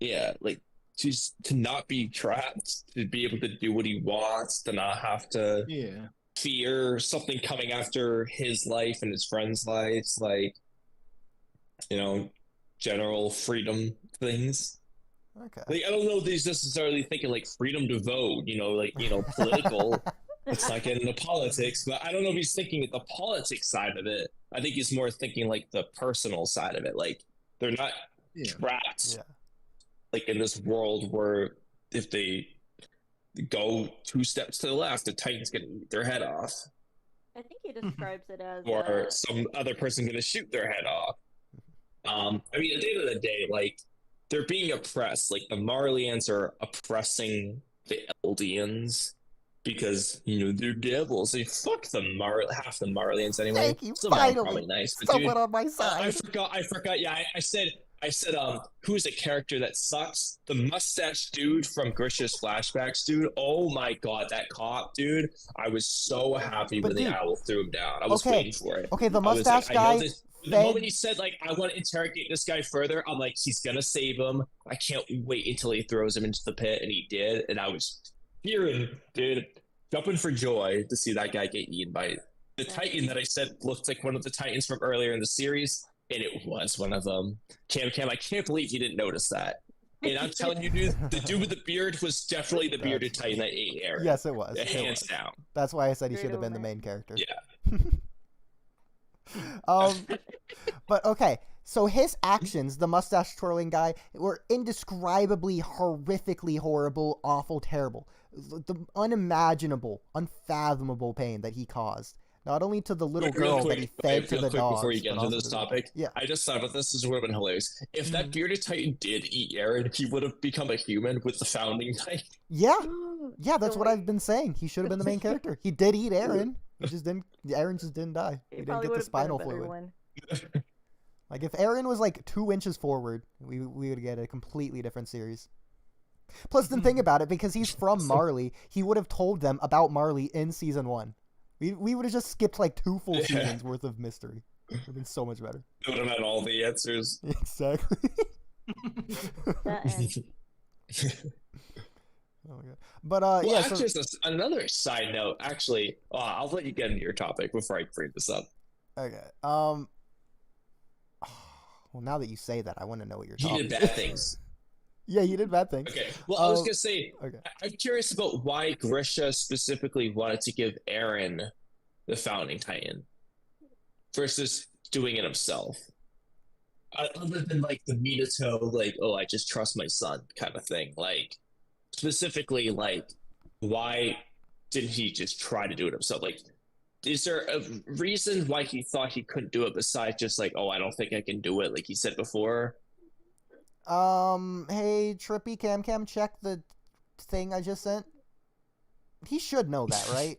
yeah, like to not be trapped, to be able to do what he wants, to not have to Yeah. fear something coming after his life and his friends' lives, like, you know, general freedom things. Okay. Like, I don't know if he's necessarily thinking like freedom to vote, you know, like, you know, political. Let's not get into politics, but I don't know if he's thinking the politics side of it. I think he's more thinking like the personal side of it. Like, they're not Yeah. trapped Yeah. like in this world where if they go 2 steps to the left, the Titan's gonna eat their head off, I think he describes it as or some other person gonna shoot their head off. I mean, at the end of the day, like, they're being oppressed. Like, the Marleyans are oppressing the Eldians because, you know, they're devils. They fuck half the Marleyans anyway. Thank you. Some of them are Finally, probably nice, but dude, someone on my I side. forgot. Yeah, I said, who's a character that sucks? The mustache dude from Grisha's flashbacks, dude. Oh my god, that cop, dude. I was so happy But when the dude, owl threw him down. I was okay, waiting for it. Okay, the I was mustache like, I know guy. this. The fed- moment he said, like, I want to interrogate this guy further, I'm like, he's gonna save him. I can't wait until he throws him into the pit, and he did, and I was cheering, dude, jumping for joy to see that guy get eaten by the Titan that I said looked like one of the Titans from earlier in the series, and it was one of them. Cam, I can't believe you didn't notice that. And I'm telling you, dude, the dude with the beard was definitely the bearded Titan that ate Eren. Yes, it was. Hands down. That's why I said he Great should have been the old main character. Yeah. But okay, so his actions, the mustache twirling guy, were indescribably, horrifically horrible, awful, terrible. The unimaginable, unfathomable pain that he caused. Not only to the little girl that he fed to the dogs. Before you get but into also this to the- topic, Yeah. I just thought about this. This would have been hilarious. If that bearded Titan did eat Eren, he would have become a human with the founding Titan. Yeah, yeah, that's what I've been saying. He should have been the main character. He did eat Eren. Eren just didn't die. He didn't get the spinal fluid. Like, if Eren was like 2 inches forward, we would get a completely different series. Plus, then think about it, because he's from Marley, he would have told them about Marley in season 1. We would have just skipped like 2 full seasons worth of mystery. It would have been so much better. They would have had all the answers. Exactly. That end. Oh my god. But Well, yeah. actually, another side note. Actually, I'll let you get into your topic before I bring this up. Okay. Well, now that you say that, I want to know what you're He talking did bad things. Yeah, he did bad things. Okay. Well, I was gonna say, Okay. I'm curious about why Grisha specifically wanted to give Eren the founding Titan versus doing it himself. Other than like the Minato, like, oh, I just trust my son kind of thing. Like, specifically, like, why didn't he just try to do it himself? Like, is there a reason why he thought he couldn't do it besides just like, oh, I don't think I can do it, like he said before? Hey, Trippy, Cam, check the thing I just sent. He should know that, right?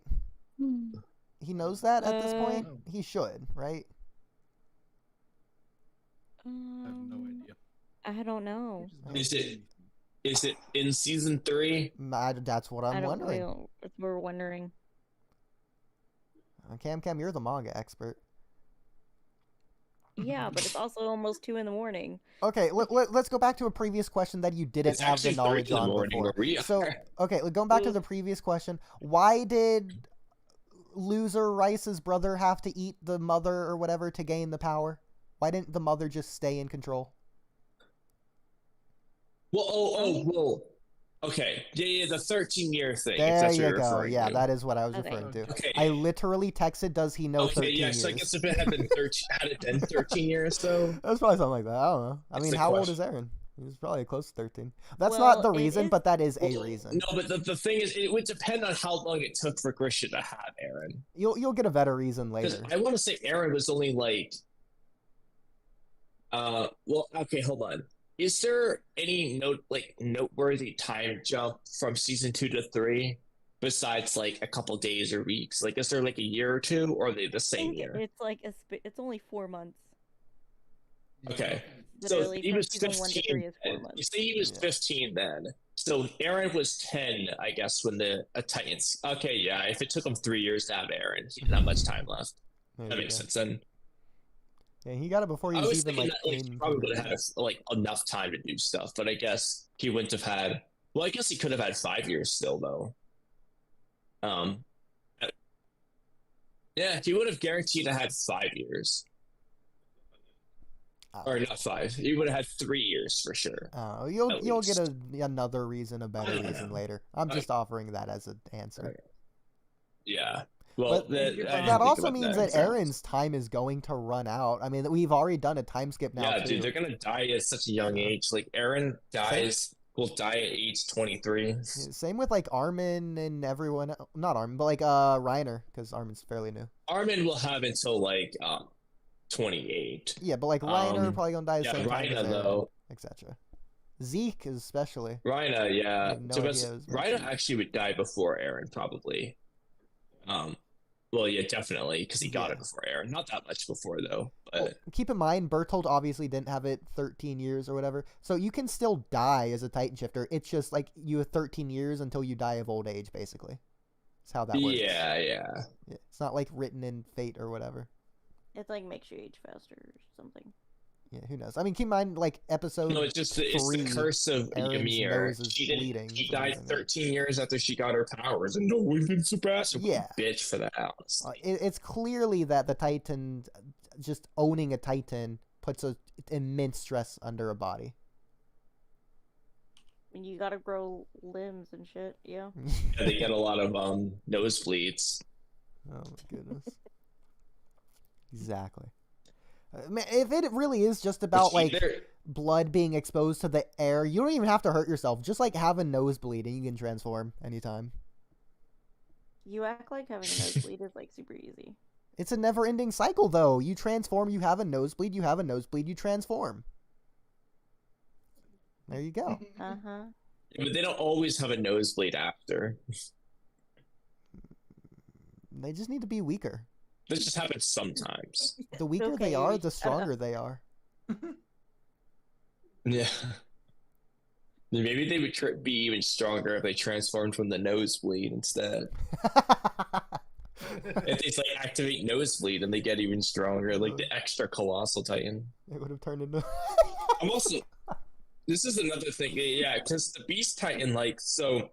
He knows that at this point? He should, right? I have no idea. I don't know. Is it in season 3? That's what I'm wondering. That's what we're wondering. Cam, you're the manga expert. Yeah, but it's also almost 2 in the morning. Okay, let's go back to a previous question that you didn't It's have the actually 3 knowledge in the on morning before. where we So, are. okay, going back to the previous question, why did loser Rice's brother have to eat the mother or whatever to gain the power? Why didn't the mother just stay in control? Well, well. Okay, yeah, the 13-year thing. if There that's what you you're go. referring Yeah, to. that is what I was Okay. referring to. Okay. I literally texted, does he know Okay, 13 yeah, years? so I guess if it had been 13, had it been 13 years though. That's probably something like that. I don't know. I That's mean, the how old is question. Eren? He was probably close to 13. That's Well, not the it reason, is- but that is a Well, reason. No, but the thing is, it would depend on how long it took for Grisha to have Eren. You'll get a better reason Because later. I want to say Eren was only like, well, okay, hold on. Is there any noteworthy time jump from season 2 to 3 besides like a couple days or weeks? Like, is there like a year or two, or are they the I same think year? it's like it's only 4 months. Okay. So Literally he from was season 1 to 3 15 is 4 then. You months. say he was Yeah. 15 then. So Eren was 10, I guess, when the Titans. Okay, yeah. If it took him 3 years to have Eren, he didn't have much time left. There That you makes go. sense. And Yeah, he got it before he I was was even thinking like that like, he in. probably would have had like enough time to do stuff, but I guess he wouldn't have had. Well, I guess he could have had 5 years still, though. Yeah, he would have guaranteed to have 5 years, or not 5. He would have had 3 years for sure. You'll At get least. another reason, a better reason later. I'm just offering that as an answer. Yeah. Well, But I didn't that think also about means that example. Eren's time is going to run out. I mean, we've already done a time skip now Yeah, too. dude, they're gonna die at such a young age. Like Eren will die at age 23. Yeah, same with like Armin and everyone. Not Armin, but like Reiner, because Armin's fairly new. Armin will have until like 28. Yeah, but like Reiner Um, probably gonna die the Yeah, same time as Reiner Eren, though. etc. Zeke especially. Reiner, yeah. have no So idea that's- it was Reiner mentioned. actually would die before Eren, probably. Well, yeah, definitely, because he got it before Eren. Not that much before though, but Well, keep in mind, Bertold obviously didn't have it 13 years or whatever, so you can still die as a Titan shifter. It's just like you have 13 years until you die of old age, basically. That's how that works. yeah. It's not like written in fate or whatever. It's like makes you age faster or something. Yeah, who knows? I mean, keep in mind, like episode. No, it's the 3, curse of Eren's Ymir. nose is bleeding She for died losing it. 13 years after she got her powers, and no one can surpass her. Yeah. Bitch for that. It's clearly that the Titan, just owning a Titan, puts immense stress under a body. And you gotta grow limbs and shit. Yeah. Yeah, they get a lot of nosebleeds. Oh my goodness. Exactly. Man, if it really is just about like blood being exposed to the air, you don't even have to hurt yourself. Just like have a nosebleed and you can transform anytime. You act like having a nosebleed is like super easy. It's a never-ending cycle, though. You transform, you have a nosebleed, you have a nosebleed, you transform. There you go. Uh-huh. Yeah, but they don't always have a nosebleed after. They just need to be weaker. This just happens sometimes. The weaker Okay, they are, Yuri, the shut up. stronger they are. Yeah. Maybe they would be even stronger if they transformed from the nosebleed instead. If they like activate nosebleed and they get even stronger, like the extra colossal titan. It would have turned into. I'm also. This is another thing, yeah, because the Beast Titan, like, so,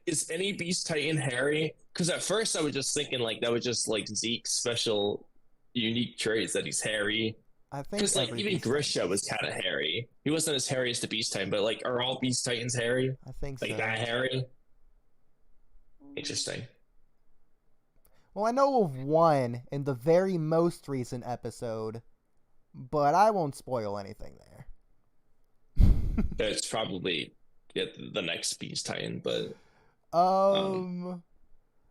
is any Beast Titan hairy? Because at first I was just thinking like that was just like Zeke's special, unique traits that he's hairy. I think Because like every even Beast Grisha Titan was is. kind of hairy. He wasn't as hairy as the Beast Titan, but like, are all Beast Titans hairy? I think Like so. that hairy? Interesting. Well, I know of one in the very most recent episode, but I won't spoil anything there. It's probably the next Beast Titan, but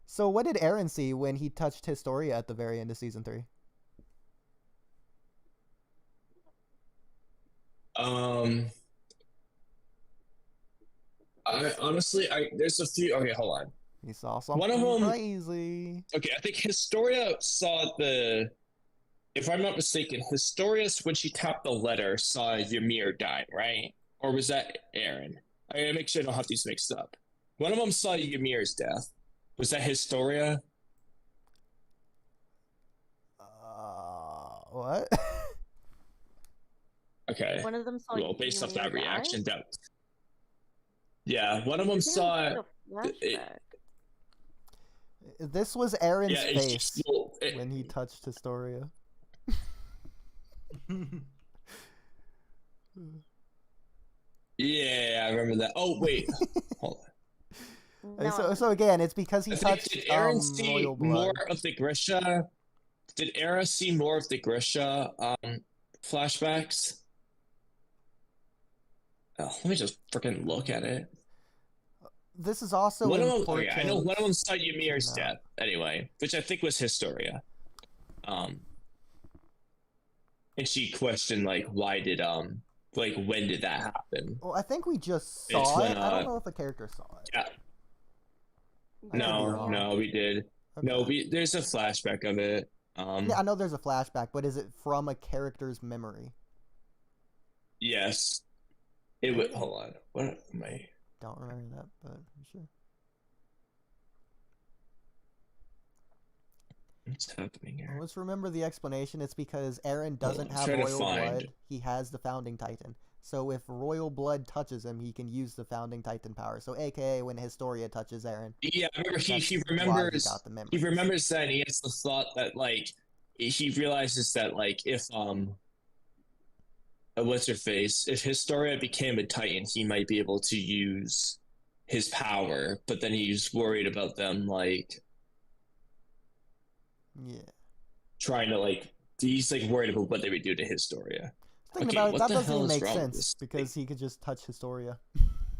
So what did Eren see when he touched Historia at the very end of season 3? I honestly, there's a few. Okay, hold on. He saw something One of them- crazy. Okay, I think Historia saw the. If I'm not mistaken, Historia, when she tapped the letter, saw Ymir die, right? Or was that Eren? I gotta make sure I don't have these mixed up. One of them saw Ymir's death. Was that Historia? What? Okay. One of them saw Well, based off Ymir that die? reaction, yeah, one of them Isn't it saw. like a flashback? This was Eren's Yeah, it's face just, well, when he touched Historia. Yeah, I remember that. Oh wait, hold on. No, So again, it's because he I think, touched did Eren see royal blood. more of the Grisha? Did Eren see more of the Grisha flashbacks? Oh, let me just freaking look at it. This is also One of them, important. I know one of them saw Ymir's No. death anyway, which I think was Historia. And she questioned like, why did like when did that happen? Well, I think we just It's saw when, it. I don't know if the character saw it. Yeah. I could be No, wrong. no, we did. No, Okay. there's a flashback of it. Yeah, I know there's a flashback, but is it from a character's memory? Yes. It would. Hold on. What am I? Don't remember that, but I'm sure. What's happening here? Let's remember the explanation. It's because Eren doesn't I'm have trying to royal find- blood. He has the founding titan. So if royal blood touches him, he can use the founding titan power. So AKA when Historia touches Eren. Yeah, I remember he That's why remembers. got the He memories. remembers that, and he has the thought that like he realizes that like if what's her face, if Historia became a Titan, he might be able to use his power, but then he's worried about them like Yeah. trying to like he's like worried about what they would do to Historia. Thinking Okay, about it, what that the doesn't hell even is make wrong with sense this because he could just touch Historia.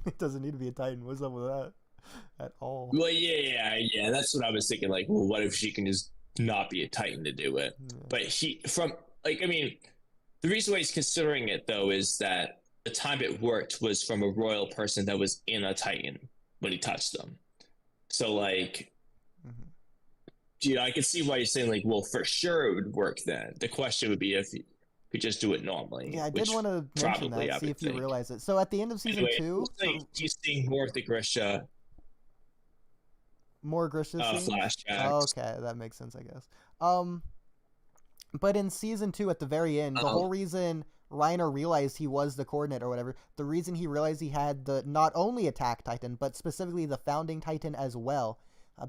It doesn't need to be a titan. What's up with that at all? Well, yeah. That's what I was thinking. Like, well, what if she can just not be a Titan to do it? Yeah. But the reason why he's considering it though is that the time it worked was from a royal person that was in a Titan when he touched them. So like, I can see why you're saying like, well, for sure it would work then. The question would be if you could just do it normally. Yeah, I did want to mention probably, that, I see would if you think. realize it. So at the end of season Anyway, 2, looks like he's seeing more of the Grisha more Grisha scenes? flashbacks. Okay, that makes sense, I guess. But in season 2, at the very end, the whole reason Reiner realized he was the coordinate or whatever, the reason he realized he had the not only Attack Titan, but specifically the Founding Titan as well,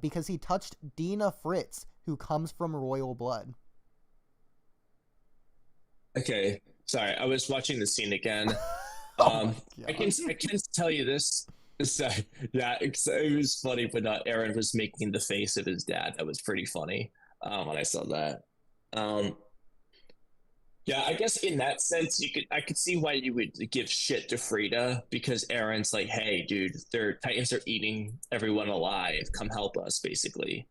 because he touched Dina Fritz, who comes from royal blood. Okay, sorry, I was watching the scene again. Oh my I can tell you this. Sorry, yeah, it was funny, but Eren was making the face of his dad. That was pretty funny when I saw that. Yeah, I guess in that sense, I could see why you would give shit to Frida because Eren's like, hey, dude, their Titans are eating everyone alive. Come help us, basically,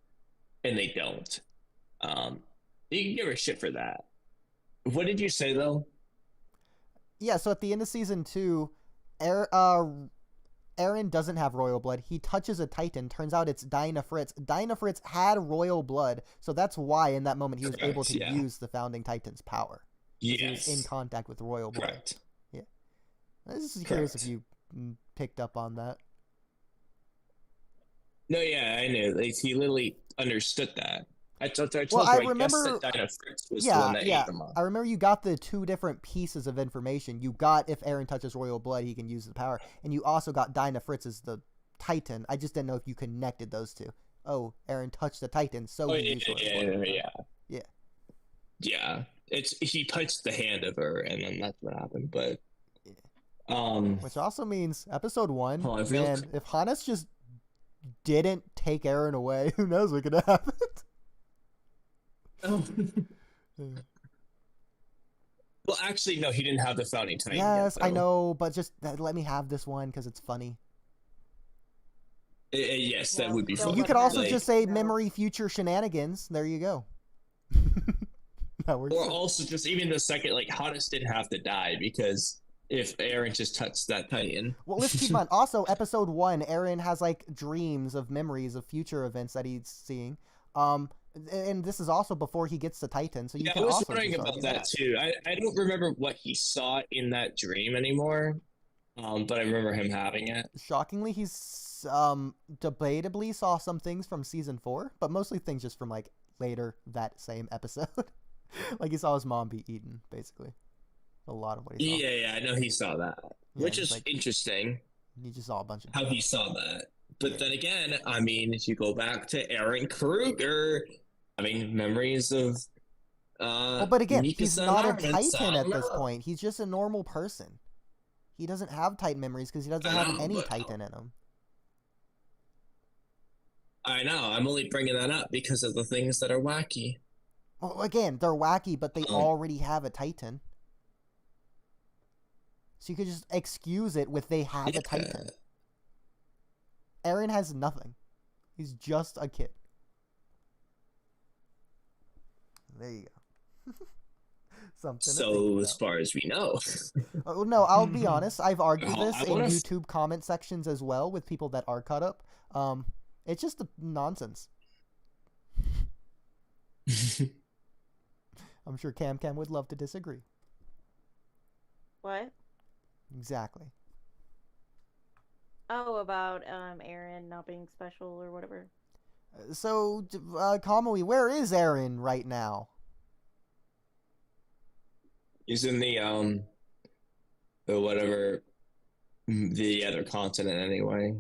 and they don't. You can give her shit for that. What did you say though? Yeah, so at the end of season 2, Eren doesn't have royal blood. He touches a Titan. Turns out it's Dina Fritz. Dina Fritz had royal blood, so that's why in that moment he was able to use the Founding Titan's power. Yes. He was in contact with royal blood. Correct. Yeah. I was just curious if you picked up on that. No, yeah, I knew. Like, he literally understood that. I remember. guess that Dina Fritz was the Yeah, one that yeah. ate them up. I remember you got the two different pieces of information. You got if Eren touches royal blood, he can use the power, and you also got Dina Fritz as the Titan. I just didn't know if you connected those two. Oh, Eren touched the Titan, so he used royal blood. Yeah. He touched the hand of her, and then that's what happened. But which also means episode 1. Oh, I feel- Man, if Hannes just didn't take Eren away, who knows what could have happened? Well, actually, no, he didn't have the Founding Titan. Yes, yet, I though. know, but just let me have this one because it's funny. Yes, that would be So fun. You could also Like- just say No. memory future shenanigans. There you go. That works. Or also just even the second, like, Hannes didn't have to die because if Eren just touched that Titan. Well, let's keep in mind. Also, episode 1, Eren has like dreams of memories of future events that he's seeing. And this is also before he gets the Titan, so you Yeah, can I was also wondering just about argue that too. I don't remember what he saw in that dream anymore, but I remember him having it. Shockingly, he's debatably saw some things from season 4, but mostly things just from like later that same episode. Like he saw his mom be eaten, basically. A lot of what he saw. Yeah, I know he saw that, Yeah, which he's is like- interesting He just saw a bunch of how he saw that. But then again, I mean, if you go back to Eren Kruger, I mean, memories of. Well, but again, he's Mikasa not a and Eren, so Titan I at don't this know. point. He's just a normal person. He doesn't have Titan memories because he doesn't I have know, any but- Titan in him. I know. I'm only bringing that up because of the things that are wacky. Well, again, they're wacky, but they already have a Titan. So you could just excuse it with they have a Titan. Eren has nothing. He's just a kid. There you go. Something. So as far as we know. No, I'll be honest. I've argued this in wanna YouTube comment sections as well with people that are caught up. It's just nonsense. I'm sure Cam would love to disagree. What? Exactly. Oh, about Eren not being special or whatever. So, Kamui, where is Eren right now? He's in the whatever, the other continent anyway.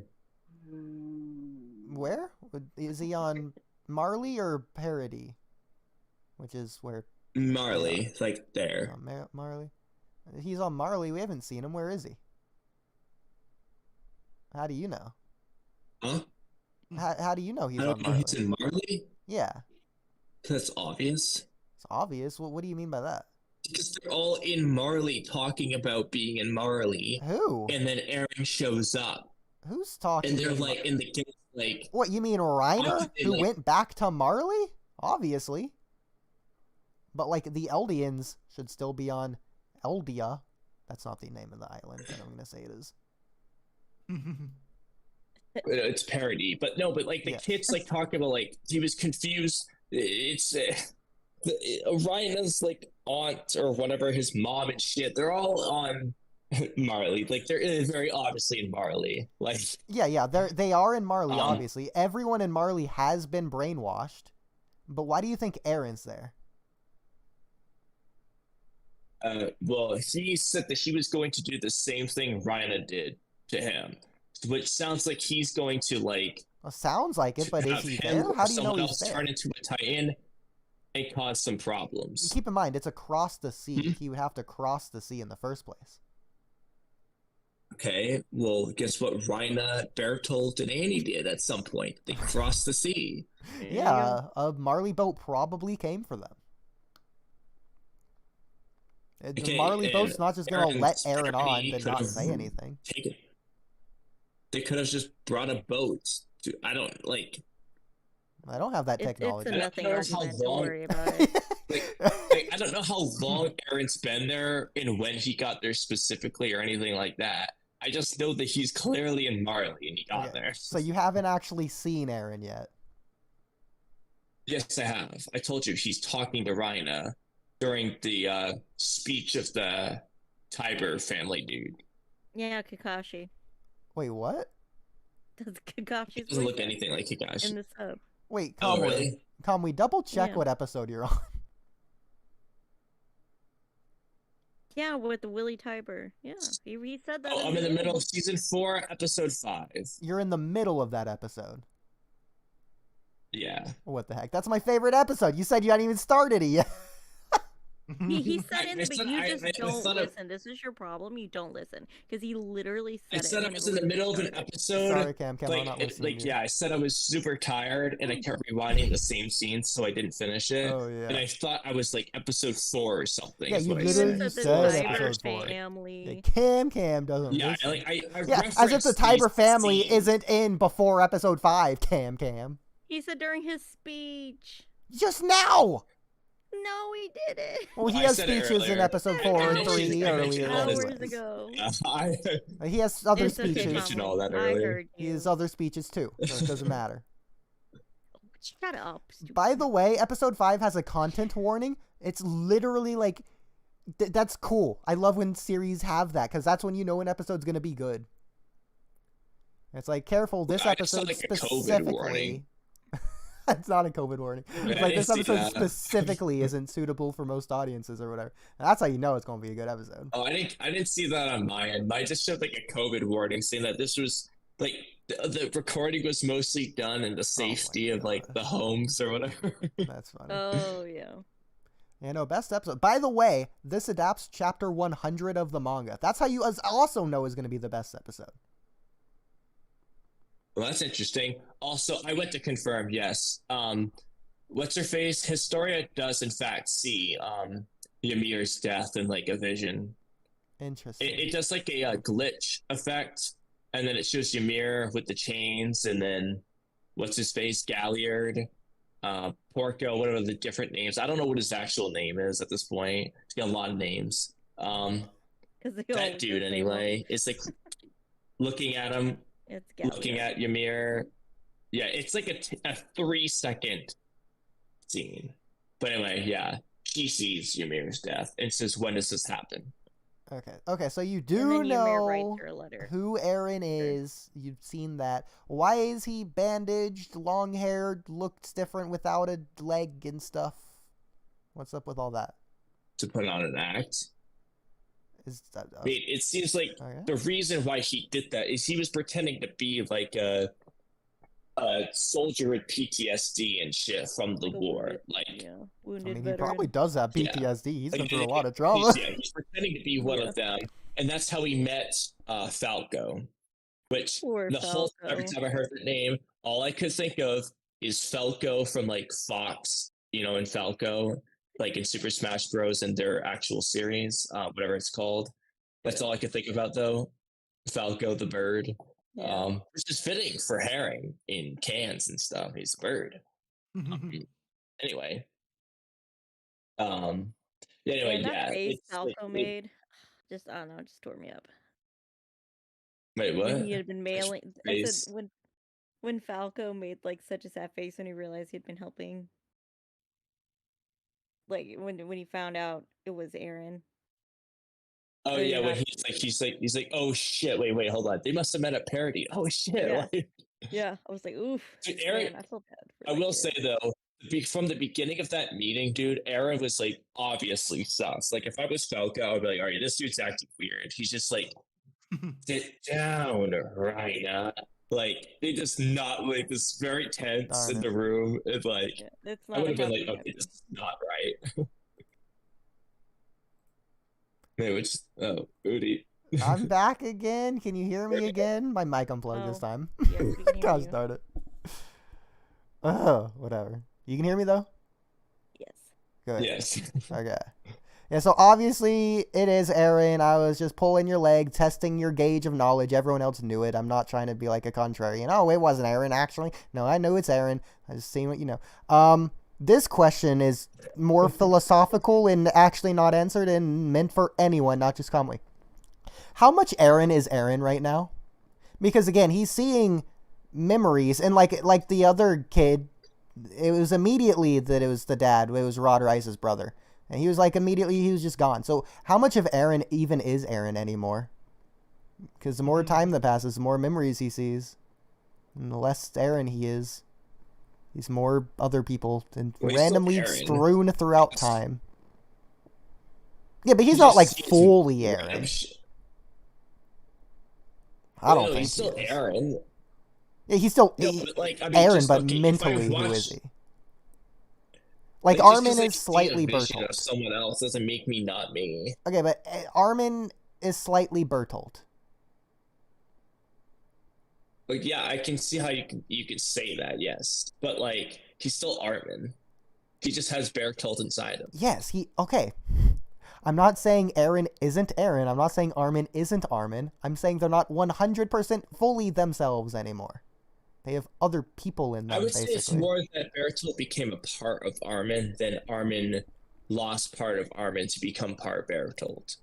Where? Is he on Marley or Parody? Which is where... Marley, like there. Marley? He's on Marley. We haven't seen him. Where is he? How do you know? Huh? How do you know he's I on don't know Marley? he's in Marley? Yeah. That's obvious. It's obvious. What do you mean by that? Because they're all in Marley talking about being in Marley. Who? And then Eren shows up. Who's talking? And they're like in the game, like... What, you mean Reiner? Who like... went back to Marley? Obviously. But, like, the Eldians should still be on Eldia. That's not the name of the island, but I'm going to say it is. It's parody. But no, but, like, the kids, like, talking about, like, he was confused. It's... Ryan's, like, aunt or whatever, his mom and shit, they're all on Marley. Like, they're very obviously in Marley. Like... Yeah, they are in Marley, obviously. Everyone in Marley has been brainwashed. But why do you think Eren's there? Well, he said that he was going to do the same thing Rhina did to him, which sounds like he's going to, like... Well, sounds like it, but is he there? How do you know he's there? Turn into a Titan and cause some problems. Keep in mind, it's across the sea. He would have to cross the sea in the first place. Okay, well, guess what Rhina, Bertolt, and Annie did at some point? They crossed the sea. Yeah, a Marley boat probably came for them. The Marley boat's not just going to let Eren on and not say anything. They could have just brought a boat. I don't have that technology. It's a nothing argument. Don't worry about it. I don't know how long Eren's been there and when he got there specifically or anything like that. I just know that he's clearly in Marley and he got there. So you haven't actually seen Eren yet? Yes, I have. I told you he's talking to Rhina during the speech of the Tiber family dude. Yeah, Kakashi. Wait, what? Does Kakashi's It doesn't look anything like Kakashi. in the sub? Wait, really? Kamui, double check what episode you're on. Yeah, with the Willie Tiber. Yeah, he said that. Oh, I'm in the middle of season 4, episode 5. You're in the middle of that episode. Yeah. What the heck? That's my favorite episode. You said you hadn't even started it yet. He said in the beginning, you just don't listen. This is your problem. You don't listen. Because he literally said it. I said I was in the middle of an episode. Sorry, Cam, I'm not listening. Yeah, I said I was super tired and I kept rewinding the same scene, so I didn't finish it. Oh, yeah. And I thought I was like episode 4 or something. Yeah, you literally said episode 4. Yeah, Cam doesn't listen. As if the Tiber family isn't in before episode 5, Cam. He said during his speech. Just now! No, he didn't. Well, he has speeches in episode 4 and 3 earlier. Hours ago. He has other speeches. He has other speeches too, so it doesn't matter. Shut up. By the way, episode 5 has a content warning. It's literally like, that's cool. I love when series have that, because that's when you know an episode's going to be good. It's like, careful, this episode specifically... It's not a COVID warning. It's like, this episode specifically isn't suitable for most audiences or whatever. And that's how you know it's going to be a good episode. Oh, I didn't see that on my end. I just showed like a COVID warning saying that this was like the recording was mostly done in the safety of like the homes or whatever. That's funny. Oh yeah. Yeah, no, best episode. By the way, this adapts chapter 100 of the manga. That's how you also know is going to be the best episode. Well, that's interesting. Also, I went to confirm, yes. What's her face? Historia does in fact see Ymir's death in like a vision. Interesting. It does like a glitch effect, and then it shows Ymir with the chains, and then what's his face, Galliard, Porco, whatever the different names. I don't know what his actual name is at this point. He's got a lot of names. That dude anyway. It's like looking at him, looking at Ymir. Yeah, it's like a 3-second scene. But anyway, yeah, she sees Ymir's death and says, "When does this happen?" Okay, so you do Ymir know writes her a letter. who Eren is. You've seen that. Why is he bandaged, long-haired, looks different without a leg and stuff? What's up with all that? To put on an act. I mean, it seems like the reason why he did that is he was pretending to be like a soldier with PTSD and shit from the war. Wounded he probably does have PTSD. He's been through a lot of trauma. He's pretending to be one of them, and that's how he met Falco. Which whole every time I heard the name, all I could think of is Falco from like Fox, in Falco, like in Super Smash Bros. And their actual series, whatever it's called. That's all I could think about though. Falco the bird. Which is fitting for herring in cans and stuff. He's a bird. Anyway. That face Falco made, just I don't know, just tore me up. Wait, what? When he had been mailing. I said when Falco made like such a sad face when he realized he'd been helping. Like when he found out it was Eren. Oh yeah, when he's like, oh shit, wait, hold on. They must have met a parody. Oh shit. Yeah, I was like, oof. Dude, Eren, man, I feel bad. I will say though, from the beginning of that meeting, dude, Eren was like obviously sus. Like if I was Falco, I would be like, all right, this dude's acting weird. He's just like, sit down right now. Like they just not like this very tense in the room. It's like I would have been like, okay, this is not right. Wait, Oodie. I'm back again. Can you hear me again? My mic unplugged this time. Yes, God darn it. Oh, whatever. You can hear me though? Yes. Good. Yes. Okay. Yeah, so obviously it is Eren. I was just pulling your leg, testing your gauge of knowledge. Everyone else knew it. I'm not trying to be like a contrarian. Oh, it wasn't Eren, actually. No, I know it's Eren. I just seen what you know. This question is more philosophical and actually not answered and meant for anyone, not just Kamui. How much Eren is Eren right now? Because again, he's seeing memories, and like the other kid, it was immediately that it was the dad. It was Roderice's brother, and he was like immediately he was just gone. So how much of Eren even is Eren anymore? Because the more time that passes, the more memories he sees, and the less Eren he is. He's more other people and randomly strewn throughout time. Yeah, but he's not like fully Eren. I don't think he's still Eren. Yeah, he's still Eren, but mentally, who is he? Like Armin is slightly Bertolt. Someone else doesn't make me not me. Okay, but Armin is slightly Bertolt. Like, yeah, I can see how you could say that, yes. But, like, he's still Armin. He just has Bertolt inside him. Yes, okay. I'm not saying Eren isn't Eren. I'm not saying Armin isn't Armin. I'm saying they're not 100% fully themselves anymore. They have other people in them, I would say it's more that Bertolt became a part of Armin than Armin lost part of Armin to become part Bertolt.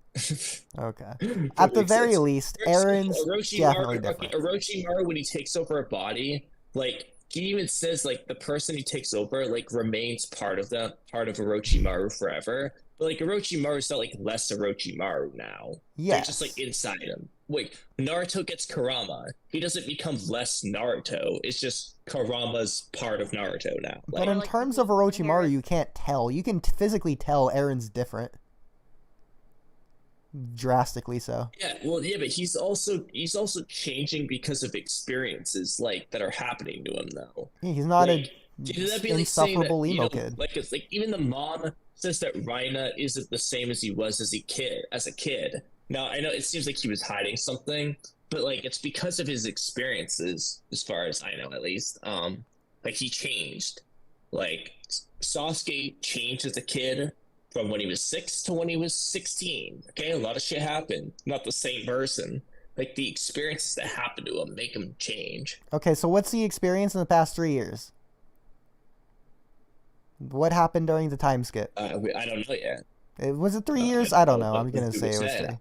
Okay. At the very least, Eren's definitely different. Orochimaru, when he takes over a body, like, he even says, like, the person he takes over, like, remains part of Orochimaru forever. But, like, Orochimaru's not, like, less Orochimaru now. Yeah. They're just, like, inside him. Wait, Naruto gets Kurama. He doesn't become less Naruto. It's just Kurama's part of Naruto now. But in terms of Orochimaru, you can't tell. You can physically tell Eren's different. Drastically so. Yeah, well, yeah, but he's also changing because of experiences like that are happening to him though. Yeah, he's not like, a insufferable emo kid. Like it's like even the mom says that Reina isn't the same as he was as a kid. Now I know it seems like he was hiding something, but like it's because of his experiences, as far as I know at least. Like he changed. Like Sasuke changed as a kid. from when he was 6 to when he was 16. Okay, a lot of shit happened. Not the same person. Like, the experiences that happen to him make him change. Okay, so what's the experience in the past 3 years? What happened during the time skip? I don't know yet. Was it 3 years? I don't know. I'm what gonna he say it was said. 3.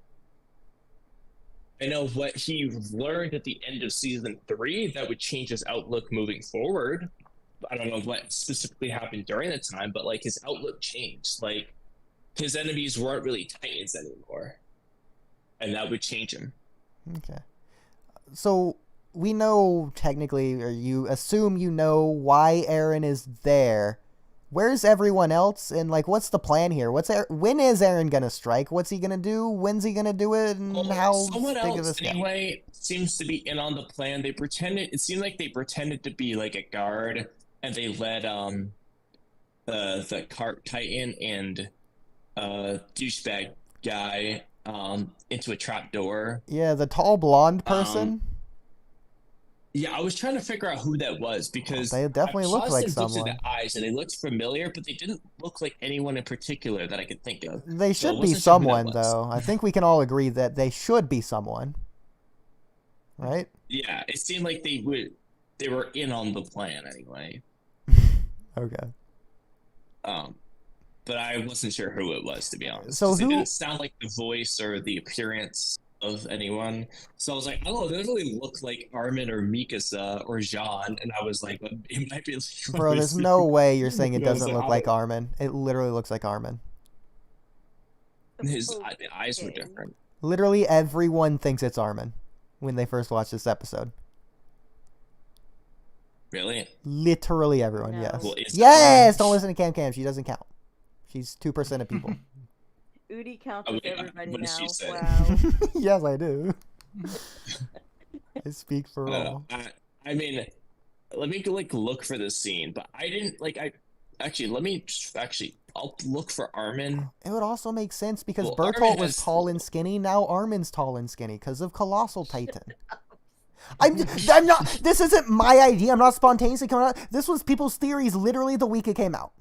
I know what he learned at the end of season 3 that would change his outlook moving forward. I don't know what specifically happened during the time, but like his outlook changed. Like his enemies weren't really Titans anymore, and that would change him. Okay. So we know technically, or you assume you know why Eren is there. Where's everyone else? And like, what's the plan here? When is Eren gonna strike? What's he gonna do? When's he gonna do it? And how Someone big of a else step? anyway seems to be in on the plan. They pretended. It seemed like they pretended to be like a guard, and they led the cart Titan and douchebag guy into a trap door. Yeah, the tall blonde person. Yeah, I was trying to figure out who that was because They definitely look paused like and looked at someone. the eyes and they looked familiar, but they didn't look like anyone in particular that I could think of. They So I should be wasn't sure who that someone, was. though. I think we can all agree that they should be someone, right? Yeah, it seemed like they were in on the plan anyway. Okay. But I wasn't sure who it was, to be honest. So 'Cause it who- didn't sound like the voice or the appearance of anyone. So I was like, oh, they don't really look like Armin or Mikasa or Jean. And I was like, well, it might be. Bro, there's no way you're saying it I was doesn't like, look like Armin. It literally looks like Armin. The eyes were different. Literally everyone thinks it's Armin when they first watch this episode. Really? Literally everyone, No. yes. Well, is that Yes! Armin? Don't listen to Cam Cam. She doesn't count. She's 2% of people. Oodie counts Oh, with yeah. everybody What now. did she say? Wow. Yes, I do. I speak for all. I mean, let me look for this scene, but I didn't I'll look for Armin. It would also make sense because Well, Bertolt Armin was has- tall and skinny. Now Armin's tall and skinny because of Colossal Titan. I'm not. This isn't my idea. I'm not spontaneously coming out. This was people's theories literally the week it came out,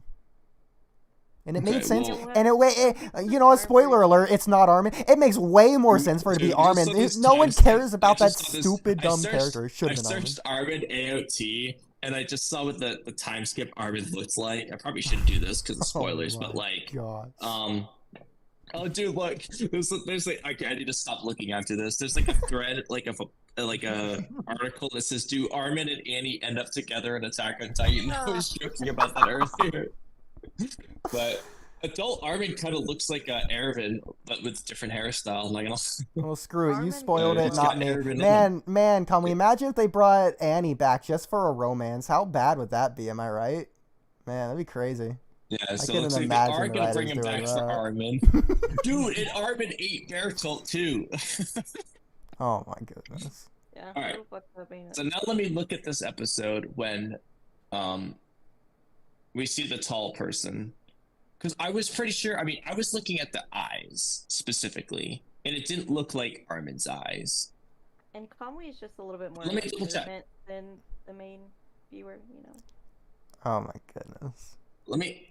and it Okay, made sense. well- And a spoiler alert. It's not Armin. It makes way more sense for it to be Dude, Armin. just on this No one timestamp, cares about I that just saw this- stupid I dumb searched- character. It should I have been Armin. searched Armin AOT, and I just saw what the time skip Armin looks like. I probably shouldn't do this because of spoilers, Oh but my like, God. oh dude, look, there's like, okay, I need to stop looking after this. There's like a thread, like a article that says, "Do Armin and Annie end up together in Attack on Titan?" I was joking about that earlier, but adult Armin kind of looks like Eren, but with different hairstyle. I'm like, Well, screw it. You Armin- spoiled Yeah, it, it's not got me. Eren in it. Man, can we imagine if they brought Annie back just for a romance? How bad would that be? Am I right? Man, that'd be crazy. yeah. So couldn't looks like they imagine are the gonna bring writers him back doing for that. Armin, dude. And Armin ate Bertolt too. Oh my goodness. Yeah. All right. so fucked up, ain't it? So now let me look at this episode when we see the tall person. Because I was pretty sure, I mean, I was looking at the eyes specifically, and it didn't look like Armin's eyes. And Kamui is just a little bit more Let me double check. observant than the main viewer, you know. Oh my goodness. Let me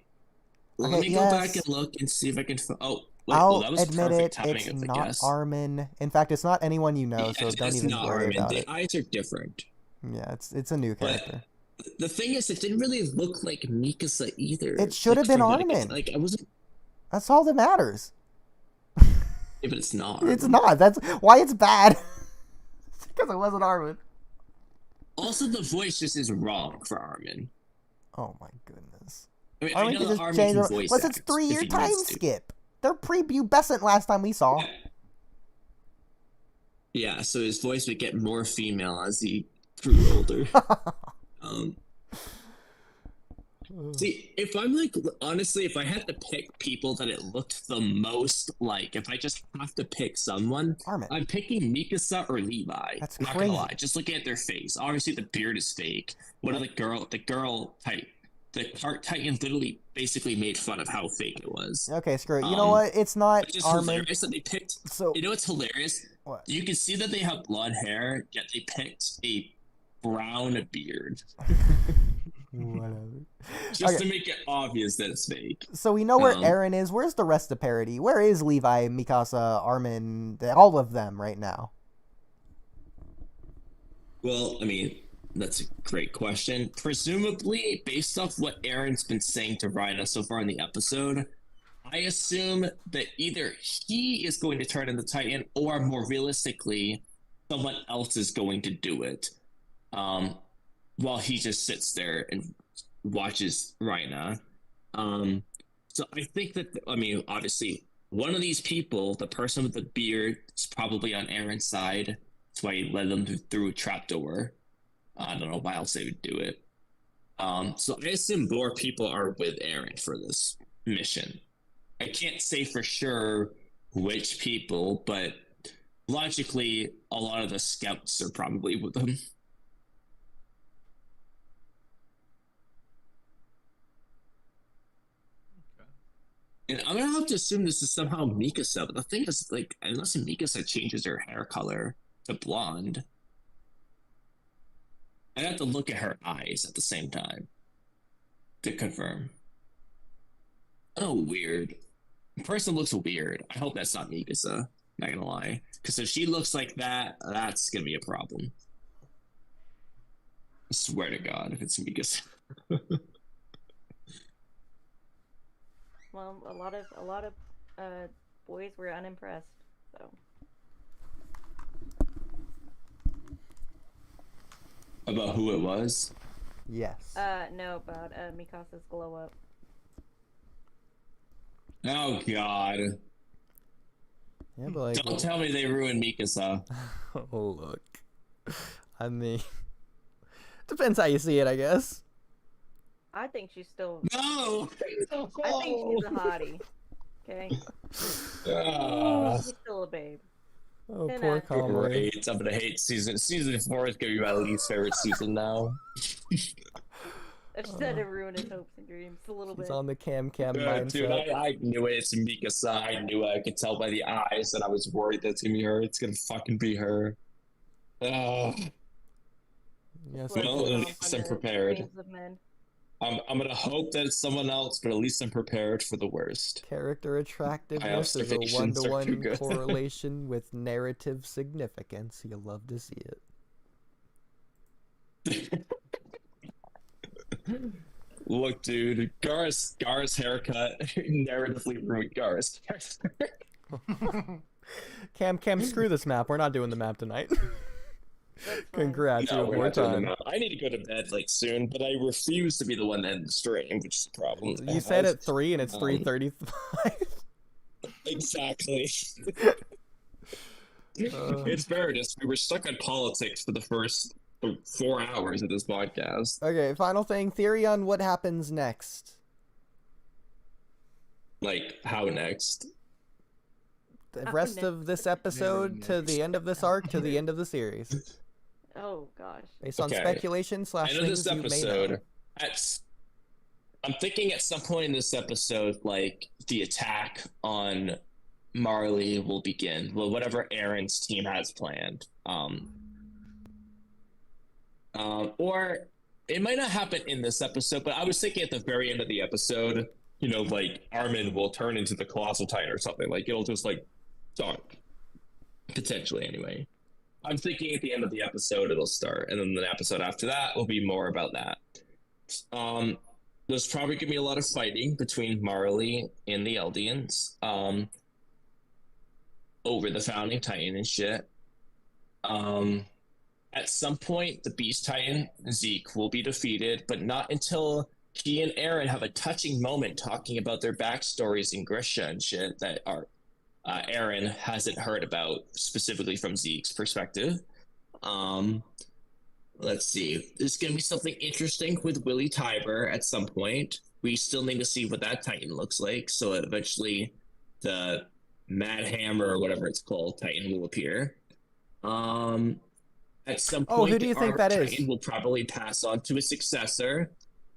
Okay, go back yes. and look and see if I can. Oh, wait, I'll well, that was admit perfect it, timing it's of the not guess. Armin. In fact, it's not anyone you know, so Yes, don't it's even not worry Armin. about The it. eyes are different. Yeah, it's a new But character. the thing is, it didn't really look like Mikasa either. It should have been from what I could- Armin. Like I wasn't. That's all that matters. Yeah, but it's not. It's Armin. not. That's why it's bad. Because it wasn't Armin. Also, the voice just is wrong for Armin. Oh my goodness. I mean, Armin I know could that just Armin change can their... voice Plus, it's act 3-year if he time needs to. skip. They're prepubescent last time we saw. Yeah, so his voice would get more female as he grew older. See, if I'm like, honestly, if I had to pick people that it looked the most like, if I just have to pick someone, Armin. I'm picking Mikasa or Levi. That's Not crazy. gonna lie, just looking at their face. Obviously, the beard is fake. What are the girl type? The cart Titan literally basically made fun of how fake it was. Okay, screw it. You know what? It's not It's just Armin. hilarious that they picked. So You know what's hilarious? what? You can see that they have blonde hair, yet they picked a brown beard. Whatever. Just to make it obvious that it's fake. So we know where Um, Eren is. Where's the rest of Parody? Where is Levi, Mikasa, Armin, all of them right now? Well, I mean, that's a great question. Presumably, based off what Eren's been saying to Rhina so far in the episode, I assume that either he is going to turn into Titan, or more realistically, someone else is going to do it. While he just sits there and watches Rhina. So I think that, I mean, obviously, one of these people, the person with the beard, is probably on Eren's side. That's why he led them through a trapdoor. I don't know why else they would do it. So I assume more people are with Eren for this mission. I can't say for sure which people, but logically, a lot of the scouts are probably with them. And I'm gonna have to assume this is somehow Mikasa, but the thing is, like, unless Mikasa changes her hair color to blonde, I have to look at her eyes at the same time to confirm. Oh, weird. The person looks weird. I hope that's not Mikasa, not gonna lie. Because if she looks like that, that's gonna be a problem. I swear to God, if it's Mikasa. Well, a lot of boys were unimpressed. So. About who it was? Yes. No, about Mikasa's glow up. Oh God. Yeah, but like, Don't tell me they ruined Mikasa. oh look. I mean, depends how you see it, I guess. I think she's still. No. I think she's a hottie. Okay. She's still a babe. Oh, And, poor Kamui. Great. I'm gonna hate season 4 is gonna be my least favorite season now. I just had to ruin his hopes and dreams a little She's bit. on the cam Dude, mindset. I knew it. It's Mikasa. I knew it. I could tell by the eyes that I was worried that's gonna be her. It's gonna fucking be her. Yes, Well, at least I'm prepared. Dreams of men. I'm gonna hope that it's someone else, but at least I'm prepared for the worst. character attractiveness is a observations are too 1-to-1 good. correlation with narrative significance. You'll love to see it. Look, dude, Gar's haircut narratively ruined Gar's. Cam, screw this map. We're not doing the map tonight. Congrats, you have we're more not doing time. that. I need to go to bed like soon, but I refuse to be the one to end the stream, which is the problem. You said at 3 and it's 3:35. Exactly. It's fairness. We were stuck on politics for the first 4 hours of this podcast. Okay, final thing. Theory on what happens next. Like, how next? The rest of this episode to the end of this arc to the end of the series. Oh gosh. Based on Okay. speculation / End of things this you may know. episode. I'm thinking at some point in this episode, like, the attack on Marley will begin. Well, whatever Eren's team has planned. Or it might not happen in this episode, but I was thinking at the very end of the episode, you know, like, Armin will turn into the Colossal Titan or something. Like, it'll just, like, start. Potentially, anyway. I'm thinking at the end of the episode it'll start, and then the episode after that will be more about that. There's probably gonna be a lot of fighting between Marley and the Eldians, over the founding Titan and shit. At some point, the Beast Titan, Zeke, will be defeated, but not until he and Eren have a touching moment talking about their backstories in Grisha and shit that are Eren hasn't heard about, specifically from Zeke's perspective. Let's see. There's going to be something interesting with Willie Tiber at some point. We still need to see what that Titan looks like, so eventually the Mad Hammer or whatever it's called Titan will appear. At some point, who do you the think Armor that is? Titan will probably pass on to a successor.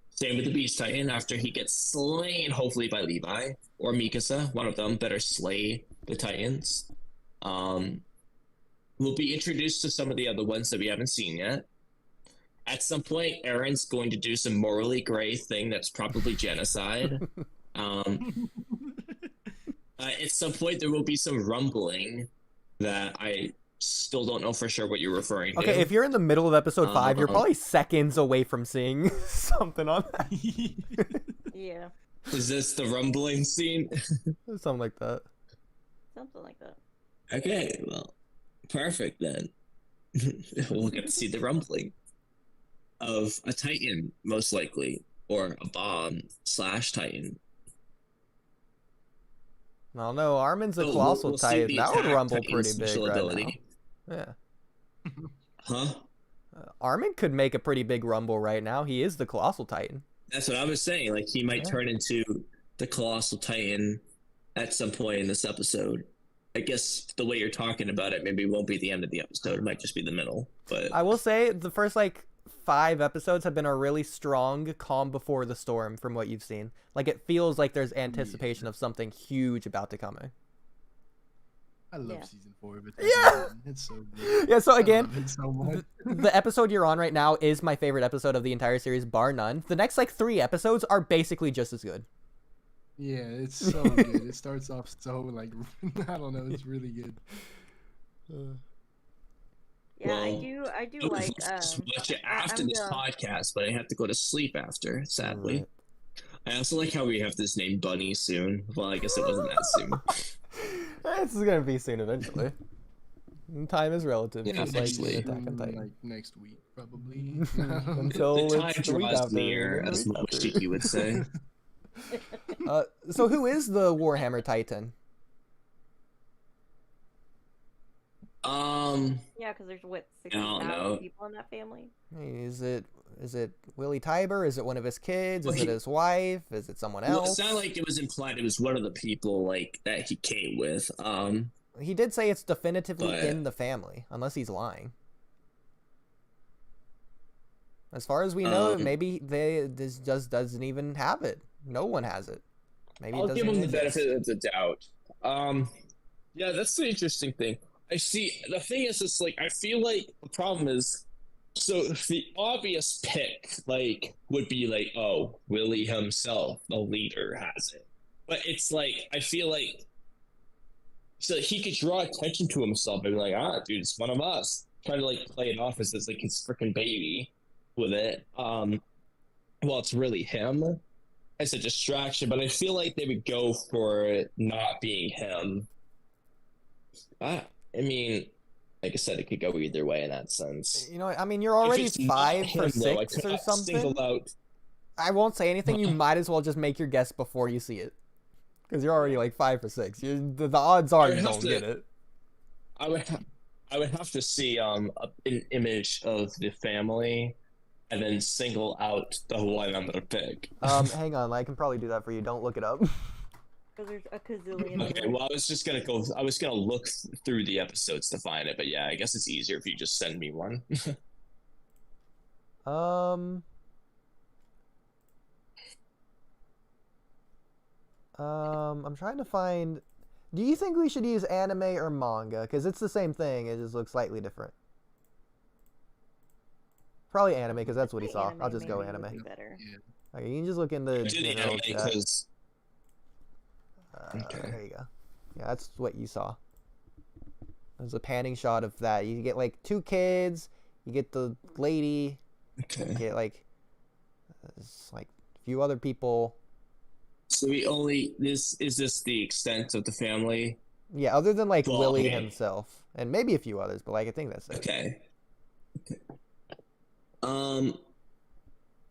Same with the Beast Titan after he gets slain, hopefully by Levi or Mikasa. One of them better slay the Titans. We'll be introduced to some of the other ones that we haven't seen yet. At some point, Eren's going to do some morally gray thing that's probably genocide. At some point, there will be some rumbling that I still don't know for sure what you're referring to. Okay, if you're in the middle of episode 5, you're probably seconds away from seeing something on that. Yeah. Is this the rumbling scene? Something like that. Something like that. Okay, well, perfect then. We'll get to see the rumbling of a Titan, most likely, or a bomb/Titan. I don't know. Armin's a Oh, colossal we'll see Titan. the That would attack rumble Titan's pretty big special right ability. now. Yeah. Huh? Armin could make a pretty big rumble right now. He is the colossal Titan. That's what I was saying. Like, he might turn into the colossal Titan at some point in this episode. I guess the way you're talking about it maybe won't be the end of the episode. It might just be the middle. But I will say the first, 5 episodes have been a really strong calm before the storm from what you've seen. Like, it feels like there's anticipation of something huge about to come. I love season 4, but it's so good. Yeah, so I again, love it so much. the episode you're on right now is my favorite episode of the entire series, bar none. The next 3 episodes are basically just as good. Yeah, it's so good. It starts off so I don't know, it's really good. Yeah, I do like. Just watch it after this podcast, but I have to go to sleep after. Sadly, I also like how we have this name Bunny soon. Well, I guess it wasn't that soon. This is gonna be soon eventually. Time is relative. Yeah, just eventually. Attack on Titan. Like next week, probably. Until The time it's the week draws after, near, as Shiki would say. So who is the Warhammer Titan? Yeah, because there's what I don't know. 60,000 people in that family. Is it Willie Tiber? Is it one of his kids? Is it his wife? Is it someone else? Well, it sounded like it was implied it was one of the people that he came with. He did say it's definitively But- in the family, unless he's lying. As far as we know, maybe this just doesn't even have it. No one has it. Maybe it I'll doesn't give him the exist. benefit of the doubt. Yeah, that's the interesting thing. I see. The thing is, it's I feel like the problem is, so the obvious pick, would be oh, Willie himself, the leader, has it. But it's I feel so he could draw attention to himself and be dude, it's one of us. Trying to play it off as his freaking baby with it. Well, it's really him as a distraction, but I feel like they would go for it not being him. I mean, like I said, it could go either way in that sense. You know, I mean, you're already If it's 5 not or him, 6 though, I or cannot something. single out. I won't say anything. You might as well just make your guess before you see it, because you're already 5 or 6. The odds are you don't get it. I would have to see an image of the family, and then single out the one I'm gonna pick. Hang on, I can probably do that for you. Don't look it up. Because there's a gazillion. Okay, well, I was gonna look through the episodes to find it, but yeah, I guess it's easier if you just send me one. I'm trying to find. Do you think we should use anime or manga? Because it's the same thing. It just looks slightly different. Probably anime, because that's what he saw. I'll just go anime. Better. Okay, you can just look in the Do the general anime chat. because okay. There you go. Yeah, that's what you saw. There's a panning shot of that. You get 2 kids. You get the lady. Okay. You get it's a few other people. So is this the extent of the family? Yeah, other than Well, Willie okay. himself, and maybe a few others, but I think that's it. Okay.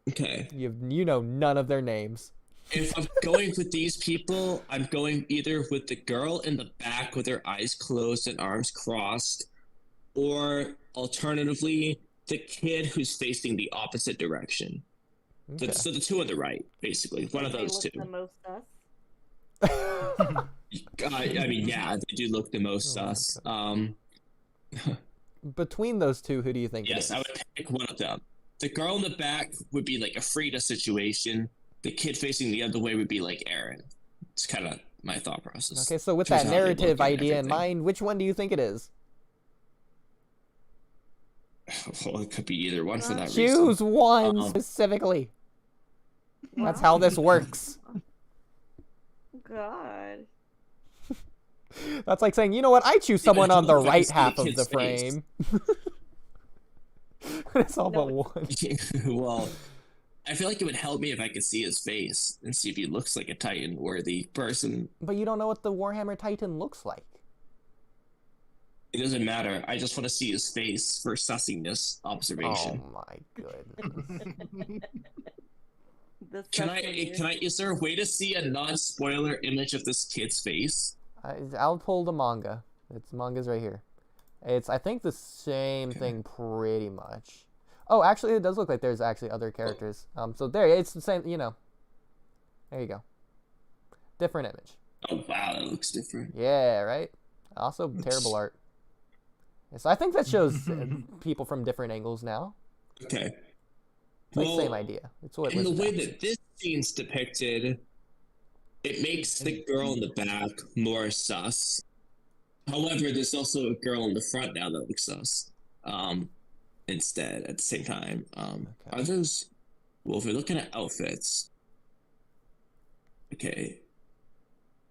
Okay. You know none of their names. If I'm going with these people, I'm going either with the girl in the back with her eyes closed and arms crossed, or alternatively, the kid who's facing the opposite direction. Okay. So the two on the right, basically. One of those two. The most sus. I mean, yeah, they do look the most sus. Between those two, who do you think it Yes, is? I would pick one of them. The girl in the back would be a Frida situation. The kid facing the other way would be Eren. It's kind of my thought process. Okay, so with Choose that how they look narrative and idea in everything. mind, which one do you think it is? Well, it could be either one for that reason. Choose one Um, specifically. That's how this works. God. That's like saying, you know what? I choose someone on the don't right see half the of the kid's face. frame. It's all but No, one. Well, I feel like it would help me if I could see his face and see if he looks like a Titan or the person. But you don't know what the Warhammer Titan looks like. It doesn't matter. I just want to see his face for sussiness observation. Oh my goodness. Can I? Is there a way to see a non-spoiler image of this kid's face? I'll pull the manga. Manga's right here. It's, I think, the same thing pretty much. Oh, actually, it does look like there's actually other characters. So there, it's the same, you know. There you go. Different image. Oh wow, that looks different. Yeah, right? Also, terrible art. So I think that shows people from different angles now. Okay. It's like same idea. It's what In the way about. that this scene's depicted, it makes the girl in the back more sus. However, there's also a girl in the front now that looks sus. Instead, at the same time. Are those... Well, if we're looking at outfits... Okay.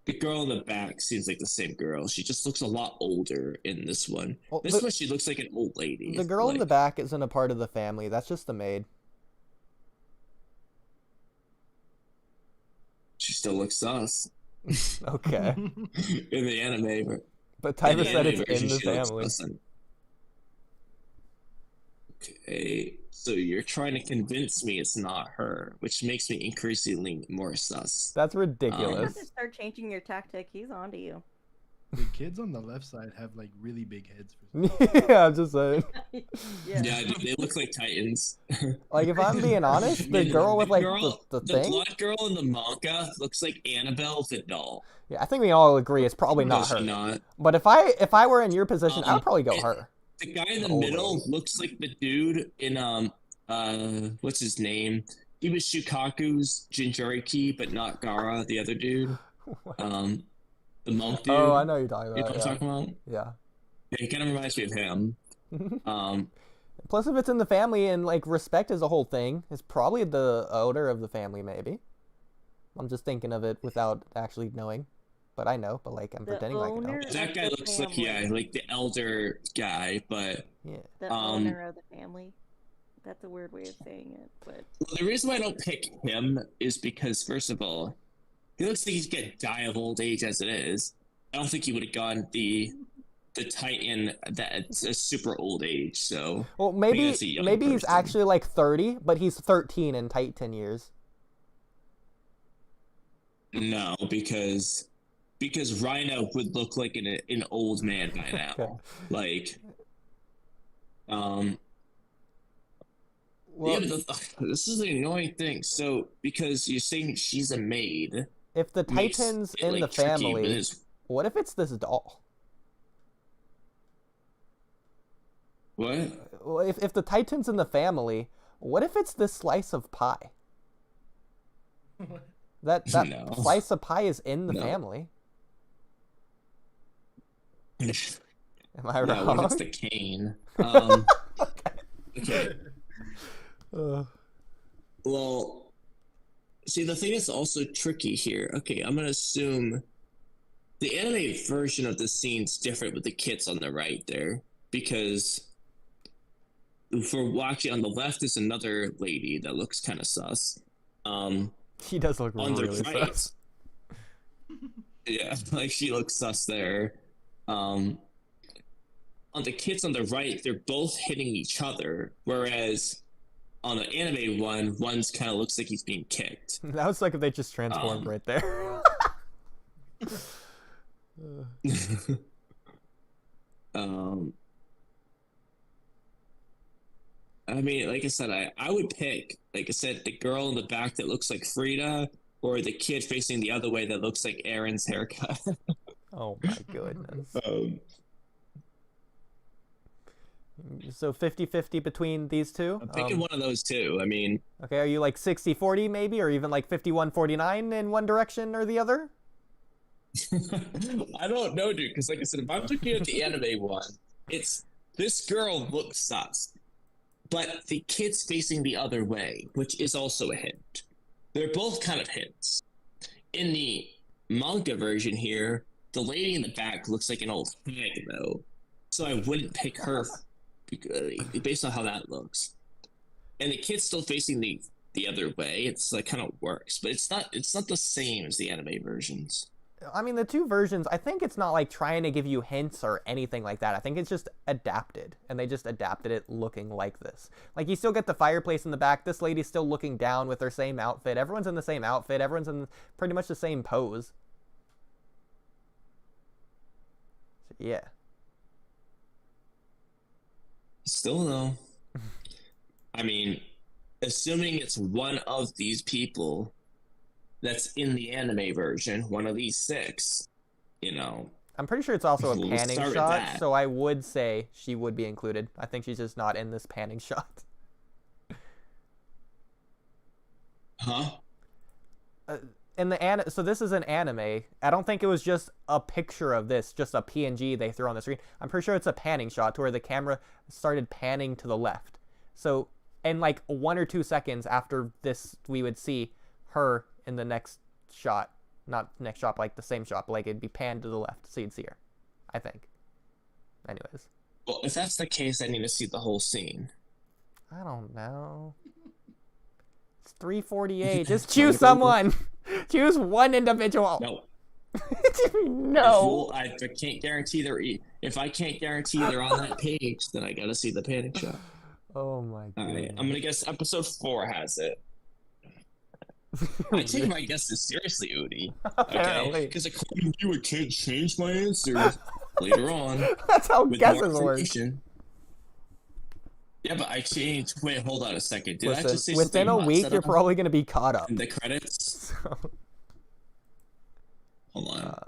The girl in the back seems like the same girl. She just looks a lot older in this one. Well, This one, she looks like an old lady. The girl in the like- back isn't a part of the family. That's just the maid. She still looks sus. Okay. In the anime. But In Tyler the said anime it's in version, the she looks family. sus. Okay, so you're trying to convince me it's not her, which makes me increasingly more sus. That's You have ridiculous. to start changing your tactic. He's onto you. The kids on the left side have like really big heads. Yeah, I'm just saying. Yeah. Yeah, dude, they look like Titans. Like, if I'm being honest, the girl with, like, the thing? blonde girl in the manga looks like Annabelle the doll. Yeah, I think we all agree it's probably No, not she her. not. But if I were in your position, I would probably go her. The guy in the Old middle lady. looks like the dude in what's his name? He was Shukaku's Jinchuriki, but not Gara, the other dude. The monk dude. Oh, I know you're talking You know about. what I'm talking about? Yeah. Yeah, he kind of reminds me of him. Plus, if it's in the family and, like, respect is a whole thing, it's probably the owner of the family, maybe. I'm just thinking of it without actually knowing. But I know, but, like, I'm The pretending like I know. owner That of guy the looks like, family. yeah, like the elder guy, but Yeah. The owner of the family. That's a weird way of saying it, but the reason why I don't pick him is because, first of all, he looks like he's gonna die of old age as it is. I don't think he would have gone the Titan that's a super old age, so... Well, I think maybe that's a young he's person. actually, like, 30, but he's 13 in Titan years. No, because Rhino would look like an old man by now. Okay. Like, Well, yeah, but this is the annoying thing. So, because you're saying she's a maid, if the makes Titan's it, in like, the tricky, but family, it's- what if it's this doll? What? Well, if the Titan's in the family, what if it's this slice of pie? That No. slice of pie is in the No. family. No, Am I what wrong? if it's the cane? Okay. Well, see, the thing that's also tricky here. Okay, I'm gonna assume the anime version of this scene's different with the kids on the right there, because for watching on the left is another lady that looks kind of sus. He does look On the really right. sus. Yeah, like she looks sus there. On the kids on the right, they're both hitting each other, whereas on the anime one, one's kind of looks like he's being kicked. That was like if they just transformed right there. I mean, like I said, I would pick, like I said, the girl in the back that looks like Frida, or the kid facing the other way that looks like Eren's haircut. Oh my goodness. Um, So 50-50 between these two? I'm picking one of those two. I mean, Okay, are you like 60-40 maybe, or even like 51-49 in one direction or the other? I don't know, dude, because like I said, if I'm looking at the anime one, it's this girl looks sus. but the kid's facing the other way, which is also a hint. They're both kind of hints. In the manga version here, the lady in the back looks like an old hag, though. So I wouldn't pick her based on how that looks. And the kid's still facing the other way. It's like kind of works, but it's not the same as the anime versions. I mean, the two versions, I think it's not like trying to give you hints or anything like that. I think it's just adapted, and they just adapted it looking like this. Like, you still get the fireplace in the back. This lady's still looking down with her same outfit. Everyone's in the same outfit. Everyone's in pretty much the same pose. So, yeah. Still, though, I mean, assuming it's one of these people that's in the anime version, one of these 6, you know. I'm pretty sure it's also a We'll panning start with shot, that. so I would say she would be included. I think she's just not in this panning shot. Huh? In the so this is an anime. I don't think it was just a picture of this, just a PNG they threw on the screen. I'm pretty sure it's a panning shot to where the camera started panning to the left. So in like 1 or 2 seconds after this, we would see her in the next shot. Not next shot, like the same shot, but like it'd be panned to the left, so you'd see her. I think. Anyways. Well, if that's the case, I need to see the whole scene. I don't know. It's 3:48. Just choose someone. Choose one individual. No. No. I can't guarantee if I can't guarantee they're on that page, then I gotta see the panic shot. Oh my god. Alright, I'm gonna guess episode 4 has it. I take my guesses seriously, Oodie. Okay? Because according to you, I can't change my answers later on. That's how with guesses more work. information. Yeah, but I changed. Wait, hold on a second. Did I just say Within a something week, Matsuda you're probably going to be caught up. in the credits? So, Hold on.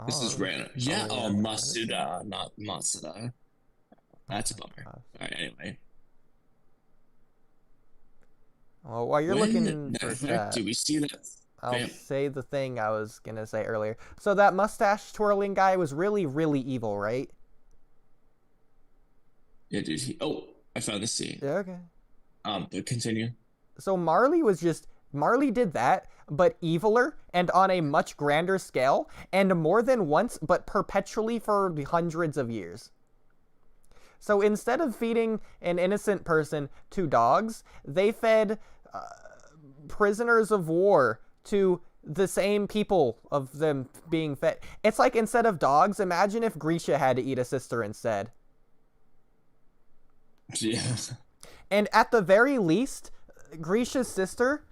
This is random. Yeah, yeah, Masuda, not Matsuda. That's a bummer. Alright, anyway. Well, while you're When looking the for heck that, do we see that? I'll Bam. say the thing I was going to say earlier. So that mustache twirling guy was really, really evil, right? Yeah, dude. Oh, I found the scene. Yeah, okay. But continue. So Marley did that, but eviler and on a much grander scale, and more than once, but perpetually for hundreds of years. So instead of feeding an innocent person to dogs, they fed prisoners of war to the same people of them being fed. It's like instead of dogs, imagine if Grisha had to eat a sister instead. Yeah. And at the very least, Grisha's sister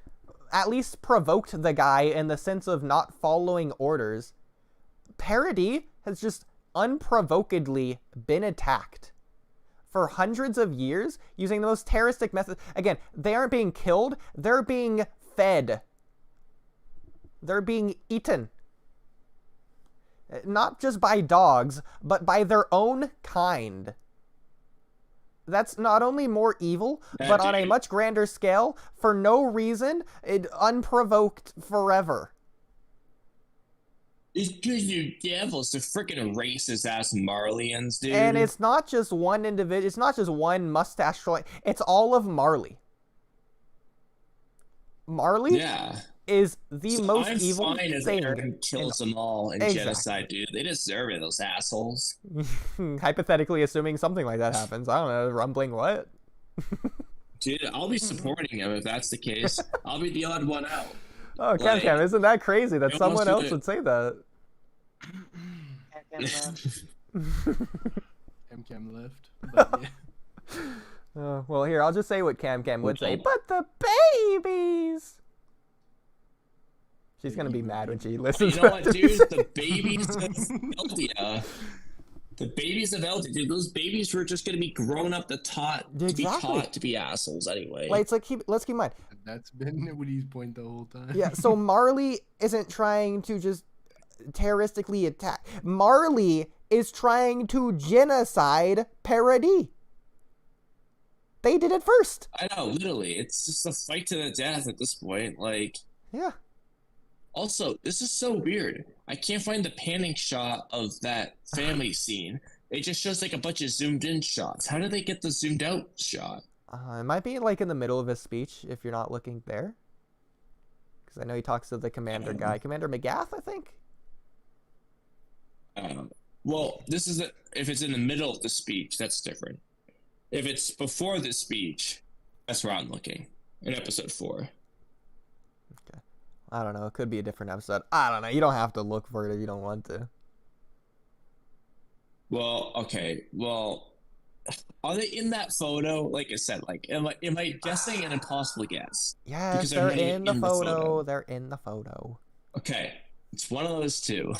at least provoked the guy in the sense of not following orders. Parody has just unprovokedly been attacked for hundreds of years using the most terroristic methods. Again, they aren't being killed, they're being fed. They're being eaten. Not just by dogs, but by their own kind. That's not only more evil, but on a much grander scale, for no reason, unprovoked forever. It's because you devils, the freaking racist ass Marleyans, dude. And it's not just one individual, it's not just one mustache troll, it's all of Marley. Marley is the most evil I'm fine if thing. Eren kills them all in Genocide, dude. They deserve it, those assholes. Hypothetically assuming something like that happens. I don't know, rumbling what? Dude, I'll be supporting him if that's the case. I'll be the odd one out. Oh, Cam Cam, isn't that crazy that someone else would say that? Cam Cam left. But yeah. Well, here, I'll just say what Cam Cam would say. But the babies! She's gonna be mad when she listens You know to what, this. dude? The babies of Eldia. The babies of Eldia, dude. Those babies were just gonna be grown up to be taught to be assholes anyway. Like, let's keep in mind. That's been Woody's point the whole time. Yeah, so Marley isn't trying to just terroristically attack. Marley is trying to genocide Paradis. They did it first. I know, literally. It's just a fight to the death at this point. Like, yeah. Also, this is so weird. I can't find the panning shot of that family scene. It just shows like a bunch of zoomed in shots. How did they get the zoomed out shot? It might be like in the middle of his speech if you're not looking there. Because I know he talks to the commander guy. Commander McGath, I think? Well, this is if it's in the middle of the speech, that's different. If it's before the speech, that's where I'm looking. In episode 4. Okay. I don't know. It could be a different episode. I don't know. You don't have to look for it if you don't want to. Well, okay. Well, are they in that photo? Like I said, like, am I guessing an impossible guess? Yes, Because they're many in the photo. They're in the photo. Okay. It's one of those two.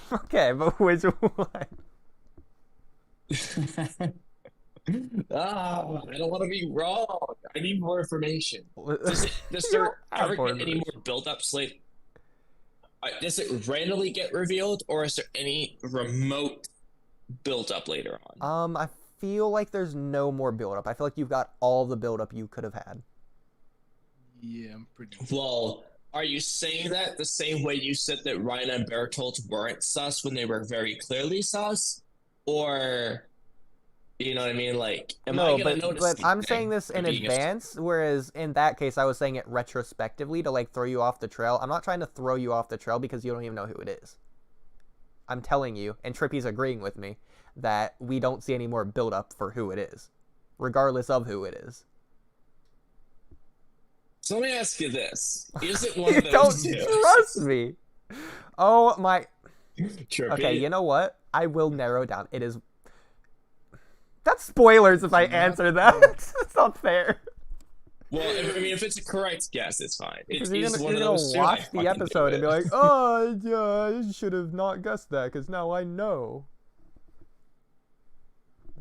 Okay, but which one? I don't want to be wrong. I need more information. Does there ever get any more build-ups? Like, does it randomly get revealed, or is there any remote build-up later on? I feel like there's no more build-up. I feel like you've got all the build-up you could have had. Yeah, I'm pretty. Well, are you saying that the same way you said that Ryan and Bertolt weren't sus when they were very clearly sus? Or, you know what I mean? Like, am I gonna notice? But I'm saying this in advance, whereas in that case, I was saying it retrospectively to like throw you off the trail. I'm not trying to throw you off the trail because you don't even know who it is. I'm telling you, and Trippy's agreeing with me, that we don't see any more build-up for who it is, regardless of who it is. So let me ask you this: is it one You of those? don't two? trust me. Oh my. Trippy. Okay, you know what? I will narrow down. It is. That's spoilers if I answer that. It's not fair. Well, I mean, if it's a correct guess, it's fine. Because It's you're one gonna of those two, watch I the fucking episode do and be it. like, oh, yeah, I should have not guessed that because now I know.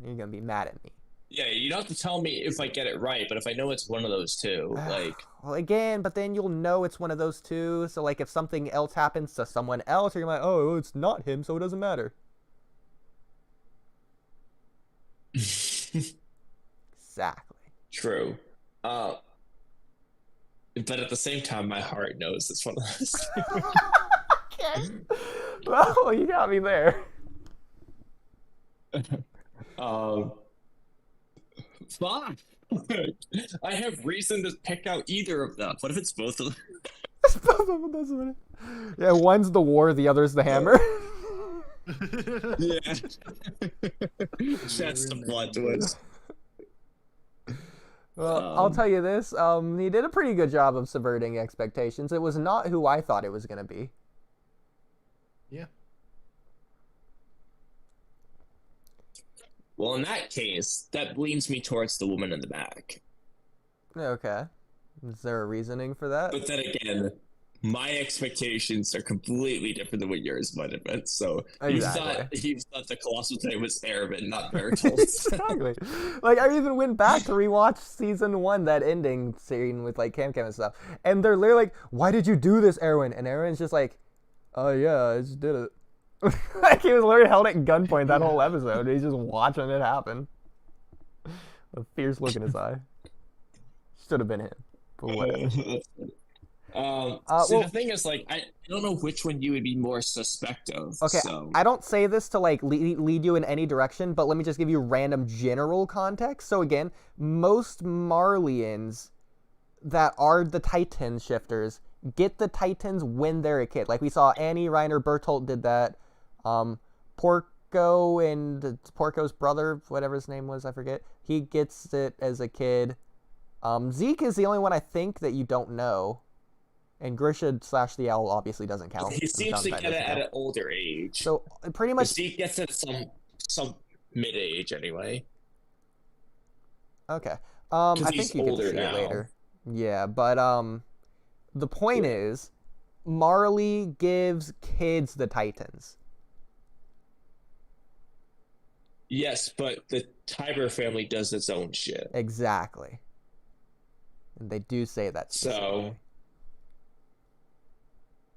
You're gonna be mad at me. Yeah, you don't have to tell me if I get it right, but if I know it's one of those two, like, Well, again, but then you'll know it's one of those two. So, like, if something else happens to someone else, you're like, oh, it's not him, so it doesn't matter. Exactly. true. But at the same time, my heart knows it's one of those two. Okay. Well, you got me there. Fine. I have reason to pick out either of them. What if it's both of them? Yeah, one's the war, the other's the hammer. Yeah. That's the plot twist. Well, I'll tell you this. He did a pretty good job of subverting expectations. It was not who I thought it was going to be. Yeah. Well, in that case, that leans me towards the woman in the back. Okay. Is there a reasoning for that? But then again, my expectations are completely different than what yours might have been. So Exactly. you thought the colossal name was Eren, not Bertolt. Exactly. Like, I even went back to rewatch season 1, that ending scene with, like, Cam and stuff. And they're literally like, why did you do this, Eren? And Eren's just like, oh, yeah, I just did it. Like, he was literally held at gunpoint that whole episode. He's just watching it happen. A fierce look in his eye. Should have been him. But whatever. The thing is, like, I don't know which one you would be more suspect of. Okay, so. I don't say this to, like, lead you in any direction, but let me just give you random general context. So again, most Marleyans that are the Titan shifters get the Titans when they're a kid. Like, we saw Annie, Reiner, Bertolt did that. Porco and Porco's brother, whatever his name was, I forget. He gets it as a kid. Zeke is the only one I think that you don't know. And Grisha / the Owl obviously doesn't count. He seems to get it at an older age. So pretty much Zeke gets it at some mid-age anyway. Okay. I he's think you can older see now. it later. Yeah, but the point is, Marley gives kids the Titans. Yes, but the Tiber family does its own shit. Exactly. And they do say that. So,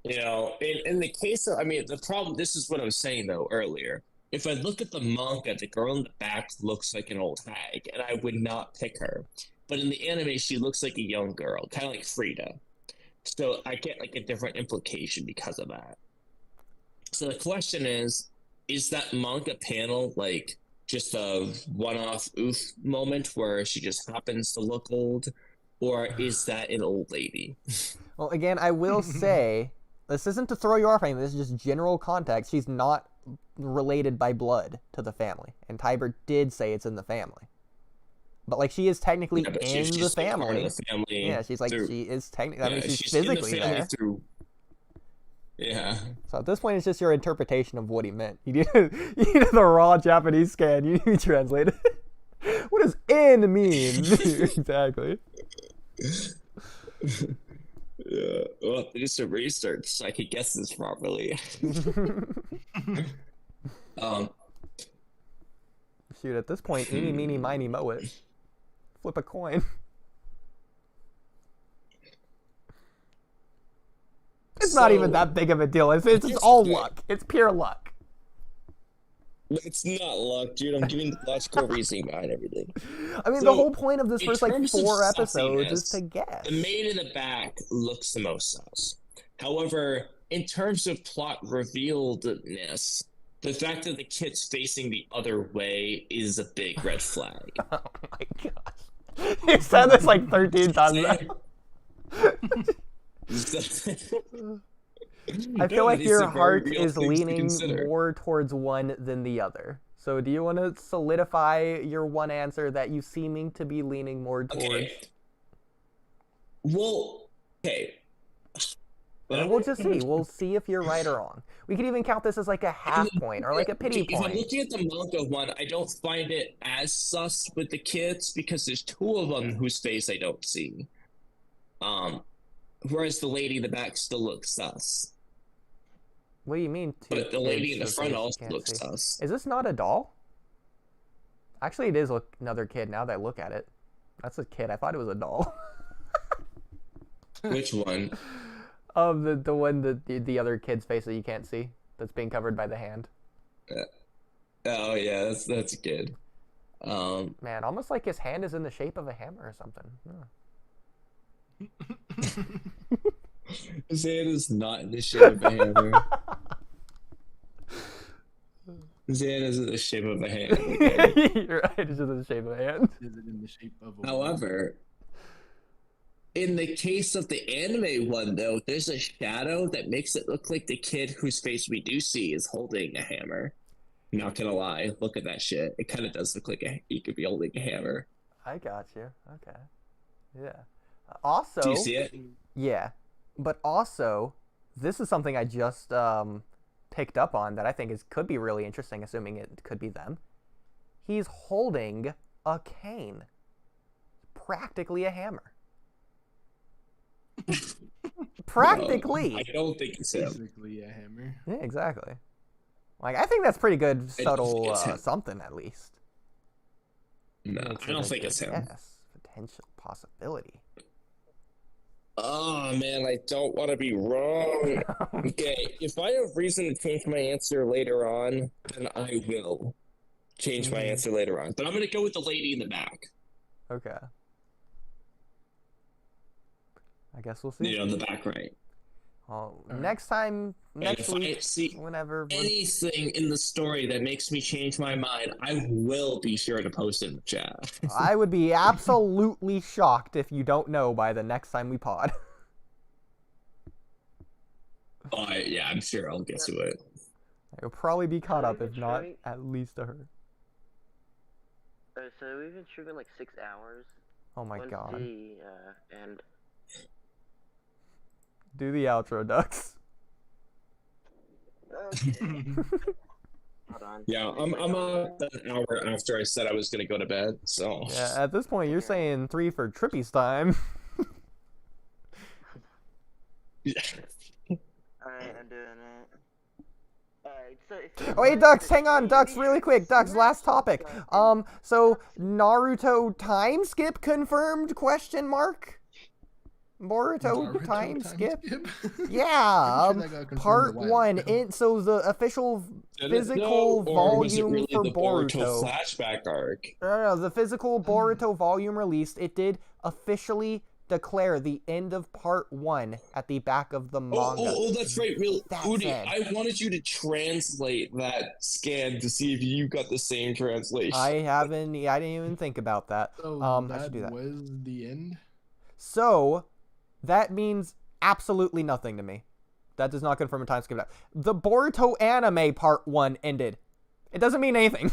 you know, in the case of, I mean, the problem, this is what I was saying, though, earlier. If I look at the manga, the girl in the back looks like an old hag, and I would not pick her. But in the anime, she looks like a young girl, kind of like Frida. So I get, like, a different implication because of that. So the question is that manga panel, like, just a one-off oof moment where she just happens to look old, or is that an old lady? Well, again, I will say, this isn't to throw you off anything, this is just general context. She's not related by blood to the family. And Tiber did say it's in the family. But, like, she is technically in the family. Part of the family. Yeah, she's like, she is technically, I mean, she's in the physically family there. through. Yeah. So at this point, it's just your interpretation of what he meant. You need the raw Japanese scan. You need to translate it. What does "in" mean? Exactly. Yeah. Well, I did some research so I could guess this properly. Shoot, at this point, eeny, meeny, miny, moe it. Flip a coin. It's not even that big of a deal. It's just all luck. It's pure luck. It's not luck, dude. I'm giving logical reasoning behind everything. I mean, the whole point of this first, like, 4 episodes is to guess. The maid in the back looks the most sus. However, in terms of plot revealedness, the fact that the kid's facing the other way is a big red flag. Oh my gosh. You said this like 13 times now. I feel like your heart is leaning more towards one than the other. So do you want to solidify your one answer that you seeming to be leaning more towards? Okay. Well, okay. And we'll just see. We'll see if you're right or wrong. We could even count this as like a half point or like a pity If I'm point. looking at the manga one, I don't find it as sus with the kids because there's 2 of them whose face I don't see. Whereas the lady in the back still looks sus. What do you mean? But the lady in the front also looks sus. Is this not a doll? Actually, it is another kid now that I look at it. That's a kid. I thought it was a doll. Which one? The one the other kid's face that you can't see, that's being covered by the hand. Oh yeah, that's good. Man, almost like his hand is in the shape of a hammer or something. His hand is not in the shape of a hammer. His hand is in the shape of a hand. Okay. You're right, it's just in the shape of a hand. Is it in the shape of a However, in the case of the anime one, though, there's a shadow that makes it look like the kid whose face we do see is holding a hammer. Not gonna lie, look at that shit. It kind of does look like he could be holding a hammer. I got you. Okay. Yeah. Also, do you see it? Yeah. But also, this is something I just picked up on that I think could be really interesting, assuming it could be them. He's holding a cane. Practically a hammer. Practically. No, I don't think it's him. Basically a hammer. Yeah, exactly. Like, I think that's pretty good, subtle something at least. No, I don't think it's him. Yes, potential possibility. Oh man, I don't want to be wrong. Okay, if I have reason to change my answer later on, then I will change my answer later on. But I'm gonna go with the lady in the back. Okay. I guess we'll see. You know, in the back right. Well, next time, next week, I see whenever. Anything in the story that makes me change my mind, I will be sure to post it in the chat. I would be absolutely shocked if you don't know by the next time we pod. Oh, yeah, I'm sure I'll get to it. You'll probably be caught up, if not at least to her. So we've been streaming like 6 hours. Oh my god. And do the outro, Ducks. Hold on. Yeah, I'm an hour after I said I was gonna go to bed, so. Yeah, at this point, you're saying 3 for Trippy's time. Alright, I'm doing it. Alright, so Oh, wait, Ducks, hang on, Ducks, really quick. Ducks, last topic. So Naruto time skip confirmed? Question mark. Boruto time skip? Yeah, part 1. So the official physical volume for Boruto flashback arc. No, the physical Boruto volume released. It did officially declare the end of part 1 at the back of the manga. Oh, that's right. Real That Oodie, said- I wanted you to translate that scan to see if you got the same translation. I didn't even think about that. So I that should do that. was the end. So that means absolutely nothing to me. That does not confirm a time skip. The Boruto anime part 1 ended. It doesn't mean anything.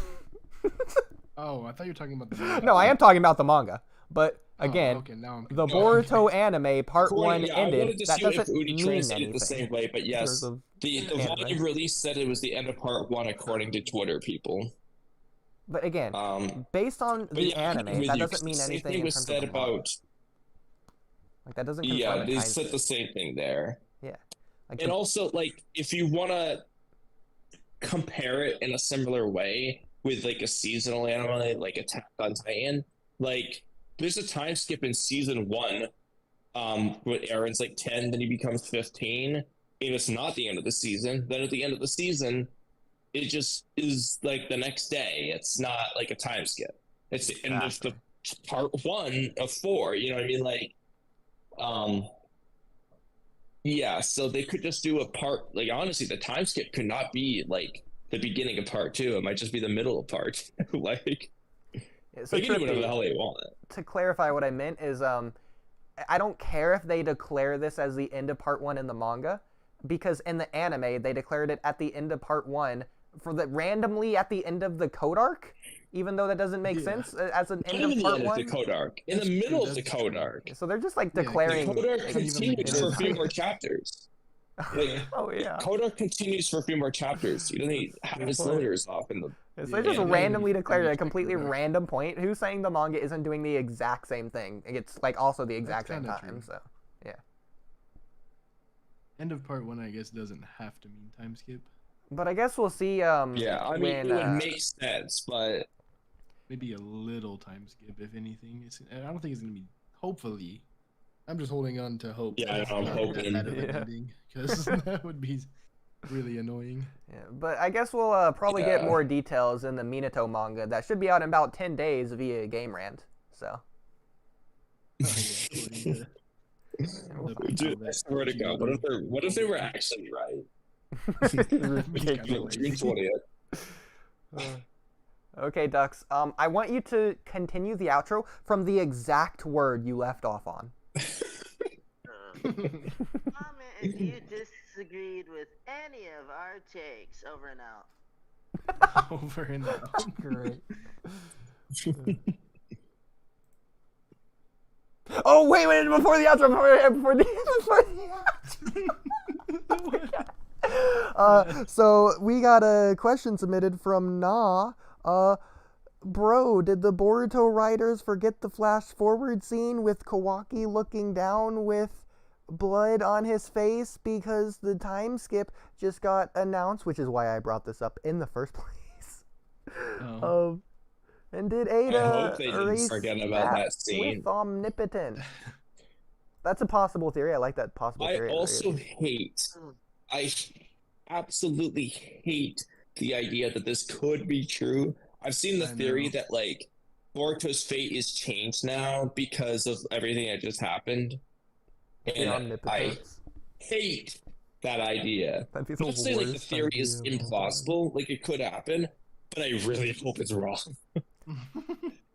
Oh, I thought you were talking about the manga. No, I am talking about the manga. But again, okay, now I'm the confused. Boruto anime part According- 1 yeah, I ended. wanted to That see if doesn't Oodie mean translated anything. the same way, but yes, Because of the anime. volume release said it was the end of part 1 according to Twitter people. But again, based on But the yeah, I'm anime, with that you, doesn't 'cause mean the same anything thing in was terms said of the manga. about. Like that doesn't confirm Yeah, a they time said skip. the same thing there. Yeah. Like And also, like, if you want to compare it in a similar way with, like, a seasonal anime, like Attack on Titan, like, there's a time skip in season 1, with Eren's, like, 10, then he becomes 15, and it's not the end of the season. Then at the end of the season, it just is, like, the next day. It's not, like, a time skip. It's the end of the part 1 of 4, you know what I mean? Like, yeah, so they could just do a part, like, honestly, the time skip could not be, like, the beginning of part 2. It might just be the middle of part 2. Like, So they can do whatever Trippy, the hell they want. to clarify what I meant is, I don't care if they declare this as the end of part 1 in the manga, because in the anime they declared it at the end of part 1 for the randomly at the end of the code arc, even though that doesn't make sense as an end Not of in the part end of 1. the code arc. In the middle of the code arc. So they're just like Yeah, declaring. The code arc it continues is for a few not- more chapters. Like, Oh yeah. code arc continues for a few more chapters. You don't need have his loaders off in the. So they just Yeah, randomly yeah, declared yeah, at a completely yeah. random point. Who's saying the manga isn't doing the exact same thing? It's like also the exact same kinda time. true. So yeah. End of part 1, I guess, doesn't have to mean time skip. But I guess we'll see. Yeah, I mean, when, it would make sense, but Maybe a little time skip, if anything. I don't think it's gonna be. Hopefully, I'm just holding on to hope. Yeah, It's I'm not hoping. that bad of an Yeah. ending, because that would be really annoying. Yeah, but I guess we'll probably get Yeah. more details in the Minato manga that should be out in about 10 days via Game Rant. So. Oh, yeah, according to the people dude, I that swear to God, what if they were actually right? Ridiculous. June 20th. Okay, Ducks. I want you to continue the outro from the exact word you left off on. Comment if you disagreed with any of our takes. Over and out. over and out. Great. Oh wait! Before the outro, before the outro. So we got a question submitted from Na. Bro, did the Boruto writers forget the flash forward scene with Kawaki looking down with blood on his face because the time skip just got announced, which is why I brought this up in the first place. Oh. And did I Ada hope they didn't erase forget about that scene. with omnipotent? That's a possible theory. I like that possible I theory. also I absolutely hate the idea that this could be true. I've seen the I theory know. that, like, Boruto's fate is changed now because of everything that just happened. The And I omnipotence. hate that idea. That'd be I'm the not saying, like, the worst theory is idea of all time. implausible, like, it could happen, but I really hope it's wrong.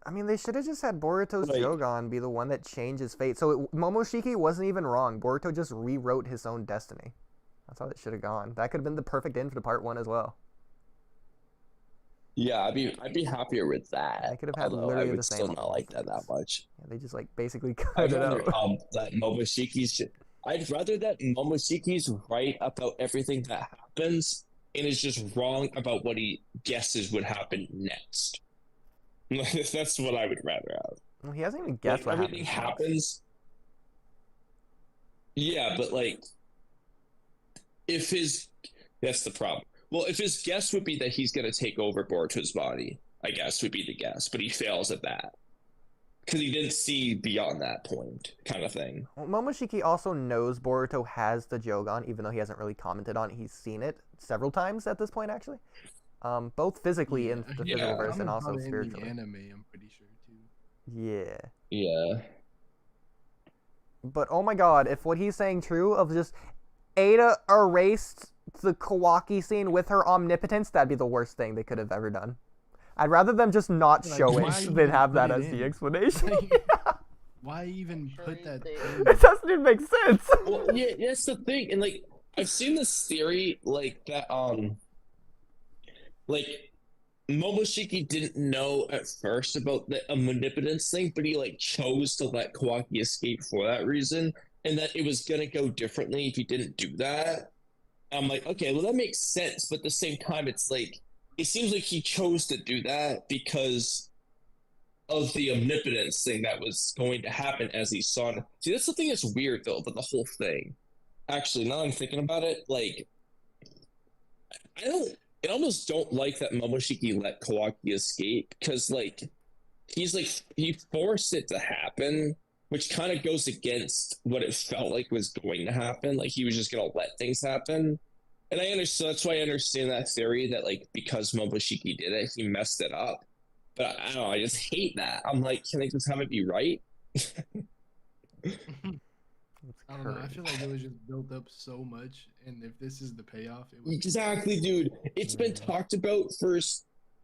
I mean, they should have just had Boruto's Like- Jogan be the one that changed his fate. So Momoshiki wasn't even wrong. Boruto just rewrote his own destiny. That's how it should have gone. That could have been the perfect end for part 1 as well. Yeah, I'd be happier with that. They could have had although literally I would the same still not like that much. Yeah, they just like basically cut I'd it rather out. that Momoshiki's. I'd rather that Momoshiki's right about everything that happens and is just wrong about what he guesses would happen next. That's what I would rather have. Well, he hasn't even guessed Like, what everything happens. happens. Yeah, but like, if his that's the problem. Well, if his guess would be that he's going to take over Boruto's body, I guess would be the guess, but he fails at that because he didn't see beyond that point, kind of thing. Well, Momoshiki also knows Boruto has the Jogan, even though he hasn't really commented on it. He's seen it several times at this point, actually. Both physically in the Yeah. physical verse I'm and about also to end the spiritually. anime, I'm pretty sure too. Yeah. Yeah. But oh my god, if what he's saying true of just Ada erased the Kawaki scene with her omnipotence, that'd be the worst thing they could have ever done. I'd rather them just not Like, show why it even than have put that it as in? the explanation. Why even put that? It doesn't even make sense. Well, yeah, that's the thing, and like I've seen this theory, like that, like Momoshiki didn't know at first about the omnipotence thing, but he like chose to let Kawaki escape for that reason, and that it was gonna go differently if he didn't do that. I'm like, okay, well that makes sense, but at the same time, it's like it seems like he chose to do that because of the omnipotence thing that was going to happen as he saw it. See, that's the thing that's weird though about the whole thing. Actually, now I'm thinking about it, like I almost don't like that Momoshiki let Kawaki escape, because like he forced it to happen, which kind of goes against what it felt like was going to happen. Like he was just gonna let things happen. And I understand, that's why I understand that theory that like because Momoshiki did it, he messed it up. But I don't know, I just hate that. I'm like, can they just have it be right? I don't know. I feel like it was just built up so much, and if this is the payoff, it was Exactly, dude. It's been talked about for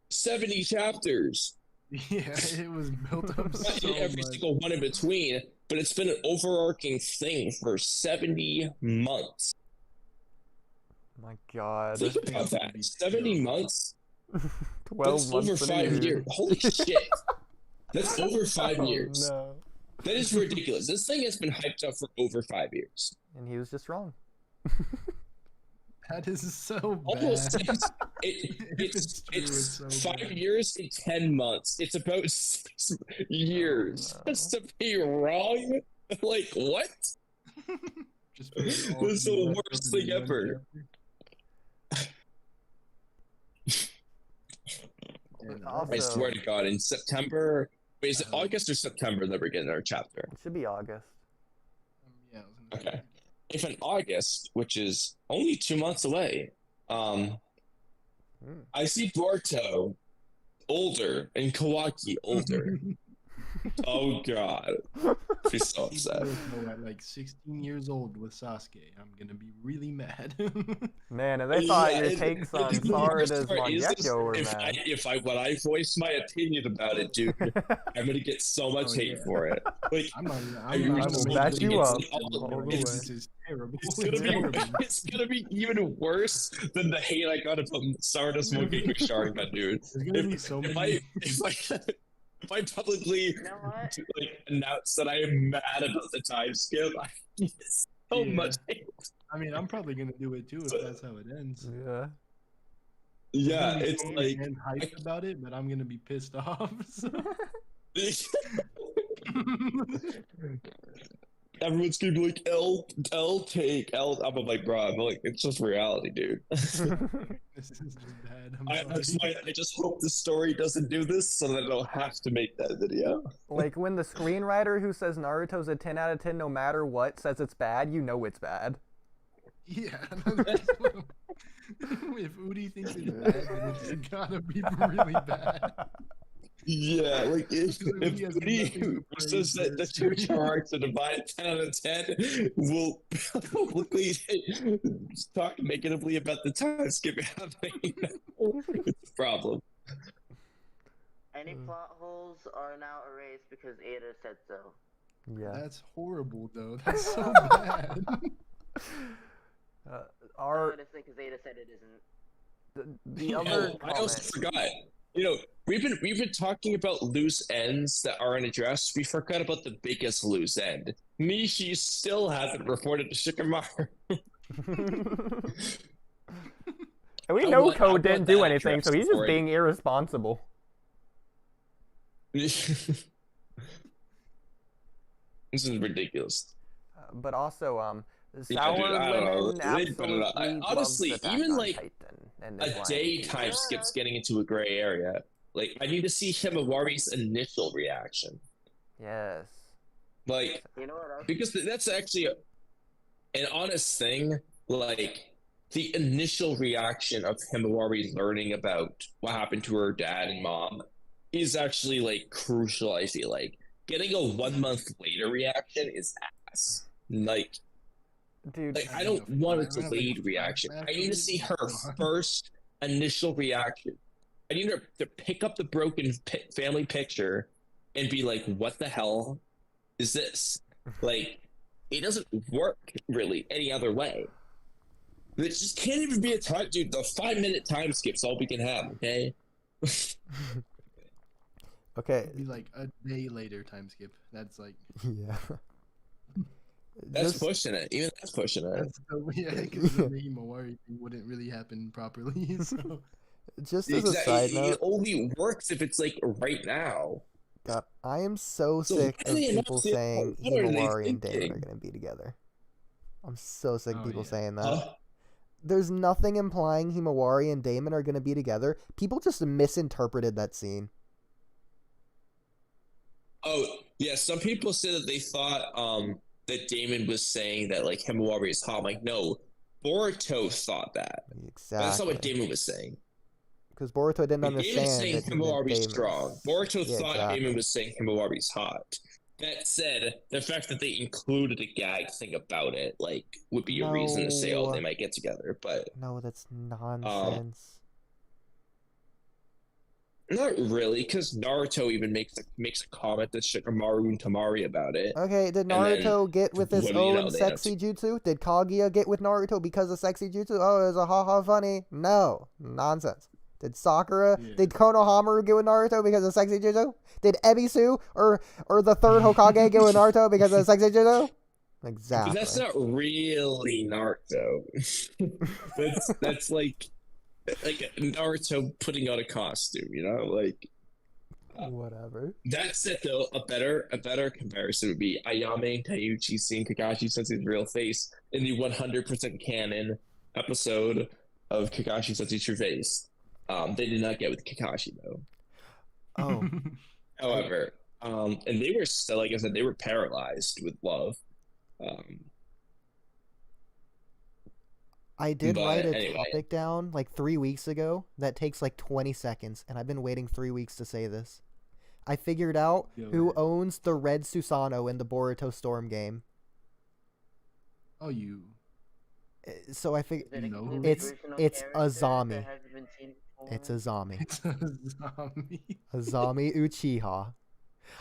70 chapters. yeah, it was built up Not so every much. single one in between, but it's been an overarching thing for 70 months. My god. Think about that. 70 months? 12 That's months over in a 5 year. years. Holy shit. That's over 5 Oh, years. no. That is ridiculous. This thing has been hyped up for over 5 years. And he was just wrong. That is so Almost. bad. It's true, it's so 5 bad. years and 10 months. It's about 6 years. no. Just to be wrong? Like, what? Just for it all This is to be the wrapped worst up in thing one ever. chapter. But Yeah, also, I swear to God, in September. Wait, is it Uh, August or September that we're getting our chapter? it should be August. yeah, I was gonna say. Okay. If in August, which is only 2 months away, Hmm. I see Boruto older and Kawaki older. Oh God, she's so upset. Boruto at like 16 years old with Sasuke. I'm gonna be really mad. Man, and they thought your and takes on the worst Sarada's part is this, Mangekyo were if mad. when I voice my opinion about it, dude, I'm gonna get so much Oh, hate yeah. for it. Like, I'm not. I I'm not I gonna will make back it you against up it. all the This way. is terrible. it's gonna be terrible. it's gonna be even worse than the hate I got about Sarada's Mangekyo Sharingan, dude. There's gonna be so many. If I publicly You know what? like announce that I am mad about the time skip, I get so Yeah. much hate. I mean, I'm probably gonna do it too if that's how it ends. Yeah. Yeah, I'm gonna be it's so like and hyped about it, but I'm gonna be pissed off. So. everyone's gonna be like L take L. I'm like, bro, I'm like, it's just reality, dude. This is just bad. I just hope the story doesn't do this so that I don't have to make that video. Like when the screenwriter who says Naruto's a 10 out of 10 no matter what says it's bad, you know it's bad. Yeah. If Oodie thinks it's bad, then it's gotta be really bad. Yeah, like if He has nothing Oodie to says praise that the for. two charts are divided 10 out of 10, will publicly talk negatively about the time skip happening. It's a problem. Any plot holes are now erased because Ada said so. Yeah. That's horrible, though. That's so bad. Our Honestly, because Ada said it isn't. the other I also comment. forgot. You know, we've been talking about loose ends that aren't addressed. We forgot about the biggest loose end. Nishi still hasn't reported to Shikamaru. And we I know want- I Code want didn't do that anything, so addressed he's just before being irresponsible. This is ridiculous. But also, Yeah, dude, I don't know. Women They put it absolutely up. loves Honestly, Attack even on like Titan, and a is like, day time skip's getting into a gray area. Like, I need to see Himawari's initial reaction. yes. Like, You know what else? because that's actually an honest thing. Like, the initial reaction of Himawari learning about what happened to her dad and mom is actually, like, crucial, I feel like. Getting a 1 month later reaction is badass. Like, Dude, I don't want a delayed reaction. I need to see her first initial reaction. I need her to pick up the broken family picture and be like, "What the hell is this?" Like, it doesn't work really any other way. It just can't even be a time, dude. The 5-minute time skip's all we can have. Okay. Okay. It'd be like a day later time skip. That's like Yeah. That's pushing it. Even that's pushing it. that's so, yeah, because the Himawari thing wouldn't really happen properly. So Just as a side It note, only works if it's like right now. God, I am so So sick why of are they not people saying- saying what are they Himawari and Damon thinking? are going to be together. I'm so sick of Oh, people yeah. saying that. Huh? There's nothing implying Himawari and Damon are going to be together. People just misinterpreted that scene. Oh yeah, some people said that they thought that Damon was saying that like Himawari is hot. I'm like, no, Boruto thought that. That's not what Exactly. Damon was saying. Because Boruto didn't Like, Damon's understand saying that Himawari's Damon strong. was- Boruto Yeah, thought exactly. Damon was saying Himawari's hot. That said, the fact that they included a gag thing about it, like, would be a reason to say, oh, No. they might get together. But No, that's nonsense. not really, because Naruto even makes a comment to Shikamaru and Tamari about it. Okay, did and then, Naruto get with his what do you know, own they end up sexy jutsu? Did Kaguya get with Naruto because of sexy jutsu? Oh, it was a haha funny. No, nonsense. Did Sakura, Yeah. did Konohamaru get with Naruto because of sexy jutsu? Did Ebisu or the third Hokage get with Naruto because of sexy jutsu? Exactly. But that's not really Naruto. that's like Naruto putting on a costume, you know? Like, Whatever. that said, though, a better comparison would be Ayame and Taiuchi seeing Kakashi Sensei's real face in the 100% canon episode of Kakashi Sensei's True Face. They did not get with Kakashi though. Oh, However, and they were still, like I said, they were paralyzed with love. I did But write a anyway. topic down like 3 weeks ago that takes like 20 seconds, and I've been waiting 3 weeks to say this. I figured out who owns the red Susanoo in the Boruto Storm game. Oh, you. So I figured Is it a No. complete It's- original it's character Azami. that hasn't been seen before? it's Azami. It's a zombie. Azami Uchiha.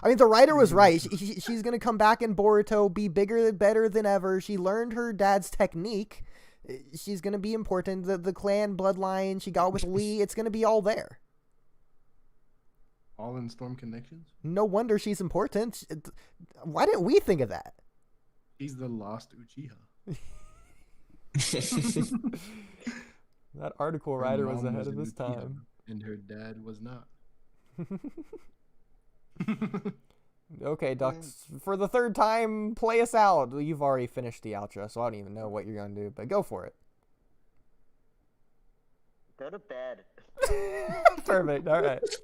I mean, the writer was right. She's going to come back in Boruto, be bigger and better than ever. She learned her dad's technique. She's going to be important. The clan bloodline she got with Lee, it's going to be all there. All in Storm Connections? No wonder she's important. Why didn't we think of that? He's the lost Uchiha. That article Her writer was mom ahead of an his Uchiha, time. And her dad was not. Okay, Ducks. For the third time, play us out. You've already finished the outro, so I don't even know what you're going to do, but go for it. Go to bed. Perfect. All right. Correct.